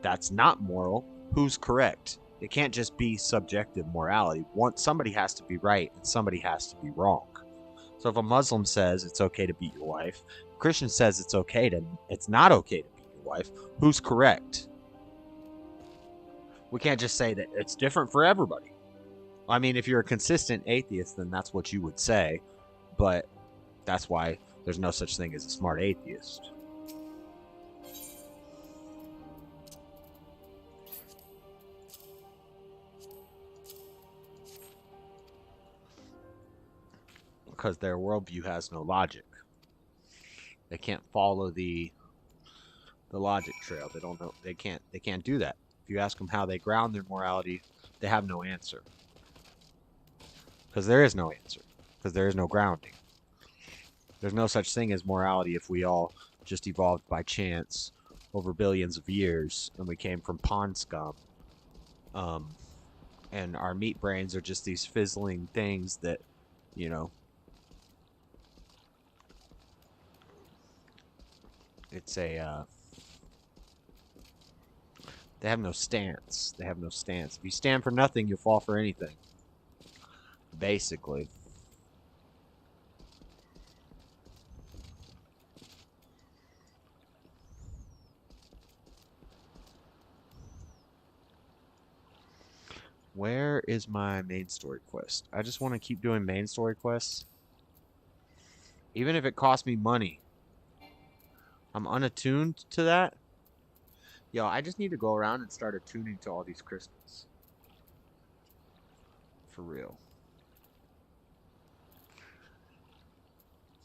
that's not moral, who's correct? It can't just be subjective morality. Somebody has to be right and somebody has to be wrong. So if a Muslim says it's okay to beat your wife, a Christian says it's not okay to beat your wife, who's correct? We can't just say that it's different for everybody. I mean, if you're a consistent atheist, then that's what you would say. But that's why there's no such thing as a smart atheist. Because their worldview has no logic. They can't follow the logic trail. They don't know. They can't do that. If you ask them how they ground their morality, they have no answer. Because there is no answer. Because there is no grounding. There's no such thing as morality if we all just evolved by chance over billions of years and we came from pond scum. And our meat brains are just these fizzling things that, you know, it's a, they have no stance. They have no stance. If you stand for nothing, you'll fall for anything. Basically. Where is my main story quest? I just want to keep doing main story quests. Even if it costs me money. I'm unattuned to that. Yo, I just need to go around and start attuning to all these crystals. For real.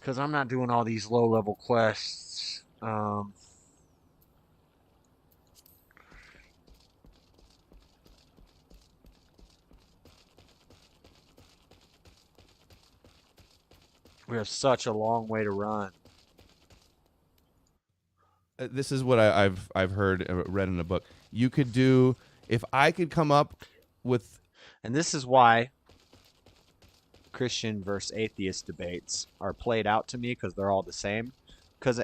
Because I'm not doing all these low-level quests. We have such a long way to run. This is what I've heard, read in a book. You could do, if I could come up with, and this is why Christian versus atheist debates are played out to me, because they're all the same. Because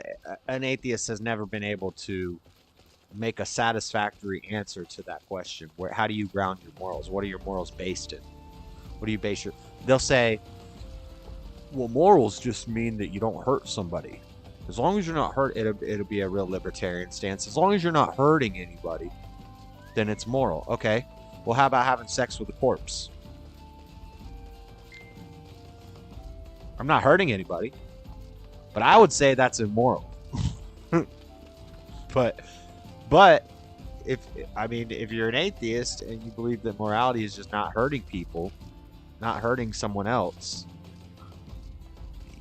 an atheist has never been able to make a satisfactory answer to that question. How do you ground your morals? What are your morals based in? What do you base your? They'll say, well, morals just mean that you don't hurt somebody. As long as you're not hurt, it'll be a real libertarian stance. As long as you're not hurting anybody, then it's moral. Okay. Well, how about having sex with a corpse? I'm not hurting anybody, but I would say that's immoral. but if you're an atheist and you believe that morality is just not hurting people, not hurting someone else,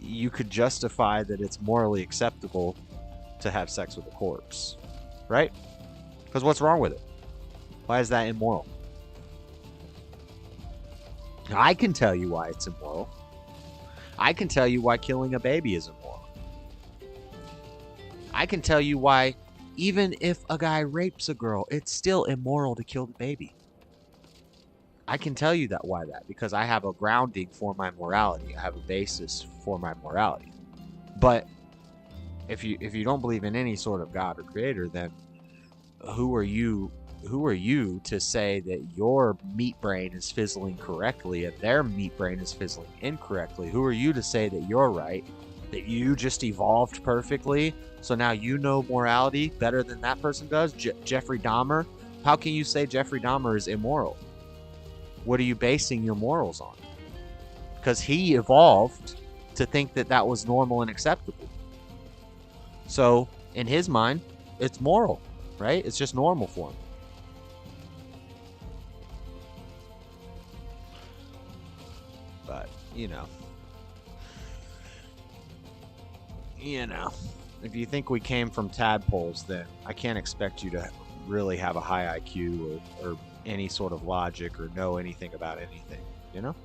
you could justify that it's morally acceptable to have sex with a corpse, right? Because what's wrong with it? Why is that immoral? I can tell you why it's immoral. I can tell you why killing a baby is immoral. I can tell you why even if a guy rapes a girl, it's still immoral to kill the baby. I can tell you why because I have a grounding for my morality. I have a basis for my morality. But if you don't believe in any sort of God or creator, then who are you to say that your meat brain is fizzling correctly and their meat brain is fizzling incorrectly? Who are you to say that you're right? That you just evolved perfectly, so now you know morality better than that person does? Jeffrey Dahmer? How can you say Jeffrey Dahmer is immoral? What are you basing your morals on? Because he evolved to think that that was normal and acceptable. So, in his mind, it's moral, right? It's just normal for him. But, you know, if you think we came from tadpoles, then I can't expect you to really have a high IQ or any sort of logic or know anything about anything, you know?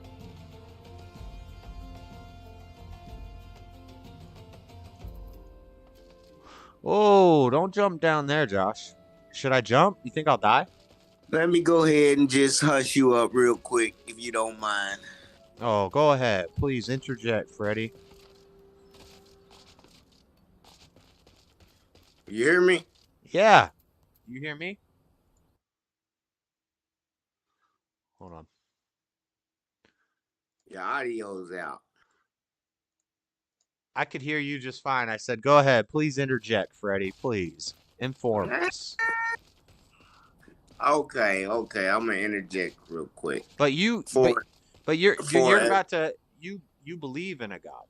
Oh, don't jump down there, Josh. Should I jump? You think I'll die? Let me go ahead and just hush you up real quick, if you don't mind. Oh, go ahead. Please interject, Freddy. You hear me? Yeah. You hear me? Hold on. Your audio's out. I could hear you just fine. I said, go ahead. Please interject, Freddy. Please. Inform us. Okay. I'm gonna interject real quick. But you're about to you believe in a God.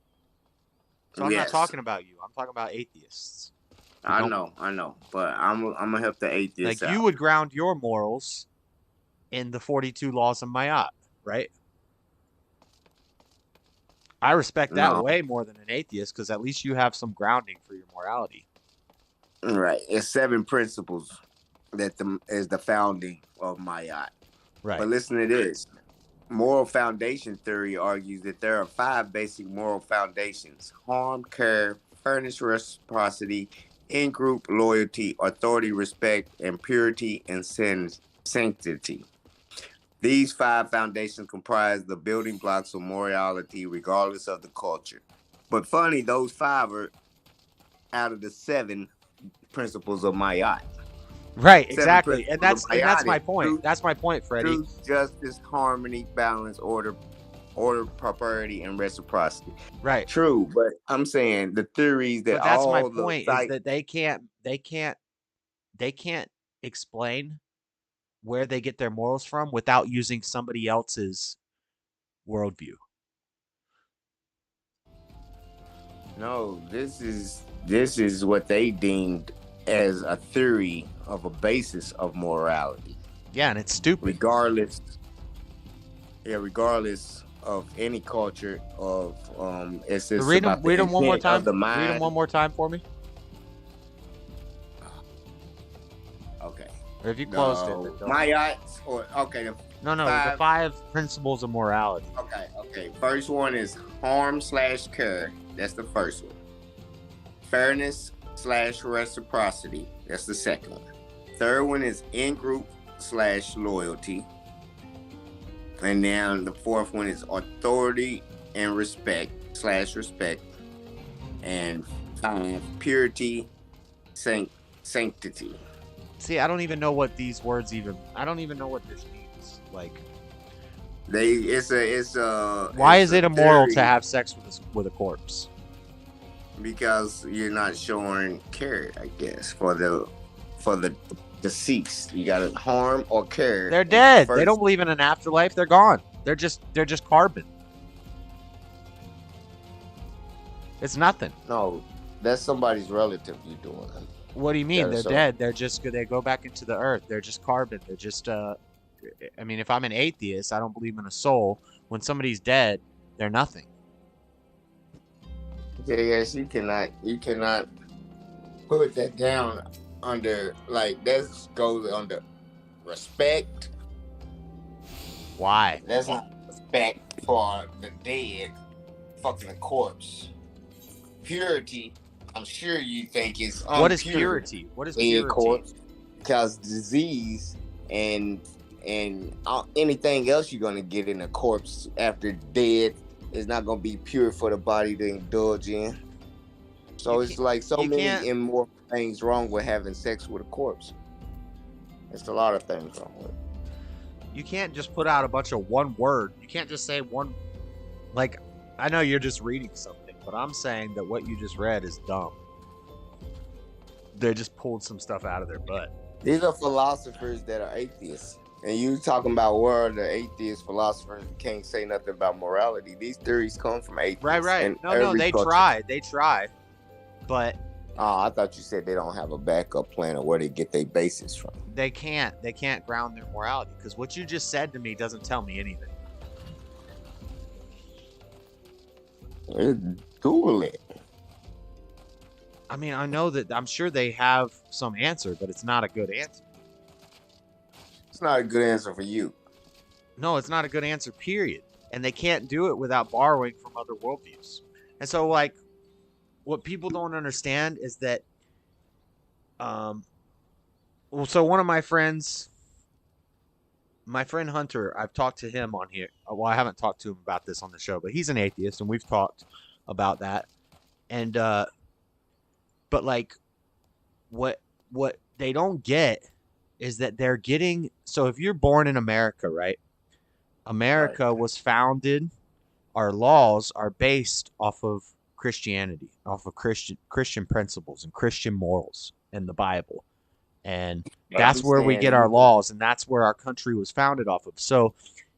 So I'm not talking about you. I'm talking about atheists. I know. But I'm gonna help the atheists out. You would ground your morals in the 42 laws of Ma'at, right? I respect that way more than an atheist because at least you have some grounding for your morality. Right. It's 7 principles that is the founding of Ma'at. Right. But listen to this. Moral foundation theory argues that there are 5 basic moral foundations: harm, care, fairness, reciprocity, in-group loyalty, authority, respect, and purity and sanctity. These 5 foundations comprise the building blocks of morality regardless of the culture. But funny, those 5 are out of the 7 principles of Ma'at. Right, exactly. And that's my point. That's my point, Freddie. Truth, justice, harmony, balance, order, prosperity, and reciprocity. Right. True, but I'm saying the theories that but that's my point is that they can't explain where they get their morals from without using somebody else's worldview. No, this is what they deemed as a theory of a basis of morality. Yeah, and it's stupid. Regardless of any culture of it's just read about them one more time. The mind. Read them one more time for me. Okay. Or if you closed it. The 5 principles of morality. Okay. First one is harm/care. That's the first one. Fairness/reciprocity. That's the second one. Third one is in-group/loyalty. And then the fourth one is authority and respect/respect. And 5, purity, sanctity. See, I don't even know what these words I don't even know what this means. Like, Why is it immoral to have sex with a corpse? Because you're not showing care, I guess, for the deceased. You gotta harm or care. They're dead. They don't believe in an afterlife. They're gone. They're just carbon. It's nothing. No, that's somebody's relative you're doing. What do you mean? They're dead. They go back into the earth. They're just carbon. They're just I mean, if I'm an atheist, I don't believe in a soul. When somebody's dead, they're nothing. Yes, you cannot put that down under, like, that goes under respect. Why? That's not respect for the dead, fucking a corpse. Purity, I'm sure you think is unpure. What is purity? What is dead purity? Corpse, because disease and anything else you're gonna get in a corpse after dead is not gonna be pure for the body to indulge in. So it's like so many immoral things wrong with having sex with a corpse. It's a lot of things wrong with it. You can't just put out a bunch of one word. You can't just say one. Like, I know you're just reading something, but I'm saying that what you just read is dumb. They just pulled some stuff out of their butt. These are philosophers that are atheists. And you talking about where the atheist philosophers can't say nothing about morality. These theories come from atheists. Right. And No, they tried. They tried. But I thought you said they don't have a backup plan or where they get their basis from. they can't ground their morality, because what you just said to me doesn't tell me anything. Google it. I mean, I know that I'm sure they have some answer, but it's not a good answer. It's not a good answer for you. No, it's not a good answer, period. And they can't do it without borrowing from other worldviews. And so, like, what people don't understand is that, so one of my friend Hunter, I've talked to him on here. Well, I haven't talked to him about this on the show, but he's an atheist, and we've talked about that. And, but like, what they don't get is that they're getting, so if you're born in America, right? America was founded, our laws are based off of Christianity, off of Christian principles and Christian morals and the Bible. And that's where we get our laws, and that's where our country was founded off of. So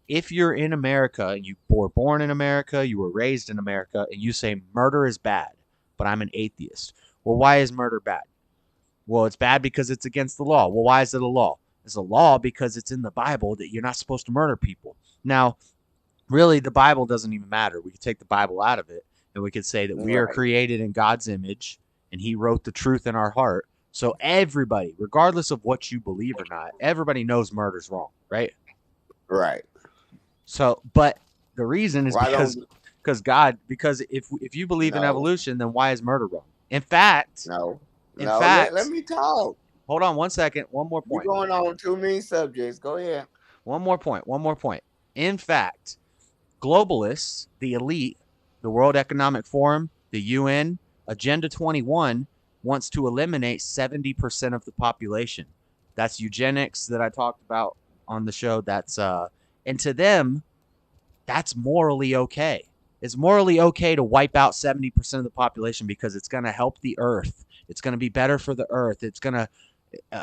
if you're in America and you were born in America, you were raised in America, and you say murder is bad, but I'm an atheist. Well, why is murder bad? Well, it's bad because it's against the law. Well, why is it a law? It's a law because it's in the Bible that you're not supposed to murder people. Now, really, the Bible doesn't even matter. We could take the Bible out of it, and we could say that we are created in God's image, and he wrote the truth in our heart. So everybody, regardless of what you believe or not, everybody knows murder's wrong, right? Right. So, but the reason is because if you believe in evolution, then why is murder wrong? In fact, let me talk. Hold on 1 second. One more point. You're going on too many subjects. Go ahead. One more point. In fact, globalists, the elite, the World Economic Forum, the UN, Agenda 21 wants to eliminate 70% of the population. That's eugenics that I talked about on the show. That's and to them, that's morally okay. It's morally okay to wipe out 70% of the population because it's going to help the earth. It's going to be better for the earth. It's going to,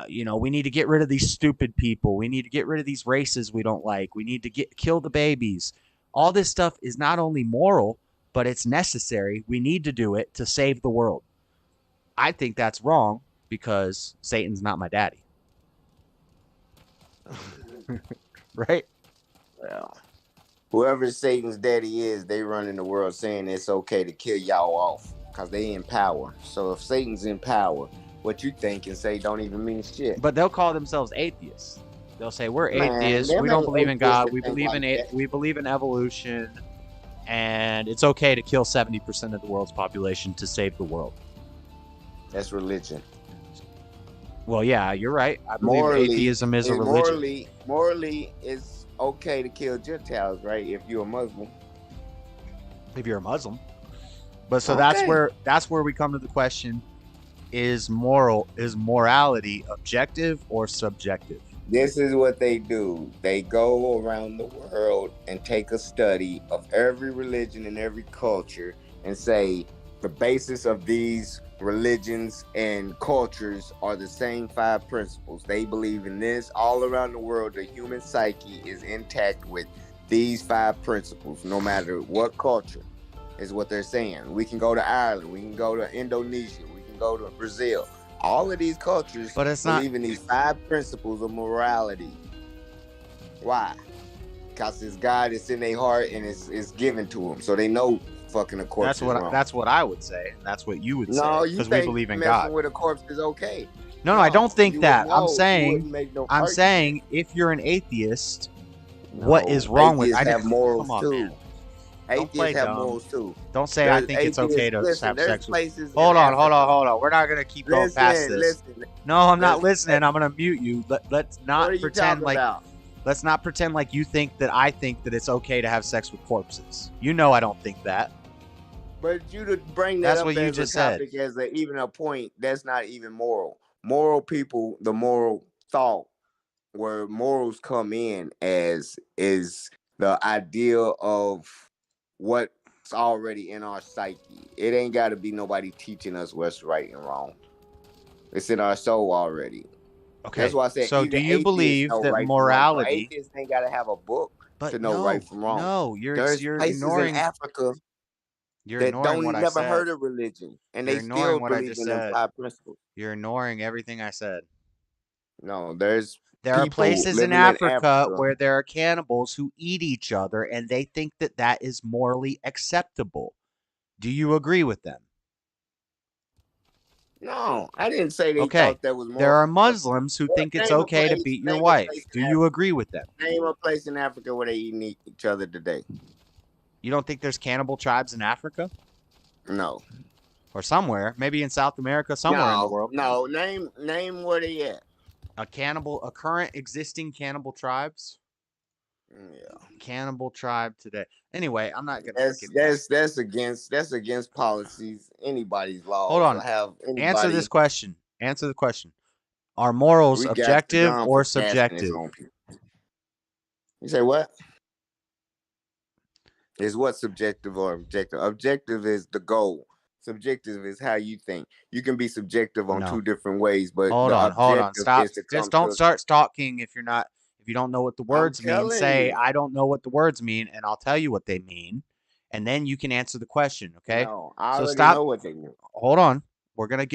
we need to get rid of these stupid people. We need to get rid of these races we don't like. We need to kill the babies. All this stuff is not only moral, but it's necessary. We need to do it to save the world. I think that's wrong because Satan's not my daddy. Right? Well, whoever Satan's daddy is, they run in the world saying it's okay to kill y'all off because they in power. So if Satan's in power, what you think and say don't even mean shit. But they'll call themselves atheists. They'll say we're atheists. We don't believe in God. We believe in evolution, and it's okay to kill 70% of the world's population to save the world. That's religion. Well, yeah, you're right. I believe atheism is a religion. Morally, it's okay to kill Gentiles, right? If you're a Muslim. But so that's where we come to the question: is morality objective or subjective? This is what they do. They go around the world and take a study of every religion and every culture and say the basis of these religions and cultures are the same 5 principles. They believe in this. All around the world, the human psyche is intact with these 5 principles, no matter what culture, is what they're saying. We can go to Ireland. We can go to Indonesia. We can go to Brazil. All of these cultures believe in these 5 principles of morality. Why? Because it's God, it's in their heart, and it's given to them. So they know fucking a corpse is wrong. That's what I would say. That's what you would say. No, you because think we believe in messing God. with a corpse is okay. No, I don't think that. I'm saying if you're an atheist, what is wrong with atheists have morals come on, too. man. Don't play Atheists have dumb. morals too. Don't say I There's think it's okay to listen, have there's sex with. places Hold in on. Africa. We're not gonna keep going past this. Listen. No, I'm not There's- listening. I'm gonna mute you. Let's not What are you pretend talking like. about? Let's not pretend like you think that I think that it's okay to have sex with corpses. You know I don't think that. But you to bring that That's up what you as a just said. topic as even a point, that's not even moral. Moral people, the moral thought, where morals come in as is the idea of what's already in our psyche. It ain't got to be nobody teaching us what's right and wrong. It's in our soul already. Okay. That's why I said So even do you atheists believe know that right morality? from wrong. Atheists ain't got to have a book to know right from wrong. No, There's you're places ignoring. in Africa You're that ignoring what don't I never said. heard of religion, and You're they ignoring still what I believe just in them said. 5 principles. You're ignoring everything I said. No, there's There are people places in living Africa where there are cannibals who eat each other, and they think that that is morally acceptable. Do you agree with them? No, I didn't say they Okay. thought that was more. There are Muslims who think it's Name a okay to place- beat your name a wife. place Do in you agree with them? Name a place in Africa where they eat each other today. You don't think there's cannibal tribes in Africa? No. Or somewhere, maybe in South America, somewhere in the world. No, name where they at. A current existing cannibal tribes? Yeah. Cannibal tribe today. Anyway, I'm not gonna That's against policies. Anybody's laws. Hold on. Have anybody. Answer this question. Answer the question. Are morals We got objective John or for casting his subjective? own people. You say what? Is what subjective or objective? Objective is the goal. Subjective is how you think. You can be subjective on 2 different ways, but Hold the on. objective Stop. is to Just come don't to- start stalking if you don't know what the words mean. telling Say, you. I don't know what the words mean, and I'll tell you what they mean. And then you can answer the question, okay? No, I So already stop. know what they mean. Hold on. We're gonna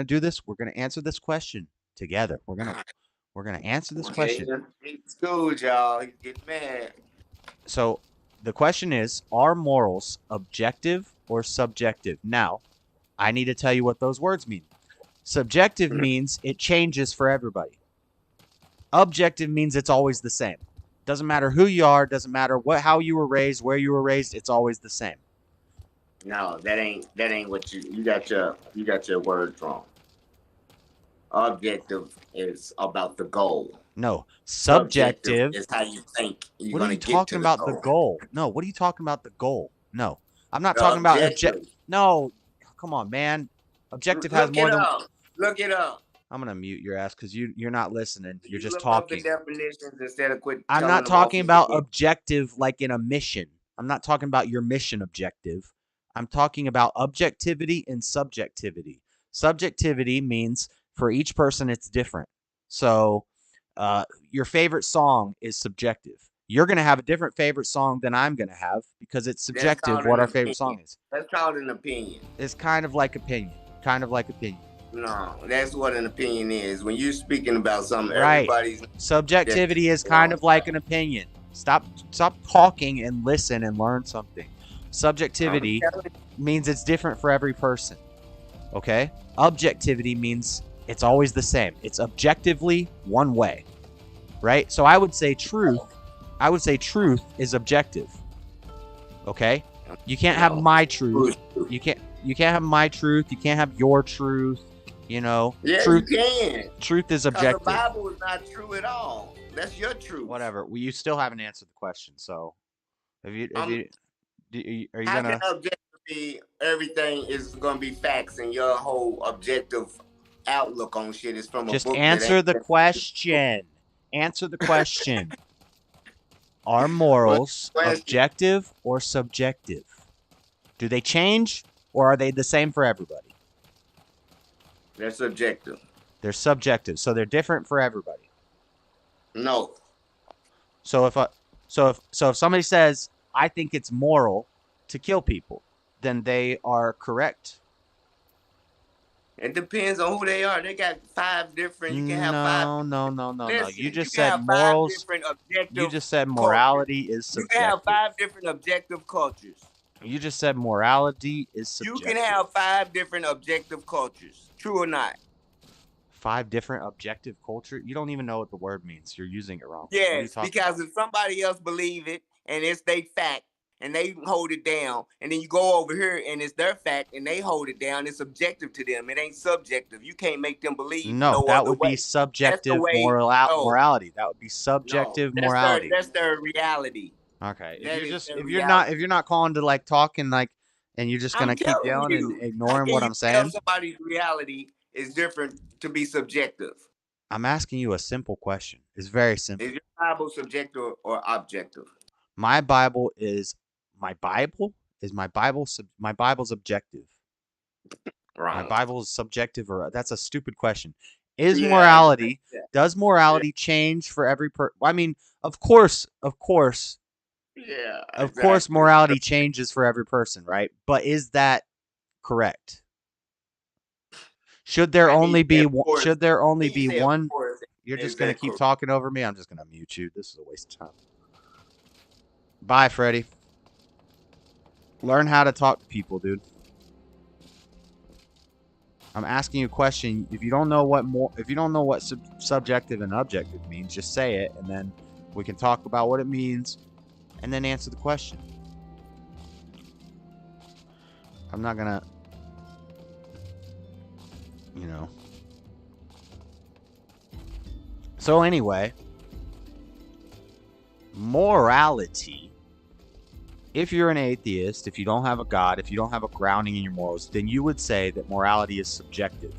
do this. We're gonna answer this question together. We're gonna answer this question. It's cool, y'all. You get mad. So the question is, are morals objective or subjective? Now, I need to tell you what those words mean. Subjective means it changes for everybody. Objective means it's always the same. Doesn't matter who you are, doesn't matter how you were raised, where you were raised, it's always the same. No, that ain't what you got your words wrong. Objective is about the goal. No, subjective is how you think you're What are gonna you get talking to about the goal? No, what are you talking about the goal? No. I'm not talking about objective. No. Come on, man. Objective has more than Look it up. I'm gonna mute your ass because you're not listening. You're just Look up the talking. definitions instead of quit. I'm telling not them talking off about again. objective like in a mission. I'm not talking about your mission objective. I'm talking about objectivity and subjectivity. Subjectivity means for each person it's different. So your favorite song is subjective. You're going to have a different favorite song than I'm going to have because it's subjective what our favorite song is. That's called an opinion. It's kind of like opinion. Kind of like opinion. No, that's what an opinion is. When you're speaking about something, Right. everybody's Subjectivity is kind of like an opinion. Stop talking and listen and learn something. Subjectivity means it's different for every person. Okay? Objectivity means it's always the same. It's objectively one way. Right? So I would say truth is objective. Okay? You can't have my truth. You can't have my truth. You can't have your truth. You know, Yeah, truth, you can. Truth is 'Cause objective. The Bible is not true at all. That's your truth. Whatever. Well, you still haven't answered the question. So, are you How gonna? can objective be everything is gonna be facts and your whole objective outlook on shit is from a Just book? answer the question. Answer the question. Are morals objective or subjective? Do they change or are they the same for everybody? They're subjective. They're subjective, so they're different for everybody. No. So if somebody says, "I think it's moral to kill people," then they are correct. It depends on who they are. They got 5 different. You can have 5. No. Listen, You just can said have 5 morals. different objective You just said morality is You subjective. can have 5 different objective cultures. You just said morality is subjective. You can have 5 different objective cultures. True or not? 5 different objective culture. You don't even know what the word means. You're using it wrong. What are you Yes, talking because about? if somebody else believe it and it's their fact and they hold it down, and then you go over here and it's their fact and they hold it down, it's objective to them. It ain't subjective. You can't make them believe No, no that other would be way. That's the subjective way. No, morality. That would be no, subjective morality. that's their reality. Okay. That is their If reality. you're not calling to like talk and like and you're just I'm gonna keep telling yelling and you, how ignoring can what you I'm tell saying, somebody's reality is different to be subjective? I'm asking you a simple question. It's very simple. Is your Bible subjective or objective? My Bible is my Bible is my Bible's objective. My Wrong. Bible is subjective, or that's a stupid question. Is Yeah, morality yeah, does morality change for every I mean, of course, yeah, of course, exactly. morality changes for every person, right? But is that correct? Should there I only didn't say be of one? course. Should there only Then you be say of one? course. You're Is just gonna that keep correct? talking over me. I'm just gonna mute you. This is a waste of time. Bye, Freddie. Learn how to talk to people, dude. I'm asking you a question. If you don't know what subjective and objective means, just say it, and then we can talk about what it means, and then answer the question. I'm not gonna, you know. So anyway, morality. If you're an atheist, if you don't have a God, if you don't have a grounding in your morals, then you would say that morality is subjective.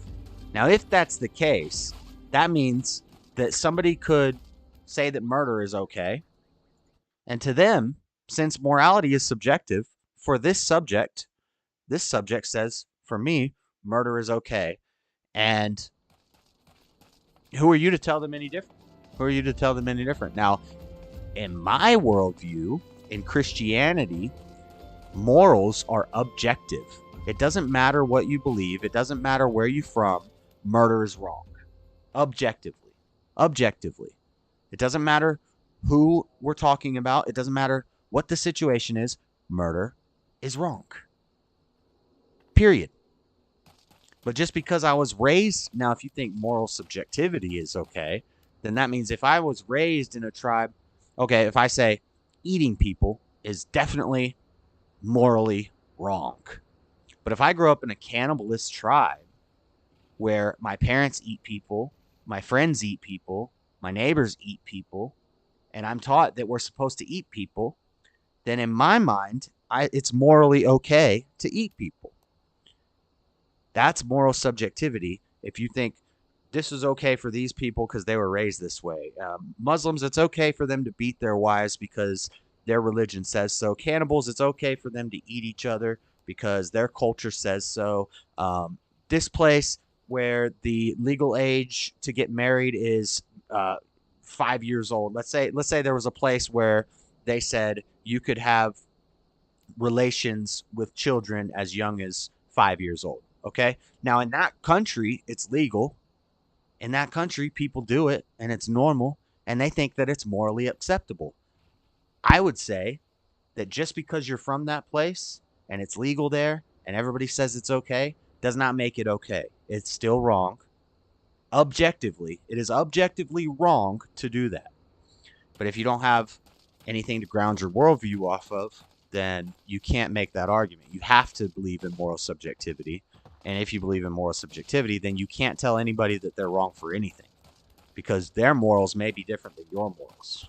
Now, if that's the case, that means that somebody could say that murder is okay. And to them, since morality is subjective, for this subject says, for me, murder is okay. And who are you to tell them any different? Who are you to tell them any different? Now, in my worldview, in Christianity, morals are objective. It doesn't matter what you believe. It doesn't matter where you're from. Murder is wrong. Objectively. Objectively. It doesn't matter who we're talking about. It doesn't matter what the situation is. Murder is wrong. Period. But just because I was raised, now if you think moral subjectivity is okay, then that means if I was raised in a tribe, okay, if I say eating people is definitely morally wrong. But if I grew up in a cannibalist tribe where my parents eat people, my friends eat people, my neighbors eat people, and I'm taught that we're supposed to eat people, then in my mind, it's morally okay to eat people. That's moral subjectivity. If you think this is okay for these people because they were raised this way. Muslims, it's okay for them to beat their wives because their religion says so. Cannibals, it's okay for them to eat each other because their culture says so. This place where the legal age to get married is 5 years old. Let's say there was a place where they said you could have relations with children as young as 5 years old. Okay. Now in that country, it's legal. In that country, people do it and it's normal and they think that it's morally acceptable. I would say that just because you're from that place and it's legal there and everybody says it's okay, does not make it okay. It's still wrong. Objectively, it is objectively wrong to do that. But if you don't have anything to ground your worldview off of, then you can't make that argument. You have to believe in moral subjectivity. And if you believe in moral subjectivity, then you can't tell anybody that they're wrong for anything because their morals may be different than your morals.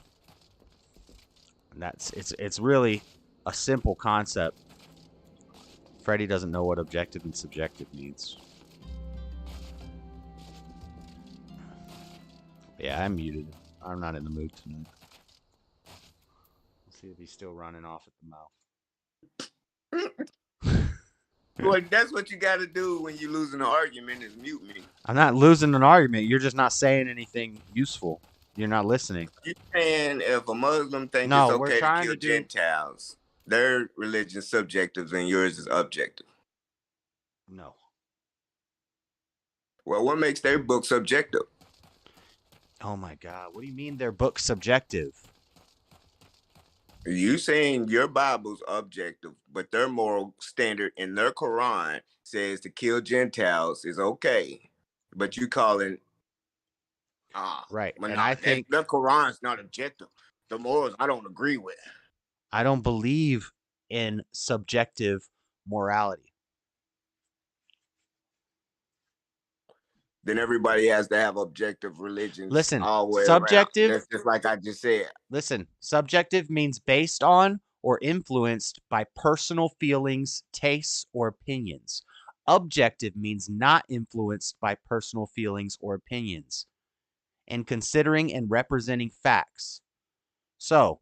And it's really a simple concept. Freddie doesn't know what objective and subjective means. Yeah, I'm muted. I'm not in the mood tonight. Let's see if he's still running off at the mouth. Well, that's what you got to do when you lose an argument is mute me. I'm not losing an argument. You're just not saying anything useful. You're not listening. You're saying if a Muslim thinks No, it's we're okay to trying kill to do- Gentiles, their religion's subjective and yours is objective. No. Well, what makes their book subjective? Oh my God. What do you mean their book's subjective? You saying your Bible's objective, but their moral standard in their Quran says to kill Gentiles is okay. But you calling right. But And nah, I think the Quran's not objective. The morals I don't agree with. I don't believe in subjective morality. Then everybody has to have objective religions. Listen, all the way subjective. around. That's just like I just said. Listen, subjective means based on or influenced by personal feelings, tastes, or opinions. Objective means not influenced by personal feelings or opinions, and considering and representing facts. So,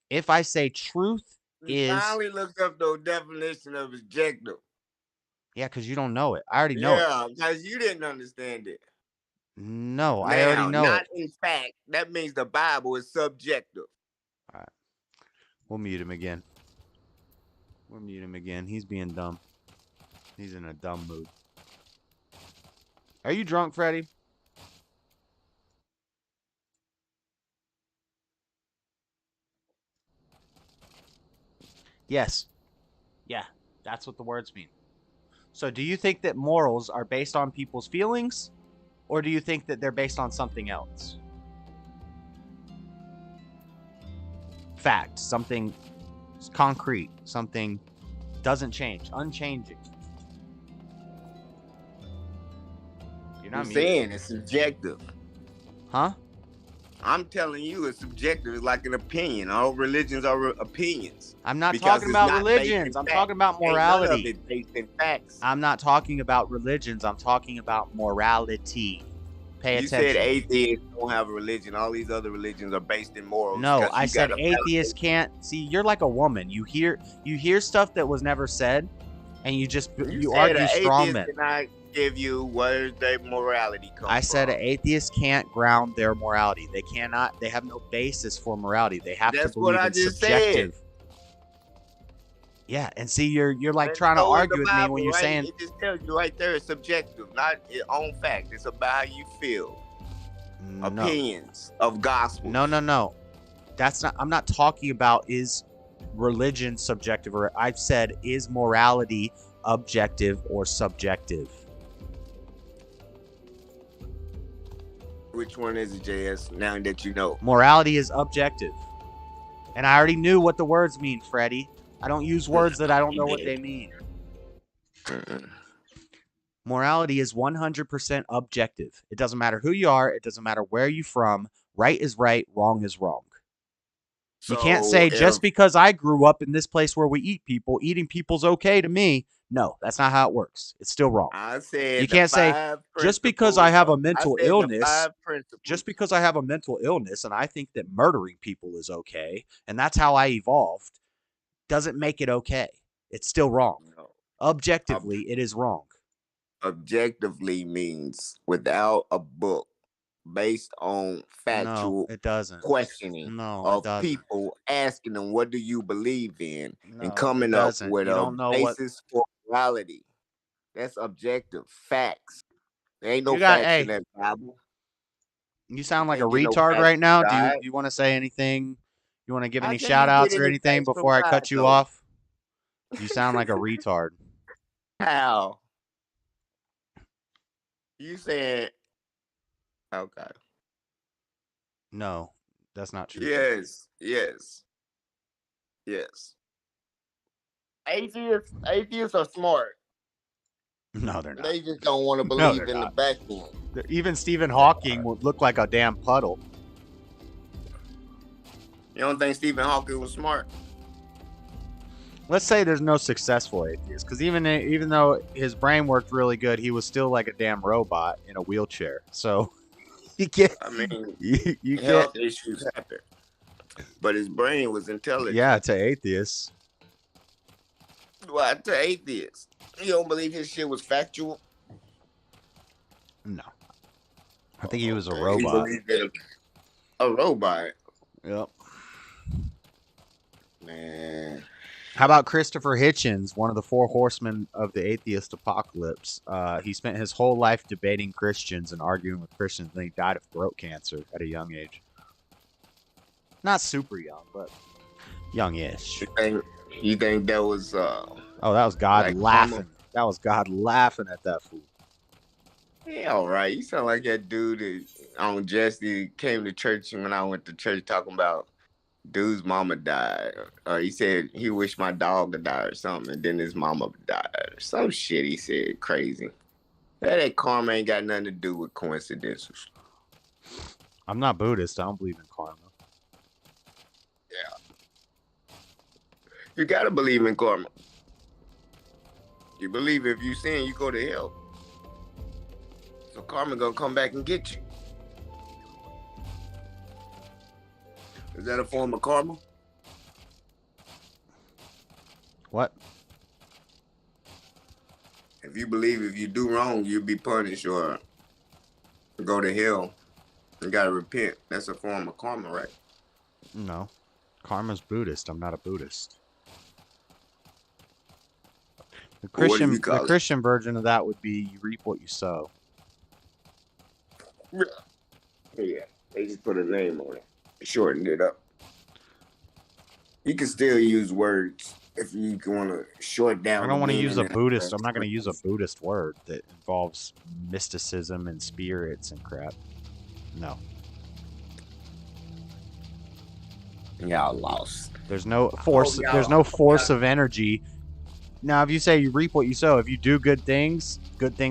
if I say truth is... finally looked up the definition of objective. Yeah, because you don't know it. I already know it. Yeah, because you didn't understand it. No, Now, I already know not it. in fact. That means the Bible is subjective. All right. We'll mute him again. We'll mute him again. He's being dumb. He's in a dumb mood. Are you drunk, Freddie? Yes. Yeah, that's what the words mean. So do you think that morals are based on people's feelings, or do you think that they're based on something else? Fact, something concrete, something doesn't change, unchanging. You're not I'm saying it's subjective. Huh? I'm telling you it's subjective. It's like an opinion. All religions are opinions. I'm not Because talking it's about not religions. based in I'm facts. talking about Ain't none of morality. it based in facts. I'm not talking about religions. I'm talking about morality. Pay You attention. said atheists don't have a religion. All these other religions are based in morals. No, 'cause I you said gotta atheists can't. See, you're like a woman. You hear stuff that was never said, and you said argue an straw atheist men. cannot give you where their morality comes I said from. an atheist can't ground their morality. They cannot. They have no basis for morality. They have That's to what believe I in just subjective. Yeah, and see, you're like And trying to so is argue the with me Bible, when you're right? saying It just tells you right there it's subjective, not on fact. It's about how you feel. no. Opinions of gospel. No. That's not. I'm not talking about is religion subjective, or I've said is morality objective or subjective. Which one is it, JS? Now that you know. Morality is objective. And I already knew what the words mean, Freddie. I don't use words that I don't know what they mean. Morality is 100% objective. It doesn't matter who you are. It doesn't matter where you're from. Right is right. Wrong is wrong. You can't say just because I grew up in this place where we eat people, eating people's okay to me. No, that's not how it works. It's still wrong. I said You can't say just because I have a mental illness, just because I have a mental illness and I think that murdering people is okay, and that's how I evolved, doesn't make it okay. It's still wrong. No. Objectively, it is wrong. Objectively means without a book based on factual it doesn't. questioning of people asking them, what do you believe in? And coming up with a basis for morality. That's objective facts. There ain't no facts in that Bible. You sound like a can't get no retard facts right now. from Do God. you want to say anything? You want to give How any can shout you outs get or any anything facts from before I God, cut you though? off? You sound like a retard. How? You said, okay. No, that's not true. Yes. Atheists are smart. No, they're not. They just don't want to No, believe they're in the not. back end. Even Stephen Hawking would look like a damn puddle. You don't think Stephen Hawking was smart? Let's say there's no successful atheist, because even though his brain worked really good, he was still like a damn robot in a wheelchair. So you get, I mean, you health get issues happen, but his brain was intelligent. yeah to atheists. Why to atheists? You don't believe his shit was factual? No, I think he was a Okay, robot. he believed in a robot. Yep. Man. How about Christopher Hitchens, one of the four horsemen of the atheist apocalypse? He spent his whole life debating Christians and arguing with Christians, and he died of throat cancer at a young age. Not super young, but young-ish. You think that was Oh, that was God like laughing. That was God laughing at that fool. Yeah, all right. You sound like that dude that on Jesse came to church when I went to church talking about dude's mama died. He said he wished my dog would die or something, and then his mama died or some shit he said crazy. That karma ain't got nothing to do with coincidences. I'm not Buddhist. I don't believe in karma. Yeah. You gotta believe in karma. You believe if you sin, you go to hell. So karma gonna come back and get you. Is that a form of karma? What? If you believe if you do wrong, you'll be punished or go to hell, you gotta repent. That's a form of karma, right? No. Karma's Buddhist. I'm not a Buddhist. The Christian version of that would be you reap what you sow. Yeah, they just put a name on it, shortened it up. You can still use words if you want to short down. I don't want to use a Buddhist. I'm not going to use a Buddhist word that involves mysticism and spirits and crap. No. Y'all lost. There's no force. There's no force of energy. Now, if you say you reap what you sow, if you do good things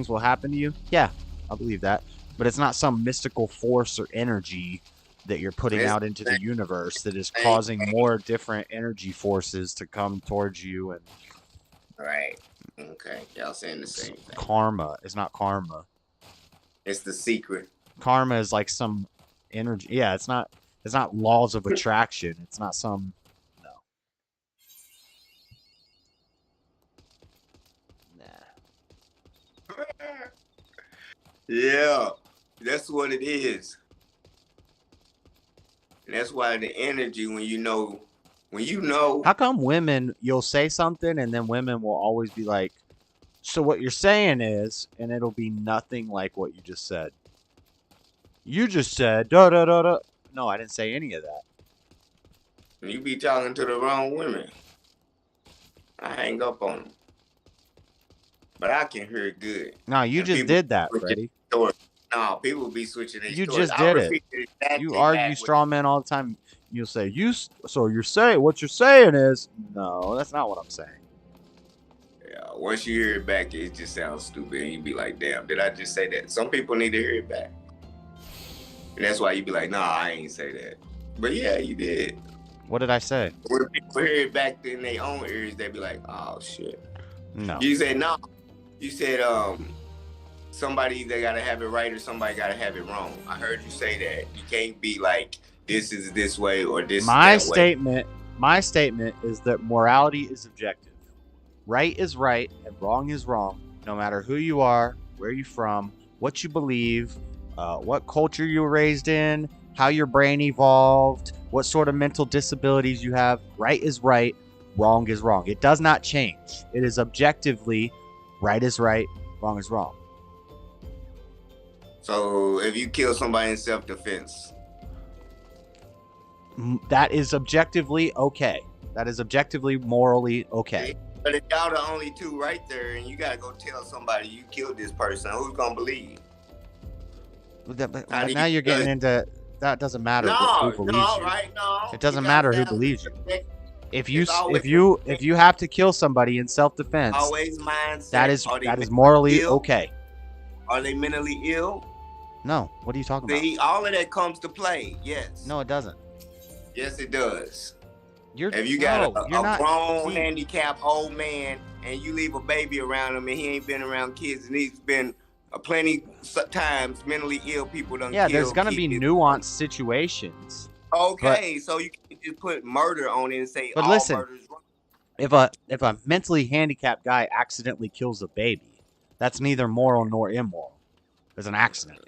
will happen to you. Yeah, I believe that. But it's not some mystical force or energy that you're putting out into the universe that is causing more different energy forces to come towards you. And right. Okay. Y'all saying the same thing. Karma is not karma. It's the secret. Karma is like some energy. Yeah, it's not laws of attraction. It's not some. No. Nah. Yeah, that's what it is. And that's why the energy, when you know. How come women, you'll say something and then women will always be like, so what you're saying is, and it'll be nothing like what you just said. You just said, da da da da. No, I didn't say any of that. You be talking to the wrong women. I hang up on them. But I can hear it good. No, you just did that, Freddie. No, people be switching their You stories. just did it. You argue straw men all the time. You'll say, so you're saying, what you're saying is, no, that's not what I'm saying. Yeah, once you hear it back, it just sounds stupid. And you be like, damn, did I just say that? Some people need to hear it back. And that's why you be like, nah, I ain't say that. But yeah, you did. What did I say? When people hear it back in their own ears, they be like, oh, shit. No. You said, no. You said, somebody either got to have it right or somebody got to have it wrong. I heard you say that. You can't be like, this is this way or this is that way. My statement is that morality is objective. Right is right and wrong is wrong, no matter who you are, where you're from, what you believe, what culture you were raised in, how your brain evolved, what sort of mental disabilities you have. Right is right, wrong is wrong. It does not change. It is objectively right is right, wrong is wrong. So if you kill somebody in self-defense, that is objectively okay. That is objectively morally okay. But if y'all the only two right there and you gotta go tell somebody you killed this person, who's gonna believe? But now you're getting into that. Doesn't matter who believes you. Right? No. It doesn't matter who believes you. If you have to kill somebody in self-defense, always mindset. That is morally okay. Are they mentally ill? No. What are you talking See, all of that comes to play. Yes. No, it doesn't. Yes, it does. If you got a grown, handicapped old man and you leave a baby around him and he ain't been around kids and he's been plenty times mentally ill people done Yeah, there's going to be nuanced situations. Okay, so you can just put murder on it and say but all listen, murder's wrong. If a mentally handicapped guy accidentally kills a baby, that's neither moral nor immoral. It's an accident.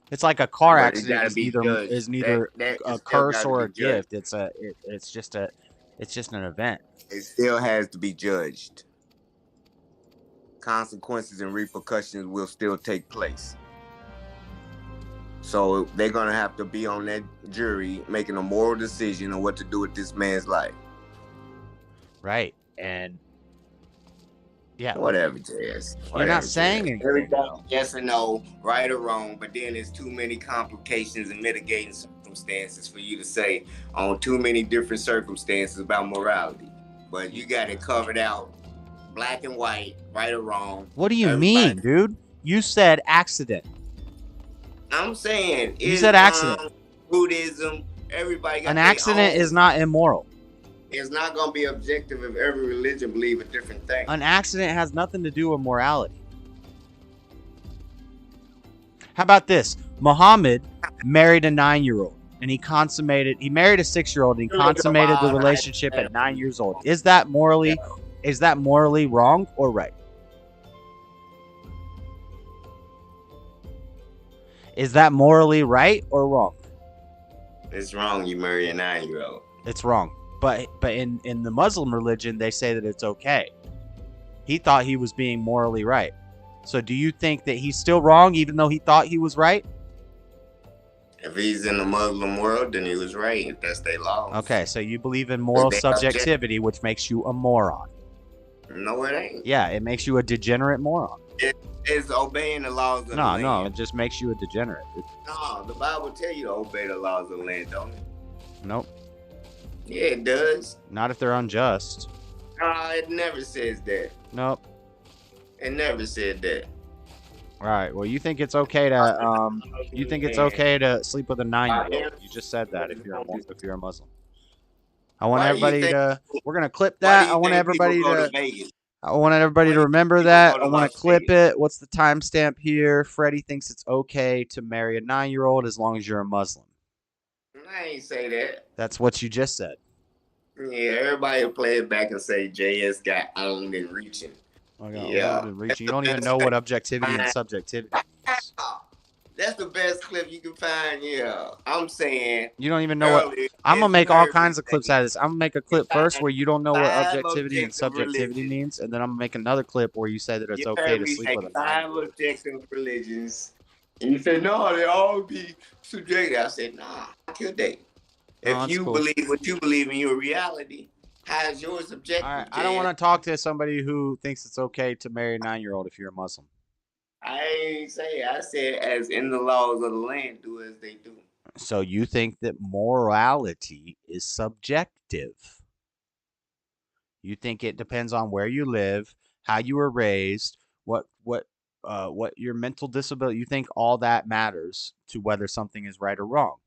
It's like a car accident is neither a curse or a gift. It's just an event. It still has to be judged. Consequences and repercussions will still take place. So they're gonna have to be on that jury making a moral decision on what to do with this man's life. Right. And Yeah. Whatever, JS. You're not saying JS. anything. Everything yes or no, right or wrong, but then there's too many complications and mitigating circumstances for you to say on too many different circumstances about morality. But you got it covered out, black and white, right or wrong. What do you mean, dude? You said accident. I'm saying You said accident. Buddhism, everybody got An their accident own. is not immoral. It's not going to be objective if every religion believe a different thing. An accident has nothing to do with morality. How about this? Muhammad married a 9-year-old and he married a 6-year-old and he consummated the relationship at 9 years old. Is that morally wrong or right? Is that morally right or wrong? It's wrong you marry a 9-year-old. It's wrong. But in the Muslim religion, they say that it's okay. He thought he was being morally right. So do you think that he's still wrong even though he thought he was right? If he's in the Muslim world, then he was right. If that's their law. Okay, so you believe in moral subjectivity, which makes you a moron. No, it ain't. Yeah, it makes you a degenerate moron. It's obeying the laws of the land. No, it just makes you a degenerate. No, the Bible tell you to obey the laws of the land, don't it? Nope. Yeah, it does. Not if they're unjust. It never says that. Nope. It never said that. All right. Well, you think it's okay to sleep with a 9-year-old? You just said that if you're a Muslim. I want everybody to. We're gonna clip that. I want everybody to remember that. I want to clip it. What's the timestamp here? Freddie thinks it's okay to marry a 9-year-old as long as you're a Muslim. I ain't say that. That's what you just said. Yeah, everybody will play it back and say JS got owned and reaching. Yeah. You don't even know what objectivity and subjectivity means. That's the best clip you can find. Yeah, I'm saying. You don't even know what. I'm gonna make all kinds of clips out of this. I'm gonna make a clip first where you don't know what objectivity and subjectivity means, and then I'm gonna make another clip where you say that it's okay to sleep with a 5 objective religions, and you say no, they all be subjective. I said nah, could they? If you believe what you believe in your reality, how is yours subjective? All right, I don't want to talk to somebody who thinks it's okay to marry a 9-year-old if you're a Muslim. I ain't say. I said as in the laws of the land, do as they do. So you think that morality is subjective? You think it depends on where you live, how you were raised, what your mental disability. You think all that matters to whether something is right or wrong?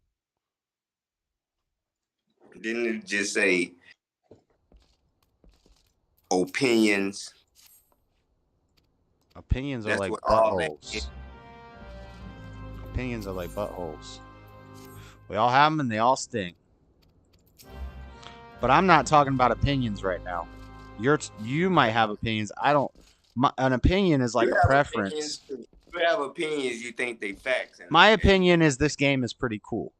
Didn't it just say opinions? Opinions are like buttholes. Opinions are like buttholes. We all have them and they all sting. But I'm not talking about opinions right now. You might have opinions. I don't. An opinion is like a preference. You have opinions. You think they facts. My opinion is this game is pretty cool.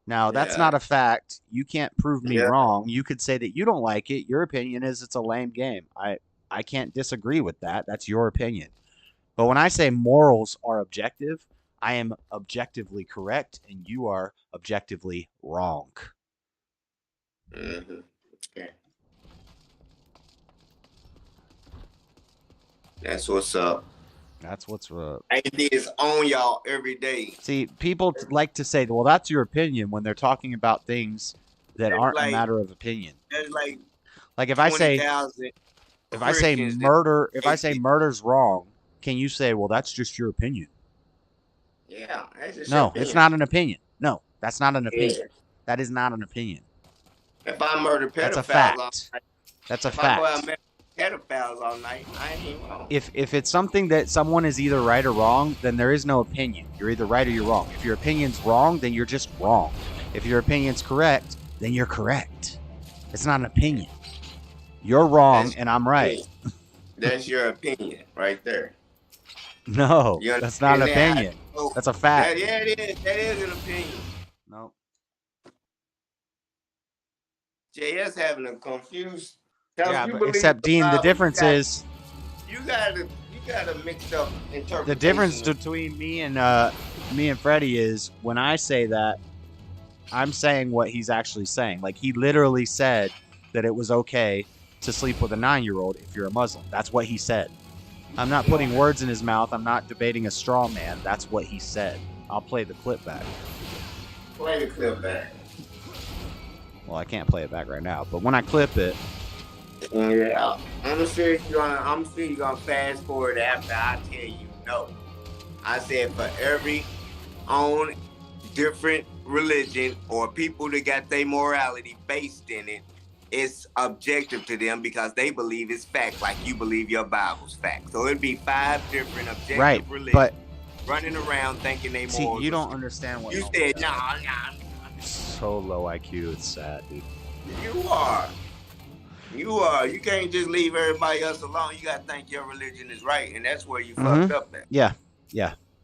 Now, that's not a fact. You can't prove me wrong. You could say that you don't like it. Your opinion is it's a lame game. I can't disagree with that. That's your opinion. But when I say morals are objective, I am objectively correct and you are objectively wrong. Mm-hmm. Okay. That's what's up. That's what's up. Ideas on y'all every day. See, people like to say, well, that's your opinion when they're talking about things that aren't a matter of opinion. There's like if I say murder's wrong, can you say, well, that's just your opinion? Yeah, that's just no, it's not an opinion. No, that's not an opinion. Yeah. That is not an opinion. If I murder pedophiles, that's a fact. That's a fact. If I go out and murder pedophiles all night, I ain't wrong. If it's something that someone is either right or wrong, then there is no opinion. You're either right or you're wrong. If your opinion's wrong, then you're just wrong. If your opinion's correct, then you're correct. It's not an opinion. You're wrong and I'm right. That's your opinion right there. No, that's not an opinion. That's a fact. Yeah, it is. That is an opinion. No. JS having a confused. Yeah, but except Dean, the difference is you gotta mix up interpretation. The difference between me and Freddie is when I say that, I'm saying what he's actually saying. Like he literally said that it was okay to sleep with a 9-year-old if you're a Muslim. That's what he said. I'm not putting words in his mouth. I'm not debating a straw man. That's what he said. I'll play the clip back. Play the clip back. Well, I can't play it back right now, but when I clip it, yeah, I'm sure you're gonna fast forward after I tell you no. I said for every own different religion or people that got their morality based in it, it's objective to them because they believe it's fact, like you believe your Bible's fact. So it'd be 5 different objective religions but running around thinking they see, morals. you don't understand what you said. Nah. So low IQ, it's sad, dude. You are. You can't just leave everybody else alone. You gotta think your religion is right, and that's where you fucked up at. Yeah,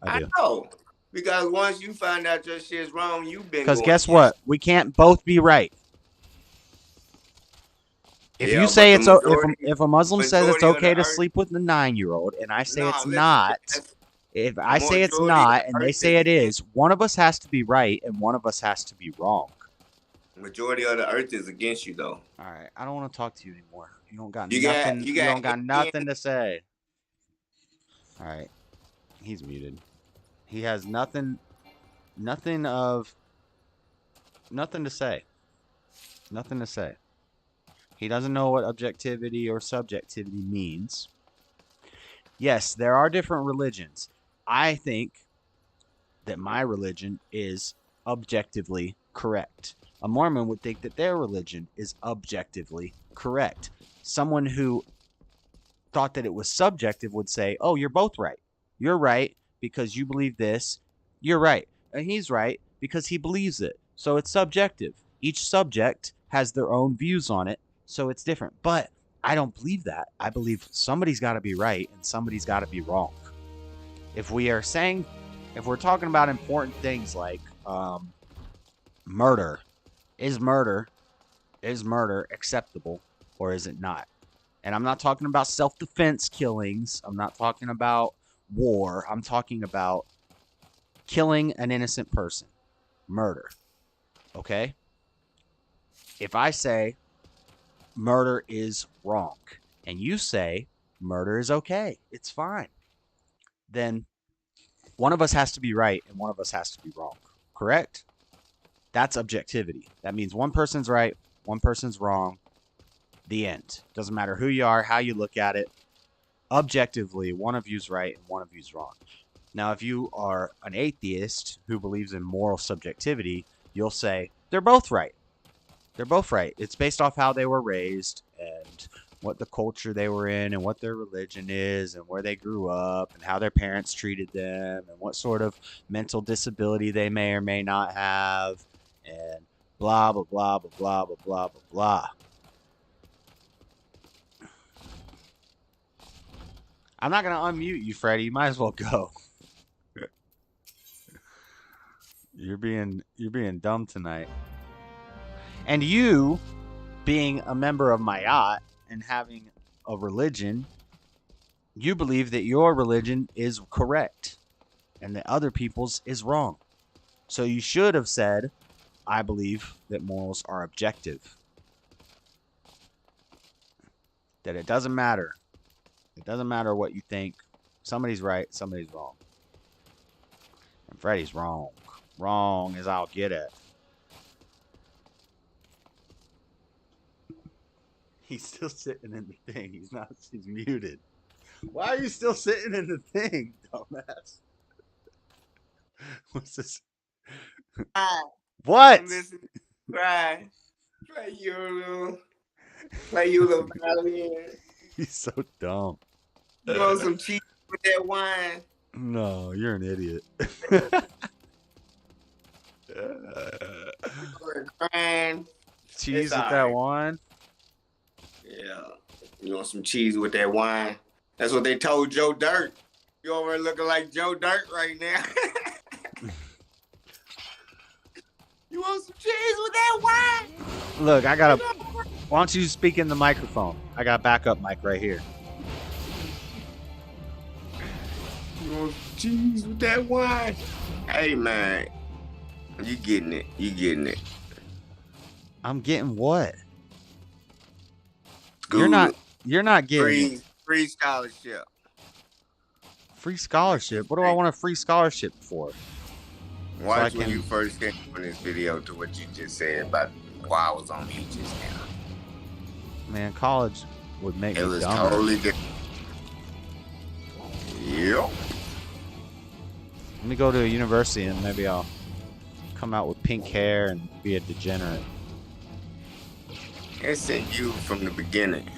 I do. I know. Because once you find out your shit's wrong, you've been. Because guess what? We can't both be right. If you say it's if a Muslim says it's okay to sleep with a 9-year-old, and I say it's not, if I say it's not, and they say it is, one of us has to be right, and one of us has to be wrong. Majority of the earth is against you, though. All right, I don't want to talk to you anymore. You don't got nothing. You don't got nothing to say. All right, he's muted. He has nothing to say. Nothing to say. He doesn't know what objectivity or subjectivity means. Yes, there are different religions. I think that my religion is objectively correct. A Mormon would think that their religion is objectively correct. Someone who thought that it was subjective would say, oh, you're both right. You're right because you believe this. You're right. And he's right because he believes it. So it's subjective. Each subject has their own views on it. So it's different. But I don't believe that. I believe somebody's got to be right and somebody's got to be wrong. If we're talking about important things like murder, is murder acceptable or is it not? And I'm not talking about self-defense killings. I'm not talking about war. I'm talking about killing an innocent person. Murder. Okay? If I say murder is wrong and you say murder is okay, it's fine, then one of us has to be right and one of us has to be wrong. Correct? That's objectivity. That means one person's right, one person's wrong. The end. Doesn't matter who you are, how you look at it. Objectively, one of you's right and one of you's wrong. Now, if you are an atheist who believes in moral subjectivity, you'll say they're both right. They're both right. It's based off how they were raised and what the culture they were in and what their religion is and where they grew up and how their parents treated them and what sort of mental disability they may or may not have and blah, blah, blah, blah, blah, blah, blah, blah, blah. I'm not going to unmute you, Freddie. You might as well go. You're being dumb tonight. And you, being a member of Mayat and having a religion, you believe that your religion is correct and that other people's is wrong. So you should have said, I believe that morals are objective. That it doesn't matter. It doesn't matter what you think. Somebody's right, somebody's wrong. And Freddie's wrong. Wrong as I'll get it. He's still sitting in the thing. He's muted. Why are you still sitting in the thing, dumbass? What's this? What? Listen, right. Play you little violin. He's so dumb. You want some cheese with that wine? No, you're an idiot. Crying. Cheese with that wine? Yeah. You want some cheese with that wine? That's what they told Joe Dirt. You over there looking like Joe Dirt right now. You want some cheese with that wine? Look, why don't you speak in the microphone? I got a backup mic right here. You want some cheese with that wine? Hey, man. You getting it. You getting it. I'm getting what? You're not getting free it. free scholarship. Free scholarship? What do I want a free scholarship for? Watch when you first came on this video to what you just said about why I was on mute just now. Man, college would make me It was dumber. totally different. Yep. Let me go to a university and maybe I'll come out with pink hair and be a degenerate. It said you from the beginning.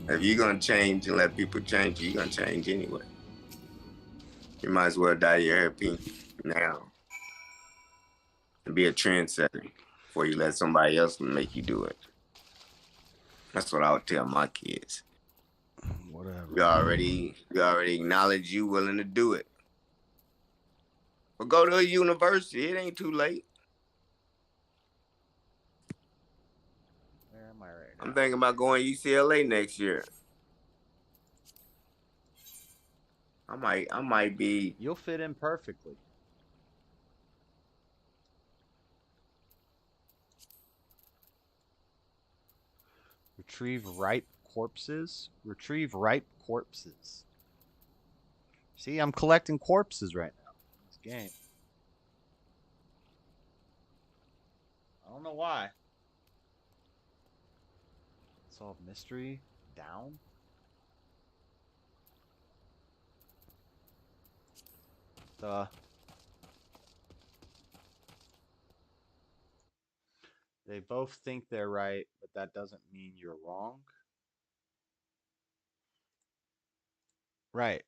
If you're gonna change and let people change, you're gonna change anyway. You might as well dye your hair pink now and be a trendsetter before you let somebody else make you do it. That's what I would tell my kids. Whatever. You already acknowledge you willing to do it. But go to a university. It ain't too late. Where am I right now? I'm thinking about going to UCLA next year. I might be. You'll fit in perfectly. Retrieve ripe corpses. Retrieve ripe corpses. See, I'm collecting corpses right now. This game. I don't know why. Solve mystery. Down. They both think they're right, but that doesn't mean you're wrong. Right.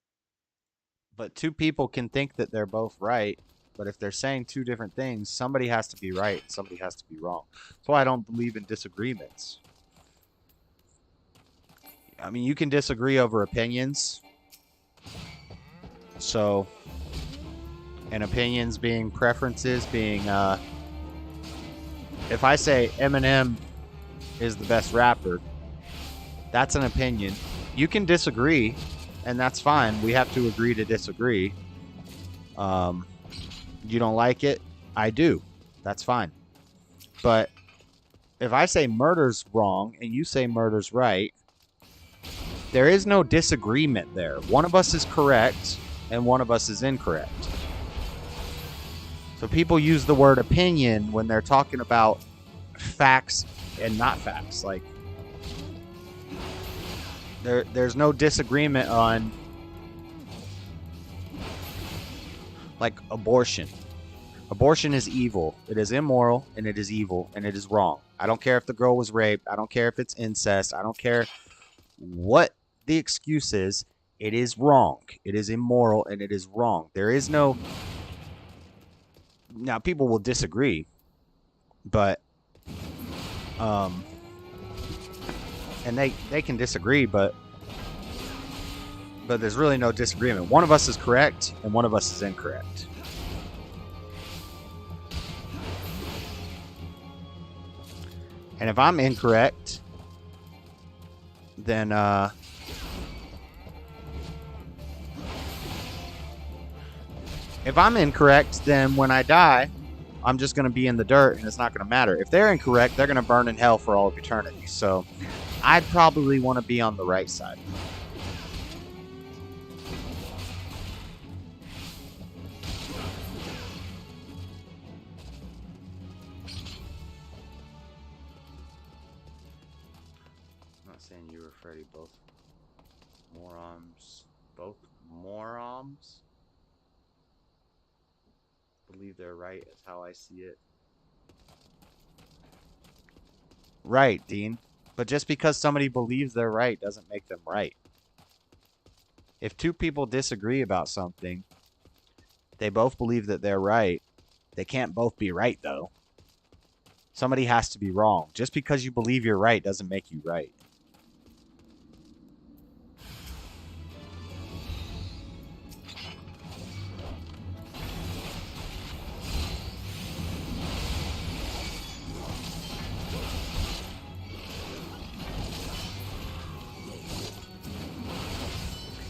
But two people can think that they're both right, but if they're saying two different things, somebody has to be right, somebody has to be wrong. That's why I don't believe in disagreements. I mean, you can disagree over opinions. So, and opinions being preferences, being, if I say Eminem is the best rapper, that's an opinion. You can disagree, and that's fine. We have to agree to disagree. You don't like it? I do. That's fine. But if I say murder's wrong and you say murder's right, there is no disagreement there. One of us is correct and one of us is incorrect. So people use the word opinion when they're talking about facts and not facts. Like, there's no disagreement on, like, abortion. Abortion is evil. It is immoral, and it is evil, and it is wrong. I don't care if the girl was raped. I don't care if it's incest. I don't care what the excuse is. It is wrong. It is immoral, and it is wrong. There is no... Now, people will disagree, but... and they can disagree, but there's really no disagreement. One of us is correct, and one of us is incorrect. And if I'm incorrect, then if I'm incorrect, then when I die, I'm just going to be in the dirt and it's not going to matter. If they're incorrect, they're going to burn in hell for all of eternity. So I'd probably want to be on the right side. I'm not saying you or Freddy both morons. Both morons? Believe they're right is how I see it. Right, Dean. But just because somebody believes they're right doesn't make them right. If two people disagree about something, they both believe that they're right. They can't both be right, though. Somebody has to be wrong. Just because you believe you're right doesn't make you right.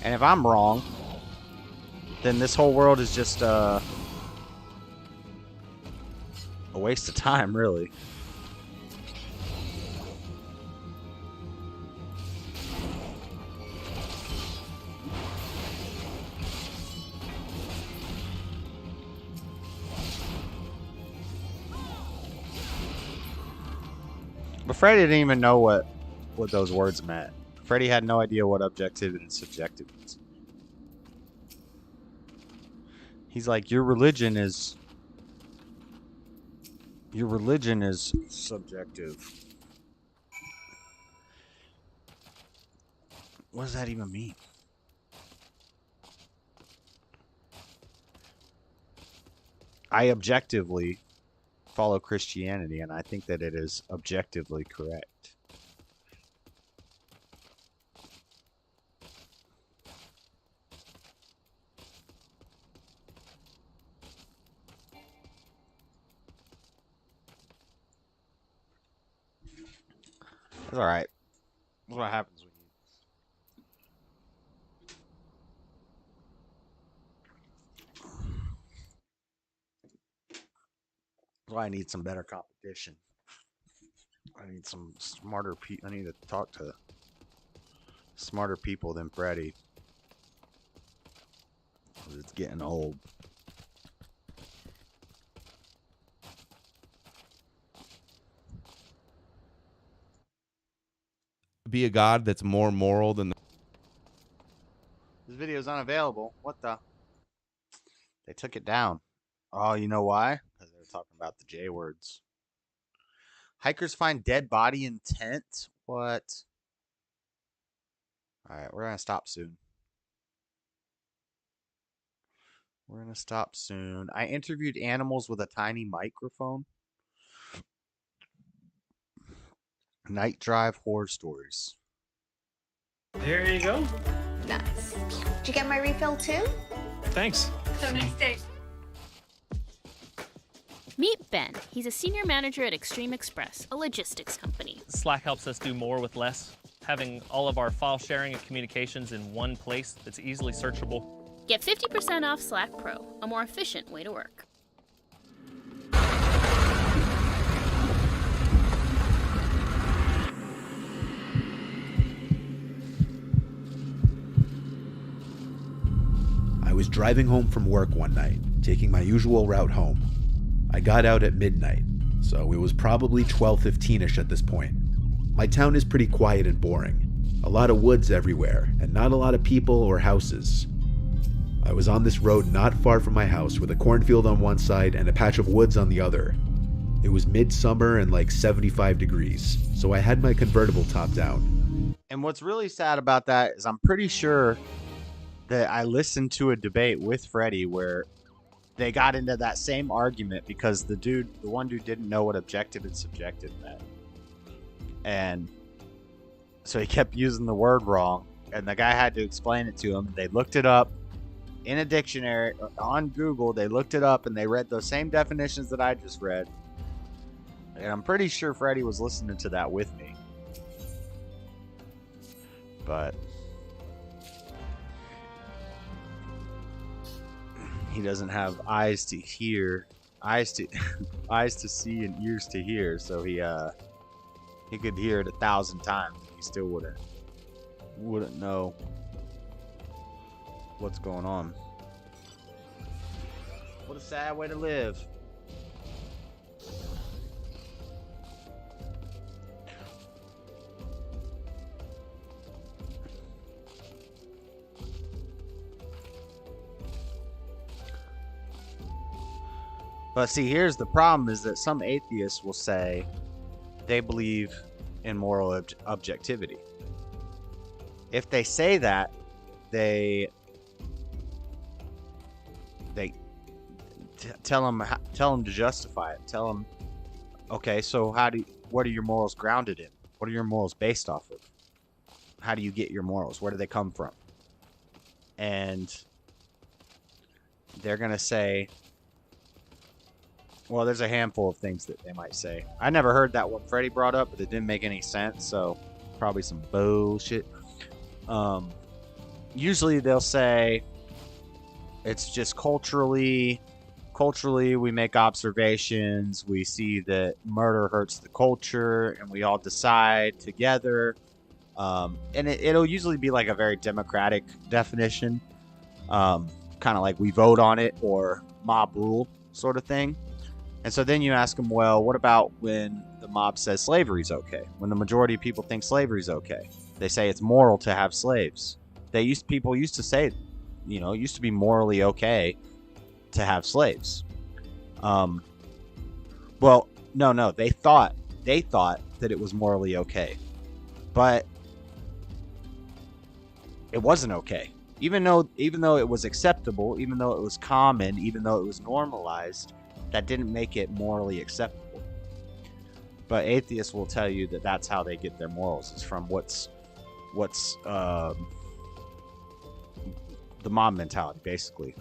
And if I'm wrong, then this whole world is just a waste of time, really. But Freddie didn't even know what those words meant. Freddie had no idea what objective and subjective means. He's like, your religion is subjective. What does that even mean? I objectively follow Christianity, and I think that it is objectively correct. It's all right. That's what happens when you. That's why I need some better competition. I need some smarter people. I need to talk to smarter people than Freddie. It's getting old. Be a god that's more moral than This video is unavailable. What the? They took it down. Oh, you know why? Because they were talking about the J words. Hikers find dead body in tent. What? All right, we're gonna stop soon. We're gonna stop soon. I interviewed animals with a tiny microphone. Night drive horror stories. There you go. Nice. Did you get my refill too? Thanks. So nice day. Meet Ben. He's a senior manager at Extreme Express, a logistics company. Slack helps us do more with less. Having all of our file sharing and communications in one place that's easily searchable. Get 50% off Slack Pro, a more efficient way to work. I was driving home from work one night, taking my usual route home. I got out at midnight, so it was probably 12:15ish at this point. My town is pretty quiet and boring. A lot of woods everywhere, and not a lot of people or houses. I was on this road not far from my house with a cornfield on one side and a patch of woods on the other. It was midsummer and like 75 degrees, so I had my convertible top down. And what's really sad about that is I'm pretty sure that I listened to a debate with Freddie where they got into that same argument because the one dude didn't know what objective and subjective meant. And so he kept using the word wrong, and the guy had to explain it to him. They looked it up in a dictionary on Google. They looked it up and they read those same definitions that I just read. And I'm pretty sure Freddie was listening to that with me. But he doesn't have eyes to hear, eyes to see and ears to hear, so he could hear it 1,000 times and he still wouldn't know what's going on. What a sad way to live. But see, here's the problem is that some atheists will say they believe in moral objectivity. If they say that, they tell them to justify it. Tell them, okay, so what are your morals grounded in? What are your morals based off of? How do you get your morals? Where do they come from? And they're gonna say, well, there's a handful of things that they might say. I never heard that one Freddie brought up, but it didn't make any sense, so probably some bullshit. Usually they'll say it's just culturally we make observations, we see that murder hurts the culture, and we all decide together. And it'll usually be like a very democratic definition, kind of like we vote on it or mob rule sort of thing. And so then you ask them, well, what about when the mob says slavery's okay? When the majority of people think slavery's okay? They say it's moral to have slaves. People used to say, you know, it used to be morally okay to have slaves. Well, no, they thought that it was morally okay. But it wasn't okay. Even though it was acceptable, even though it was common, even though it was normalized, that didn't make it morally acceptable. But atheists will tell you that that's how they get their morals, is from what's the mob mentality, basically.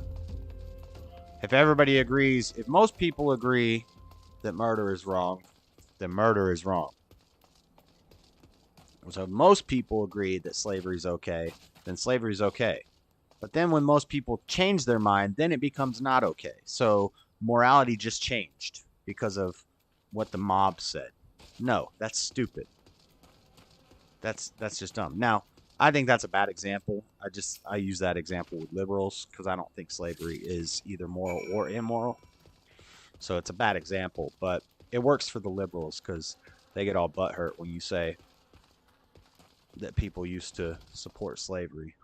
If everybody agrees, if most people agree that murder is wrong, then murder is wrong. So if most people agree that slavery is okay, then slavery is okay. But then when most people change their mind, then it becomes not okay. So morality just changed because of what the mob said. No, that's stupid. That's just dumb. Now, I think that's a bad example. I use that example with liberals because I don't think slavery is either moral or immoral. So it's a bad example, but it works for the liberals because they get all butthurt when you say that people used to support slavery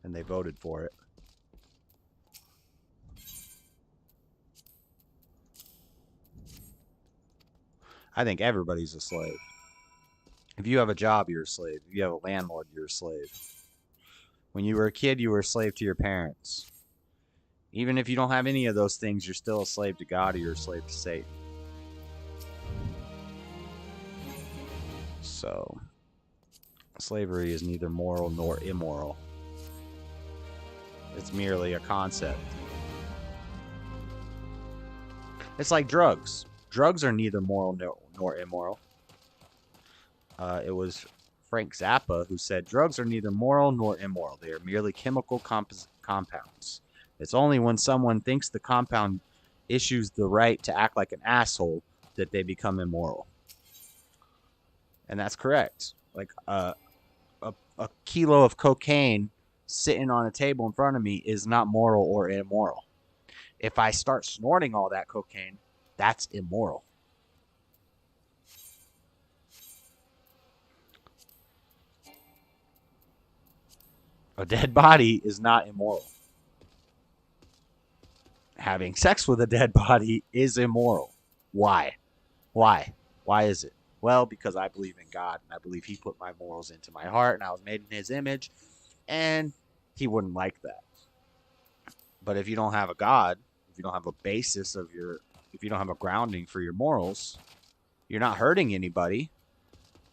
and they voted for it. I think everybody's a slave. If you have a job, you're a slave. If you have a landlord, you're a slave. When you were a kid, you were a slave to your parents. Even if you don't have any of those things, you're still a slave to God or you're a slave to Satan. So, slavery is neither moral nor immoral. It's merely a concept. It's like drugs. Drugs are neither moral nor immoral. It was Frank Zappa who said, drugs are neither moral nor immoral. They are merely chemical compounds. It's only when someone thinks the compound issues the right to act like an asshole that they become immoral. And that's correct. Like a kilo of cocaine sitting on a table in front of me is not moral or immoral. If I start snorting all that cocaine, that's immoral. A dead body is not immoral. Having sex with a dead body is immoral. Why? Why is it? Well, because I believe in God, and I believe he put my morals into my heart, and I was made in his image, and he wouldn't like that. But if you don't have a God, if you don't have a basis of if you don't have a grounding for your morals, you're not hurting anybody.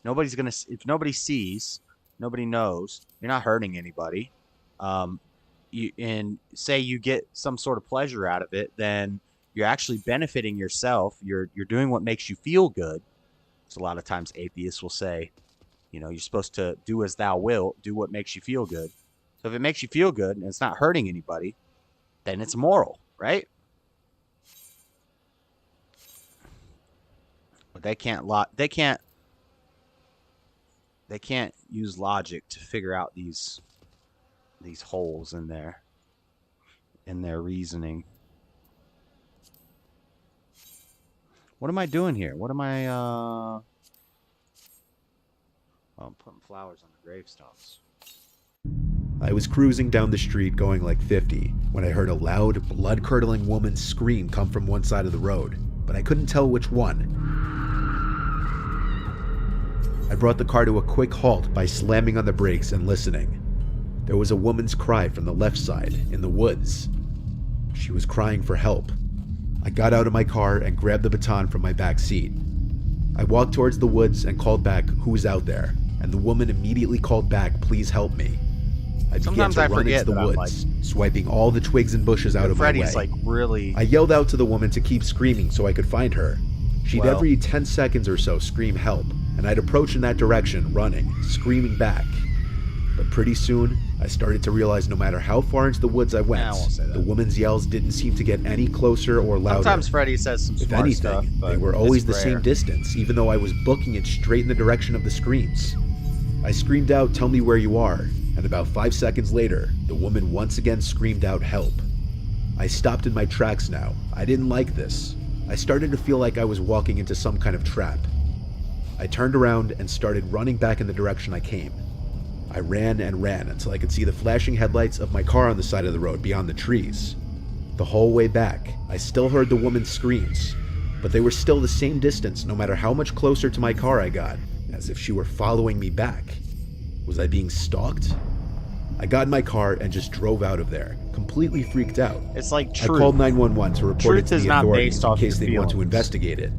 If nobody sees, nobody knows, you're not hurting anybody. And say you get some sort of pleasure out of it, then you're actually benefiting yourself. You're doing what makes you feel good. So a lot of times atheists will say, you know, you're supposed to do as thou wilt, do what makes you feel good. So if it makes you feel good and it's not hurting anybody, then it's moral, right? But they can't use logic to figure out these holes in their reasoning. What am I doing here? What am I oh, I'm putting flowers on the gravestones. I was cruising down the street going like 50 when I heard a loud, blood-curdling woman's scream come from one side of the road, but I couldn't tell which one. I brought the car to a quick halt by slamming on the brakes and listening. There was a woman's cry from the left side, in the woods. She was crying for help. I got out of my car and grabbed the baton from my back seat. I walked towards the woods and called back, "Who's out there?" And the woman immediately called back, "Please help me." I began to run into the woods, swiping all the twigs and bushes out of my way. I yelled out to the woman to keep screaming so I could find her. She'd every 10 seconds or so scream help, and I'd approach in that direction, running, screaming back. But pretty soon, I started to realize no matter how far into the woods I went, the woman's yells didn't seem to get any closer or louder. Sometimes Freddy says some smart stuff, but they were always the same distance, even though I was booking it straight in the direction of the screams. I screamed out, "Tell me where you are," and about 5 seconds later, the woman once again screamed out, "Help." I stopped in my tracks now. I didn't like this. I started to feel like I was walking into some kind of trap. I turned around and started running back in the direction I came. I ran and ran until I could see the flashing headlights of my car on the side of the road beyond the trees. The whole way back, I still heard the woman's screams, but they were still the same distance no matter how much closer to my car I got, as if she were following me back. Was I being stalked? I got in my car and just drove out of there, completely freaked out. It's like truth. I called 911 to report it to the authorities in case they want to feelings. investigate it.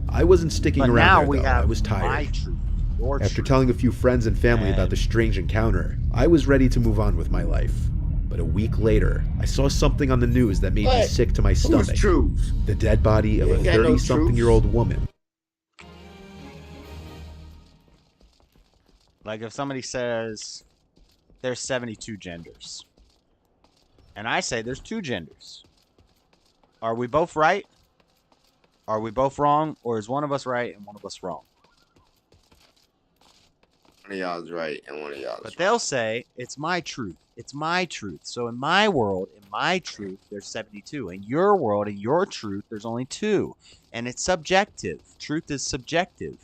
I wasn't sticking But around now there, we though. have I was my tired. truth, your After truth. telling a few friends and family about the strange encounter, I was ready to move on with my life. But a week later, I saw something on the news that made me What? sick to my Who's stomach. truth? The dead body of You a ain't got no 30-something-year-old woman. Like if somebody says there's 72 genders, and I say there's 2 genders, are we both right? Are we both wrong? Or is one of us right and one of us wrong? One of y'all's right and one of y'all's But they'll say, it's my truth. It's my truth. So in my world, in my truth, there's 72. In your world, in your truth, there's only 2. And it's subjective. Truth is subjective.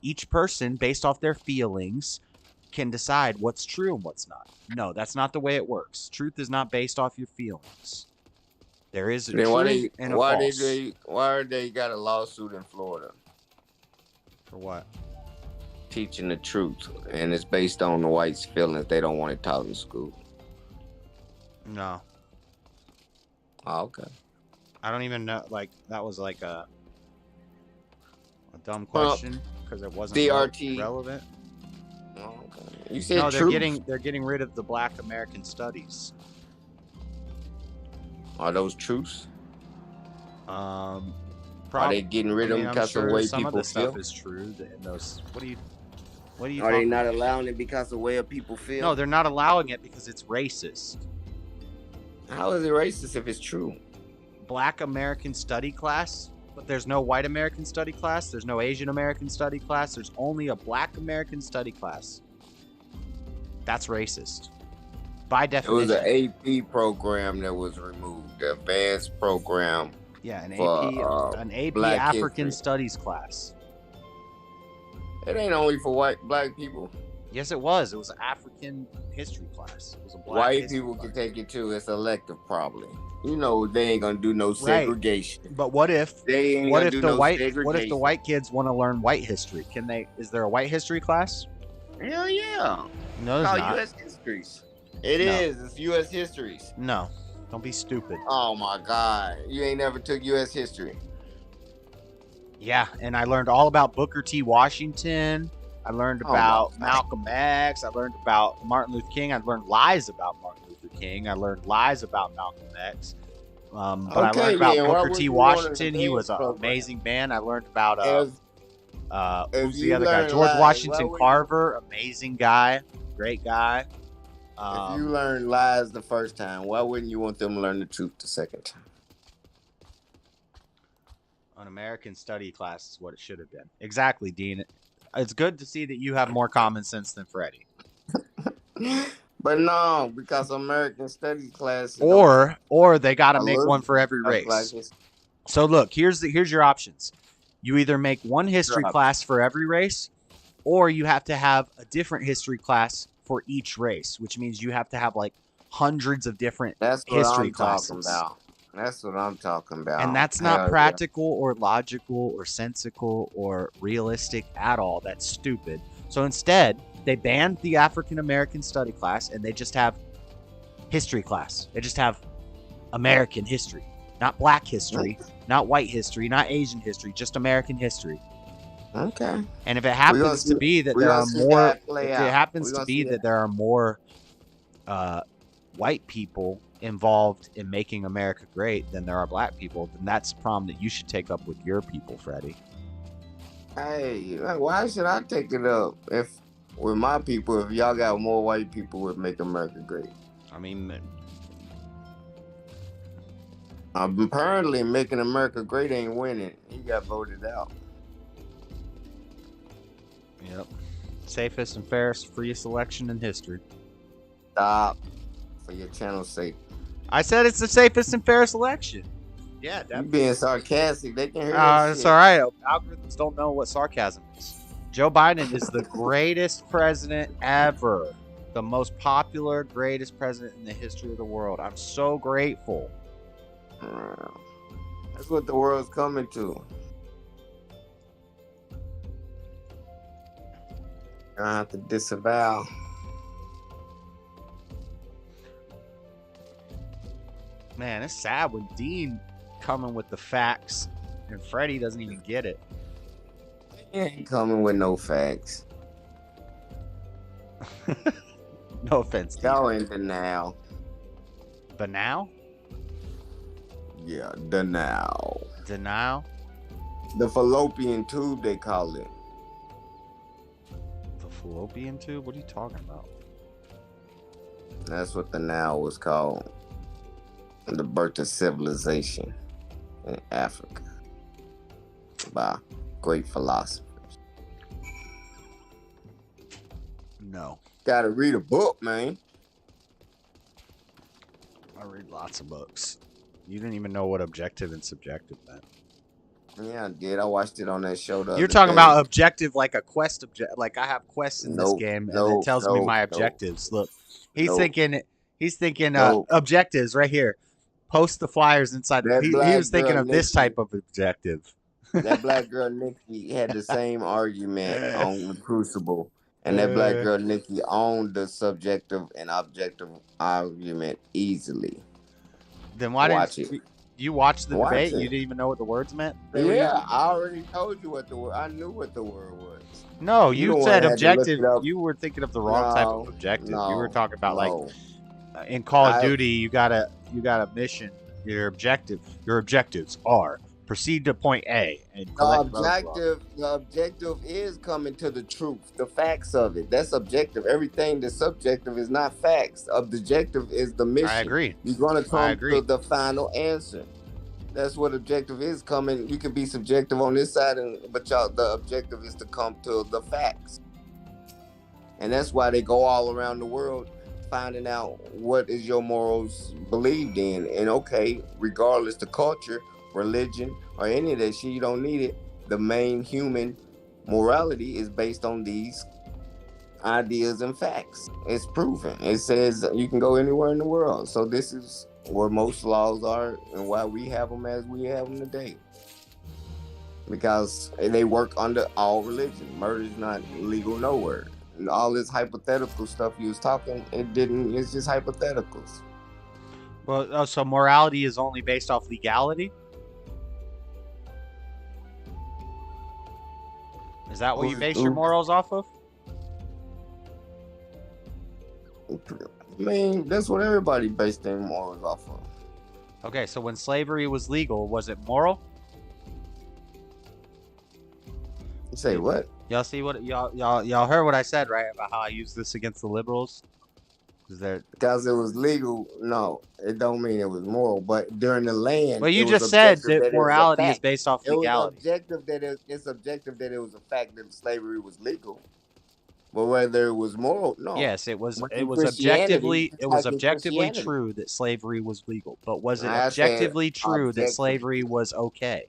Each person, based off their feelings, can decide what's true and what's not. No, that's not the way it works. Truth is not based off your feelings. There is a Then truth and a false. why they got a lawsuit in Florida? For what? Teaching the truth, and it's based on the whites' feelings. They don't want it taught in school. No. Oh, okay. I don't even know. Like, that was like a dumb question because it wasn't DRT. relevant. Oh, okay. You said No, truth. they're getting rid of the Black American Studies. Are those truths? Are they getting rid of them because of the way some of people the stuff feel? is true. In those, what do you Are they talking not about? allowing it because of the way people feel? No, they're not allowing it because it's racist. How is it racist if it's true? Black American study class, but there's no white American study class. There's no Asian American study class. There's only a Black American study class. That's racist. By It definition. was an AP program that was removed, the advanced program. Yeah, an for, AP Black African history. Studies class. It ain't only for black people. Yes, it was. It was an African history class. It was a black White history people class. can take it too. It's elective, probably. You know, they ain't gonna do no segregation. But what if They ain't what gonna if do the no white what if segregation. the white kids want to learn white history? Can they? Is there a white history class? Hell yeah. No, there's Called not. U.S. histories. It No. is. It's U.S. histories. No, don't be stupid. Oh my God, you ain't never took U.S. history. Yeah, and I learned all about Booker T. Washington. I learned Oh, my about God. Malcolm X. I learned about Martin Luther King. I learned lies about Martin Luther King. I learned lies about Malcolm X. But I Okay, learned about then, why Booker would T. you want an Washington. He was an advanced program? amazing man. I learned about If who's the you other guy? learn George lies, Washington why would Carver. Amazing guy, great guy. If you learn lies the first time, why wouldn't you want them to learn the truth the second time? An American study class is what it should have been. Exactly, Dean. It's good to see that you have more common sense than Freddie. But no, because American studies class. Or they got to I make love one for every Black race. history. So look, here's your options. You either make one history Drop. class for every race, or you have to have a different history class for each race, which means you have to have like hundreds of different That's what history I'm classes. talking about. That's what I'm talking about. And that's Hell not yeah. practical or logical or sensical or realistic at all. That's stupid. So instead, they banned the African American study class and they just have history class. They just have American history, not black history, not white history, not Asian history, just American history. Okay. And if it happens to be that there are more, if it happens to be that there are more white people involved in making America great than there are black people, then that's a problem that you should take up with your people, Freddie. Hey, why should I take it up if with my people? If y'all got more white people, would make America great. I mean, apparently making America great ain't winning. He got voted out. Yep. Safest and fairest, freest election in history. Stop. For your channel's sake. I said it's the safest and fairest election. Yeah, You definitely. being sarcastic. They can hear that It's shit. all right. Algorithms don't know what sarcasm is. Joe Biden is the greatest president ever. The most popular, greatest president in the history of the world. I'm so grateful. That's what the world's coming to. I have to disavow. Man, it's sad when Dean coming with the facts and Freddie doesn't even get it. He ain't coming with no facts. No offense, Dean. Y'all in denial. Denial? Yeah, denial. Denial? The fallopian tube, they call it. The fallopian tube? What are you talking about? That's what the now was called. The birth of civilization in Africa by great philosophers. No. Gotta read a book, man. I read lots of books. You didn't even know what objective and subjective meant. Yeah, I did. I watched it on that show. You're talking about objective, like a quest object. Like I have quests in this game, and it tells me my objectives. Look, he's thinking objectives right here. Post the flyers inside. He was thinking of this type of objective. That black girl Nikki had the same argument on the Crucible, and that black girl Nikki owned the subjective and objective argument easily. Then why didn't you watch the debate? You didn't even know what the words meant? Yeah, I already told you what the word. I knew what the word was. No, you said objective. You were thinking of the wrong type of objective. You were talking about like in Call of Duty, you got a mission. Your objectives are proceed to point A and collect the objective is coming to the truth, the facts of it. That's objective. Everything that's subjective is not facts. Objective is the mission. I agree. You're gonna come to the final answer. That's what objective is coming. You can be subjective on this side, but the objective is to come to the facts. And that's why they go all around the world finding out what is your morals believed in. And okay, regardless the culture, religion, or any of that shit, you don't need it. The main human morality is based on these ideas and facts. It's proven. It says you can go anywhere in the world. So this is where most laws are and why we have them as we have them today. Because they work under all religion. Murder is not legal nowhere. And all this hypothetical stuff you was talking, it's just hypotheticals. Well, so morality is only based off legality? Is that what you base your morals off of? I mean, that's what everybody based their morals off of. Okay, so when slavery was legal, was it moral? You say what? Y'all see what y'all heard what I said, right? About how I use this against the liberals? Because it was legal, no, it don't mean it was moral. But during the land, well, you just said that morality is based off legality. It's objective that it was a fact that slavery was legal. But whether it was moral, no. Yes, it was. It was objectively true that slavery was legal. But was it objectively true that slavery was okay?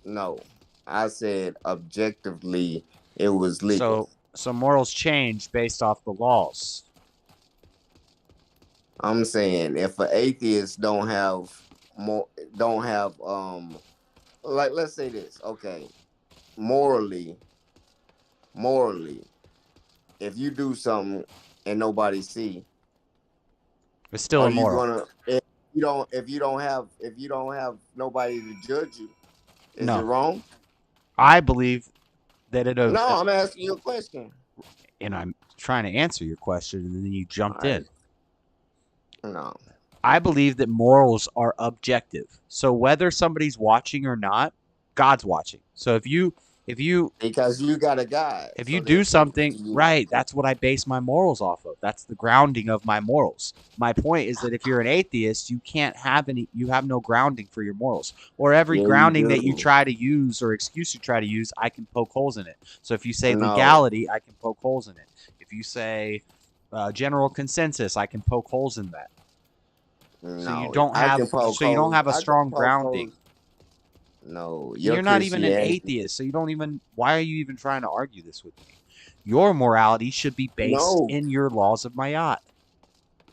No, I said objectively it was legal. So morals change based off the laws. I'm saying if an atheist don't have like, let's say this, okay, morally, if you do something and nobody see, it's still immoral. If you don't have nobody to judge you, is it wrong? I believe that it. No, I'm asking you a question. And I'm trying to answer your question, and then you jumped in. No. I believe that morals are objective. So whether somebody's watching or not, God's watching. So if you because you got a God. If you do something right, that's what I base my morals off of. That's the grounding of my morals. My point is that if you're an atheist, you can't have you have no grounding for your morals. Or every grounding that you try to use or excuse you try to use, I can poke holes in it. So if you say legality, I can poke holes in it. If you say general consensus, I can poke holes in that. So you No, don't I have can poke so you don't holes. have a I can strong poke grounding. holes. No, your You're not even an Christianity. atheist, so you don't even. Why are you even trying to argue this with me? Your morality should be based No, in your laws of Mayat.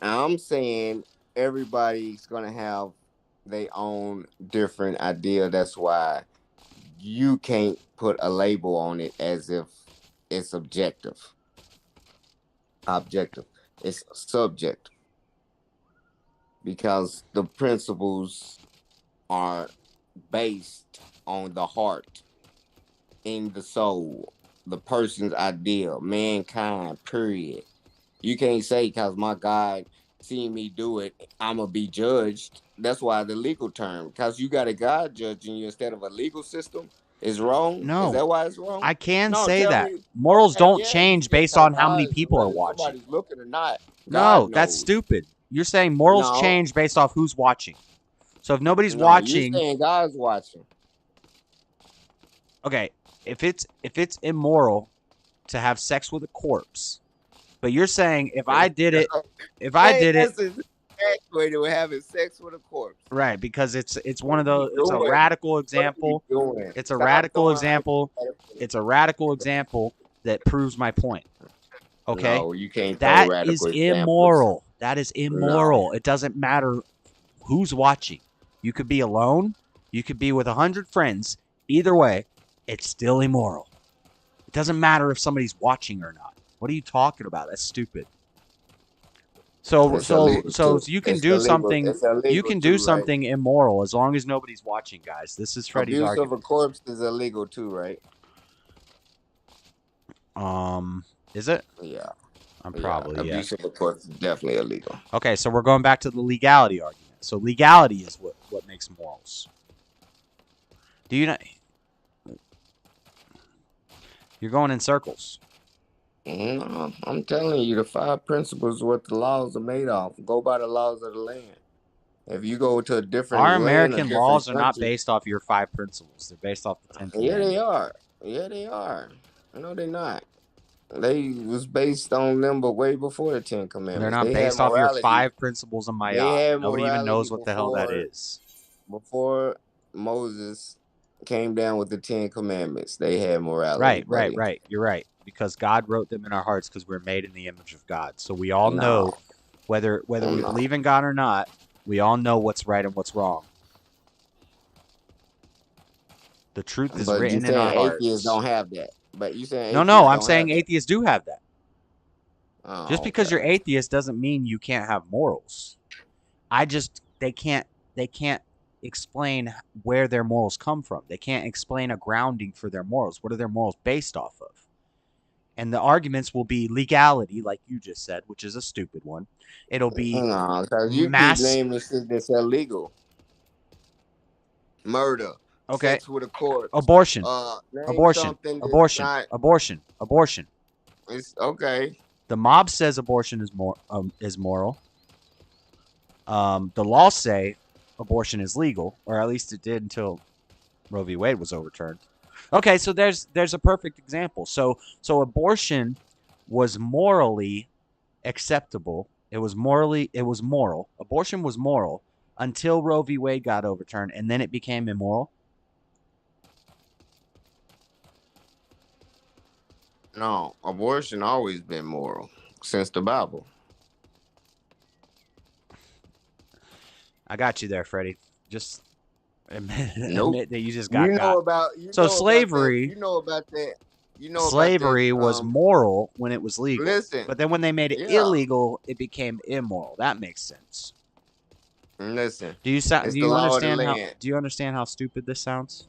I'm saying everybody's gonna have their own different idea. That's why you can't put a label on it as if it's objective. It's subjective because the principles are based on the heart, in the soul, the person's ideal, mankind, period. You can't say because my God seen me do it, I'm going to be judged. That's why the legal term, because you got a God judging you instead of a legal system, is wrong. Is No, that why it's wrong? I can No, say tell that. me. Morals Okay, don't yeah, you change can, based because on how many God, people are whether watching. somebody's looking or not, No, God that's knows. stupid. You're saying morals No, change based off who's watching. So if nobody's no, you're watching, saying God's watching. okay, if it's immoral to have sex with a corpse, but you're saying if I did it, That's the exact way to having sex with a corpse. right, because it's What one are of you those. It's a doing? radical What are example. you doing? It's a Stop radical throwing example. hypotheticals. It's a radical example that proves my point. Okay, No, you can't throw that is radical examples. immoral. That is No. immoral. It doesn't matter who's watching. You could be alone. You could be with 100 friends. Either way, it's still immoral. It doesn't matter if somebody's watching or not. What are you talking about? That's stupid. So It's illegal you too. can It's do illegal. something. It's You illegal can do too, right? something immoral as long as nobody's watching, guys. This is Freddie's Abuse argument. of a corpse is illegal too, right? Is it? Yeah. I'm probably yeah. Abuse of a corpse is definitely illegal. Okay, so we're going back to the legality argument. So legality is what makes morals. Do you not? You're going in circles. No, I'm telling you, the 5 principles what the laws are made of. Go by the laws of the land. If you go to a different Our land, American a different laws are not country, based off your 5 principles. They're based off the 10 yeah, commandments. they are. Yeah, they are. No, they're not. They was based on them, but way before the 10 Commandments. They're not They based had off your morality. 5 principles of They Mayat. had Nobody even morality knows what the hell that is. before Moses came down with the 10 Commandments. They had morality. Right. You're right. Because God wrote them in our hearts because we're made in the image of God. So we all No. know, whether we No. believe in God or not, we all know what's right and what's wrong. The truth is But written you in our saying hearts. atheists don't have that. But you saying No, atheists I'm don't saying have that. atheists do have that. Oh, Just because okay. you're atheist doesn't mean you can't have morals. They can't explain where their morals come from. They can't explain a grounding for their morals. What are their morals based off of? And the arguments will be legality, like you just said, which is a stupid one. It'll be No, because you keep naming shit that's illegal. Murder. Okay. Sex with a corpse. Abortion. Name Abortion. something that's Abortion. not. Abortion. Abortion. It's okay. The mob says abortion is moral. The laws say abortion is legal, or at least it did until Roe v. Wade was overturned. Okay, so there's a perfect example. So abortion was morally acceptable. It was moral. Abortion was moral until Roe v. Wade got overturned, and then it became immoral. No, abortion always been moral since the Bible. I got you there, Freddie. Just admit that you just got You know got. about So slavery. You know about that. You know Slavery about that, was moral when it was legal. Listen, but then when they made it yeah. illegal, it became immoral. That makes sense. Listen. Do you it's the law of the understand how? land. Do you understand how stupid this sounds?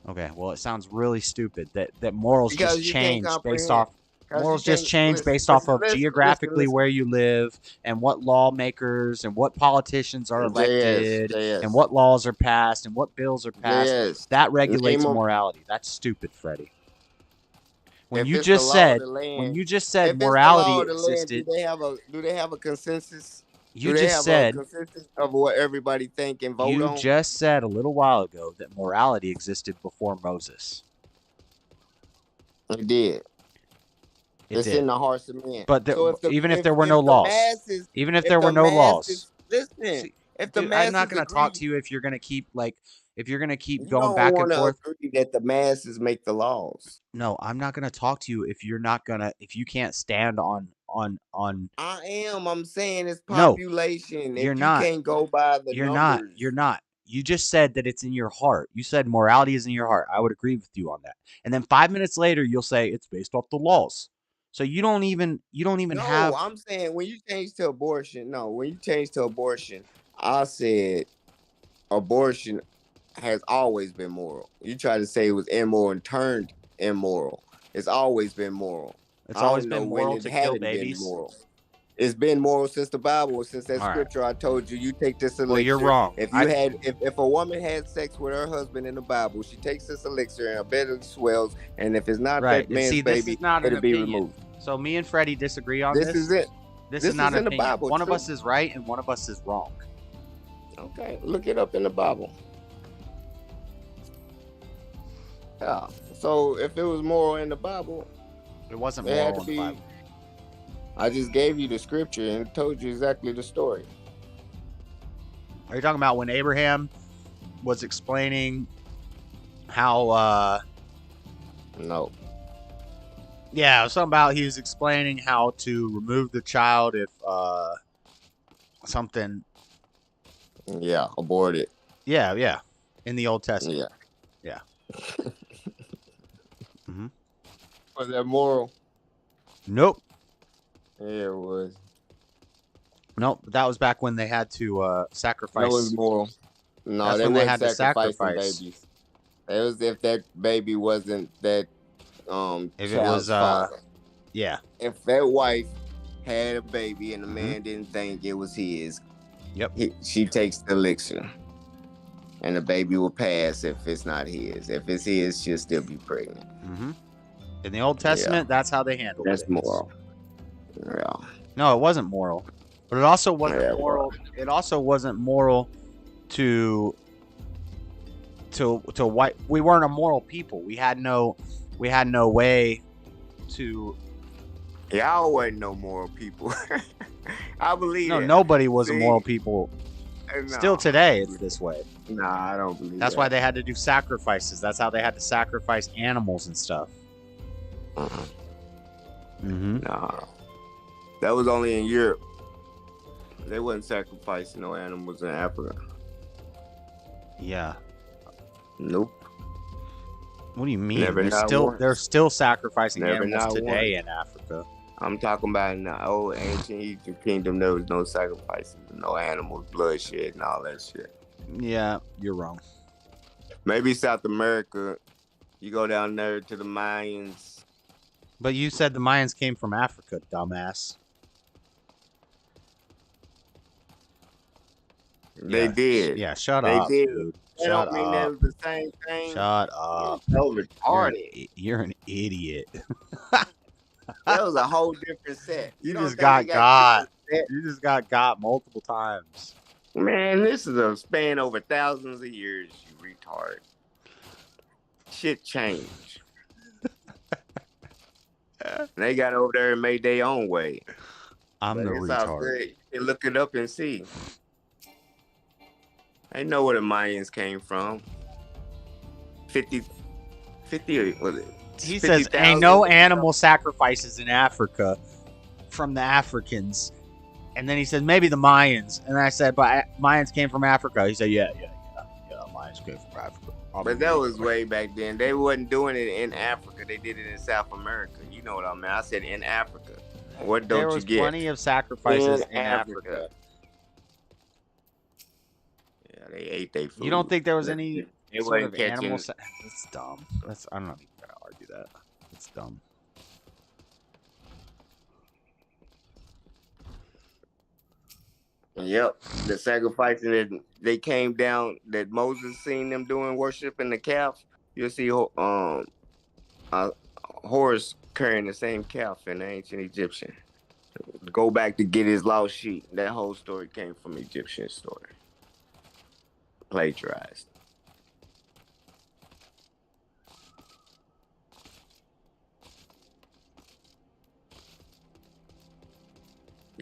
Okay, well, it sounds really stupid that morals Because just you can't change based comprehend. off. 'Cause you Morals just can't- change listen, based off of listen, geographically listen. where you live and what lawmakers and what politicians are elected JS. and what laws are passed and what bills are passed. JS. That regulates Name 'em. morality. That's stupid, Freddie. When If you it's just the law of said the land- when you just if said it's the morality law of the land, existed, do they have a consensus? You do they just have said- a consensus of what everybody think and vote you on? just said a little while ago that morality existed before Moses. It did. It's in the hearts of men. But So even if there were no the laws, masses, even if if there the were no laws, masses, listen, if the dude, I'm not masses gonna agree, talk to you if you're gonna keep you going don't back want and to forth. agree that the masses make the laws. No, I'm not gonna talk to you if you're not gonna if you can't stand on. I am. I'm saying it's No, population. you're If you not. can't go by the You're not. numbers, You're not. You just said that it's in your heart. You said morality is in your heart. I would agree with you on that. And then 5 minutes later, you'll say it's based off the laws. So you don't even no, have. I'm saying when you change to abortion, no, when you change to abortion, I said abortion has always been moral. You try to say it was immoral and turned immoral. It's always been moral. It's I always don't know been when moral it to kill haven't been babies. moral. It's been moral since the Bible, since that All right. scripture I told you. You take this elixir. Well, you're wrong. If you had, if a woman had sex with her husband in the Bible, she takes this elixir and her belly swells, and if it's not Right. that man's See, this baby, is not an it'll be opinion. removed. So me and Freddie disagree on this. This is it. This This is not is an in the opinion. Bible, One of too. us is right and one of us is wrong. Okay, look it up in the Bible. Yeah. So if it was moral in the Bible, it wasn't it had moral to in be. the Bible. I just gave you the scripture and told you exactly the story. Are you talking about when Abraham was explaining how? No. Yeah, it was something about he was explaining how to remove the child if something. Yeah, aborted. Yeah, in the Old Testament. Yeah. Mm-hmm. Was that moral? Nope. Yeah, it was. Nope. That was back when they had to sacrifice. That was moral. No, That's they when they wasn't had to sacrificing sacrifice. babies. It was if that baby wasn't that If it child's was father. yeah. If that wife had a baby and the man didn't think it was his, she takes the elixir. And the baby will pass if it's not his. If it's his, she'll still be pregnant. Mm-hmm. In the Old Testament, that's how they handled it. That's moral. Yeah. No, it wasn't moral. But it also wasn't Yeah, moral. It also wasn't moral to white. We weren't a moral people. We had no way to. Y'all wasn't no moral people. I believe No, that. nobody was a See? moral people. No. Still today, it's this way. Nah, I don't believe That's that. why they had to do sacrifices. That's how they had to sacrifice animals and stuff. Mm-hmm. Nah. That was only in Europe. They wasn't sacrificing no animals in Africa. Yeah. Nope. What do you mean? Never, not once. They're still sacrificing Never, animals not today once. in Africa. I'm talking about in the old ancient Egypt kingdom, there was no sacrifices, no animals, bloodshed, and all that shit. Yeah, you're wrong. Maybe South America, you go down there to the Mayans. But you said the Mayans came from Africa, dumbass. They did. Yeah, shut They up, did. dude. That Shut don't mean up. that was the same thing. Shut up. So retarded. You're an idiot. That was a whole different set. You don't just think they got. different set? You just got multiple times. Man, this is a span over thousands of years, you retard. Shit changed. They got over there and made their own way. I'm But the it's all retard. good. You can look it up and see. They know where the Mayans came from. 50 was it? He says, 50,000? ain't no animal sacrifices in Africa from the Africans. And then he said, maybe the Mayans. And I said, but Mayans came from Africa. He said, yeah, Mayans came from Africa. But that was way back then. They wasn't doing it in Africa. They did it in South America. You know what I mean? I said in Africa. What don't There you was get? plenty of sacrifices In in Africa. Yeah, they ate their food. You don't think there was any They sort wasn't of animal? catching. That's dumb. I'm not even gonna argue that. It's dumb. Yep, the sacrificing that they came down that Moses seen them doing, worshiping the calf. You'll see Horus carrying the same calf in the ancient Egyptian. Go back to get his lost sheep. That whole story came from Egyptian story. Plagiarized.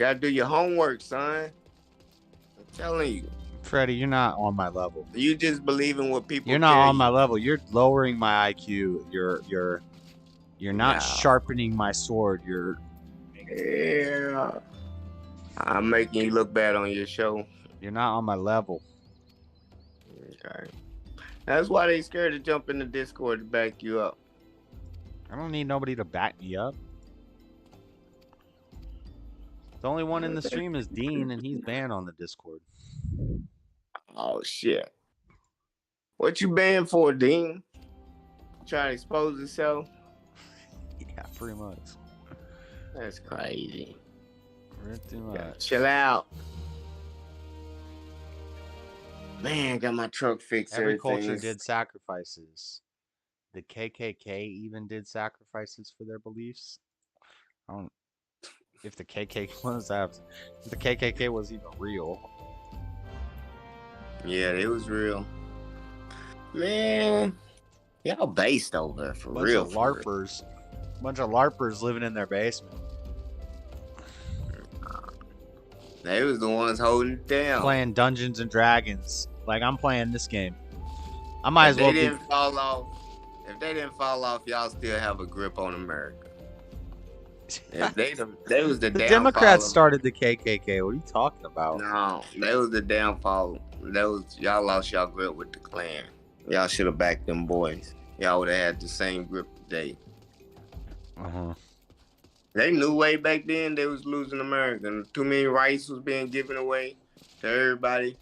gotta do your homework, son. I'm telling you. Freddie, you're not on my level. You just believe in what people You're not tell on my you. level. You're lowering my IQ. You're not No. sharpening my sword. Yeah. I'm making you look bad on your show. You're not on my level. Okay. That's why they scared to jump in the Discord to back you up. I don't need nobody to back me up. The only one in the stream is Dean, and he's banned on the Discord. Oh, shit. What you banned for, Dean? Trying to expose yourself? Yeah, pretty much. That's crazy. Pretty much. Chill out. Man, got my truck fixed. Every everything culture is- did sacrifices. The KKK even did sacrifices for their beliefs. I don't. If the KKK was even real. Yeah, it was real. Man, y'all based over there for Bunch real. of LARPers. Bunch of LARPers living in their basement. They was the ones holding it down. Playing Dungeons and Dragons. Like I'm playing this game. I might as well If they be. didn't fall off, y'all still have a grip on America. If they was the The downfall Democrats of- started the KKK. What are you talking about? No, that was the downfall. Y'all lost y'all grip with the Klan. Y'all should have backed them boys. Y'all would have had the same grip today. They knew way back then they was losing America. And too many rights was being given away to everybody.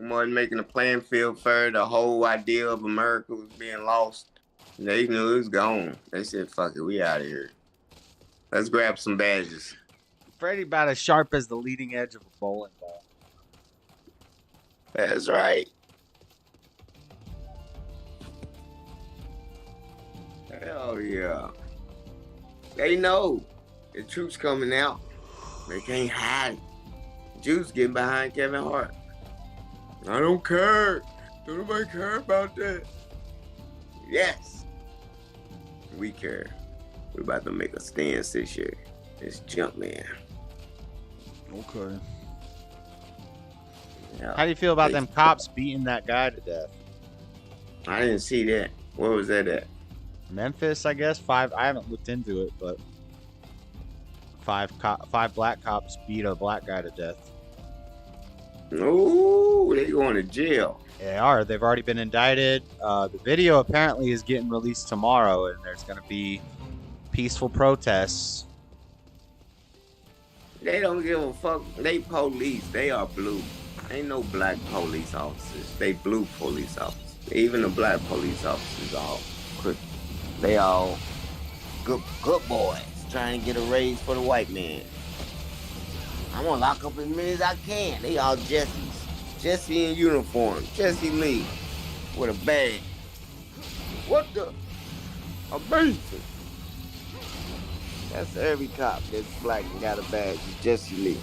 More than making the playing field fair, the whole idea of America was being lost. They knew it was gone. They said, fuck it, we out of here. Let's grab some badges. Freddie about as sharp as the leading edge of a bowling ball. That's right. Hell yeah. They know the troops coming out. They can't hide it. Jews getting behind Kevin Hart. I don't care. Don't nobody care about that. Yes. We care. We're about to make a stance this year. It's Jumpman. Okay. Yeah. How do you feel about them cops beating that guy to death? I didn't see that. Where was that at? Memphis, I guess. I haven't looked into it, but five black cops beat a black guy to death. Ooh, they going to jail. They are. They've already been indicted. The video apparently is getting released tomorrow, and there's going to be peaceful protests. They don't give a fuck. They police. They are blue. Ain't no black police officers. They blue police officers. Even the black police officers all crooked. They all good boys trying to get a raise for the white man. I'm gonna lock up as many as I can. They all Jessies. Jesse in uniform. Jesse Lee with a badge. What the? Amazing. That's every cop that's black and got a badge. Jesse Lee.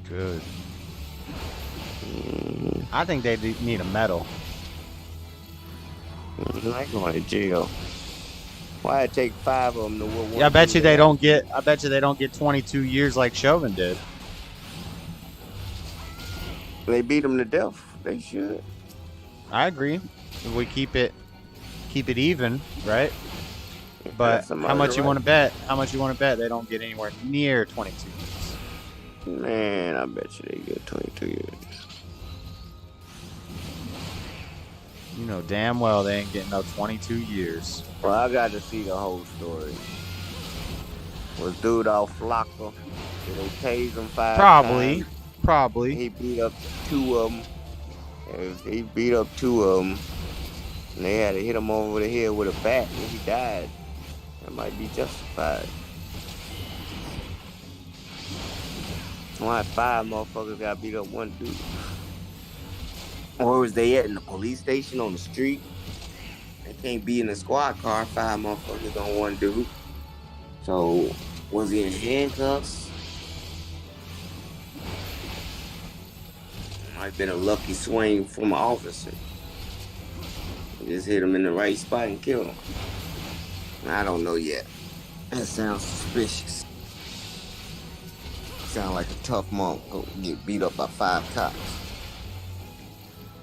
Good. I think they need a medal. I going to jail. Why it take 5 of them to whoop one? Yeah, I bet you they don't get. I bet you they don't get 22 years like Chauvin did. They beat them to death. They should. I agree. If we keep it even, right? But how much you want to bet? How much you want to bet they don't get anywhere near 22 years? Man, I bet you they get 22 years. You know damn well they ain't getting no 22 years. Well, I got to see the whole story. Was dude off locker? Did they tase him 5 times? Probably. He beat up 2 of them. He beat up 2 of them. And they had to hit him over the head with a bat, and he died. That might be justified. Why 5 motherfuckers got beat up 1 dude? Where was they at? In the police station on the street? They can't be in a squad car, 5 motherfuckers on 1 dude. So, was he in handcuffs? Might have been a lucky swing from an officer. Just hit him in the right spot and killed him. I don't know yet. That sounds suspicious. Sound like a tough monk. Go get beat up by 5 cops.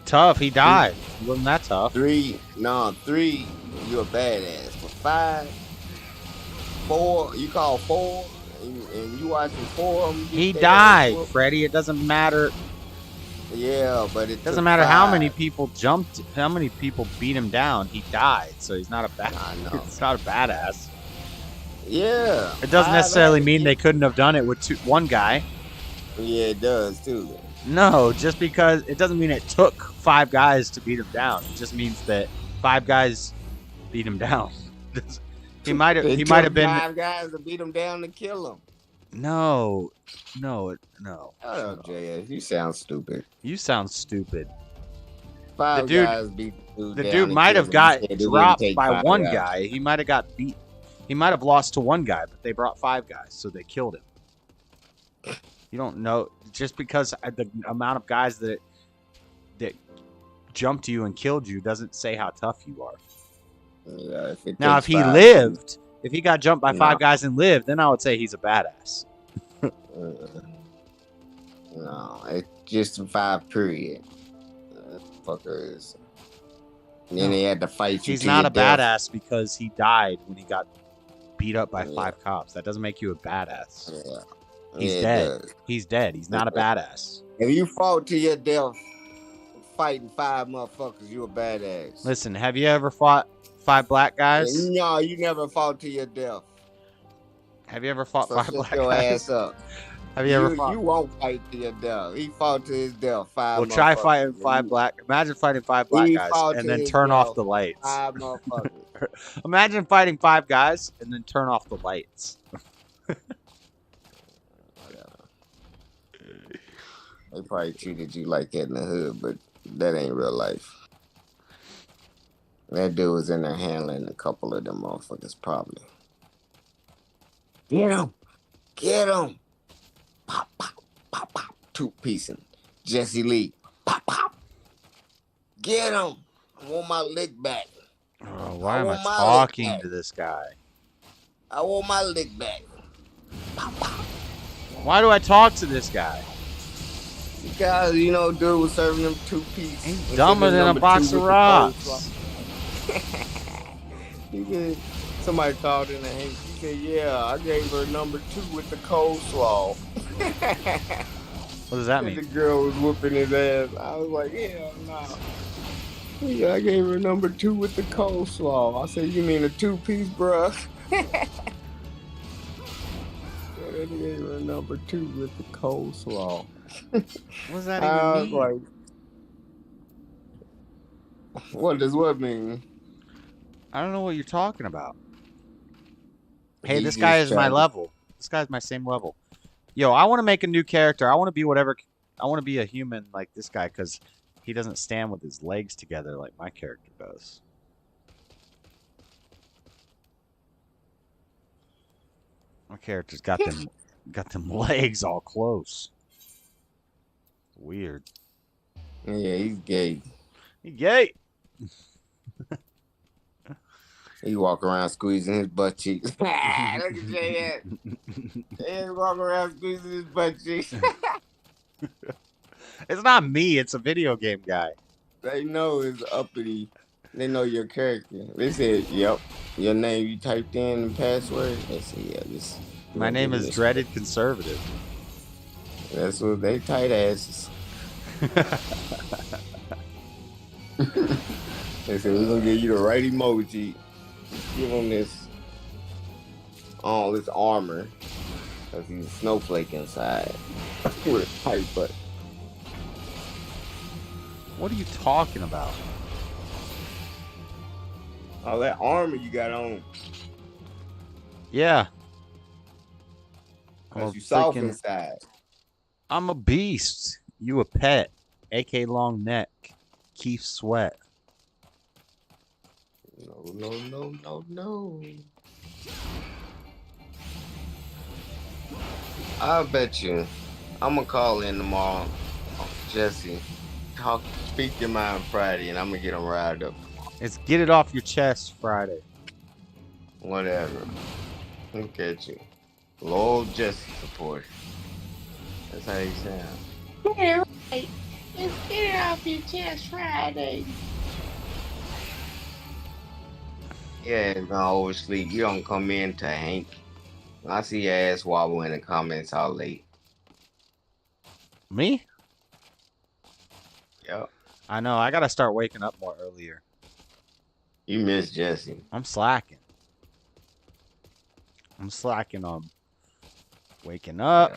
Tough. He died. He wasn't that tough. 3, you're a badass. But 5, 4, you call 4, and you watching 4 of them. He died, Freddy. It doesn't matter. Yeah, but it doesn't matter how many people jumped, how many people beat him down. He died, so he's not a It's not a badass. Yeah. It doesn't necessarily mean they couldn't have done it with one guy. Yeah, it does too. No, just because it doesn't mean it took 5 guys to beat him down. It just means that 5 guys beat him down. He might have been 5 guys to beat him down to kill him. No. Shut up, JS. You sound stupid. You sound stupid. 5 guys beat the dude might have got dropped by 1 guy. He might have got beat. He might have lost to 1 guy, but they brought 5 guys, so they killed him. You don't know, just because the amount of guys that jumped you and killed you doesn't say how tough you are. Yeah, if he lived, if he got jumped by 5 guys and lived, then I would say he's a badass. No, it's just 5 period. Fucker is. And then he had to fight you. He's not a badass because he died when he got beat up by 5 cops. That doesn't make you a badass. Yeah. He's dead. He's dead. He's not a badass. If you fought to your death fighting 5 motherfuckers, you a badass. Listen, have you ever fought 5 black guys? No, you never fought to your death. Have you ever fought 5 black your guys? Ass up. Have you ever fought? You won't fight to your death. He fought to his death. 5 Well, try fighting 5 black. Imagine fighting 5 black guys and then turn off the lights. 5 motherfuckers. Imagine fighting 5 guys and then turn off the lights. They probably treated you like that in the hood, but that ain't real life. That dude was in there handling a couple of them motherfuckers, probably. Get him! Get him! Pop, pop, pop, pop. 2 piecing. Jesse Lee. Pop, pop. Get him! I want my lick back. Oh, why am I talking to this guy? I want my lick back. Pop, pop. Why do I talk to this guy? Because, dude was serving them 2-piece. He's dumber than a box of rocks. Somebody called in and he said, yeah, I gave her number 2 with the coleslaw. What does that mean? The girl was whooping his ass. I was like, hell no. Yeah, I gave her number 2 with the coleslaw. I said, you mean a 2-piece, bruh? I gave her number 2 with the coleslaw. What does that even mean? Like, what does what mean? I don't know what you're talking about. Hey, this guy is my level. This guy's my same level. Yo, I want to make a new character. I want to be whatever. I want to be a human like this guy because he doesn't stand with his legs together like my character does. My character's got them legs all close. Weird. Yeah, he's gay. He gay. He walk around squeezing his butt cheeks. Look at Jay. He walk around squeezing his butt cheeks. It's not me. It's a video game guy. They know it's uppity. They know your character. They said, yep, your name you typed in and password. They said, yeah, this. My name is Dreadedconservative. That's what they tight asses. They said, we're going to give you the right emoji. Give him this armor. Because he's a snowflake inside. With a tight butt. What are you talking about? All that armor you got on. Yeah. Because you soft inside. I'm a beast. You a pet. AK long neck. Keith Sweat. No. I bet you. I'm going to call in tomorrow. Jesse. Speak your mind Friday and I'm going to get him riled up. It's get it off your chest Friday. Whatever. Look at you. Lord Jesse support. That's how you sound. Yeah, right. Let's get it off your chest Friday. Yeah, it's gonna oversleep. You don't come in to Hank. I see your ass wobble in the comments all late. Me? Yep. I know. I gotta start waking up more earlier. You miss Jesse. I'm slacking. I'm slacking on waking up. Yeah.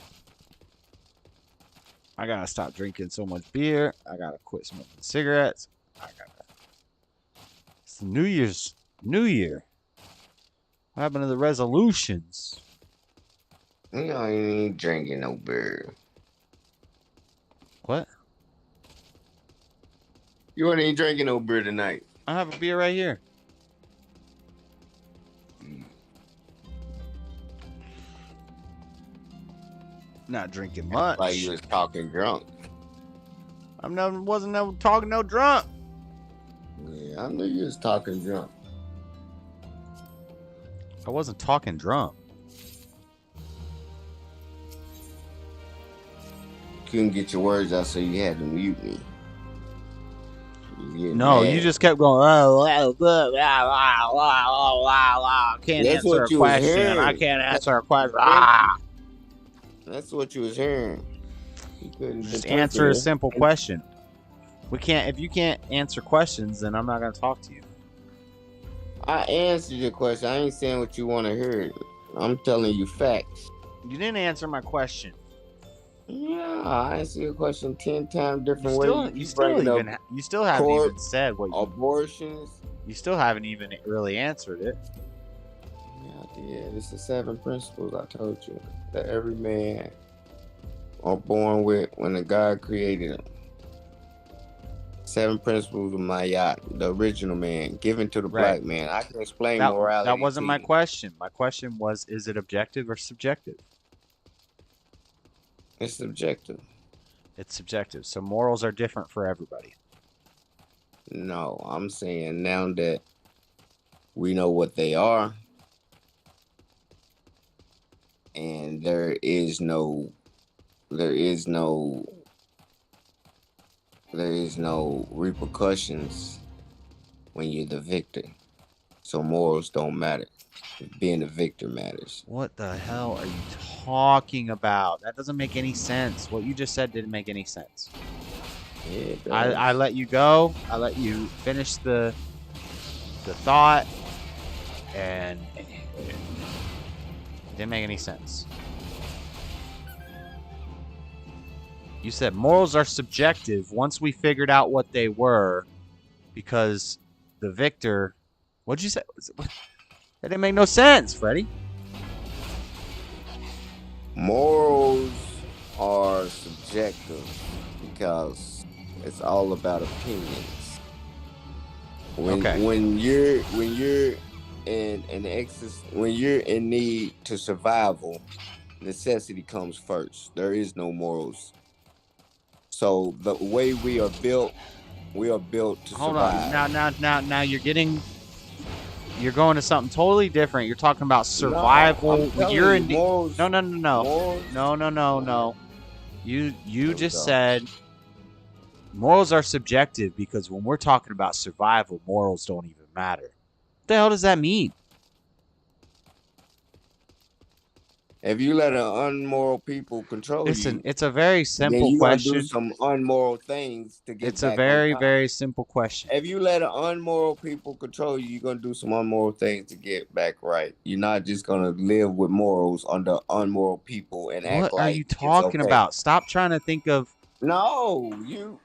I gotta stop drinking so much beer. I gotta quit smoking cigarettes. It's the New Year. What happened to the resolutions? You don't even drinking no beer. What? You ain't even drinking no beer tonight. I have a beer right here. Not drinking much. Like you was talking drunk. Wasn't never talking no drunk. Yeah, I knew you was talking drunk. I wasn't talking drunk. Couldn't get your words out, so you had to mute me. No, you just kept going. Can't That's answer what a you was question. hearing. I can't answer a question. That's what you was hearing. You couldn't Just interpret answer a it. simple question. We can't. If you can't answer questions, then I'm not gonna talk to you. I answered your question. I ain't saying what you want to hear. I'm telling you facts. You didn't answer my question. Yeah, I answered your question 10 times different Still, ways. you still haven't even said what you. Abortions. You still haven't even really answered it. Yeah, it's the 7 principles I told you that every man are born with when the God created them. 7 principles of my yacht, the original man, given to the black man. I can explain morality. That wasn't to my you. question. My question was, is it objective or subjective? It's subjective. It's subjective. So morals are different for everybody. No, I'm saying now that we know what they are, and there is no repercussions when you're the victor. So morals don't matter. Being the victor matters. What the hell are you talking about? That doesn't make any sense. What you just said didn't make any sense. Yeah, it does. I let you go. I let you finish the thought, and it didn't make any sense. You said morals are subjective once we figured out what they were, because the victor. What'd you say? That didn't make no sense, Freddie. Morals are subjective because it's all about opinions. When you're in need to survival, necessity comes first. There is no morals. So the way we are built to survive. Hold on. Now you're going to something totally different. You're talking about survival. You're in morals, No. You just said morals are subjective because when we're talking about survival, morals don't even matter. What the hell does that mean? If you let an unmoral people control Listen, you, it's a very simple then you're question. gonna do some unmoral things to get It's back a very, on top. very simple question. If you let an unmoral people control you, you're gonna do some unmoral things to get back right. You're not just gonna live with morals under unmoral people and act What like are you it's talking okay. about? Stop trying to think of. No,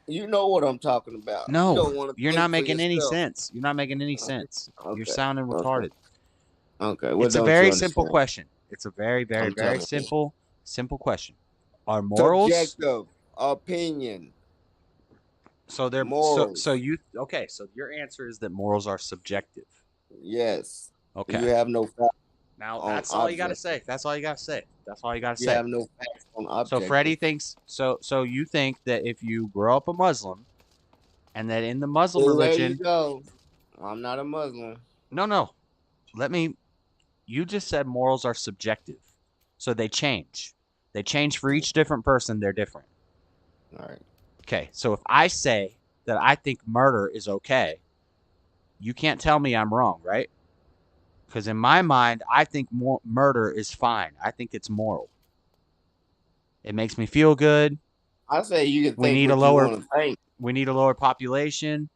you know what I'm talking about. No, you don't want to you're think not for making any yourself. sense. You're not making any sense. You're Okay, sounding retarded. Okay, what It's a don't very you simple understand? question. It's a very, very, I'm very telling you. simple question. Are morals? Subjective opinion. So they're morals. So your answer is that morals are subjective. Yes. Okay. You have no facts. Now on that's all you gotta object. say. That's all you gotta say. That's all you gotta You say. have no facts on object. So Freddie thinks so you think that if you grow up a Muslim and that in the Muslim Well, religion. there you go. I'm not a Muslim. No. You just said morals are subjective. So they change. They change for each different person. They're different. All right. Okay, so if I say that I think murder is okay, you can't tell me I'm wrong, right? Because in my mind, I think murder is fine. I think it's moral. It makes me feel good. I say you can We think need what a you lower. want to think. We need a lower population.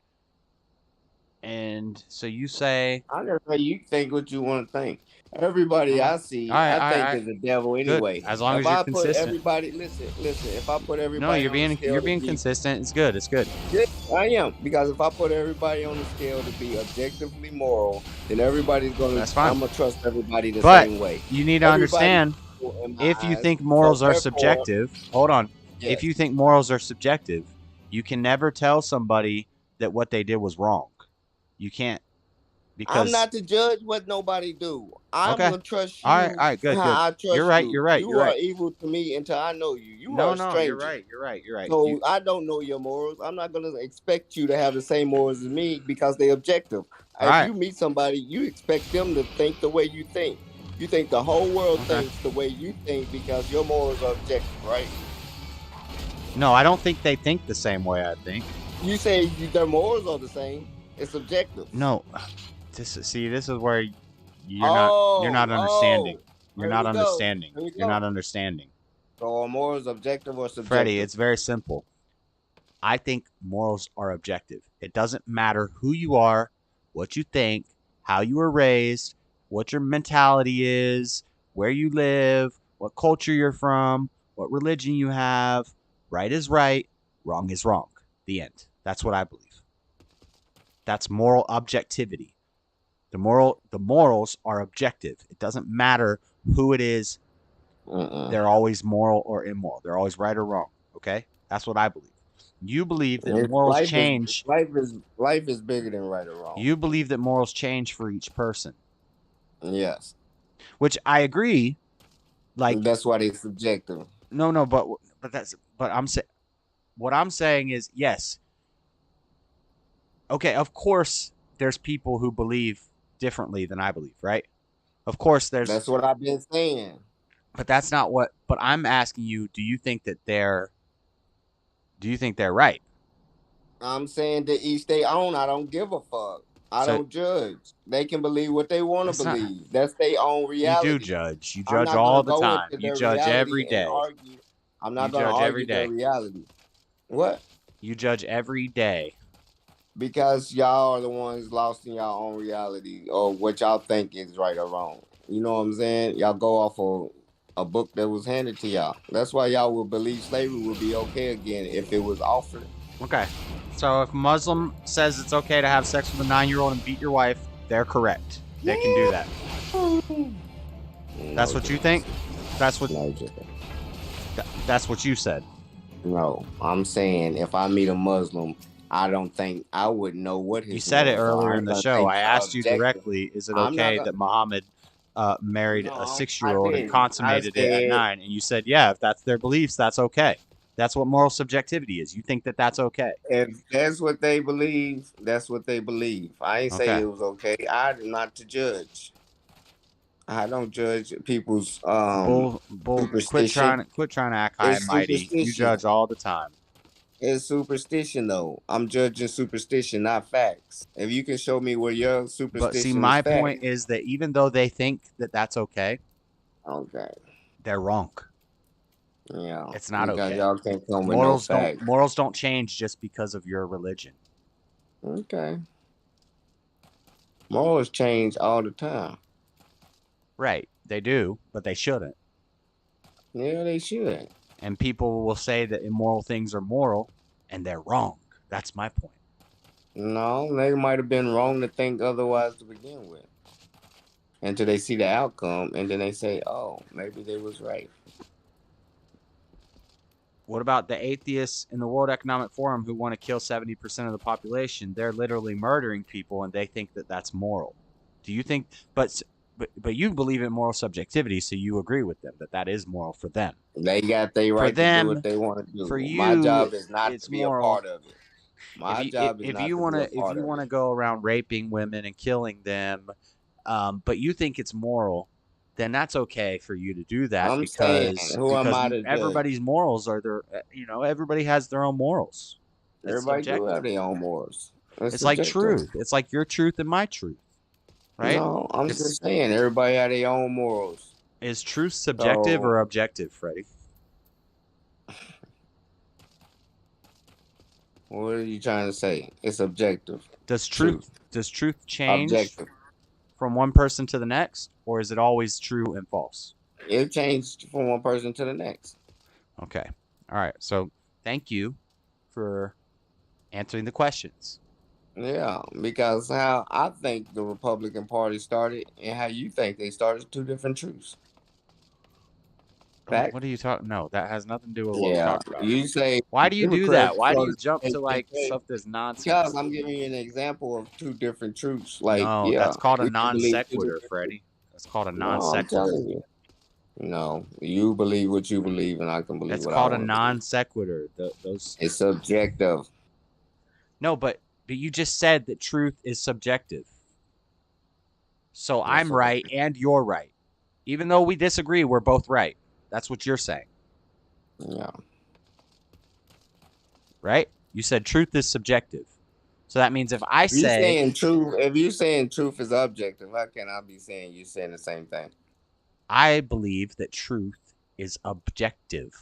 And so you say, I never say you think what you want to think. Everybody I see, all I think right. is the devil Good. anyway. As long If as you're I put consistent. everybody, listen. If I put No, everybody you're on the being scale to be, consistent. It's good. It's good. yeah, I am, because if I put everybody on the scale to be objectively moral, then everybody's gonna. That's fine. I'm gonna trust everybody the But same way. you need to Everybody understand, in my if you eyes, think so morals are therefore, subjective, hold on. yes. If you think morals are subjective, you can never tell somebody that what they did was wrong. You can't, because I'm not to judge what nobody do. I'm okay. gonna trust you. All right, good, how good. I trust You're right. you. You're right. You You're are right. evil to me until I know you. You No, are a no, stranger. you're right. You're right. You're right. So I don't know your morals. I'm not gonna expect you to have the same morals as me because they're objective. All If right. you meet somebody, you expect them to think the way you think. You think the whole world Okay. thinks the way you think because your morals are objective, right? No, I don't think they think the same way I think. You say their morals are the same. It's subjective. No, this is where you're not understanding. You're not understanding. You're not understanding. So are morals objective or subjective? Freddie, it's very simple. I think morals are objective. It doesn't matter who you are, what you think, how you were raised, what your mentality is, where you live, what culture you're from, what religion you have. Right is right, wrong is wrong. The end. That's what I believe. That's moral objectivity. The morals are objective. It doesn't matter who it is. They're always moral or immoral. They're always right or wrong. Okay? That's what I believe. You believe that morals change. Life is bigger than right or wrong. You believe that morals change for each person. Yes. Which I agree. Like, that's why they're subjective. No, but I'm saying, what I'm saying is, yes. Okay, of course there's people who believe differently than I believe, right? Of course That's what I've been saying. But that's not what. But I'm asking you, do you think they're right? I'm saying to each their own. I don't give a fuck. I don't judge. They can believe what they want to believe. That's their own reality. You do judge. You judge all the time. You judge every day. I'm not going to argue their reality. What? You judge every day. Because y'all are the ones lost in y'all own reality or what y'all think is right or wrong. You know what I'm saying? Y'all go off of a book that was handed to y'all. That's why y'all would believe slavery would be okay again if it was offered. Okay. So if a Muslim says it's okay to have sex with a 9-year-old and beat your wife, they're correct. They can do that. That's what you think? That's what you said. No, I'm saying if I meet a Muslim, I don't think I would know what his. You said it earlier in the show. I asked you directly, is it okay that Muhammad married a 6-year-old and consummated it at 9? And you said, yeah, if that's their beliefs, that's okay. That's what moral subjectivity is. You think that that's okay. If that's what they believe, that's what they believe. I ain't say it was okay. I'm not to judge. I don't judge people's superstition. Quit trying to act high and mighty. You judge all the time. It's superstition, though. I'm judging superstition, not facts. If you can show me where your superstition is But see, my point is that even though they think that that's okay, they're wrong. Yeah, it's not because okay. Y'all can't come with no facts. Morals don't change just because of your religion. Okay. Morals change all the time. Right, they do, but they shouldn't. Yeah, they should. And people will say that immoral things are moral, and they're wrong. That's my point. No, they might have been wrong to think otherwise to begin with. Until they see the outcome, and then they say, oh, maybe they was right. What about the atheists in the World Economic Forum who want to kill 70% of the population? They're literally murdering people, and they think that that's moral. Do you think... But you believe in moral subjectivity, so you agree with them that is moral for them. They got their right to do what they want to do. For you, my job is not to be moral. A part of it. My job is not to be a part of it. If you want to go around raping women and killing them, but you think it's moral, then that's okay for you to do that I'm saying, because who am I to judge? everybody's morals are their, everybody has their own morals. It's Everybody do subjective. have their own morals. It's like truth. It's like your truth and my truth, right? No, I'm just saying, everybody have their own morals. Is truth subjective or objective, Freddie? What are you trying to say? It's objective. Does truth change Objective. from one person to the next, or is it always true and false? It changed from one person to the next. Okay. All right. So thank you for answering the questions. Yeah, because how I think the Republican Party started and how you think they started, two different truths. Fact? What are you talking? No, that has nothing to do with what we're Yeah, talking about. you say. Why do you do Democrats that? Why do you started jump to like KKK. stuff that's nonsense? Because I'm giving you an example of two different truths. Like, No, yeah, that's called a we can non believe two sequitur, different Freddie. That's called a truths. non No, I'm sequitur. telling you. No, you believe what you believe, and I can believe That's what called I a want. non sequitur. Those. It's subjective. No, but you just said that truth is subjective. So I'm right and you're right. Even though we disagree, we're both right. That's what you're saying. Yeah. Right? You said truth is subjective. So that means if I If you say saying truth, if you saying truth is objective, how can I be saying you saying the same thing? I believe that truth is objective.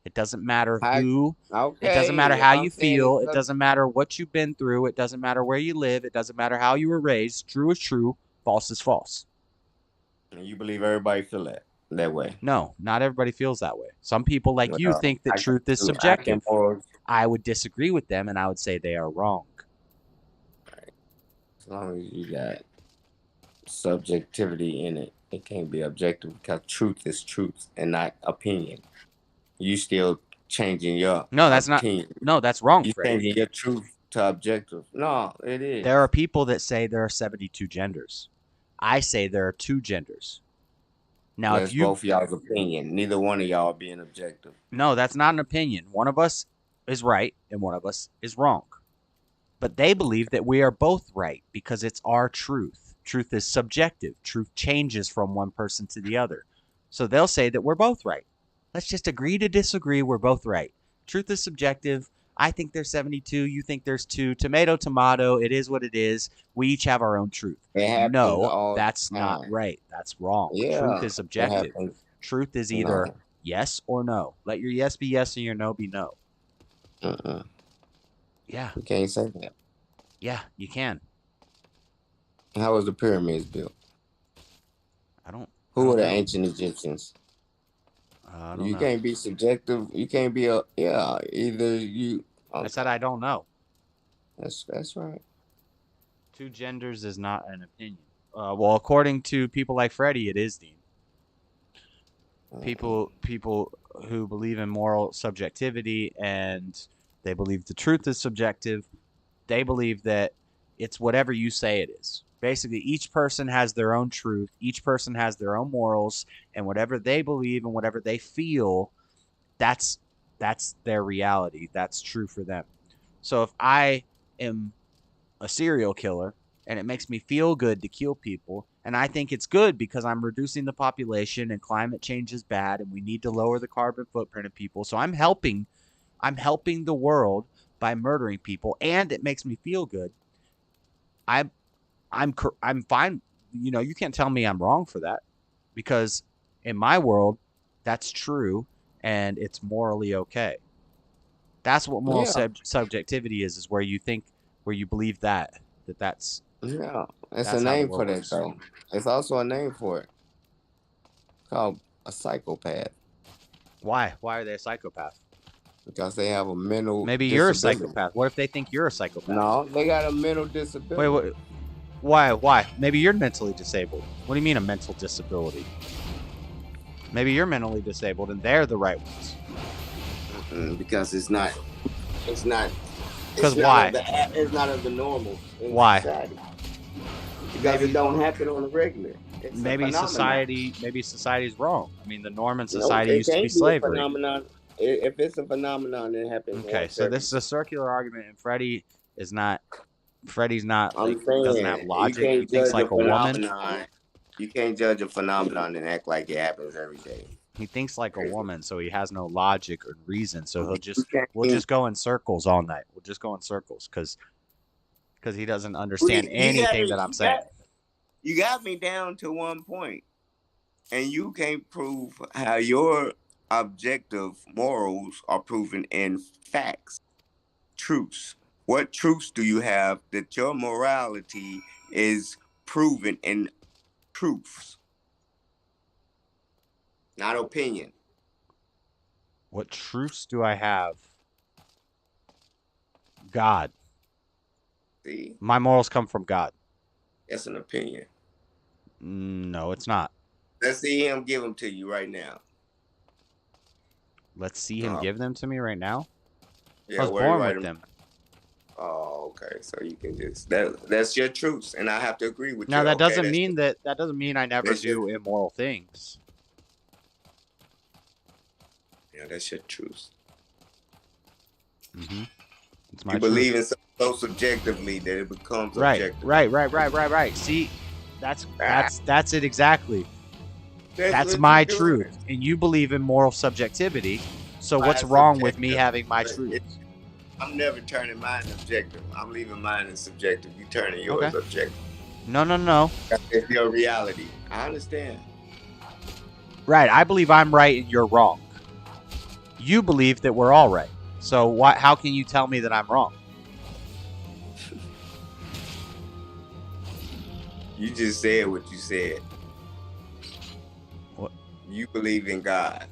It doesn't matter who. Okay. It doesn't matter if how I'm you saying feel. it's It doesn't matter what you've been through. It doesn't matter where you live. It doesn't matter how you were raised. True is true. False is false. And you believe everybody feel that way? No, not everybody feels that way. Some people like you Well, think that I truth can is do- I can subjective. pause. I would disagree with them and I would say they are wrong. As long as you got subjectivity in it, it can't be objective because truth is truth and not opinion. You still changing your No, that's opinion. not. No, that's wrong, You Freddie. changing your truth to objective. No, it is. There are people that say there are 72 genders. I say there are 2 genders. Now, That's if you both y'all's opinion. Neither one of y'all being objective. No, that's not an opinion. One of us is right and one of us is wrong. But they believe that we are both right because it's our truth. Truth is subjective. Truth changes from one person to the other. So they'll say that we're both right. Let's just agree to disagree. We're both right. Truth is subjective. I think there's 72. You think there's 2. Tomato, tomato. It is what it is. We each have our own truth. It happens No, all that's the not time. right. That's wrong. Yeah, Truth is it subjective. happens. Truth is either No. yes or no. Let your yes be yes and your no be no. Yeah. You can't say that. Yeah, you can. How was the pyramids built? I don't. Who were the know. ancient Egyptians? I don't You know. can't be subjective. You can't be either you. I said I don't know. That's right. 2 genders is not an opinion. Well, according to people like Freddie, it is, Dean. People who believe in moral subjectivity and they believe the truth is subjective. They believe that it's whatever you say it is. Basically, each person has their own truth. Each person has their own morals, and whatever they believe and whatever they feel, that's their reality. That's true for them. So if I am a serial killer and it makes me feel good to kill people, and I think it's good because I'm reducing the population and climate change is bad and we need to lower the carbon footprint of people, so I'm helping the world by murdering people, and it makes me feel good. I'm fine. You know, you can't tell me I'm wrong for that because in my world, that's true and it's morally okay. That's what moral subjectivity is where you believe that's Yeah, it's that's a how the name world for that works. though. It's also a name for it. Called a psychopath. Why? Why are they a psychopath? Because they have a mental. Maybe you're a disability. psychopath. What if they think you're a psychopath? No, they got a mental disability. Wait, why? Why? Maybe you're mentally disabled. What do you mean a mental disability? Maybe you're mentally disabled and they're the right ones. Because it's not. Because why? It's not of the normal. In Why? Society. Because it don't happen on a regular. It's a Maybe phenomenon. society's wrong. I mean, the norm in No, society it used to can't be a slavery. phenomenon. If it's a phenomenon, it happens. Okay, so this is a circular argument, and Freddie's not I'm like, saying doesn't have you logic. He can't thinks judge like a a woman. phenomenon. You can't judge a phenomenon and act like it happens every day. He thinks like a woman, so he has no logic or reason. So we'll can't- just go in circles all night. We'll just go in circles because he doesn't understand anything that I'm saying. You got me down to one point, and you can't prove how your objective morals are proven in facts, truths. What truths do you have that your morality is proven in proofs, not opinion? What truths do I have? God. See, My morals come from God. that's an opinion. No, it's not. Let's see him give them to you right now. Let's see him give them to me right now. Yeah, I was where you born write with 'em? them. Oh, okay. So you can just that's your truths, and I have to agree with you. Now that Okay, doesn't that's mean that doesn't mean I never that's do immoral things. Yeah, that's your truths. Mm-hmm. It's my You truth. believe in something so subjectively that it becomes Right, objective. right. See, that's it exactly. That's what my you're doing. truth, and you believe in moral subjectivity. So Mine what's is wrong with me subjective. having my truth? I'm never turning mine objective. I'm leaving mine as subjective. You turning yours Okay. objective. No. That's your reality. I understand. Right, I believe I'm right and you're wrong. You believe that we're all right. So what? How can you tell me that I'm wrong? You just said what you said. What? You believe in God.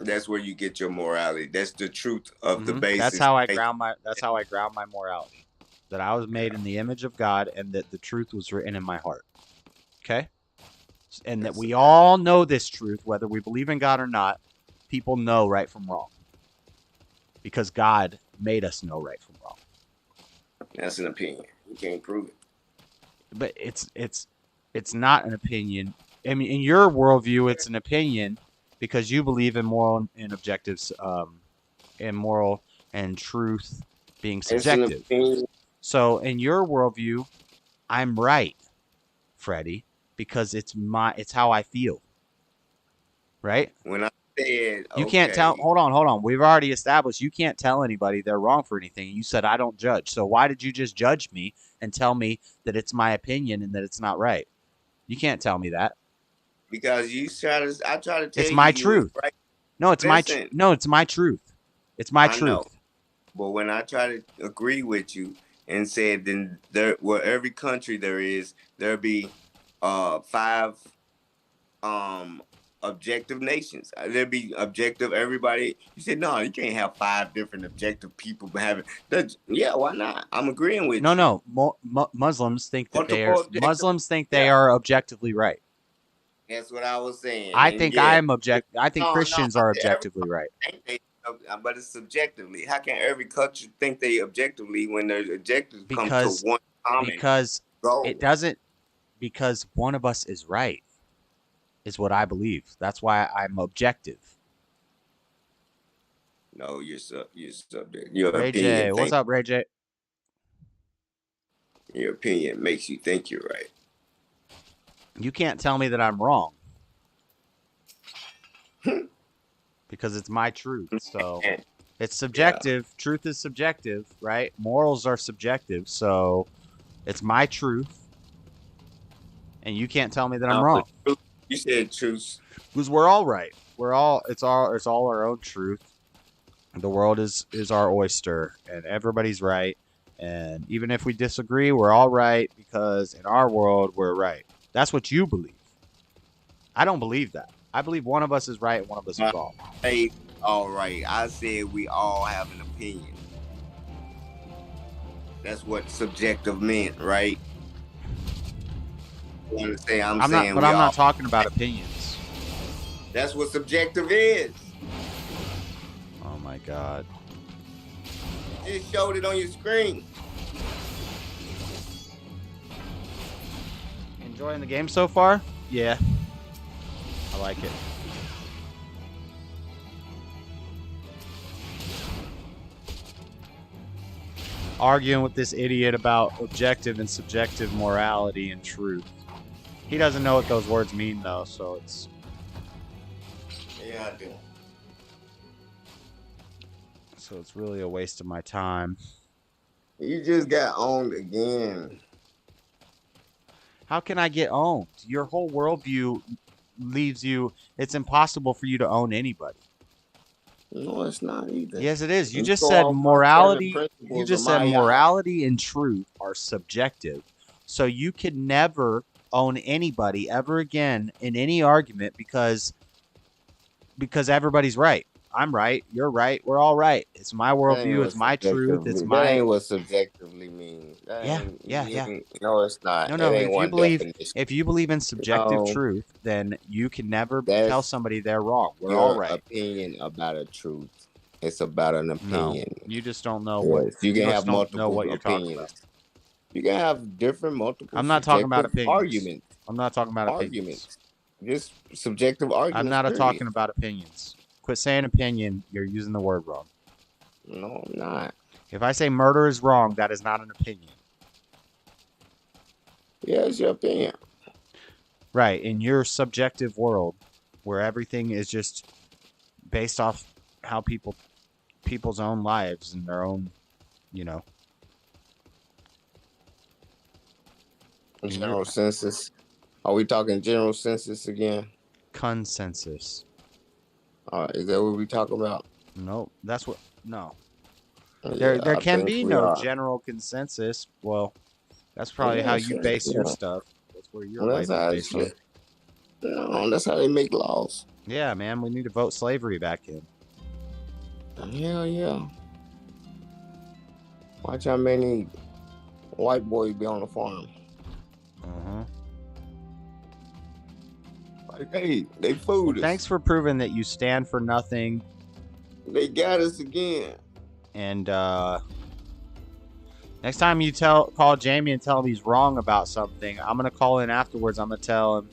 That's where you get your morality. That's the truth of the basis. That's how I ground my morality. That I was made in the image of God and that the truth was written in my heart. Okay? And that we all know this truth, whether we believe in God or not. People know right from wrong. Because God made us know right from wrong. That's an opinion. You can't prove it. But it's not an opinion. I mean, in your worldview, it's an opinion because you believe in moral and objectives, and moral and truth being subjective. So in your worldview, I'm right, Freddie, because it's how I feel. Right? When I said you can't tell. Hold on. We've already established you can't tell anybody they're wrong for anything. You said I don't judge. So why did you just judge me and tell me that it's my opinion and that it's not right? You can't tell me that. Because I try to tell you. It's my truth. Right. No, it's my truth. It's my truth. It's my truth. Know. But when I try to agree with you and said then every country there'll be 5 objective nations. There'll be objective everybody. You said no, you can't have 5 different objective people having that. Yeah, why not? I'm agreeing with you. No. Muslims think that they are objectively right. That's what I was saying. I think Christians are objectively right. But it's subjectively. How can every culture think they objectively when their objectives come to one common goal? It doesn't. Because one of us is right, is what I believe. That's why I'm objective. No, you're subject. Your Ray opinion. J, what's up, Ray J? Your opinion makes you think you're right. You can't tell me that I'm wrong. Because it's my truth. So it's subjective. Yeah. Truth is subjective, right? Morals are subjective. So it's my truth. And you can't tell me that I'm wrong. You said truth. Because we're all right. It's all our own truth. The world is our oyster and everybody's right. And even if we disagree, we're all right because in our world, we're right. That's what you believe. I don't believe that. I believe one of us is right and one of us is wrong. Hey, all right. I said we all have an opinion. That's what subjective meant, right? I'm not talking about opinions. That's what subjective is. Oh my God. Just showed it on your screen. Enjoying the game so far? Yeah. I like it. Arguing with this idiot about objective and subjective morality and truth. He doesn't know what those words mean though, so it's. Yeah, I do. So it's really a waste of my time. You just got owned again. How can I get owned? Your whole worldview leaves you. It's impossible for you to own anybody. No, it's not either. Yes, it is. You You just go said off my morality. seven You principles just of said my morality and truth are subjective. So you can never own anybody ever again in any argument because everybody's right. I'm right. You're right. We're all right. It's my That ain't worldview. what It's my truth. It's subjectively. That my ain't what subjectively means. That yeah, ain't. yeah. No, it's not. No, It no. ain't one definition. If you believe in subjective No, truth, then you can never tell that's somebody they're wrong. We're all your right. opinion about a truth. It's about an No, opinion. you just don't know Yes, you can just have don't know multiple what you're talking opinions. about. You can have different, multiple I'm not talking about subjective opinions. arguments. I'm not talking about opinions. Arguments. Just subjective I'm arguments. not Period. talking about opinions. Quit saying opinion. You're using the word wrong. No, I'm not. If I say murder is wrong, that is not an opinion. Yeah, it's your opinion. Right. In your subjective world, where everything is just based off how people's own lives and their own, you know. General census. Are we talking general census again? Consensus. Is that what we talk about? No, that's what. No. Yeah, There I can think be we no are. general consensus. Well, that's probably how you base your stuff. That's where your Well, life that's how is it's based on. No, that's how they make laws. Yeah, man, we need to vote slavery back in. Hell yeah. Watch how many white boys be on the farm. Uh-huh. Like, hey, they fooled us. Thanks for proving that you stand for nothing. They got us again. And next time you call Jamie and tell him he's wrong about something, I'm gonna call in afterwards. I'm gonna tell him.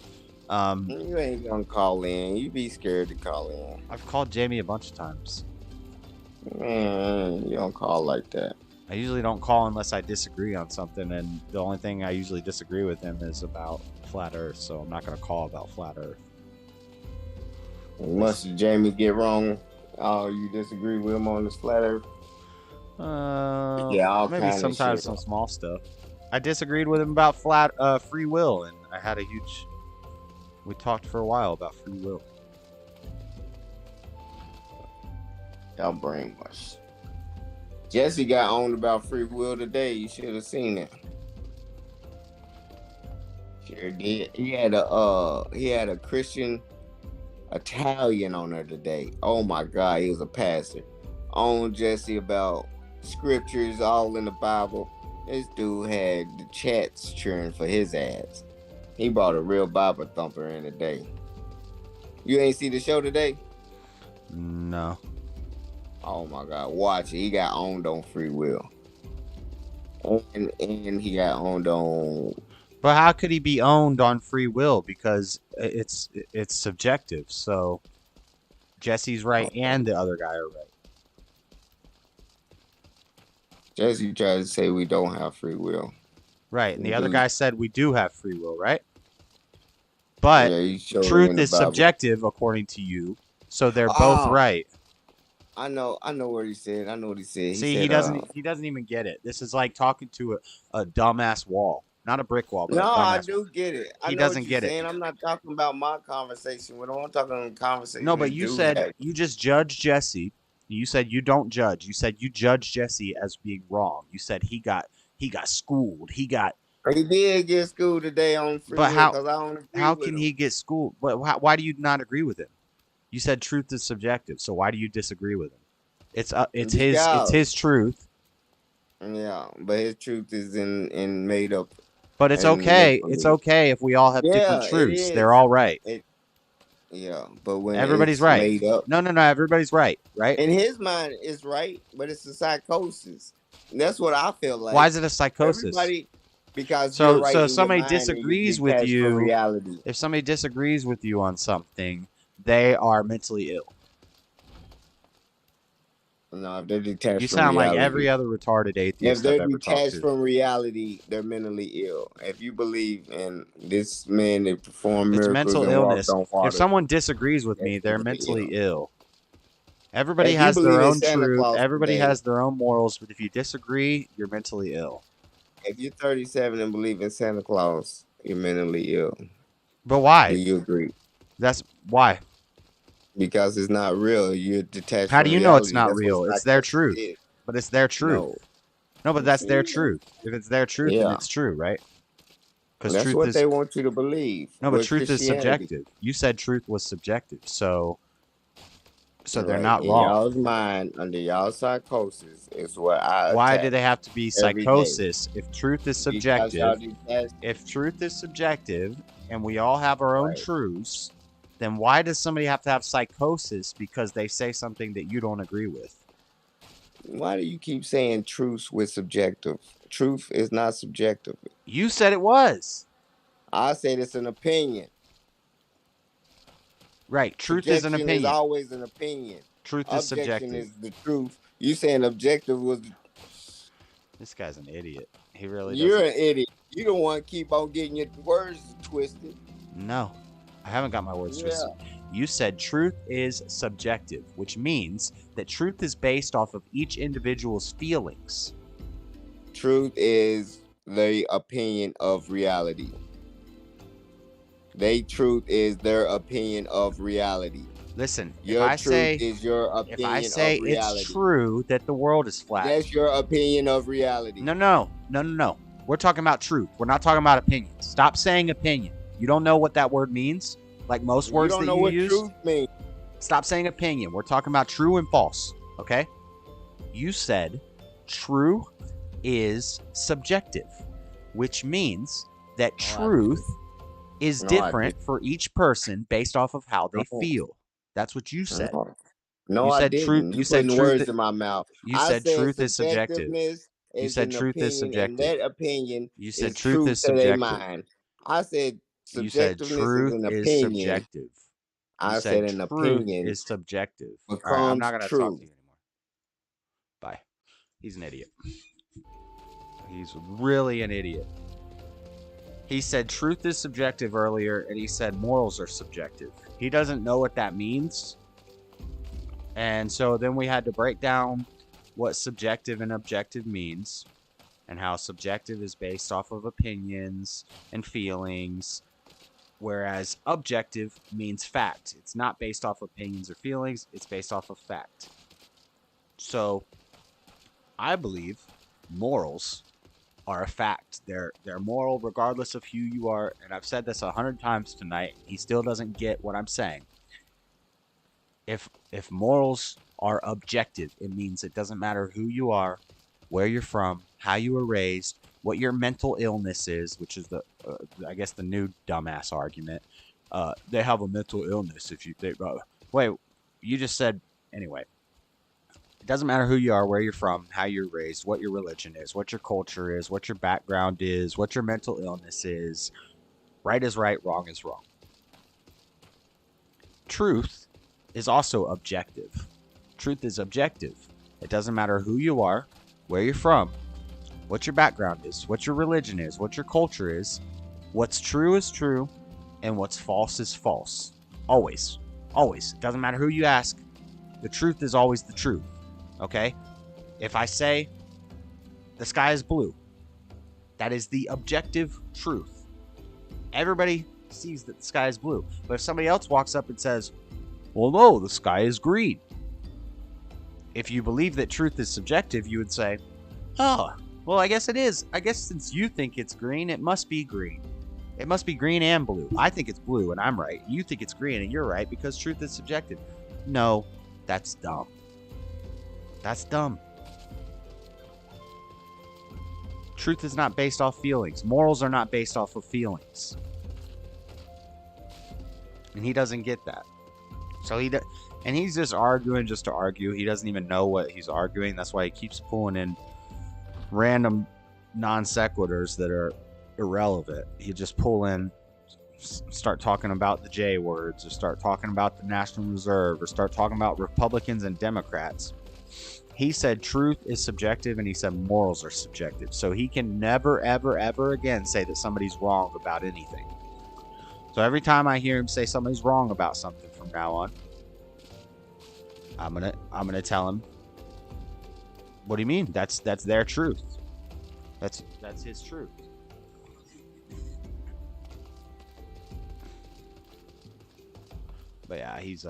You ain't gonna call in. You be scared to call in. I've called Jamie a bunch of times. Man, you don't call like that. I usually don't call unless I disagree on something, and the only thing I usually disagree with him is about flat Earth. So I'm not gonna call about flat Earth. Must Jamie get wrong? Oh, you disagree with him on this flat Earth? Yeah, all maybe kind of sometimes shit. some small stuff. I disagreed with him about free will, and I had a huge. We talked for a while about free will. Y'all brainwashed. Jesse got owned about free will today. You should have seen it. Sure did. He had a Christian Italian on her today. Oh my God, he was a pastor. On Jesse about scriptures all in the Bible. This dude had the chats cheering for his ass. He brought a real Bible thumper in today. You ain't see the show today? No. Oh my God, watch it. He got owned on free will. And he got owned on. But how could he be owned on free will? Because it's subjective. So Jesse's right and the other guy are right. Jesse tried to say we don't have free will. Right, and the other Dude. guy said we do have free will, right? But Yeah, he showed it in truth the is Bible. subjective according to you. So they're both right. I know what he said. I know what he said. See, said, he doesn't even get it. This is like talking to a dumbass wall. Not a brick wall, but No, a I dumbass do wall. get it. I He know what doesn't you're get it. saying. I'm not talking about my conversation with him. I'm talking on conversation. No, but this you dude said had. you just judge Jesse. You said you don't judge. You said you judge Jesse as being wrong. You said he got schooled. He did get schooled today on free But will how 'cause I don't agree how with can him. he get schooled? But why do you not agree with him? You said truth is subjective. So why do you disagree with him? It's his truth. Yeah, but his truth is in made up. But it's and okay. make-believe. It's okay if we all have different Yeah, it truths. is. They're all right. Yeah, but when Everybody's it's right. made up, No, everybody's right. Right? in his mind, it's right, but it's a psychosis. And that's what I feel like. Why is it a psychosis? Everybody, because So you're right so in if your somebody mind and disagrees you're with detached from you, reality. if somebody disagrees with you on something, they are mentally ill. No, if they're detached You from sound like reality. every other retarded If atheist they're I've ever talked detached to. from reality, they're mentally ill. If you believe in this man that performed It's miracles mental and walked illness. on water, If someone disagrees with me, they're mentally mentally ill. Everybody If you has their believe in own Santa truth. Claus Everybody today, has their own morals. But if you disagree, you're mentally ill. if you're 37 and believe in Santa Claus, you're mentally ill. But why? Do you agree? That's why. Because it's not real. You're detached How from do you know it's reality. not That's real? what It's their psychosis truth. is. But it's their truth. No, but that's their truth. If it's their truth, then Yeah. it's true, right? Because That's truth what is they want you to believe. no, but with truth is Christianity. subjective. You said truth was subjective, so they're Right. not In wrong. y'all's mind, under y'all psychosis, is what I Why attack do they have to be every day. psychosis if truth is Because y'all subjective? detached. If truth is subjective and we all have our own truths, then why does somebody have to have psychosis because they say something that you don't agree with? Why do you keep saying truth with subjective? Truth is not subjective. You said it was. I said it's an opinion. Right. Truth is an Subjection opinion. is always an opinion. Truth is Objection subjective. is the truth. You saying objective was... This guy's an idiot. He really You're doesn't. an idiot. You don't want to keep on getting your words twisted. No, I haven't got my words Yeah. twisted. You said truth is subjective, which means that truth is based off of each individual's feelings. Truth is the opinion of reality. Truth is their opinion of reality. Listen, Your if I truth say is your opinion if I say of reality. it's true that the world is flat, That's your opinion of reality. No. We're talking about truth. We're not talking about opinions. Stop saying opinion. You don't know what that word means, like most words You don't that know you what use. truth means. Stop saying opinion. We're talking about true and false. Okay? You said true is subjective, which means that truth is No, I different for each person based off of how they No. feel. That's what you said. No, You I said didn't. truth. You You said putting truth. words in my mouth. You I said said truth is subjective. subjectiveness You is said an truth is opinion, and subjective. that opinion You said is truth true is to their subjective. mind. I said You said subjectiveness truth is an is opinion. subjective. I You said said an truth opinion is subjective. All becomes right, I'm not gonna true. talk to you anymore. Bye. He's an idiot. He's really an idiot. He said truth is subjective earlier, and he said morals are subjective. He doesn't know what that means. And so then we had to break down what subjective and objective means, and how subjective is based off of opinions and feelings, whereas objective means fact. It's not based off opinions or feelings, it's based off of fact. So I believe morals are a fact. They're moral regardless of who you are, and I've said this 100 times tonight. He still doesn't get what I'm saying. If morals are objective, it means it doesn't matter who you are, where you're from, how you were raised, what your mental illness is, which is I guess the new dumbass argument. They have a mental illness if you think about it. Wait, you just said anyway. It doesn't matter who you are, where you're from, how you're raised, what your religion is, what your culture is, what your background is, what your mental illness is. Right is right, wrong is wrong. Truth is also objective. Truth is objective. It doesn't matter who you are, where you're from, what your background is, what your religion is, what your culture is. What's true is true, and what's false is false. Always. Always. It doesn't matter who you ask. The truth is always the truth. Okay? If I say the sky is blue, that is the objective truth. Everybody sees that the sky is blue. But if somebody else walks up and says, well, no, the sky is green. If you believe that truth is subjective, you would say, oh, well, I guess it is. I guess since you think it's green, it must be green. It must be green and blue. I think it's blue and I'm right. You think it's green and you're right because truth is subjective. No, that's dumb. That's dumb. Truth is not based off feelings. Morals are not based off of feelings. And he doesn't get that. So he's just arguing just to argue. He doesn't even know what he's arguing. That's why he keeps pulling in random non sequiturs that are irrelevant. He just pull in, start talking about the J words, or start talking about the National Reserve, or start talking about Republicans and Democrats. He said truth is subjective, and he said morals are subjective. So he can never, ever, ever again say that somebody's wrong about anything. So every time I hear him say somebody's wrong about something from now on, I'm gonna tell him, what do you mean? That's their truth. That's his truth. But yeah, he's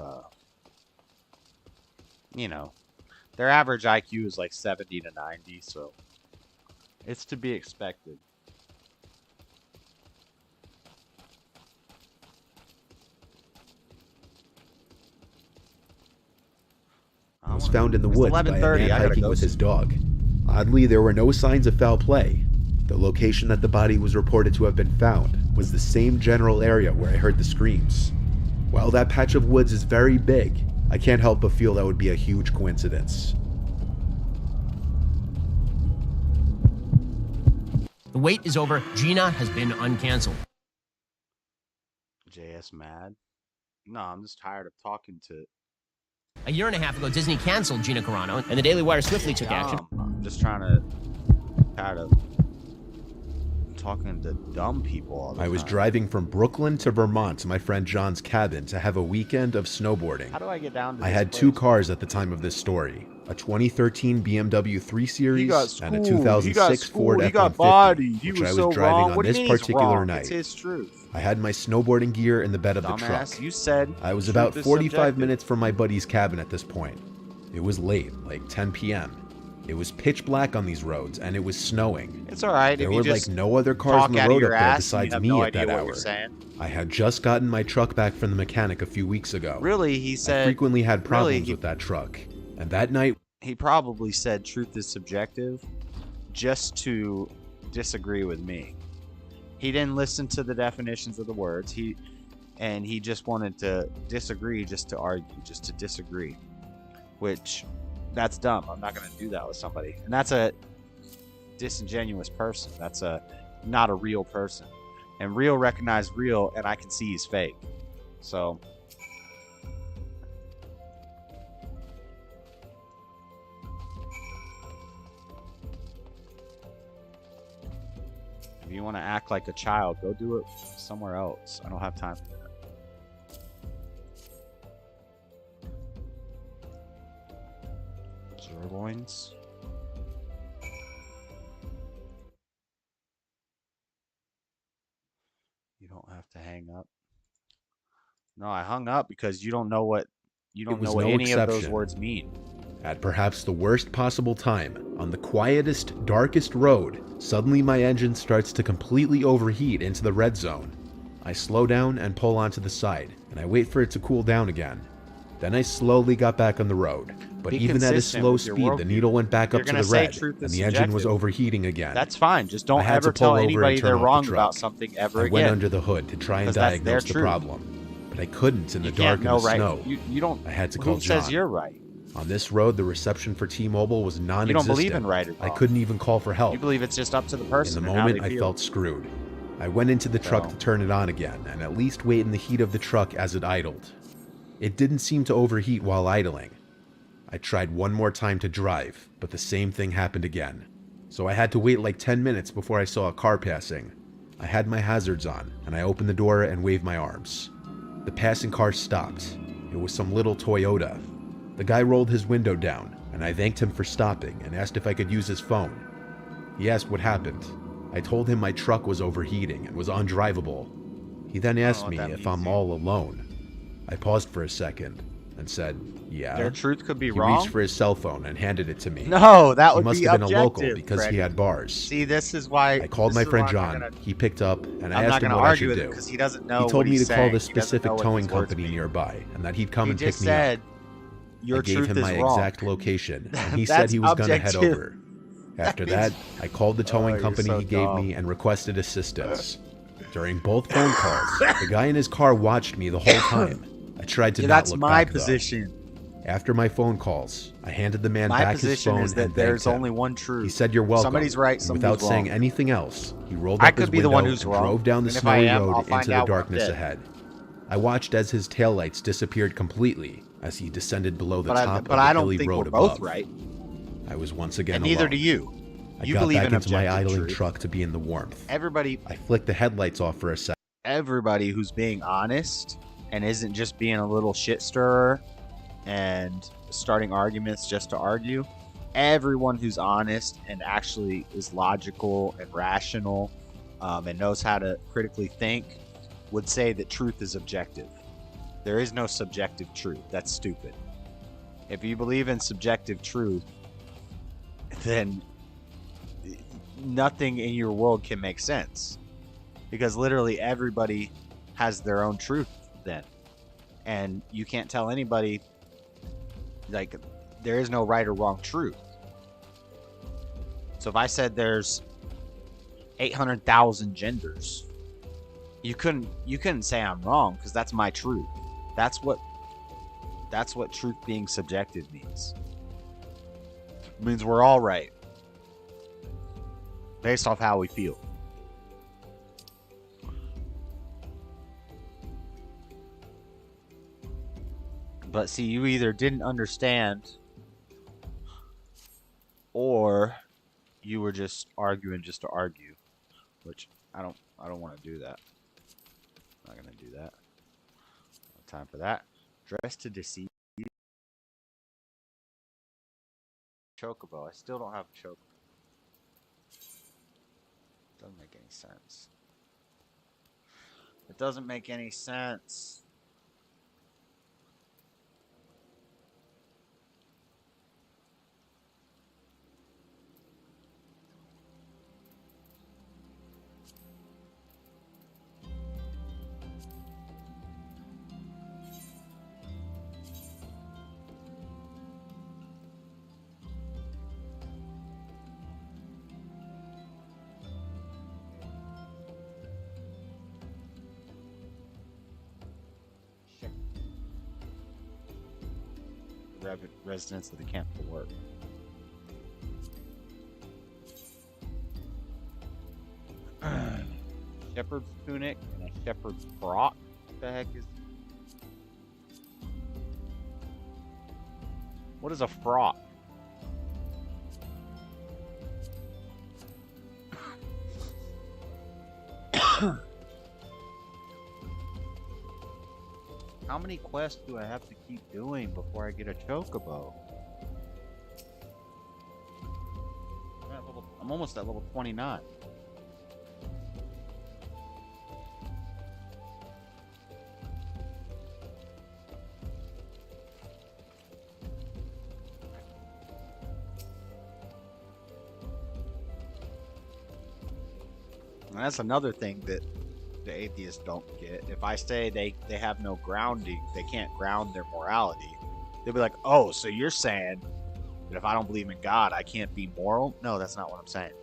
you know, their average IQ is like 70 to 90, so it's to be expected. Was found in the woods by a man hiking with his dog. Oddly, there were no signs of foul play. The location that the body was reported to have been found was the same general area where I heard the screams. While that patch of woods is very big, I can't help but feel that would be a huge coincidence. The wait is over. Gina has been uncanceled. JS mad? No, I'm just tired of talking to... A year and a half ago, Disney canceled Gina Carano, and the Daily Wire swiftly took action. I'm just tired of talking to dumb people all the time. I was driving from Brooklyn to Vermont to my friend John's cabin to have a weekend of snowboarding. How do I get down to I had two cars at the time of this story. A 2013 BMW 3 Series and a 2006 Ford F-150, which I was driving on this particular night. It's his truth. I had my snowboarding gear in the bed of the truck. You said I was about 45 minutes from my buddy's cabin at this point. It was late, like 10 p.m. It was pitch black on these roads, and it was snowing. It's all right. There were like no other cars on the road up there besides me at that hour. I had just gotten my truck back from the mechanic a few weeks ago. Really, he said... I frequently had problems with that truck. And that night... He probably said truth is subjective just to disagree with me. He didn't listen to the definitions of the words. He just wanted to disagree just to argue, just to disagree. Which, that's dumb. I'm not going to do that with somebody. And that's a disingenuous person. That's not a real person. And real recognize real, and I can see he's fake. So... if you want to act like a child, go do it somewhere else. I don't have time for that. Sirloins. You don't have to hang up. No, I hung up because you don't know what any of those words mean. At perhaps the worst possible time, on the quietest, darkest road, suddenly my engine starts to completely overheat into the red zone. I slow down and pull onto the side, and I wait for it to cool down again. Then I slowly got back on the road. But even at a slow speed, the needle went back up to the red, and the engine was overheating again. That's fine. Just don't ever tell anybody they're wrong about something ever again. I went under the hood to try and diagnose the problem, but I couldn't in the dark and the snow. You don't. I had to call John. Who says you're right? On this road, the reception for T-Mobile was non-existent. You don't believe in right or wrong. I couldn't even call for help. You believe it's just up to the person. In the moment, I felt screwed. I went into the truck to turn it on again, and at least wait in the heat of the truck as it idled. It didn't seem to overheat while idling. I tried one more time to drive, but the same thing happened again. So I had to wait like 10 minutes before I saw a car passing. I had my hazards on, and I opened the door and waved my arms. The passing car stopped. It was some little Toyota. The guy rolled his window down, and I thanked him for stopping and asked if I could use his phone. He asked what happened. I told him my truck was overheating and was undrivable. He then asked me if I'm all alone. I paused for a second and said, yeah. Their truth could be he wrong? He reached for his cell phone and handed it to me. No, that would be objective. He must have been a local because he had bars. See, this is why... I called my friend John. He picked up, and I asked him what I should do. Because he doesn't know he told me to call the saying. specific towing company nearby, and that he'd come and pick me up. Your I gave him my wrong. exact location, and he said he was going to head over. After that, I called the towing company he gave me and requested assistance. During both phone calls, the guy in his car watched me the whole time. I tried to not look back, position. Though. After my phone calls, I handed the man back his phone is that and there's thanked him. only one truth. He said, "You're welcome." Somebody's right, and without somebody's saying wrong. anything else, he rolled up his window and drove down the snowy road into the darkness ahead. I watched as his taillights disappeared completely. as he descended below the But top but of the I don't hilly think road we're both above. right. I was once again And neither alone. do you. I You got believe back in into my objective idling truth. truck to be in the warmth. Everybody I flicked the headlights off for a second. Everybody who's being honest and isn't just being a little shit stirrer and starting arguments just to argue, everyone who's honest and actually is logical and rational and knows how to critically think would say that truth is objective. There is no subjective truth. That's stupid. If you believe in subjective truth, then nothing in your world can make sense. Because literally everybody has their own truth then. And you can't tell anybody, like, there is no right or wrong truth. So if I said there's 800,000 genders, you couldn't say I'm wrong, because that's my truth. That's what truth being subjective means. It means we're all right based off how we feel. But see, you either didn't understand or you were just arguing just to argue, which I don't want to do that. I'm not going to do that. No time for that. Dress to deceive. Chocobo. I still don't have a chocobo. Doesn't make any sense. It doesn't make any sense. Residents of the camp for work. Shepherd's tunic and a shepherd's frock. What the heck is? What is a frock? How many quests do I have to keep doing before I get a chocobo? I'm almost at level 29. And that's another thing that the atheists don't get. If I say they have no grounding, they can't ground their morality, they'll be like, oh, so you're saying that if I don't believe in God, I can't be moral? No, that's not what I'm saying.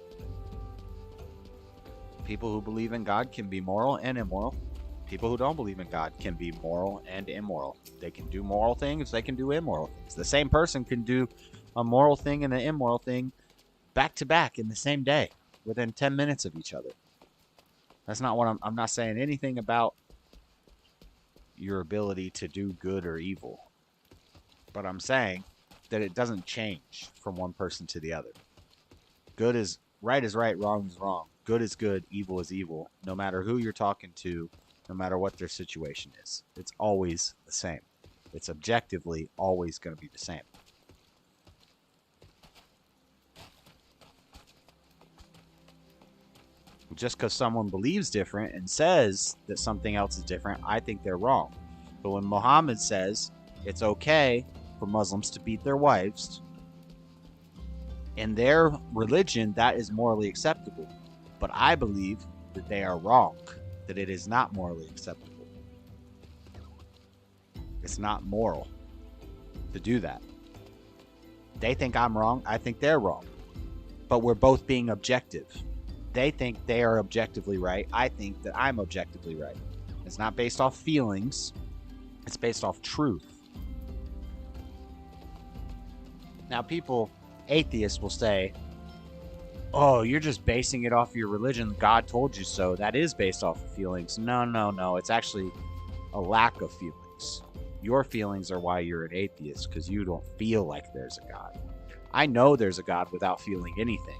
People who believe in God can be moral and immoral. People who don't believe in God can be moral and immoral. They can do moral things, they can do immoral things. The same person can do a moral thing and an immoral thing back to back in the same day, within 10 minutes of each other. That's not what I'm not saying anything about your ability to do good or evil. But I'm saying that it doesn't change from one person to the other. Good is right, wrong is wrong. Good is good, evil is evil. No matter who you're talking to, no matter what their situation is. It's always the same. It's objectively always going to be the same. Just because someone believes different and says that something else is different, I think they're wrong. But when Muhammad says it's okay for Muslims to beat their wives, in their religion, that is morally acceptable. But I believe that they are wrong, that it is not morally acceptable. It's not moral to do that. They think I'm wrong, I think they're wrong. But we're both being objective. They think they are objectively right. I think that I'm objectively right. It's not based off feelings. It's based off truth. Now, atheists will say, oh, you're just basing it off your religion. God told you so. That is based off of feelings. No. It's actually a lack of feelings. Your feelings are why you're an atheist, because you don't feel like there's a God. I know there's a God without feeling anything.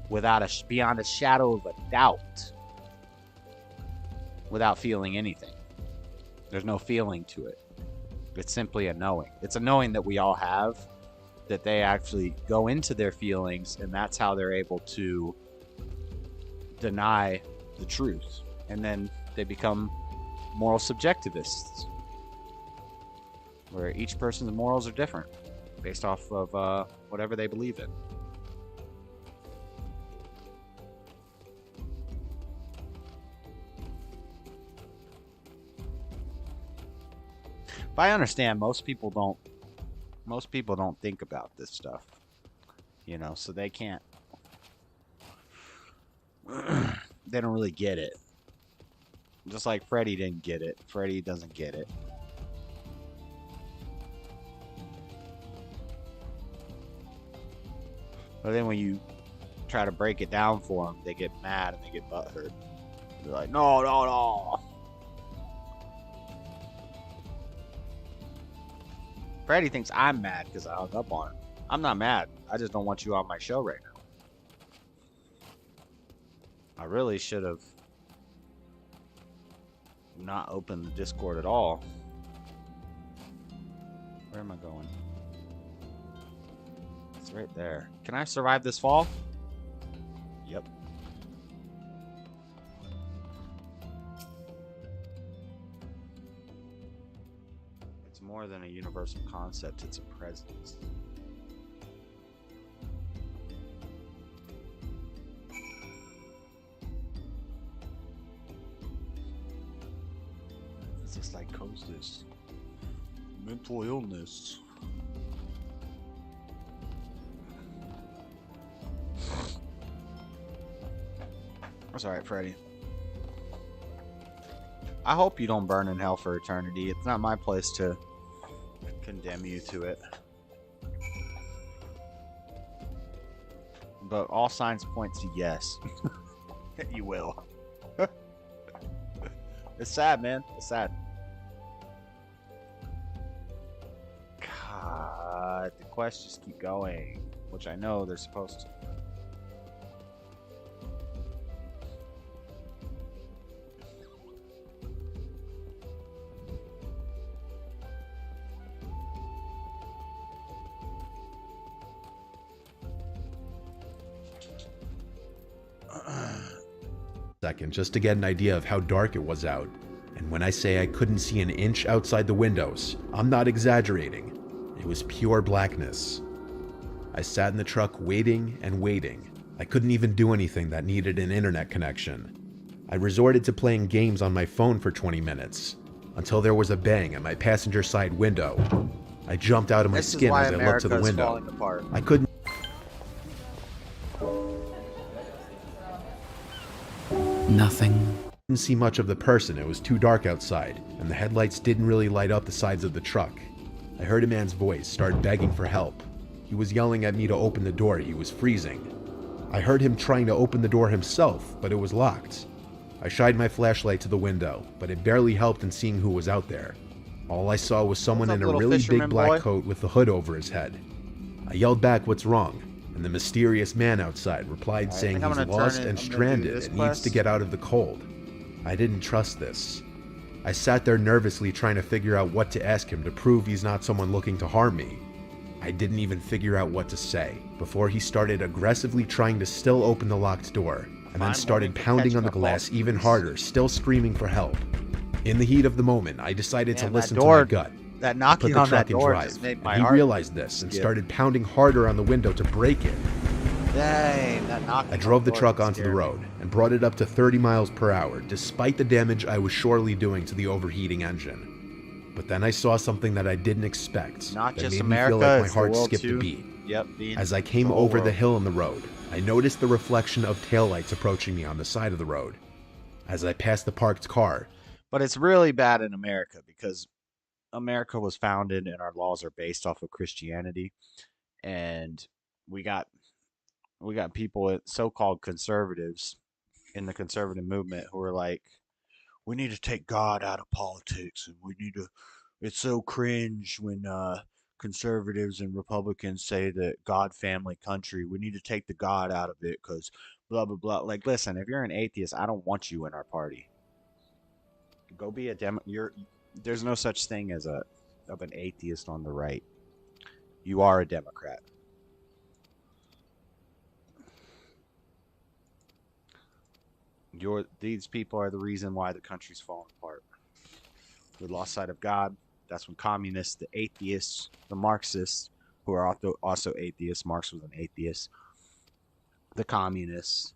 Beyond a shadow of a doubt. Without feeling anything. There's no feeling to it. It's simply a knowing. It's a knowing that we all have, that they actually go into their feelings, and that's how they're able to deny the truth. And then they become moral subjectivists, where each person's morals are different based off of whatever they believe in. But I understand most people don't think about this stuff, you know, so they can't they don't really get it. Just like Freddy didn't get it. Freddy doesn't get it. But then when you try to break it down for them, they get mad and they get butthurt. They're like, no, no, no. Freddy thinks I'm mad because I hung up on him. I'm not mad. I just don't want you on my show right now. I really should have not opened the Discord at all. Where am I going? It's right there. Can I survive this fall? Yep. It's more than a universal concept, it's a presence. It's just like psychosis. Mental illness. That's alright, Freddy. I hope you don't burn in hell for eternity. It's not my place to condemn you to it. But all signs point to yes. You will. It's sad, man. It's sad. God, the quests just keep going, which I know they're supposed to. Second, just to get an idea of how dark it was out. And when I say I couldn't see an inch outside the windows, I'm not exaggerating. It was pure blackness. I sat in the truck waiting and waiting. I couldn't even do anything that needed an internet connection. I resorted to playing games on my phone for 20 minutes, until there was a bang at my passenger side window. I jumped out of my skin as I looked to the window. I couldn't Didn't see much of the person. It was too dark outside, and the headlights didn't really light up the sides of the truck. I heard a man's voice start begging for help. He was yelling at me to open the door. He was freezing. I heard him trying to open the door himself, but it was locked. I shined my flashlight to the window, but it barely helped in seeing who was out there. All I saw was someone in a really big black coat with the hood over his head. I yelled back, "What's wrong?" And the mysterious man outside replied saying he's lost and stranded and needs to get out of the cold. I didn't trust this. I sat there nervously trying to figure out what to ask him to prove he's not someone looking to harm me. I didn't even figure out what to say before he started aggressively trying to still open the locked door, and then started pounding on the glass even harder, still screaming for help. In the heat of the moment, I decided to listen to my gut. That knocking on that door just made my heart. He realized this and started pounding harder on the window to break it. Dang, that knocking. I drove the truck onto the road and brought it up to 30 miles per hour, despite the damage I was surely doing to the overheating engine. But then I saw something that I didn't expect. Not that just made America, me feel like my it's the heart world skipped too. a beat. Yep. As I came over the hill on the road, I noticed the reflection of taillights approaching me on the side of the road. As I passed the parked car, But it's really bad in America because America was founded and our laws are based off of Christianity, and we got people, so-called conservatives in the conservative movement, who are like, we need to take God out of politics, and we need to. It's so cringe when conservatives and Republicans say that God, family, country. We need to take the God out of it because blah blah blah. Like, listen, if you're an atheist, I don't want you in our party. Go be a There's no such thing as an atheist on the right. You are a Democrat. These people are the reason why the country's falling apart. We lost sight of God. That's when communists, the atheists, the Marxists, who are also atheists, Marx was an atheist, the communists,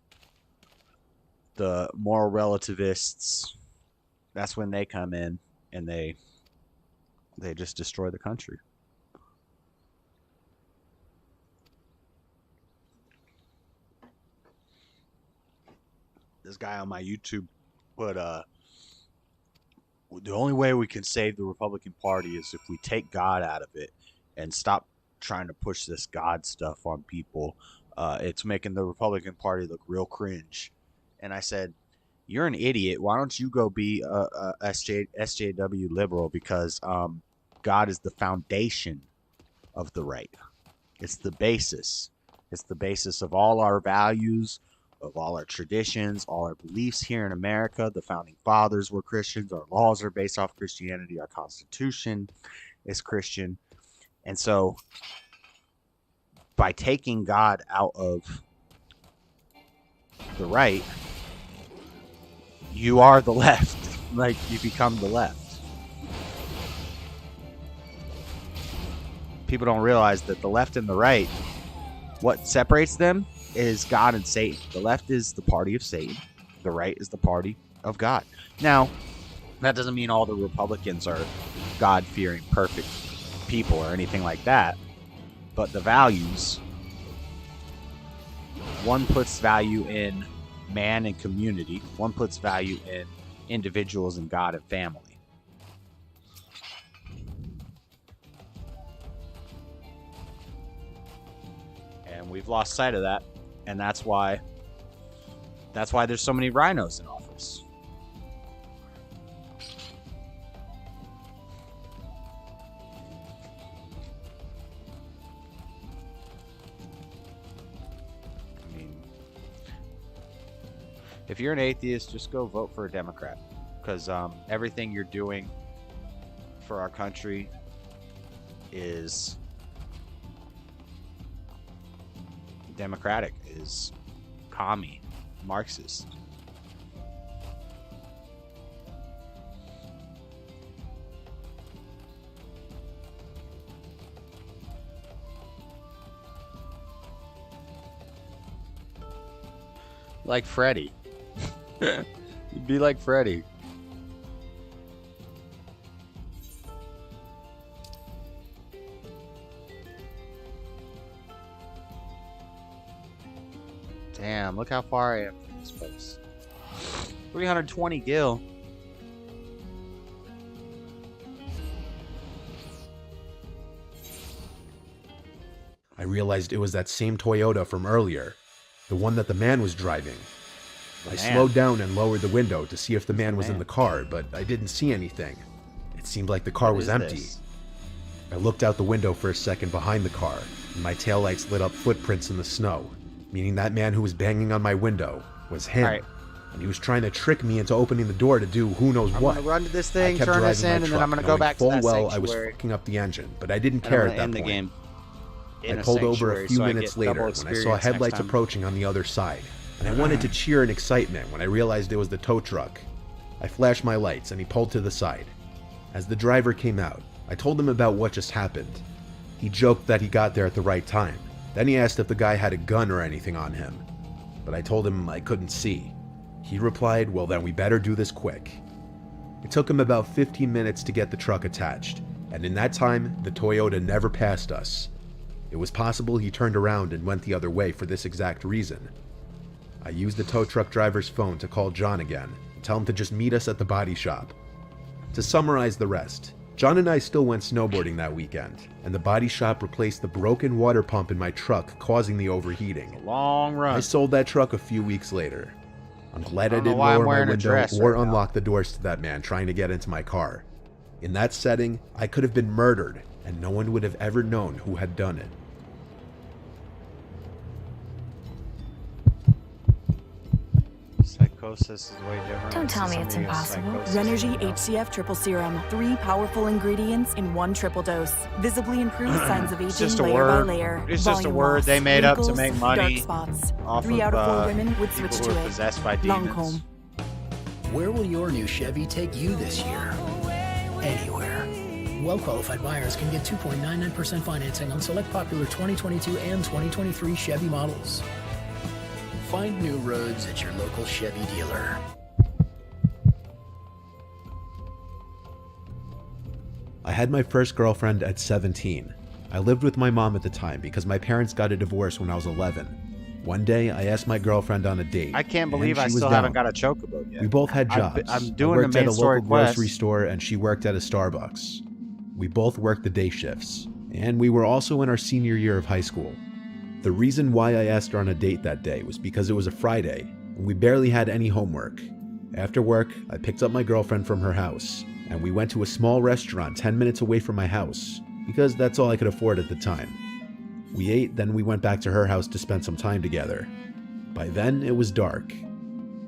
the moral relativists, that's when they come in and they just destroy the country. This guy on my YouTube put the only way we can save the Republican Party is if we take God out of it and stop trying to push this God stuff on people. It's making the Republican Party look real cringe. And I said, you're an idiot. Why don't you go be a SJW liberal? Because God is the foundation of the right. It's the basis. It's the basis of all our values, of all our traditions, all our beliefs here in America. The founding fathers were Christians. Our laws are based off Christianity. Our Constitution is Christian. And so by taking God out of the right, you are the left. Like, you become the left. People don't realize that the left and the right, what separates them is God and Satan. The left is the party of Satan. The right is the party of God. Now, that doesn't mean all the Republicans are God-fearing, perfect people or anything like that. But the values, one puts value in man and community. One puts value in individuals and God and family. And we've lost sight of that. And that's why there's so many rhinos in office. I mean, if you're an atheist, just go vote for a Democrat, because everything you're doing for our country is democratic, is commie, Marxist. Like Freddy. You'd be like Freddy. Damn, look how far I am from this place. 320 gil. I realized it was that same Toyota from earlier, the one that the man was driving. I slowed down and lowered the window to see if the man was in the car, but I didn't see anything. It seemed like the car was empty. I looked out the window for a second behind the car, and my taillights lit up footprints in the snow, meaning that man who was banging on my window was him. Right. And he was trying to trick me into opening the door to do who knows what. I'm gonna run to this thing, turn this in, and then I'm gonna go back to that full well sanctuary. I was fucking up the engine, but I didn't care at that point. The game I pulled over a few minutes later when I saw headlights approaching on the other side, and I wanted to cheer in excitement when I realized it was the tow truck. I flashed my lights and he pulled to the side. As the driver came out, I told him about what just happened. He joked that he got there at the right time. Then he asked if the guy had a gun or anything on him, but I told him I couldn't see. He replied, well then we better do this quick. It took him about 15 minutes to get the truck attached, and in that time, the Toyota never passed us. It was possible he turned around and went the other way for this exact reason. I used the tow truck driver's phone to call John again and tell him to just meet us at the body shop. To summarize the rest, John and I still went snowboarding that weekend, and the body shop replaced the broken water pump in my truck, causing the overheating. Long run. I sold that truck a few weeks later. I'm glad I don't know didn't why I'm lower my wearing a window dress or right now. unlock the doors to that man trying to get into my car. In that setting, I could have been murdered, and no one would have ever known who had done it. Psychosis is way different. Don't tell me it's Somebody has impossible. psychosis. Renergy HCF Triple Serum. 3 powerful ingredients in 1 triple dose. Visibly improves signs of It's aging just a layer word. by layer. It's just a Volume word loss, they made up to wrinkles, make money dark spots. off 3 of, out of 4 women would people switch who to are it. possessed by demons. Lancome. Where will your new Chevy take you this year? Anywhere. Well-qualified buyers can get 2.99% financing on select popular 2022 and 2023 Chevy models. Find new roads at your local Chevy dealer. I had my first girlfriend at 17. I lived with my mom at the time because my parents got a divorce when I was 11. One day, I asked my girlfriend on a date. I can't and believe she I was still down. haven't got a chocobo yet. We both had jobs. I'm doing I worked the main at a story local quest. grocery store, and she worked at a Starbucks. We both worked the day shifts, and we were also in our senior year of high school. The reason why I asked her on a date that day was because it was a Friday, and we barely had any homework. After work, I picked up my girlfriend from her house, and we went to a small restaurant 10 minutes away from my house, because that's all I could afford at the time. We ate, then we went back to her house to spend some time together. By then, it was dark.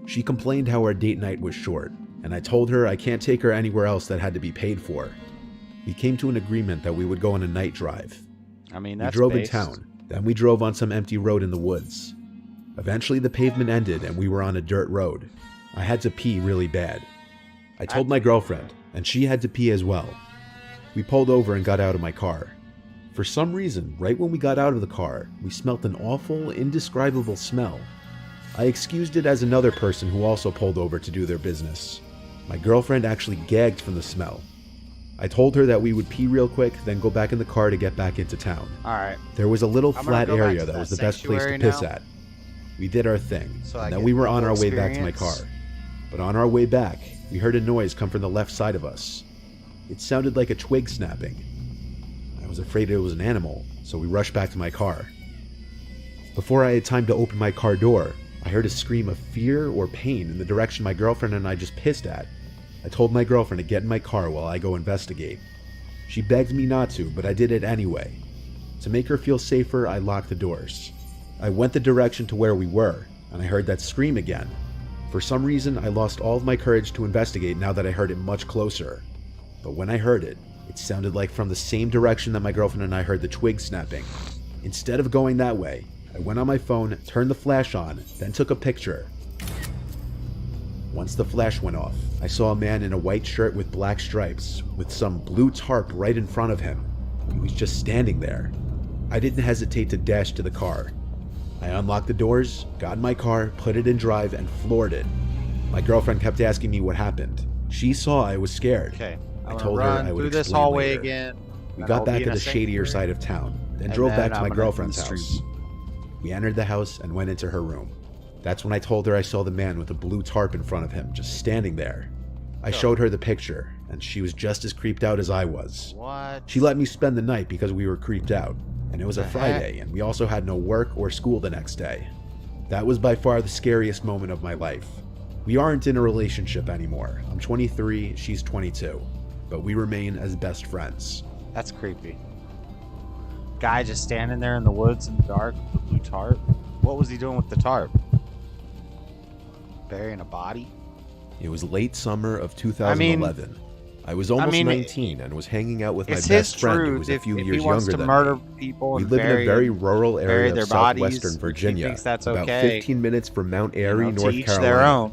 She complained how our date night was short, and I told her I can't take her anywhere else that had to be paid for. We came to an agreement that we would go on a night drive. I mean, We that's drove based. in town, then we drove on some empty road in the woods. Eventually, the pavement ended and we were on a dirt road. I had to pee really bad. I told my girlfriend, and she had to pee as well. We pulled over and got out of my car. For some reason, right when we got out of the car, we smelt an awful, indescribable smell. I excused it as another person who also pulled over to do their business. My girlfriend actually gagged from the smell. I told her that we would pee real quick, then go back in the car to get back into town. Alright. There was a little I'm gonna flat go back area to that that was the best place to sanctuary piss now. at. We did our thing, So I and then get we were the on full our way back to my experience. car. But on our way back, we heard a noise come from the left side of us. It sounded like a twig snapping. I was afraid it was an animal, so we rushed back to my car. Before I had time to open my car door, I heard a scream of fear or pain in the direction my girlfriend and I just pissed at. I told my girlfriend to get in my car while I go investigate. She begged me not to, but I did it anyway. To make her feel safer, I locked the doors. I went the direction to where we were, and I heard that scream again. For some reason, I lost all of my courage to investigate now that I heard it much closer. But when I heard it, it sounded like from the same direction that my girlfriend and I heard the twig snapping. Instead of going that way, I went on my phone, turned the flash on, then took a picture. Once the flash went off, I saw a man in a white shirt with black stripes, with some blue tarp right in front of him. He was just standing there. I didn't hesitate to dash to the car. I unlocked the doors, got in my car, put it in drive, and floored it. My girlfriend kept asking me what happened. She saw I was scared. Okay. I told her I would through this explain hallway later. again. We then got I'll be back in at a the shadier sanctuary, side of town, then and drove then back to I'm my gonna girlfriend's do the house. street. We entered the house and went into her room. That's when I told her I saw the man with the blue tarp in front of him, just standing there. I showed her the picture, and she was just as creeped out as I was. What? She let me spend the night because we were creeped out, and it was a The Friday, and we also had no work or school the next day. That was by far the scariest moment of my life. We aren't in a relationship anymore. I'm 23, she's 22, but we remain as best friends. That's creepy. Guy just standing there in the woods in the dark with the blue tarp. What was he doing with the tarp? Burying a body? It was late summer of 2011. I was almost 19 and was hanging out with my it's his best friend who truth was a few if years he wants younger to than murder me. people We and live in a very rural bury area their of bodies, southwestern if he Virginia, thinks that's about okay. 15 minutes from Mount Airy, to North each Carolina. their own.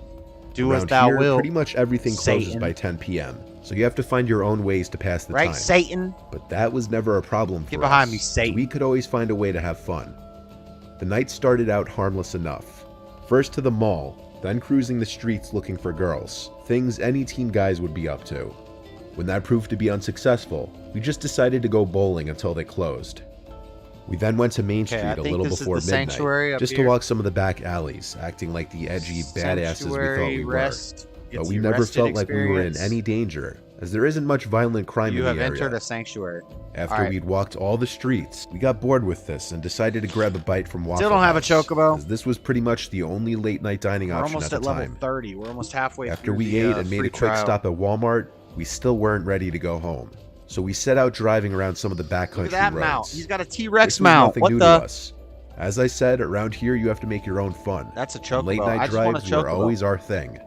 Do as Around thou here, wilt, pretty much everything closes Satan. by 10 p.m., so you have to find your own ways to pass the Right, time. Satan? But that was never a problem for Get us. behind me, so Satan. we could always find a way to have fun. The night started out harmless enough. First to the mall, then cruising the streets looking for girls, things any teen guys would be up to. When that proved to be unsuccessful, we just decided to go bowling until they closed. We then went to Main Okay, Street I a think little this is before the sanctuary midnight, up just to here. walk some of the back alleys, acting like the edgy badasses we thought Sanctuary we were. rest. But Gets we you never rested felt like we were in experience. any danger, as there isn't much violent crime You in have the entered area. a sanctuary. After All right. we'd walked all the streets, we got bored with this and decided to grab a bite from Waffle Still don't have a House, chocobo. as this was pretty much the only late night dining We're option almost at at the level time. 30. We're almost halfway After through we the, ate and made free a quick trial. stop at Walmart, we still weren't ready to go home. So we set out driving around some of the backcountry Look at that roads. mount. He's got a T-Rex This was mount. nothing What new the? to us. As I said, around here you have to make your own fun. That's a And chocobo. late I night just want a drives were chocobo. always our thing.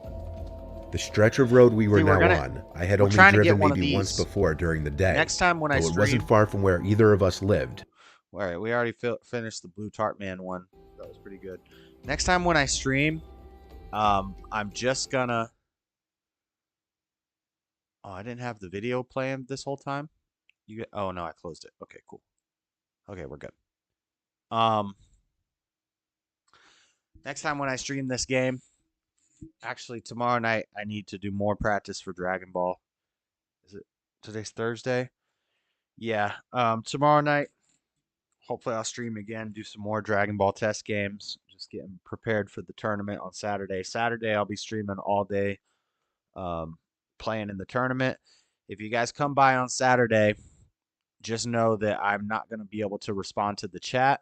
The stretch of road we were See, we're now gonna- on, I had we're only trying to driven get one of maybe once these. before during the day. Next time when I though it stream- wasn't far from where either of us lived. All right, we already finished the Blue Tart Man one. That was pretty good. Next time when I stream, I'm just gonna... Oh, I didn't have the video playing this whole time? Oh, no, I closed it. Okay, cool. Okay, we're good. Next time when I stream this game, actually tomorrow night, I need to do more practice for Dragon Ball. Is it today's Thursday? Yeah. Tomorrow night, hopefully I'll stream again, do some more Dragon Ball test games. Just getting prepared for the tournament on Saturday. Saturday I'll be streaming all day, playing in the tournament. If you guys come by on Saturday, just know that I'm not going to be able to respond to the chat,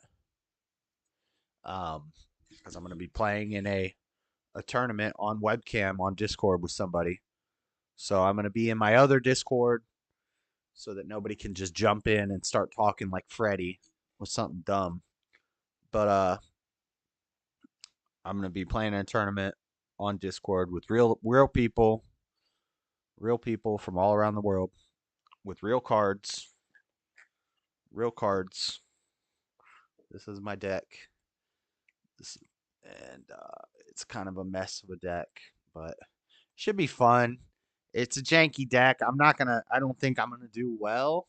because I'm going to be playing in a tournament on webcam on Discord with somebody. So I'm going to be in my other Discord so that nobody can just jump in and start talking like Freddy with something dumb. But I'm going to be playing in a tournament on Discord with real people from all around the world with real cards. This is my deck. It's kind of a mess of a deck, but should be fun. It's a janky deck. I don't think I'm gonna do well,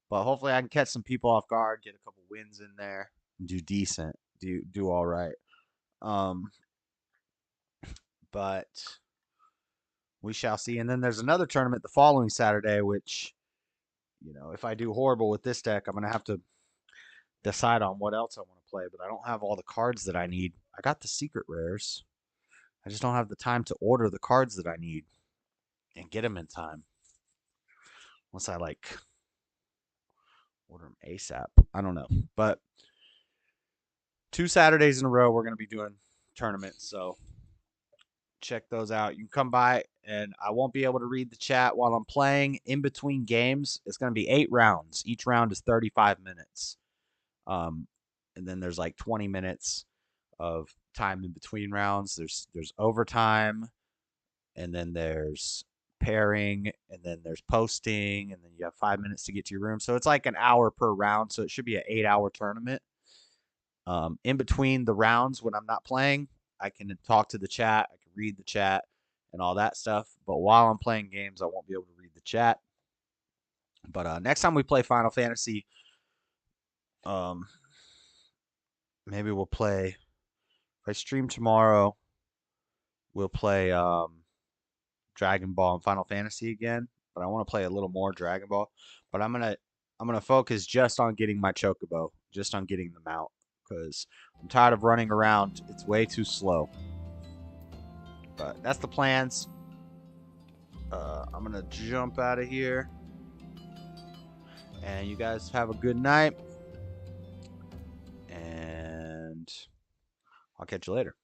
but hopefully I can catch some people off guard, get a couple wins in there, and do decent, do all right. But we shall see. And then there's another tournament the following Saturday, which, if I do horrible with this deck, I'm gonna have to decide on what else I want to play. But I don't have all the cards that I need. I got the secret rares. I just don't have the time to order the cards that I need and get them in time. Unless I order them ASAP. I don't know. But 2 Saturdays in a row we're going to be doing tournaments. So check those out. You can come by, and I won't be able to read the chat while I'm playing. In between games, it's going to be 8 rounds. Each round is 35 minutes. And then there's 20 minutes of time in between rounds. There's overtime, and then there's pairing, and then there's posting, and then you have 5 minutes to get to your room. So it's like an hour per round. So it should be an 8-hour tournament. In between the rounds when I'm not playing, I can talk to the chat. I can read the chat and all that stuff. But while I'm playing games, I won't be able to read the chat. But next time we play Final Fantasy, maybe we'll play. If I stream tomorrow, we'll play Dragon Ball and Final Fantasy again. But I want to play a little more Dragon Ball. But I'm gonna focus just on getting my Chocobo, just on getting the mount, because I'm tired of running around. It's way too slow. But that's the plans. I'm gonna jump out of here, and you guys have a good night. And I'll catch you later.